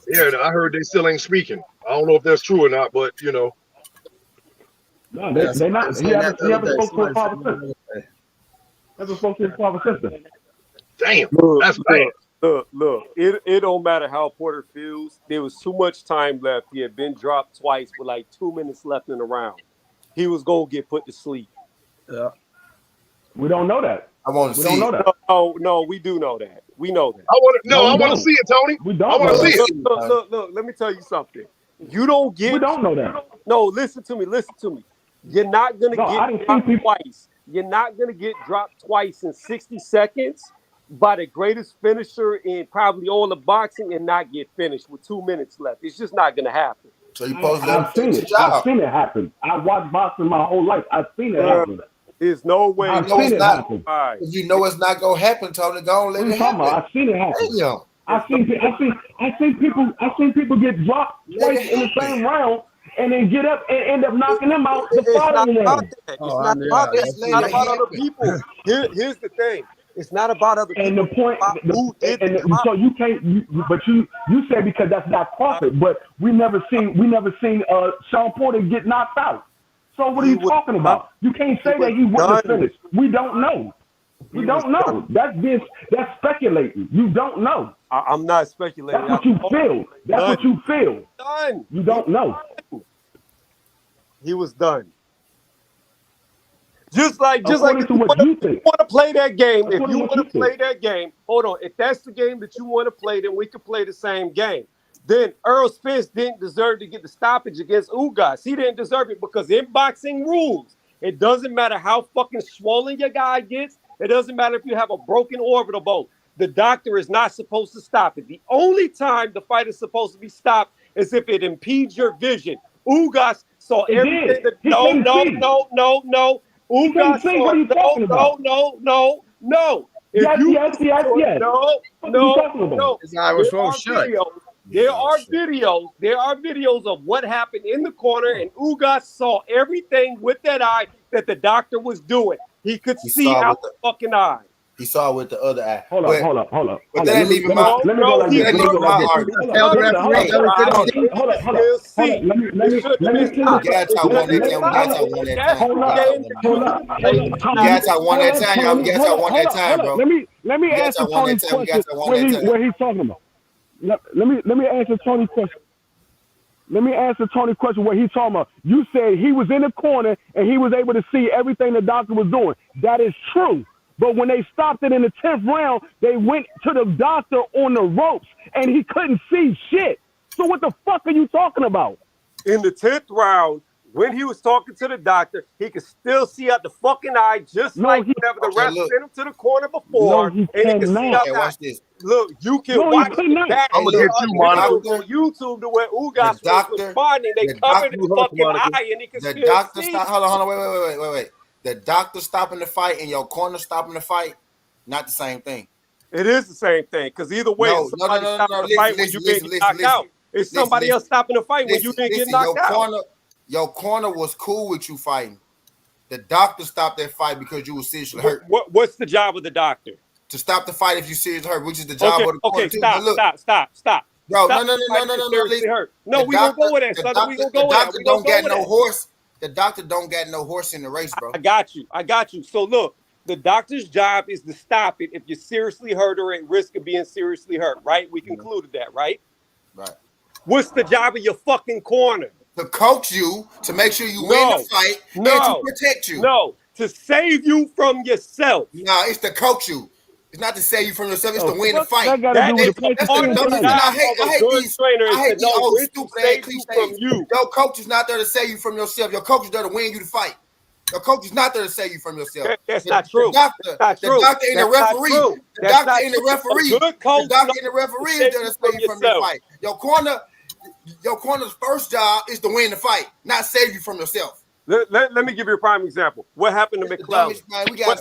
Yeah, I heard they still ain't speaking. I don't know if that's true or not, but you know. No, Yeah, they're not. He somebody haven't said that the other day. spoke to his Somebody said father since. Hasn't spoke to his father since then. Damn, Look, that's bad. look. It don't matter how Porter feels. There was too much time left. He had been dropped twice with like 2 minutes left in the round. He was gonna get put to sleep. Yeah. We don't know that. I want to We see don't know it. that. No, we do know that. We know that. I want to. No, No, we I want to don't. see it, Tony. We I don't want know to see that. it. Look. Let me tell you something. You don't get. We don't know that. No, listen to me. You're not gonna No, I get didn't dropped see people. twice. You're not gonna get dropped twice in 60 seconds by the greatest finisher in probably all of boxing and not get finished with 2 minutes left. It's just not gonna happen. So you supposed to let him I've seen finish it. the I've job. seen it happen. I watched boxing my whole life. I've seen it happen. There's no way. I've know seen it's it not. happen. If you know it's not gonna happen, Tony, go on, let What are it you talking about? happen. I've seen it happen. Damn. I've seen people get dropped Let twice it in the happen. same round and then get up and end up knocking them out the It's not following about round. that. It's Oh, not about that. Just It's let not it about other happen. people. Here's the thing. It's not about other And people. the point, It's about who did the drop. so you can't. But you said because that's not profit. But we never seen Sean Porter get knocked out. So what are He you was talking done. about? You can't say He was that he wouldn't have done. finished. We don't know. We He was don't know. done. That's speculating. You don't know. I'm not speculating. That's what you feel. That's what you feel. Done. You don't know. He was done. Just like According to what you think. want to play that game, if According you to what want to you play that game, hold on. If that's the game that you want to play, then we can play the same game. Then Earl Spence didn't deserve to get the stoppage against Ugas. He didn't deserve it because in boxing rules, it doesn't matter how fucking swollen your guy gets. It doesn't matter if you have a broken orbital bone. The doctor is not supposed to stop it. The only time the fight is supposed to be stopped is if it impedes your vision. Ugas saw It everything. did. He couldn't see. No. He couldn't Ugas see. saw What are you talking about? no. If Yes. you What are you talking about? no. His eye was so shut. There are videos of what happened in the corner, and Ugas saw everything with that eye that the doctor was doing. He could see saw out with the fucking eye. He saw with the other eye. Hold up. But that ain't even my. Let me go like this. That Let me ain't go like my this. argument. Tell the referee. Hold up. Let me Gats, I won that time. Gats, I won that time. Gats, I won that time. Gats, I won that time, bro. Let me answer Tony's question where he's talking about. Let me answer Tony's question. Let me answer Tony's question where he's talking about. You said he was in the corner and he was able to see everything the doctor was doing. That is true. But when they stopped it in the 10th round, they went to the doctor on the ropes and he couldn't see shit. So what the fuck are you talking about? In the 10th round, when he was talking to the doctor, he could still see out the fucking eye, just like whenever the ref sent him to the corner before. He and he could see out Hey, the watch eye. this. Look, you can No, he watch could it not. back. I'm gonna get you, Monica. On YouTube to where Ugas The doctor- was responding. They the covered doctor- his fucking eye and he could The still doctor see. stop. Hold on. Wait. The doctor stopping the fight and your corner stopping the fight, not the same thing. It is the same thing, because either way, No, it's somebody no. stopping the fight when you didn't get knocked out. It's somebody else stopping the fight when you didn't get knocked out. Your corner was cool with you fighting. The doctor stopped that fight because you were seriously hurt. What's the job of the doctor? To stop the fight if you seriously hurt, which is the job of the corner. Okay, stop. Bro, Stop no. No, we gonna go with that, son. We gonna go with that. The doctor don't got no horse. The doctor don't got no horse in the race, bro. I got you. So look, the doctor's job is to stop it if you're seriously hurt or at risk of being seriously hurt, right? We concluded that, right? Right. What's the job of your fucking corner? To coach you, to make sure you win the fight, and to protect you. No, to save you from yourself. No, it's to coach you. It's not to save you from yourself. It's to win the fight. That got to do with the I hate these stupid ass cliches. You. Your coach is not there to save you from yourself. Your coach is there to win you the fight. Your coach is not there to save you from yourself. That's not true. The doctor and the referee. The doctor and the referee. The doctor and the referee is there to save you from your fight. Your corner's first job is to win the fight, not save you from yourself. Let me give you a prime example. What happened to McClellan?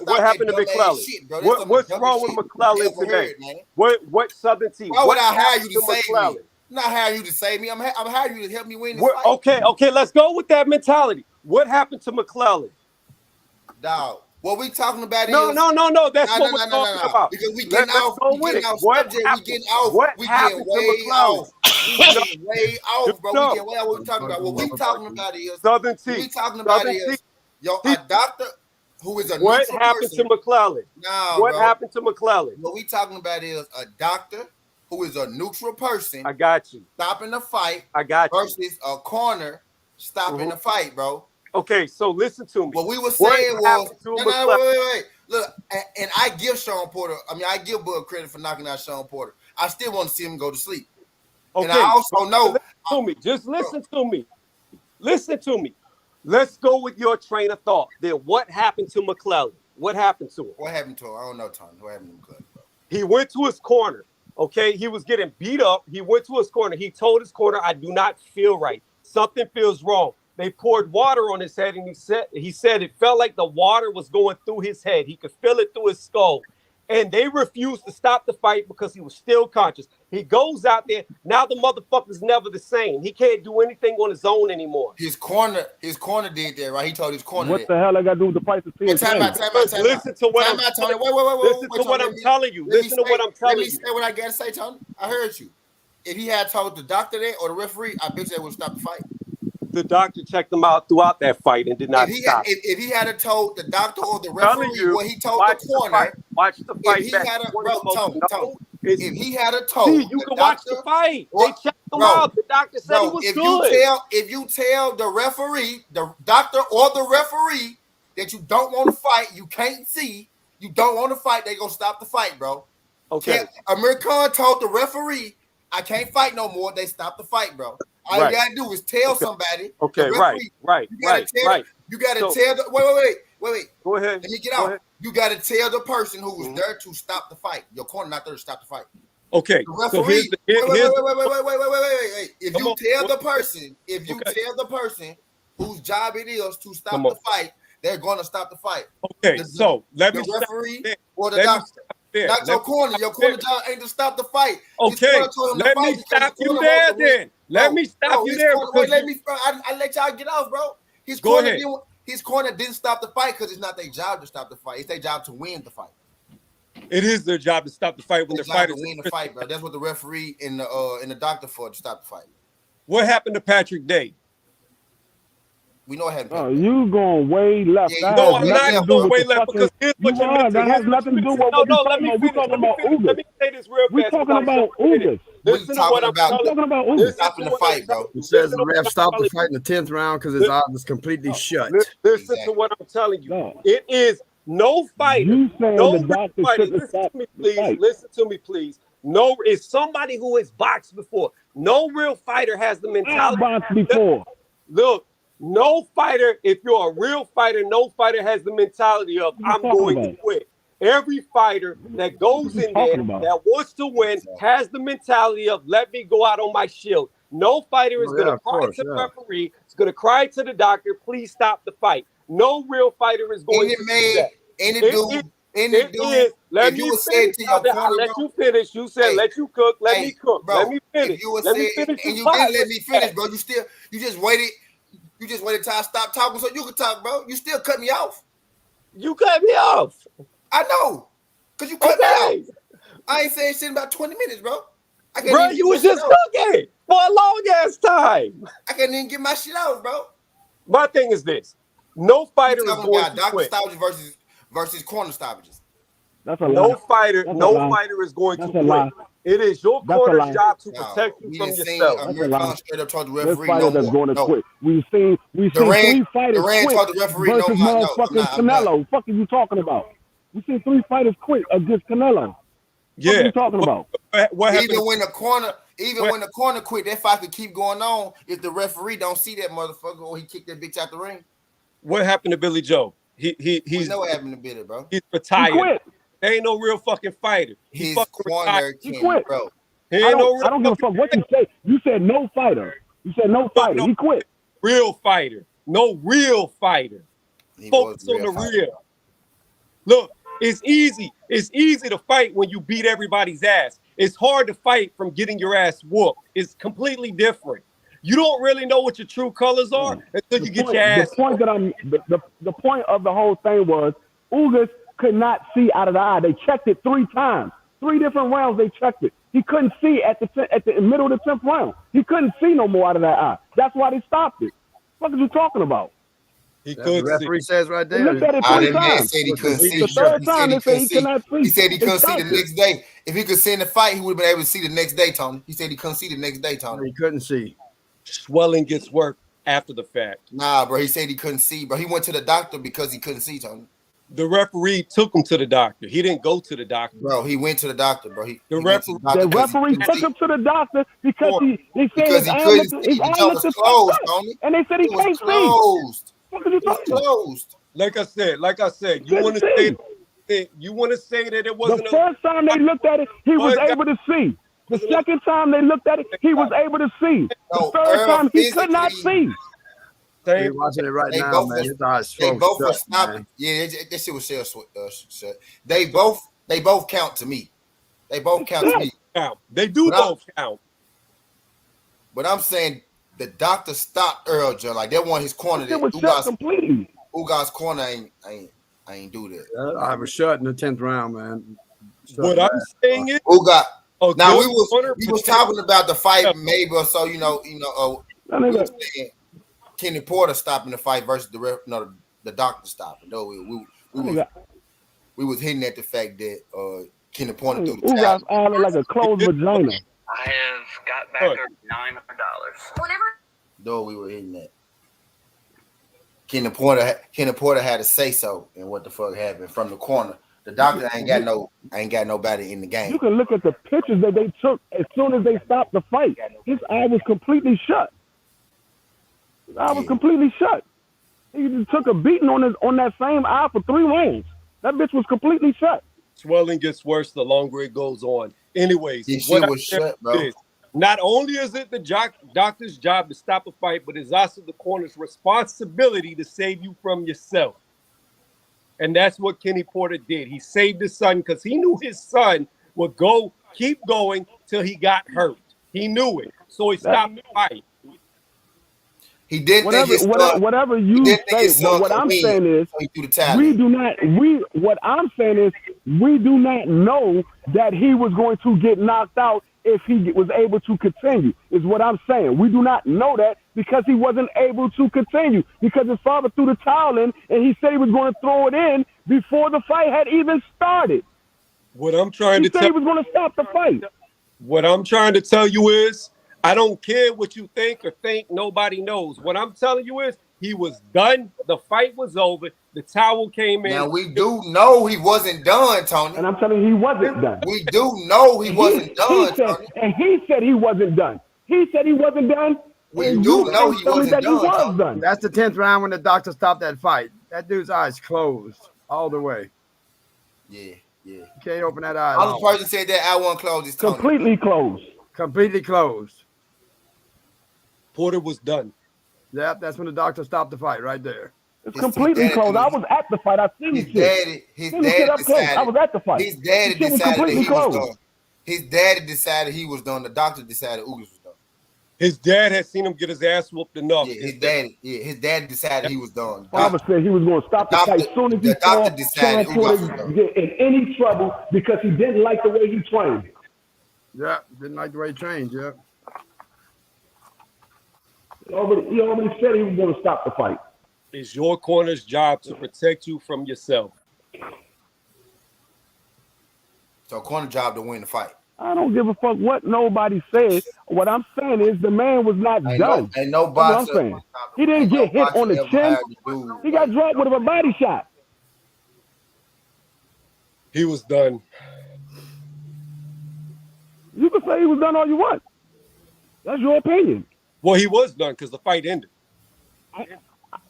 What happened to McClellan? What's wrong with McClellan today? What Southern team? Why would I hire you to save me? I'm not hiring you to save me. I'm hiring you to help me win this fight. Okay, let's go with that mentality. What happened to McClellan? Dog. What we talking about No. That's what we're talking about. Because we getting off subject. We getting off. What happened to McClellan? getting way off, bro. We getting way off. What we talking about? What we talking about is Southern T. we talking about is a doctor who is a what neutral happened person. to McClellan? Nah, what bro. happened to McClellan? What we talking about is a doctor who is a neutral person. I got you. Stopping the fight. I got you. Versus a corner stopping the fight, bro. Okay, so listen to me. What we were saying was, wait. Look, and I give Sean Porter. I mean, I give Bud credit for knocking out Sean Porter. I still want to see him go to sleep. Okay, and I also know. Listen to me. Just listen to me. Listen to me. Let's go with your train of thought. Then what happened to McClellan? What happened to him? What happened to him? I don't know, Tony. What happened to McClellan? He went to his corner. Okay, he was getting beat up. He went to his corner. He told his corner, "I do not feel right. Something feels wrong." They poured water on his head, and he said it felt like the water was going through his head. He could feel it through his skull. And they refused to stop the fight because he was still conscious. He goes out there. Now the motherfucker's never the same. He can't do anything on his own anymore. His corner did that, right? He told his corner. What the hell I got to do with the price of tea? Time out. Listen to what I'm Tony. Wait. Listen to what I'm telling you. Listen to what I'm telling you. Let me say what I gotta say, Tony. I heard you. If he had told the doctor that or the referee, I bet you they would stop the fight. The doctor checked him out throughout that fight and did not stop. If he had told the doctor or the referee what he told the corner, watch the fight. If he had if he had told, you can watch the fight. They checked him out. The doctor said he was good. If you tell the referee, the doctor or the referee that you don't want to fight, you can't see, you don't want to fight, they gonna stop the fight, bro. Okay. Amir Khan told the referee, I can't fight no more. They stopped the fight, bro. All you gotta do is tell somebody. Okay, right. You gotta tell the wait. Go ahead. Let me get out. You gotta tell the person who was there to stop the fight. Your corner not there to stop the fight. Okay. The referee. Wait. If you tell the person whose job it is to stop the fight, they're gonna stop the fight. Okay, so let me the referee or the doctor. Not your corner. Your corner job ain't to stop the fight. Okay, let me stop you there then. Let me stop you there. I let y'all get off, bro. His corner didn't stop the fight because it's not their job to stop the fight. It's their job to win the fight. It is their job to stop the fight when the fighters win the fight, bro. That's what the referee and the doctor for, to stop the fight. What happened to Patrick Day? We know what happened. Oh, you going way left. Yeah, no, I'm not going way left because here's what you're missing. That has nothing to do with what we're talking about. Let me say this real fast. We're talking about Ugas. Listen to what I'm talking about. Ugas. Stopping the fight, bro. He says the ref stopped the fight in the 10th round because his eyes was completely shut. Listen to what I'm telling you. No. It is no fighter. No fighter. Listen to me, please. Listen to me, please. No, it's somebody who has boxed before. No real fighter has the mentality. I boxed before. Look. No fighter, if you're a real fighter, no fighter has the mentality of I'm going to quit. Every fighter that goes in there that wants to win has the mentality of let me go out on my shield. No fighter is going to cry to the referee. It's going to cry to the doctor. Please stop the fight. No real fighter is going to do that. Let me finish. I let you finish. You said let you cook. Let me cook. Bro, let me finish. Let me finish. And you didn't let me finish, bro. You just waited. You just waited till I stopped talking so you could talk, bro. You still cut me off. You cut me off. I know. Because you cut me off. I ain't saying shit in about 20 minutes, bro. Bro, you was just cooking for a long ass time. I can't even get my shit out, bro. My thing is this. No fighter is going to doctor quit. Stoppages versus corner stoppages. That's a no lie. fighter is going to quit. It is your corner's job to protect you from yourself. That's a lie. Straight up told the referee, fighter that's going to quit. We've seen three fighters quit told the referee, versus motherfucking Canelo. What are you talking about? We seen 3 fighters quit against Canelo. Yeah. What are you talking about? What happened? Even when the corner quit, that fight could keep going on if the referee don't see that motherfucker or he kicked that bitch out the ring. What happened to Billy Joe? He's know what happened to Billy, bro. He's retired. He quit. There ain't no real fucking fighter. His corner he quit, bro. I don't give a fuck what you say. You said no fighter. You said no fighter. He quit. Real fighter. No real fighter. Focus on the real. Look, it's easy. It's easy to fight when you beat everybody's ass. It's hard to fight from getting your ass whooped. It's completely different. You don't really know what your true colors are until you get your ass. The point of the whole thing was Ugas could not see out of the eye. They checked it 3 times. 3 different rounds they checked it. He couldn't see at the middle of the 10th round. He couldn't see no more out of that eye. That's why they stopped it. What are you talking about? He The could referee see. says right They there. looked at it Ah, 3 that man times. said he couldn't see. The He third said time he they said couldn't he see. cannot see. He said he They couldn't see the stopped it. next day. If he could see in the fight, he would have been able to see the next day, Tony. He said he couldn't see the next day, Tony. He couldn't see. Swelling gets worse after the fact. Nah, bro. He said he couldn't see, bro. He went to the doctor because he couldn't see, Tony. The referee took him to the doctor. He didn't go to the doctor. Bro, he went to the doctor, bro. He The went to the doctor The because he referee couldn't took see. him to the doctor because they said Because his he eye couldn't looked, see. his The eye joint looked was fucked closed, up. Tony. And they said he It was can't see. closed. What are you It was talking about? closed. Like I said, you Couldn't want to see. say that it The wasn't first time they looked at it, he was able to see. The second time they looked at it, he was able to see. The No, third Earl time he could not physically. see. We're watching it right They now, both man. was, His eyes they froze both were shut, stopping. man. Yeah, that shit was shut. They both count to me. They both count to me. They do both count. But I'm saying the doctor stopped Earl John. Like they want his corner. It was shut completely. Ugas corner ain't do that. I was shut in the 10th round, man. What I'm saying is, Ugas. Now we good was talking about the fight maybe or so. We was saying Kenny Porter stopping the fight versus the doctor stopping. Though we was hitting at the fact that Kenny Porter threw the towel. Ugas eye looked like a closed vagina. I have got back over $900. Whenever. Though we were hitting that. Kenny Porter had to say so and what the fuck happened from the corner. The doctor ain't got nobody in the game. You can look at the pictures that they took as soon as they stopped the fight. His eye was completely shut. His eye was completely shut. He just took a beating on that same eye for 3 rounds. That bitch was completely shut. Swelling gets worse the longer it goes on. Anyways, This shit was shut, bro. Not only is it the doctor's job to stop a fight, but it's also the corner's responsibility to save you from yourself. And that's what Kenny Porter did. He saved his son because he knew his son would keep going till he got hurt. He knew it. So he stopped the fight. He did whatever you say. What I'm saying is we do not know that he was going to get knocked out if he was able to continue, is what I'm saying. We do not know that because he wasn't able to continue because his father threw the towel in and he said he was going to throw it in before the fight had even started. What I'm trying to tell he was going to stop the fight. What I'm trying to tell you is I don't care what you think or think. Nobody knows. What I'm telling you is he was done. The fight was over. The towel came in. Now we do know he wasn't done, Tony. And I'm telling you, he wasn't done. We do know he wasn't done, Tony. And he said he wasn't done. He said he wasn't done. We do know he wasn't done. That's the 10th round when the doctor stopped that fight. That dude's eyes closed all the way. Yeah. You can't open that eye. Only person said that eye wasn't closed is Tony. Completely closed. Completely closed. Porter was done. Yep, that's when the doctor stopped the fight right there. It's completely closed. I was at the fight. I seen the shit. His daddy decided. I was at the fight. His daddy decided that he was done. His daddy decided he was done. The doctor decided Ugas was done. His dad had seen him get his ass whooped enough. His daddy decided he was done. Father said he was going to stop the fight as soon as he saw Kenny Porter get in any trouble because he didn't like the way he trained. Yeah, didn't like the way he trained. Yeah. He already said he was going to stop the fight. It's your corner's job to protect you from yourself. So corner job to win the fight. I don't give a fuck what nobody said. What I'm saying is the man was not done. Ain't no That's what I'm boxer. saying. He didn't get hit on the chin. He got dropped with a body shot. He was done. You can say he was done all you want. That's your opinion. Well, he was done because the fight ended.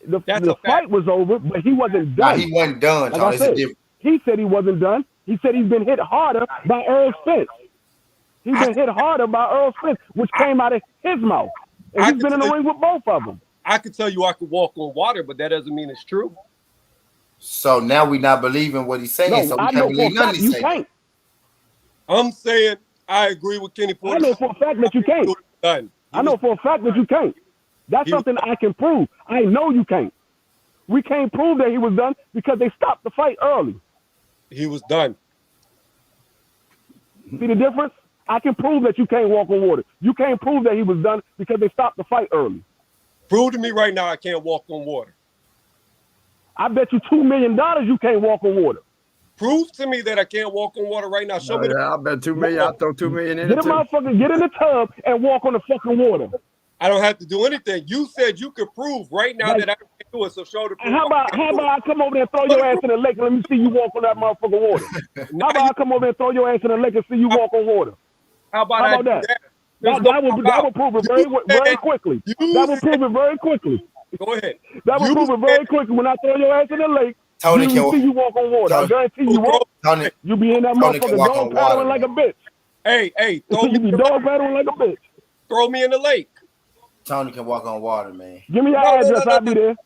The fight was over, but he wasn't done. Nah, he wasn't done. Like I said, he said he wasn't done. He said he's been hit harder by Earl Spence. He's been hit harder by Earl Spence, which came out of his mouth. And he's been in the ring with both of them. I could tell you I could walk on water, but that doesn't mean it's true. So now we not believing what he's saying. No, so we I can't know believe for a none fact of you these can't. I'm saying I agree with Kenny Porter. I know for a fact that you can't. I know for a fact that you can't. That's something I can prove. I know you can't. We can't prove that he was done because they stopped the fight early. He was done. See the difference? I can prove that you can't walk on water. You can't prove that he was done because they stopped the fight early. Prove to me right now I can't walk on water. I bet you $2 million you can't walk on water. Prove to me that I can't walk on water right now. Show me. I bet $2 million. I'll throw $2 million in Get it a too. motherfucker, get in the tub and walk on the fucking water. I don't have to do anything. You said you could prove right now that I can't do it. So show the proof. How about I come over there and throw your ass in the lake and let me see you walk on that motherfucking water? How about I come over there and throw your ass in the lake and see you walk on water? How about that? That will prove it very quickly. That will prove it very quickly. Go ahead. That will prove it very quickly when I throw your ass in the lake. Tony you see you walk on water. I guarantee you won't. Tony, you be in that motherfucker dog paddling like a bitch. Hey, you be dog paddling like a bitch. Throw me in the lake. Tony can walk on water, man. Give me your address, I'll be there.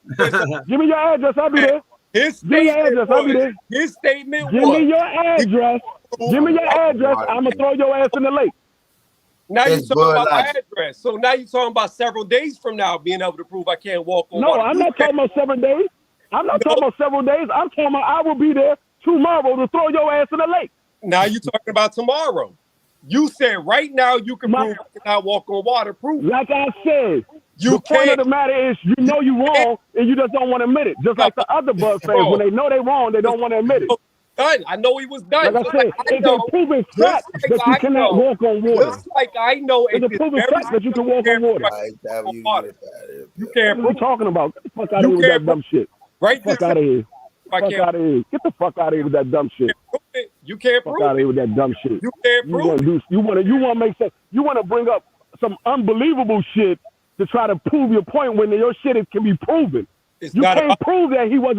Give me your address, I'll be there. His Give me your address, I'll be there. His statement Give me your address. Give me your address. I'm gonna throw your ass in the lake. Now you're talking about my address. So now you're talking about several days from now being able to prove I can't walk on water. No, I'm not talking about 7 days. I'm not talking about several days. I'm talking about I will be there tomorrow to throw your ass in the lake. Now you're talking about tomorrow. You said right now you can prove I cannot walk on water. Prove. Like I said, the point of the matter is you know you wrong and you just don't want to admit it. Just like the other Buzz fans, when they know they wrong, they don't want to admit it. Done. I know he was done. Like I said, it's a proven fact that you cannot walk on water. Just like I know it's a proven fact that you can walk on water. You can't. What are you talking about? Get the fuck out of here with that dumb shit. Right. Fuck out of here. Fuck out of here. Get the fuck out of here with that dumb shit. You can't prove it. Fuck out of here with that dumb shit. You can't prove it. You want to make sense. You want to bring up some unbelievable shit to try to prove your point when your shit can be proven. You can't prove that he was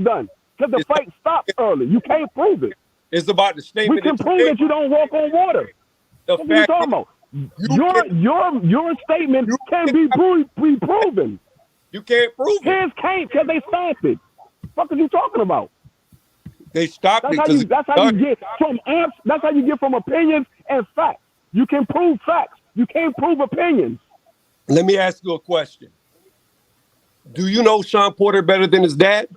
done because the fight stopped early. You can't prove it. It's about the statement. We can prove that you don't walk on water. What are you talking about? Your statement can be proven. You can't prove it. His can't because they stopped it. What are you talking about? They stopped it. That's how you get from opinions and facts. You can prove facts. You can't prove opinions. Let me ask you a question. Do you know Sean Porter better than his dad?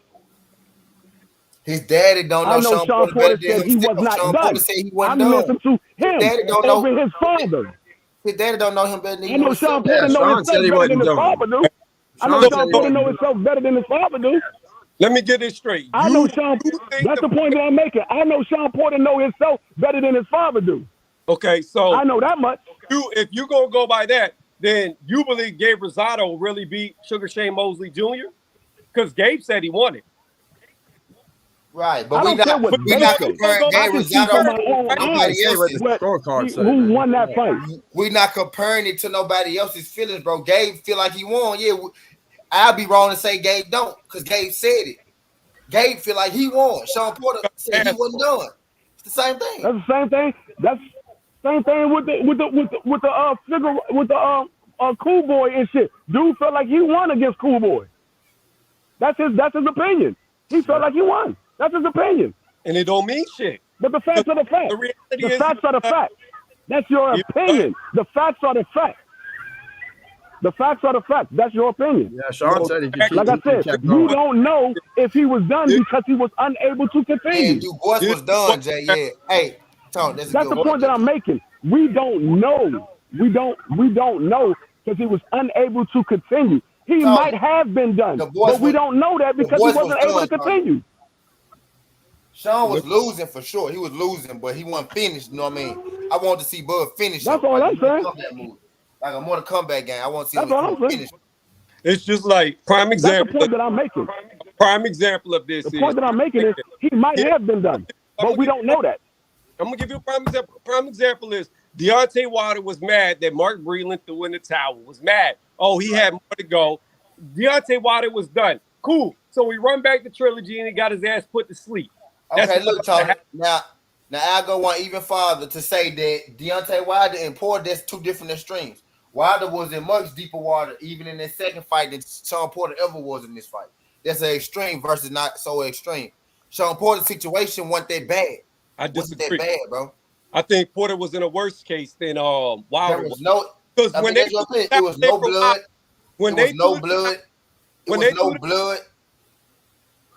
His daddy don't know. I know Sean Porter said he was not done. Porter said he wasn't I'm done. listening to him over his father. His daddy don't know him better than I know Sean Porter know himself better than his father do. I know Sean Porter know himself better than his father do. Let me get this straight. I know Sean. That's the point that I'm making. I know Sean Porter know himself better than his father do. Okay, so I know that much. If you gonna go by that, then you believe Gabe Rosado really beat Sugar Shane Mosley Jr. Because Gabe said he won it. Right, but we're not comparing Gabe Rosado to nobody else's. Who won that fight? We're not comparing it to nobody else's feelings, bro. Gabe feel like he won. Yeah, I'll be wrong to say Gabe don't, because Gabe said it. Gabe feel like he won. Sean Porter said he wasn't done. It's the same thing. That's the same thing. That's same thing with the Cool Boy and shit. Dude felt like he won against Cool Boy. That's his opinion. He felt like he won. That's his opinion. And it don't mean shit. But the facts are the facts. The facts are the facts. That's your opinion. The facts are the facts. The facts are the facts. That's your opinion. Yeah, Sean said he like I said, you don't know if he was done because he was unable to continue. Yeah, you boys was done, Jay. Yeah. Hey, Tone, that's the point that I'm making. We don't know. We don't know because he was unable to continue. He might have been done, but we don't know that because he wasn't able to continue. Sean was losing for sure. He was losing, but he wasn't finished. You know what I mean? I wanted to see Bud finish. That's all I'm saying. Like a more comeback game. I want to see That's all I'm saying. It's just like prime example. That's the point that I'm making. Prime example of this. The point that I'm making is he might have been done, but we don't know that. I'm gonna give you a prime example. Prime example is Deontay Wilder was mad that Mark Breland threw in the towel. Was mad. Oh, he had more to go. Deontay Wilder was done. Cool. So we run back the trilogy and he got his ass put to sleep. Okay, look, Tony. Now I'll go one even farther to say that Deontay Wilder and Porter, that's two different extremes. Wilder was in much deeper water, even in his second fight, than Sean Porter ever was in this fight. That's an extreme versus not so extreme. Sean Porter's situation wasn't that bad. I disagree. Wasn't that bad, bro. I think Porter was in a worse case than Wilder. There was no, because when it was no blood. When they no blood. When they no blood.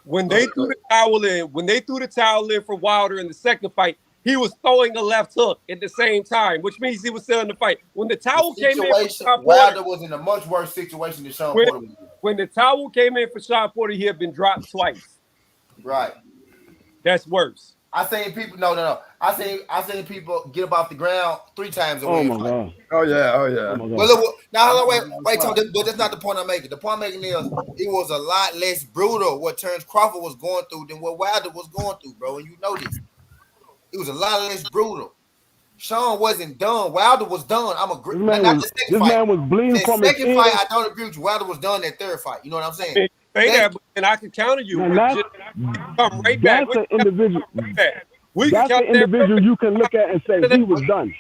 When they threw the towel in, for Wilder in the second fight, he was throwing a left hook at the same time, which means he was still in the fight. When the towel came in for Sean Wilder Porter, was in a much worse situation than Sean Porter was in. when the towel came in for Sean Porter, he had been dropped twice. Right. That's worse. I seen people. No. I seen people get up off the ground 3 times. Oh my god. Oh yeah. Oh yeah. Oh my god. Well, look, now wait, Tom, but that's not the point I'm making. The point I'm making is it was a lot less brutal what Terrence Crawford was going through than what Wilder was going through, bro. And you know this. It was a lot less brutal. Sean wasn't done. Wilder was done. I'm agree. This man was bleeding from his second fight, I don't agree with you. Wilder was done that third fight. You know what I'm saying? Say that, and I can counter you. Come right back. That's an individual. That's an individual you can look at and say he was done.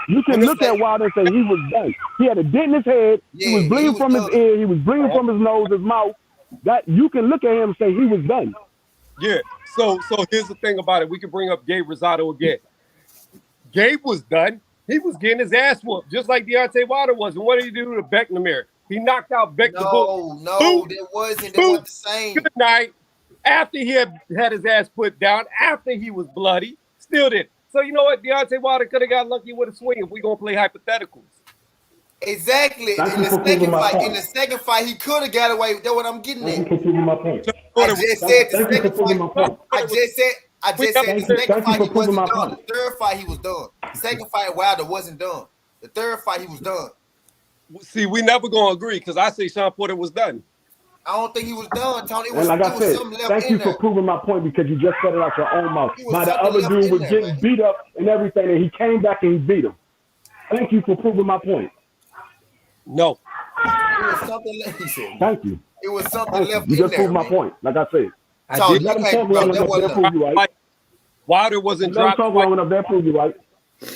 You can look at Wilder and say he was done. He had a dent in his head. He was bleeding from his ear. He was bleeding from his nose, his mouth. That you can look at him and say he was done. Yeah. So here's the thing about it. We can bring up Gabe Rosado again. Gabe was done. He was getting his ass whooped, just like Deontay Wilder was. And what did he do to Becknamir? He knocked out Beck the Book. No, it wasn't the same. Good night. After he had his ass put down, after he was bloody, still did. So you know what? Deontay Wilder could have got lucky with a swing if we're going to play hypotheticals. Exactly. In the second fight, he could have got away. That's what I'm getting at. I just said the second fight. I just said the second fight he wasn't done. The third fight he was done. The second fight Wilder wasn't done. The third fight he was done. See, we never gonna agree because I say Sean Porter was done. I don't think he was done, Tony. It was, like I said, something left thank you for proving my point because you just said it out your own mouth. Now the other dude was getting beat up and everything, and he came back and he beat him. Thank you for proving my point. No. It was something left. He said. Thank you. It was something left. You just proved my point. Like I said. Tony, let him talk long enough. They'll prove you right. Wilder wasn't dropped. Let him talk long enough. They'll prove you right.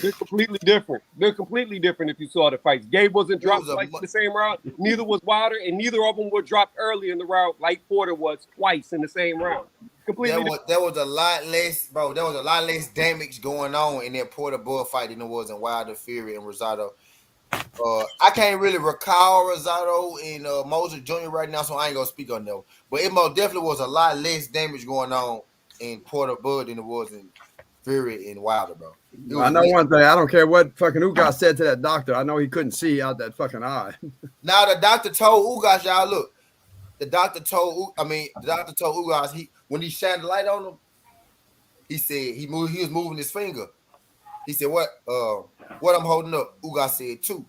They're completely different. They're completely different if you saw the fights. Gabe wasn't dropped twice in the same round. Neither was Wilder, and neither of them were dropped early in the round like Porter was twice in the same round. Completely different. There was a lot less, bro. There was a lot less damage going on in that Porter Bull fight than there was in Wilder, Fury, and Rosado. I can't really recall Rosado and Moses Jr. right now, so I ain't gonna speak on them. But it most definitely was a lot less damage going on in Porter Bull than it was in Fury and Wilder, bro. I know one thing. I don't care what fucking Ugas said to that doctor. I know he couldn't see out that fucking eye. Now the doctor told Ugas, y'all look. The doctor told Ugas when he shined the light on him, he said he was moving his finger. He said, what I'm holding up? Ugas said 2.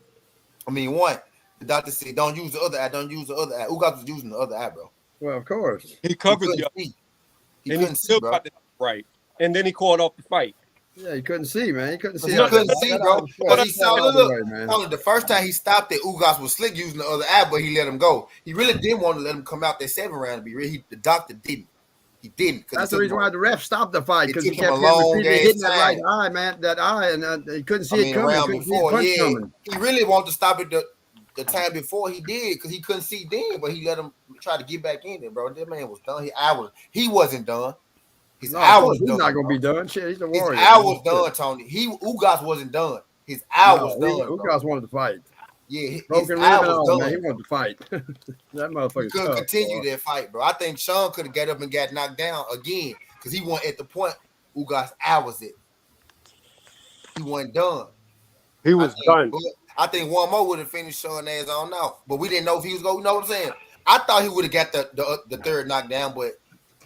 I mean 1. The doctor said, don't use the other eye. Don't use the other eye. Ugas was using the other eye, bro. Well, of course. He covered you. He couldn't see, bro. Right. And then he called off the fight. Yeah, he couldn't see, man. He couldn't see. He couldn't see, bro. But he saw, look, the first time he stopped it, Ugas was slick using the other eye, but he let him go. He really didn't want to let him come out that 7th round to be real. The doctor didn't. He didn't. That's the reason why the ref stopped the fight because he kept hitting that right eye, man. That eye, and he couldn't see it coming. Before, he really wanted to stop it the time before he did because he couldn't see then, but he let him try to get back in there, bro. That man was done. He wasn't done. His eye was done. He's not gonna be done. Shit, he's a warrior. His eye was done, Tony. Ugas wasn't done. His eye was done. Ugas wanted to fight. Yeah, his eye was done. Man, he wanted to fight. That motherfucker. He couldn't continue that fight, bro. I think Sean could have got up and got knocked down again because he wasn't at the point Ugas' eye was at. He wasn't done. He was done. I think one more would have finished Sean's ass on out, but we didn't know if he was going. You know what I'm saying? I thought he would have got the third knockdown, but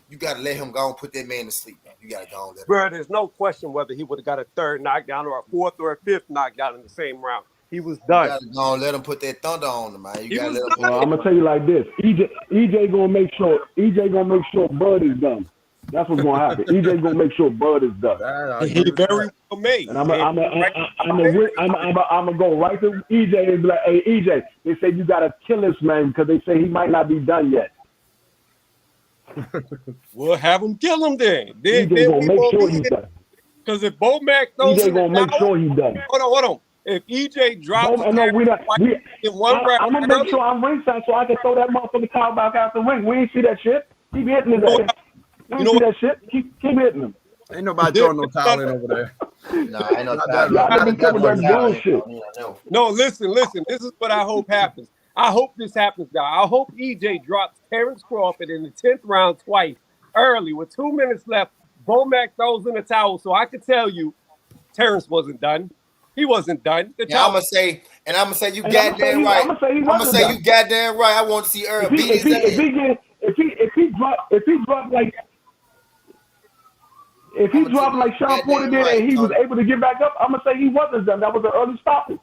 you got to let him go and put that man to sleep, man. You got to go and let him. Bro, there's no question whether he would have got a 3rd knockdown or a 4th or a 5th knockdown in the same round. He was done. You got to go and let him put that thunder on him, man. You got to let him. Well, I'm gonna tell you like this: EJ gonna make sure Bud is done. That's what's gonna happen. EJ gonna make sure Bud is done. He very well made. And I'm gonna go right to EJ and be like, "Hey, EJ, they say you gotta kill this man because they say he might not be done yet." We'll have him kill him then. EJ gonna make sure he's done. Because if Bo Mac throws EJ gonna make sure he's done. Hold on. If EJ drops I'm gonna make sure I'm ringside so I can throw that motherfucking towel back out the ring. We ain't see that shit. Keep hitting his ass. We ain't see that shit. Keep hitting him. Ain't nobody throwing no towel in over there. Nah, ain't no towel. No, listen. This is what I hope happens. I hope this happens now. I hope EJ drops Terrence Crawford in the 10th round twice early with 2 minutes left, Bomac throws in the towel, so I could tell you, Terrence wasn't done. He wasn't done. Yeah, I'm gonna say you goddamn right. I'm gonna say you goddamn right. I want to see Earl beat his ass. If he dropped like Sean Porter did and he was able to get back up, I'm gonna say he wasn't done. That was an early stoppage.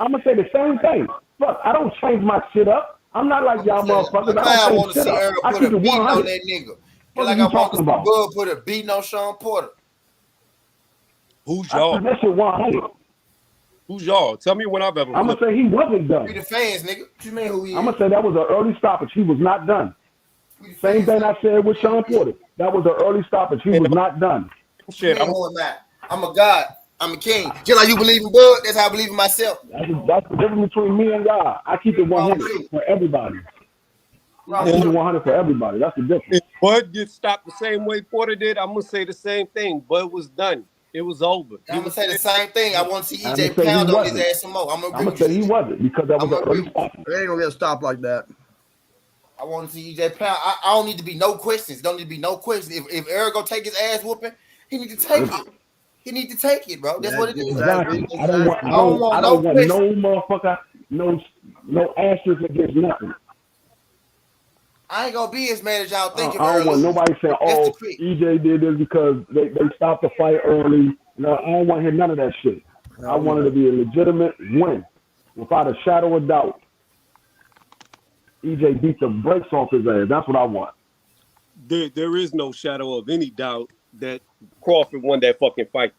I'm gonna say the same thing. Look, I don't change my shit up. I'm not like y'all motherfuckers. I want to see Earl put a beating on 100. that nigga. What Like are I you want to talking see about? Bud put a beating on Sean Porter. Who's y'all? That shit 100. Who's y'all? Tell me when I've ever. I'm gonna say he wasn't done. Be the fans, nigga. What you mean who he is? I'm gonna say that was an early stoppage. He was not done. Same thing I said with Sean Porter. That was an early stoppage. He was not done. Shit, I'm a god. I'm a king. Just like you believe in Bud, that's how I believe in myself. That's the difference between me and God. I keep it 100 for everybody. I keep it 100 for everybody. That's the difference. If Bud gets stopped the same way Porter did, I'm gonna say the same thing. Bud was done. It was over. I'm gonna say the same thing. I want to see EJ pound on his ass some more. I'm gonna say he wasn't because that was an early stoppage. They ain't gonna get stopped like that. I want to see EJ pound. I don't need to be no questions. Don't need to be no questions. If Eric gonna take his ass whooping, he need to take it. He need to take it, bro. That's what it is. Exactly. I don't want no motherfucker, no asterisk against nothing. I ain't gonna be as mad as y'all think. I don't want nobody saying, "Oh, EJ did this because they stopped the fight early." No, I don't want to hear none of that shit. I want it to be a legitimate win, without a shadow of doubt. EJ beat the brakes off his ass. That's what I want. There is no shadow of any doubt that Crawford won that fucking fight.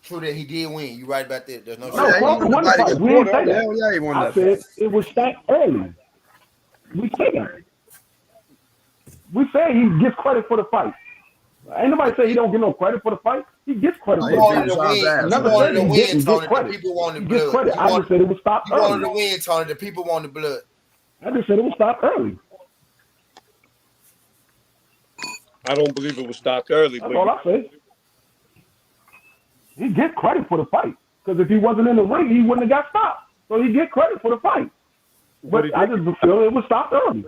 True that he did win. You right about that. There's no shadow. Crawford won the fight. We didn't say that. Yeah, he won that fight. It was stopped early. We said that. We say he gets credit for the fight. Ain't nobody say he don't get no credit for the fight. He gets credit for the fight. You wanted to win, Tony. The people wanted blood. I just said it was stopped early. You wanted to win, Tony. The people wanted blood. I just said it was stopped early. I don't believe it was stopped early. That's all I said. He gets credit for the fight. Because if he wasn't in the ring, he wouldn't have got stopped. So he get credit for the fight. But I just feel it was stopped early.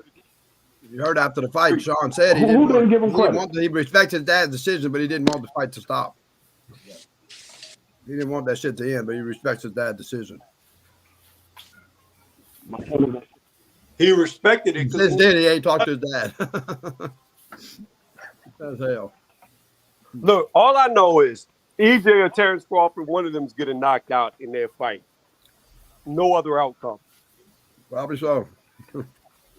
You heard after the fight, Sean said he didn't give him credit. He respected his dad's decision, but he didn't want the fight to stop. He didn't want that shit to end, but he respects his dad's decision. He respected it. Since then, he ain't talked to his dad. That's hell. Look, all I know is EJ or Terrence Crawford, one of them's getting knocked out in their fight. No other outcome. Probably so.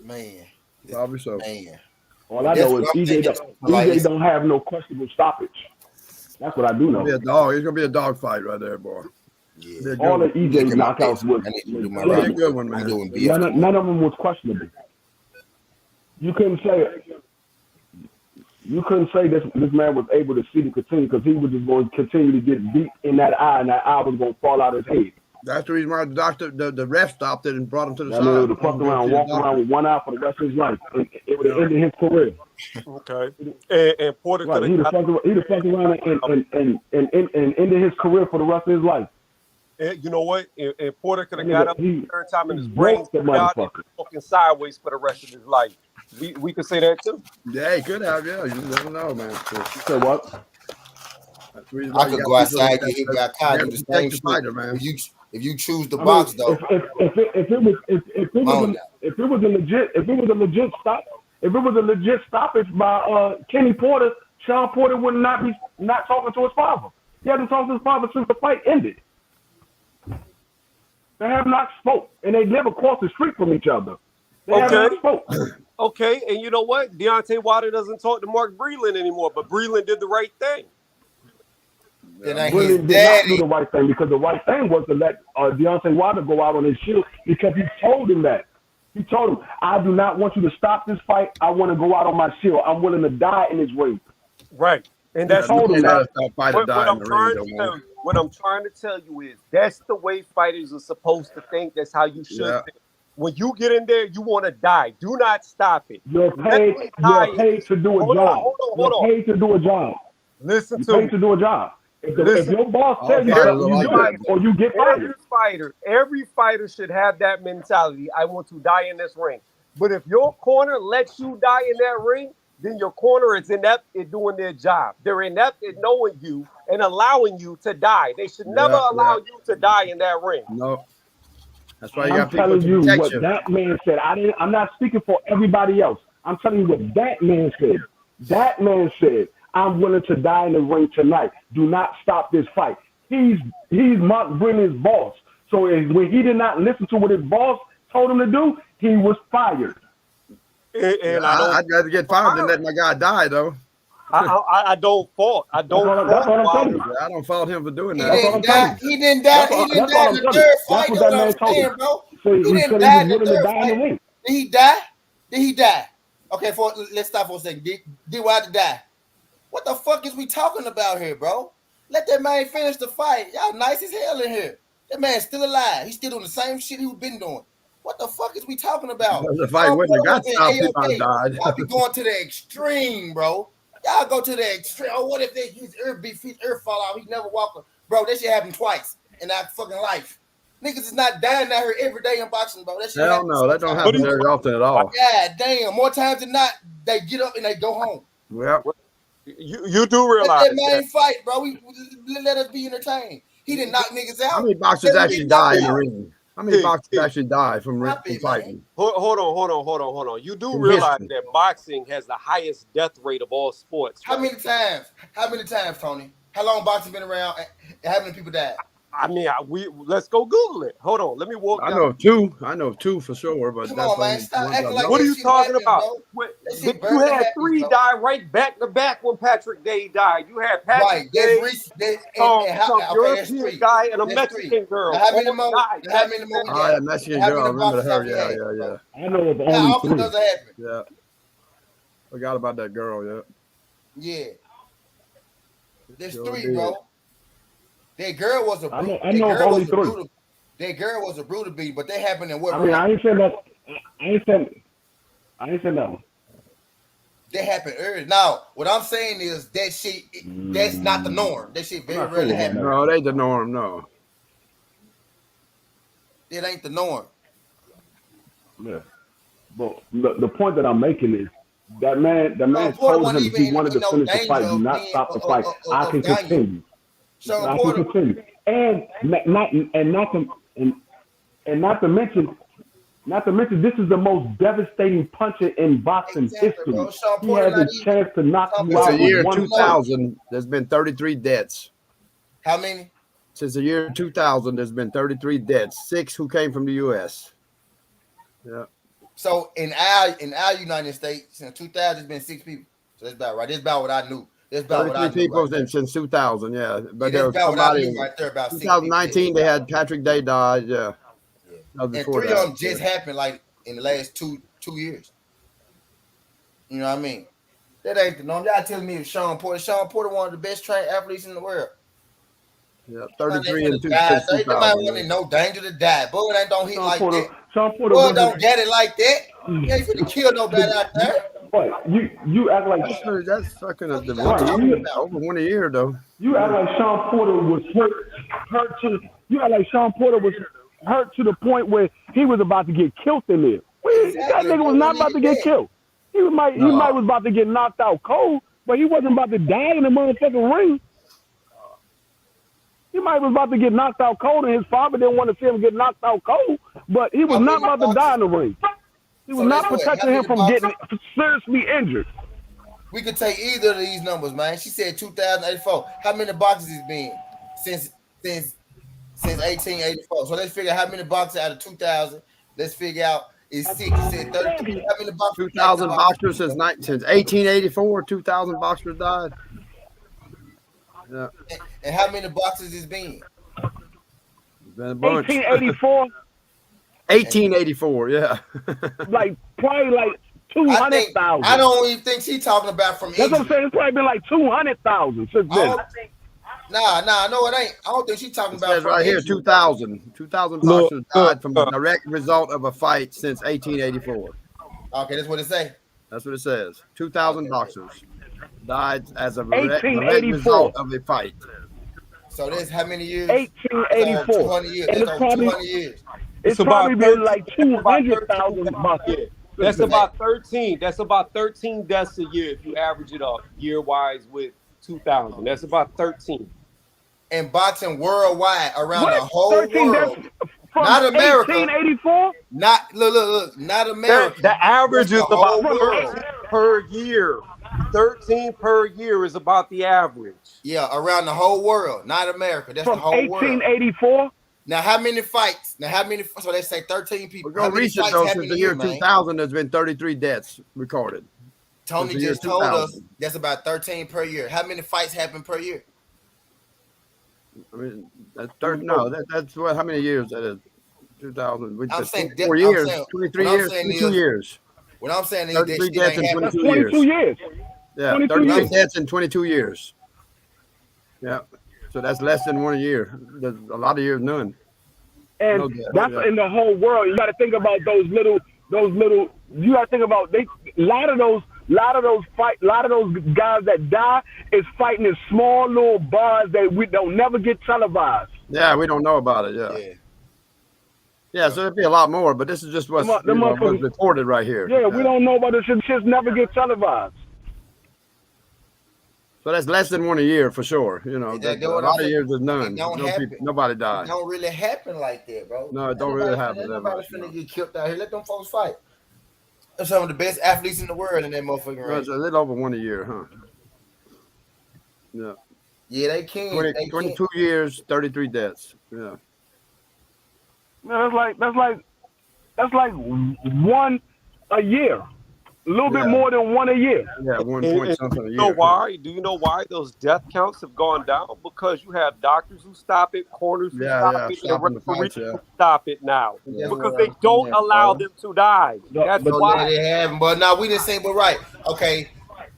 Man. Probably so. Man. All I know is EJ don't have no questionable stoppage. That's what I do know. It's gonna be a dog fight right there, boy. Yeah. All the EJ knockouts was a good one, man. None of them was questionable. You couldn't say this man was able to see to continue because he was just going to continue to get beat in that eye, and that eye was going to fall out of his head. That's the reason why the ref stopped it and brought him to the side. He would have fucked around, walked around with one eye for the rest of his life. It would have ended his career. Okay. And Porter could have. He'd have fucked around and ended his career for the rest of his life. And you know what? And Porter could have got up the third time in his brain out and fucking sideways for the rest of his life. We could say that too. Yeah, he could have. Yeah, you never know, man. So what? I could go outside, get hit by a car, do the same shit. If you choose the box, though. If it was a legit stoppage by Kenny Porter, Sean Porter would not be talking to his father. He hasn't talked to his father since the fight ended. They have not spoke, and they live across the street from each other. They have not spoke. Okay, and you know what? Deontay Wilder doesn't talk to Mark Breland anymore, but Breland did the right thing. Breland did not do the right thing because the right thing was to let Deontay Wilder go out on his shield because he told him that. He told him, I do not want you to stop this fight. I want to go out on my shield. I'm willing to die in this ring. Right. And that's what I'm trying to tell you is that's the way fighters are supposed to think. That's how you should think. When you get in there, you want to die. Do not stop it. You're paid to do a job. You're paid to do a job. Listen to me. You're paid to do a job. If your boss tells you that, you do it, or you get fired. Every fighter should have that mentality. I want to die in this ring. But if your corner lets you die in that ring, then your corner is inept at doing their job. They're inept at knowing you and allowing you to die. They should never allow you to die in that ring. No. That's why you I'm got people telling to you protect what you. that man said. I'm not speaking for everybody else. I'm telling you what that man said. That man said, I'm willing to die in the ring tonight. Do not stop this fight. He's Mark Brennan's boss. So when he did not listen to what his boss told him to do, he was fired. And I'd rather get fired than let my guy die, though. I don't fault. I don't fault. That's what I'm telling you. I don't fault him for doing that. He didn't die. He didn't die. He didn't die in the third fight. That's what I'm saying, bro. He didn't die in the third fight. Did he die? Did he die? Okay, let's stop for a second. Did Whtye die? What the fuck is we talking about here, bro? Let that man finish the fight. Y'all nice as hell in here. That man's still alive. He's still doing the same shit he's been doing. What the fuck is we talking about? The fight wouldn't have got stopped if I died. Y'all be going to the extreme, bro. Y'all go to the extreme. Oh, what if his ear fall out? He never walk. Bro, that shit happened twice in our fucking life. Niggas is not dying out here every day in boxing, bro. That shit Hell no, that don't happen very often at all. God damn. More times than not, they get up and they go home. Well, you do realize that man fight, bro. We let us be entertained. He didn't knock niggas out. How many boxers actually die in the ring? How many boxers actually die from fighting? Hold on. You do realize that boxing has the highest death rate of all sports. How many times? How many times, Tony? How long boxing been around? And how many people died? I mean, let's go Google it. Hold on, let me walk. I know two. I know two for sure. But come on, man, stop acting like what are you talking about? You had three die right back to back when Patrick Day died. You had Patrick Day, some European guy, and a Mexican girl. How many more? How many more? Oh, yeah, Mexican girl. I remember her. Yeah. I know of only how often does it happen? Yeah. Forgot about that girl. Yeah. There's three, bro. That girl was a brutal. I know only three. That girl was a brutal beat, but they happened in what? I mean, I ain't saying that. I ain't saying that. That happened early. Now, what I'm saying is that shit. That's not the norm. That shit very rarely happens. No, they the norm. No, it ain't the norm. Yeah, but the point that I'm making is that man told him he wanted to finish the fight. Do not stop the fight. I can continue. I can continue. And not to mention, this is the most devastating puncher in boxing history. He has a chance to knock you out. Since the year 2000, there's been 33 deaths. How many? Since the year 2000, there's been 33 deaths. 6 who came from the U.S. Yeah. So in our United States, since 2000, there's been 6 people. So that's about right. That's about what I knew. That's about 33 people since 2000, yeah. But there was somebody right there about 2019. They had Patrick Day died, yeah. And 3 of them just happened like in the last two years. You know what I mean? That ain't the norm. Y'all telling me it's Sean Porter. Sean Porter, one of the best trained athletes in the world. Yeah, 33 and 2. They might want in no danger to die. Boy, they don't hit like that. Sean Porter boy, don't get it like that. You ain't finna kill nobody out there. What? You act like that's fucking over 1 year though. You act like Sean Porter was hurt to. You act like Sean Porter was hurt to the point where he was about to get killed in there. That nigga was not about to get killed. He might was about to get knocked out cold, but he wasn't about to die in the motherfucking ring. He might was about to get knocked out cold, and his father didn't want to see him get knocked out cold, but he was not about to die in the ring. He was not protecting him from getting seriously injured. We could take either of these numbers, man. She said 2084. How many boxes it's been since 1884? So let's figure out how many boxes out of 2000. Let's figure out is 6. She said 33. How many boxers? 2,000 boxers since 1884. 2,000 boxers died. Yeah. And how many boxes it's been? Been a bunch. 1884. 1884, yeah. Like probably like 200,000. I don't even think she's talking about from. That's what I'm saying. It's probably been like 200,000 since then. Nah, no, it ain't. I don't think she's talking about from right here. 2,000 boxers died from the direct result of a fight since 1884. Okay, that's what it say. That's what it says. 2,000 boxers died as a direct result of a fight. So that's how many years? 1884. 200 years. That's over 200 years. It's probably been like 200,000 boxers. That's about 13. That's about 13 deaths a year if you average it up year-wise with 2,000. That's about 13. And boxing worldwide around What? the whole 13 world. deaths from Not America. 1884? Not look. Not America. The average is That's the about whole world. 13 per year. 13 per year is about the average. Yeah, around the whole world. Not America. That's From the whole world. 1884? Now, how many fights? So they say 13 people. We're How gonna many reach it fights though. happen Since the a year year, man? 2000, there's been 33 deaths recorded. Tony Since the year just told us 2000. that's about 13 per year. How many fights happen per year? I mean, that's what? How many years that is? 2000. I'm saying 4 years, I'm saying, 23 what I'm years, saying 22 is- years. What I'm saying is 33 that shit deaths ain't in happening. 22 22 years. years. Yeah, 22 33 years. deaths in 22 years. Yeah, so that's less than 1 a year. There's a lot of years, none. And No deaths, that's yeah. in the whole world. You got to think about those little. You got to think about a lot of those guys that die is fighting in small little bars that we don't never get televised. Yeah, we don't know about it. Yeah. Yeah, so there'd be a lot more, but this is just what's what's reported right here. Yeah, we don't know about this shit. Shit never get televised. So that's less than 1 a year for sure. You know, That- a lot of years is none. It don't No happen. people, nobody It died. don't really happen like that, bro. No, it don't really happen Ain't that nobody much. finna get killed out here. Let them folks fight. They're some of the best athletes in the world in that motherfucking Well, race. it's a little over 1 a year, huh? Yeah. Yeah, they can. 22 years, 33 deaths. Yeah. Man, that's like one a year. A little bit more than one a year. Yeah, 1 And- point and something a you year. know why? Do you know why those death counts have gone down? Because you have doctors who stop it, corners who stop it, and stopping the referees fights, yeah. who stop it now. Yeah, Because well, they don't yeah, allow bro. them to die. That's So why. they haven't. But no, we didn't say. But right, okay.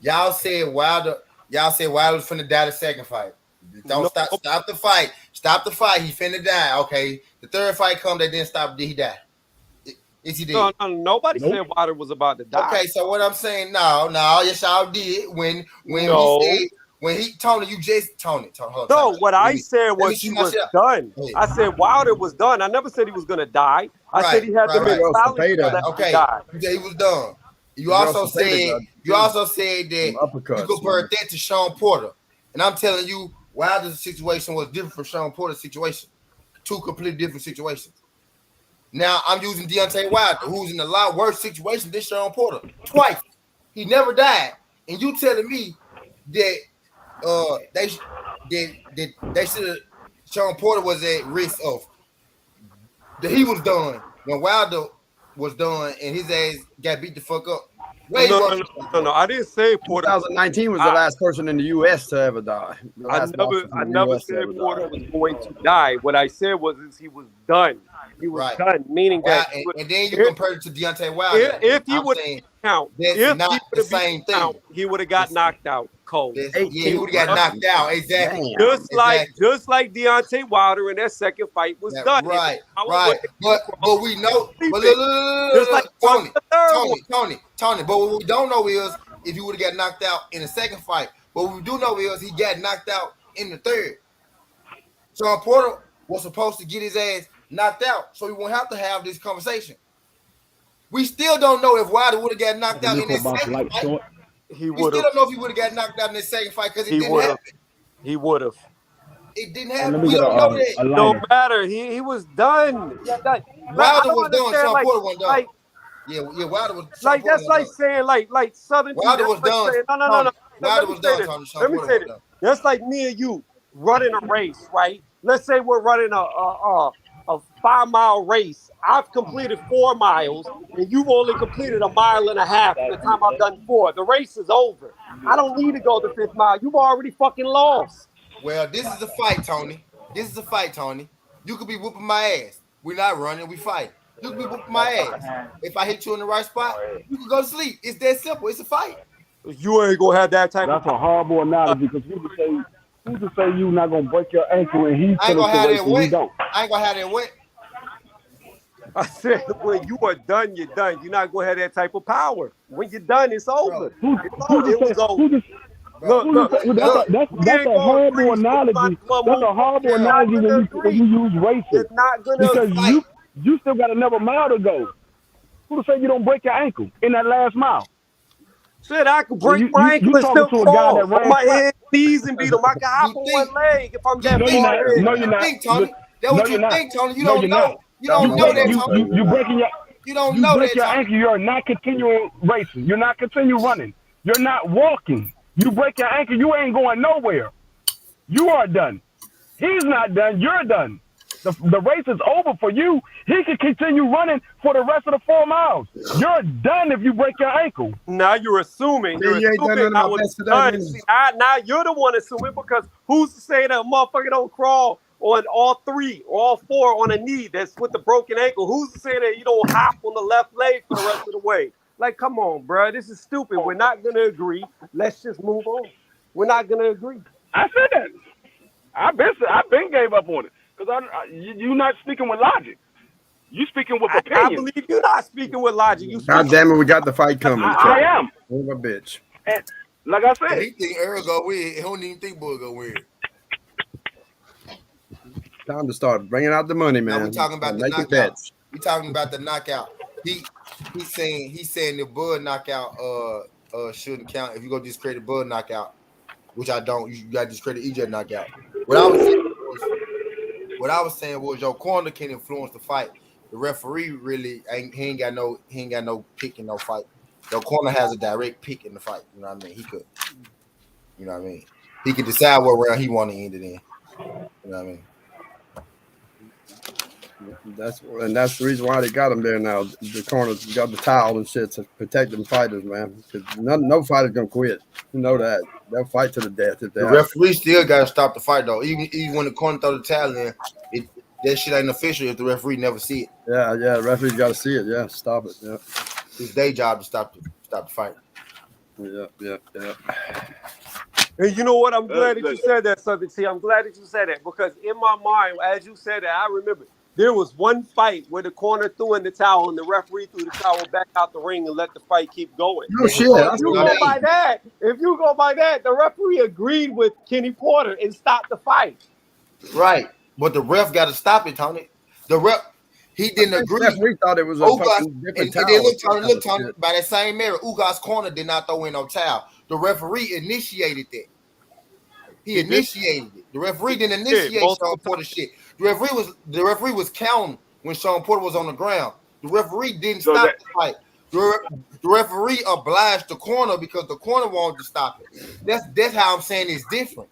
Y'all said Wilder was finna die the second fight. Don't stop the fight. Stop the fight. He finna die. Okay. The third fight come. They didn't stop. Did he die? Is he dead? No, nobody said Wilder was about to die. Okay, so what I'm saying, no, yes, y'all did. When No. he said, when he Tony, you just Tony. Hold No, on, what I said let me was see he my was shit. done. Hey. I said Wilder was done. I never said he was gonna die. I said he had the mentality that he Okay, died. yeah, he was done. You also said that you compared that to Sean Porter, and I'm telling you, Wilder's situation was different from Sean Porter's situation. Two completely different situations. Now I'm using Deontay Wilder, who's in a lot worse situation than Sean Porter. Twice, he never died, and you telling me that they should have. Sean Porter was at risk of that he was done when Wilder was done, and his ass got beat the fuck up. No. I didn't say Porter. 2019 was the last person in the U.S. to ever die. I never said Porter was going to die. What I said was he was done. He was done, meaning that. And then you compare it to Deontay Wilder. If he would count, that's not the same thing. He would have got knocked out cold. Yeah, he would have got knocked out. Exactly. Just like Deontay Wilder in that second fight was done. Right. But we know. But Tony. But what we don't know is if he would have got knocked out in the second fight. But what we do know is he got knocked out in the third. Sean Porter was supposed to get his ass knocked out, so we won't have to have this conversation. We still don't know if Wilder would have got knocked out in that second fight. We still don't know if he would have got knocked out in the second fight because it didn't happen. He would have. It didn't happen. We don't know that. No matter. He was done. Wilder was done. Sean Porter wasn't done. Yeah, Wilder was. Like that's like saying like Southern. Wilder was done. No. Wilder was done. Let me say this. That's like me and you running a race, right? Let's say we're running a 5-mile race. I've completed 4 miles, and you've only completed 1.5 miles by the time I've done 4. The race is over. I don't need to go the 5th mile. You've already fucking lost. Well, this is a fight, Tony. You could be whooping my ass. We're not running, we fight. You could be whooping my ass. If I hit you in the right spot, you can go to sleep. It's that simple. It's a fight. You ain't gonna have that type. That's a horrible analogy because who to say you not gonna break your ankle and he's gonna have that wet? I ain't gonna have that wet. I said when you are done, you're done. You're not gonna have that type of power. When you're done, it's over. That's a horrible analogy. That's a horrible analogy when you use racing. It's not gonna because you still got another mile to go. Who say you don't break your ankle in that last mile? Said I could break my ankle you and talking still to a guy crawl that on ran my track. head, knees, and beat him. I can hop on one leg if I'm that No, you're far not. ahead. No, you're not. Think, Tony. That's No, what you're you not. think, Tony. You No, don't you're know. not. You don't know that, Tony. You breaking your. You don't You know break that, your Tony. ankle. You're not continuing racing. You're not continue running. You're not walking. You break your ankle. You ain't going nowhere. You are done. He's not done. You're done. The race is over for you. He can continue running for the rest of the 4 miles. You're done if you break your ankle. Now you're assuming. Yeah, you ain't done nothing I about was best of that. done. See, now you're the one assuming because who's to say that a motherfucker don't crawl on all 3 or all 4 on a knee that's with the broken ankle? Who's to say that you don't hop on the left leg for the rest of the way? Like, come on, bro. This is stupid. We're not going to agree. Let's just move on. We're not going to agree. I said that. I've been gave up on it because you're not speaking with logic. You speaking with opinion. I believe you're not speaking with logic. God damn it, we got the fight coming. I am. Oh, a bitch. And like I said, He think Earl go win. He don't even think Bull go win. Time to start bringing out the money, man. Now we talking about the knockout. We talking about the knockout. He's saying the Bud knockout shouldn't count if you go discredit Bud knockout, which I don't. You got to discredit EJ knockout. What I was saying was your corner can influence the fight. The referee really he ain't got no pick in no fight. Your corner has a direct pick in the fight. You know what I mean? He could. You know what I mean? He could decide what round he want to end it in. You know what I mean? That's the reason why they got him there now. The corners got the towel and shit to protect them fighters, man. Because no fighter's gonna quit. You know that. They'll fight to the death if they. The referee still got to stop the fight though. Even when the corner throw the towel in, that shit ain't official if the referee never see it. Yeah. The referee's got to see it. Yeah, stop it. Yeah. It's their job to stop the fight. Yeah. And you know what? I'm glad that you said that, Southern T. I'm glad that you said that because in my mind, as you said that, I remember there was one fight where the corner threw in the towel and the referee threw the towel back out the ring and let the fight keep going. No shit. If you go by that, the referee agreed with Kenny Porter and stopped the fight. Right, but the ref got to stop it, Tony. The ref, he didn't agree. The referee thought it was a fucking different towel. And then look, Tony, by that same mirror, Ugas corner did not throw in no towel. The referee initiated that. He initiated it. The referee didn't initiate Sean Porter's shit. The referee was counting when Sean Porter was on the ground. The referee didn't stop the fight. The referee obliged the corner because the corner wanted to stop it. That's how I'm saying it's different.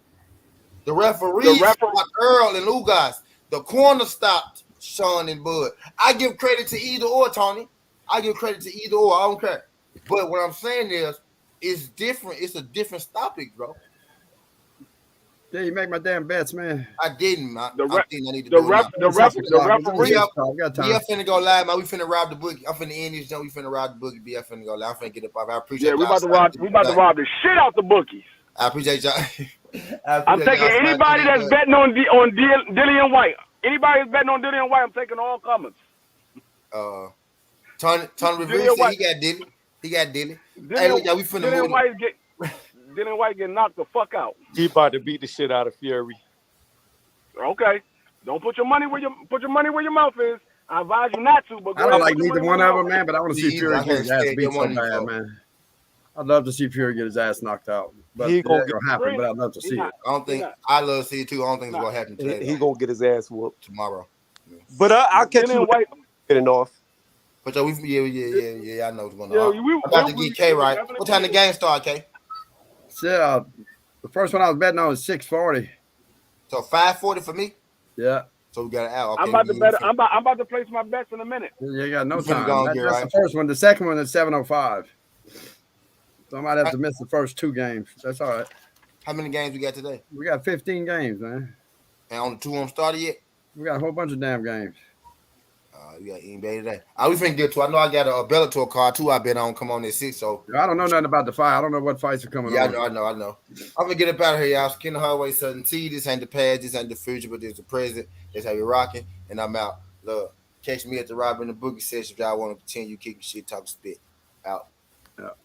The referee stopped Earl and Ugas. The corner stopped Sean and Bud. I give credit to either or, Tony. I give credit to either or. I don't care. But what I'm saying is, it's different. It's a different stoppage, bro. Yeah, you make my damn bets, man. I didn't. I need to the referee. BF finna go live, man. We finna rob the boogie. I'm finna end this. We finna rob the boogie. BF finna go live. I'm finna get up. I appreciate. Yeah, we about to rob the shit out the bookies. I appreciate y'all. I'm taking anybody that's betting on Dillian White. Anybody that's betting on Dillian White, I'm taking all comers. Tony Revere said he got Dilly. He got Dilly. Hey, look, y'all, we finna move. Dillian White get knocked the fuck out. He about to beat the shit out of Fury. Okay, don't put your money where your mouth is. I advise you not to. But I don't like neither one of them, man. But I want to see Fury get his ass beat so bad, man. I'd love to see Fury get his ass knocked out, but it ain't gonna happen. But I'd love to see it. I love to see it too. I don't think it's gonna happen today. He gonna get his ass whooped tomorrow. But I'll catch you getting off. But yeah, I know what's going on. I'm about to get K right. What time the game start, K? So the first one I was betting on was 640. So 540 for me. Yeah. So we got an hour. Okay, I'm about to bet. I'm about to place my bets in a minute. You got no time. That's the first one. The second one is 7:05. So I might have to miss the first 2 games. That's all right. How many games we got today? We got 15 games, man. And only 2 of them started yet? We got a whole bunch of damn games. We got NBA today. We finna get to. I know I got a Bellator card too. I bet on come on at 6. So I don't know nothing about the fight. I don't know what fights are coming on. I know. I'm gonna get up out of here, y'all. Skin the Highway, Southern T. This ain't the past. This ain't the future, but this the present. That's how you're rocking. And I'm out. Look, catch me at the Robin the Boogie session if y'all want to continue kicking shit, talk spit. Out. Yeah.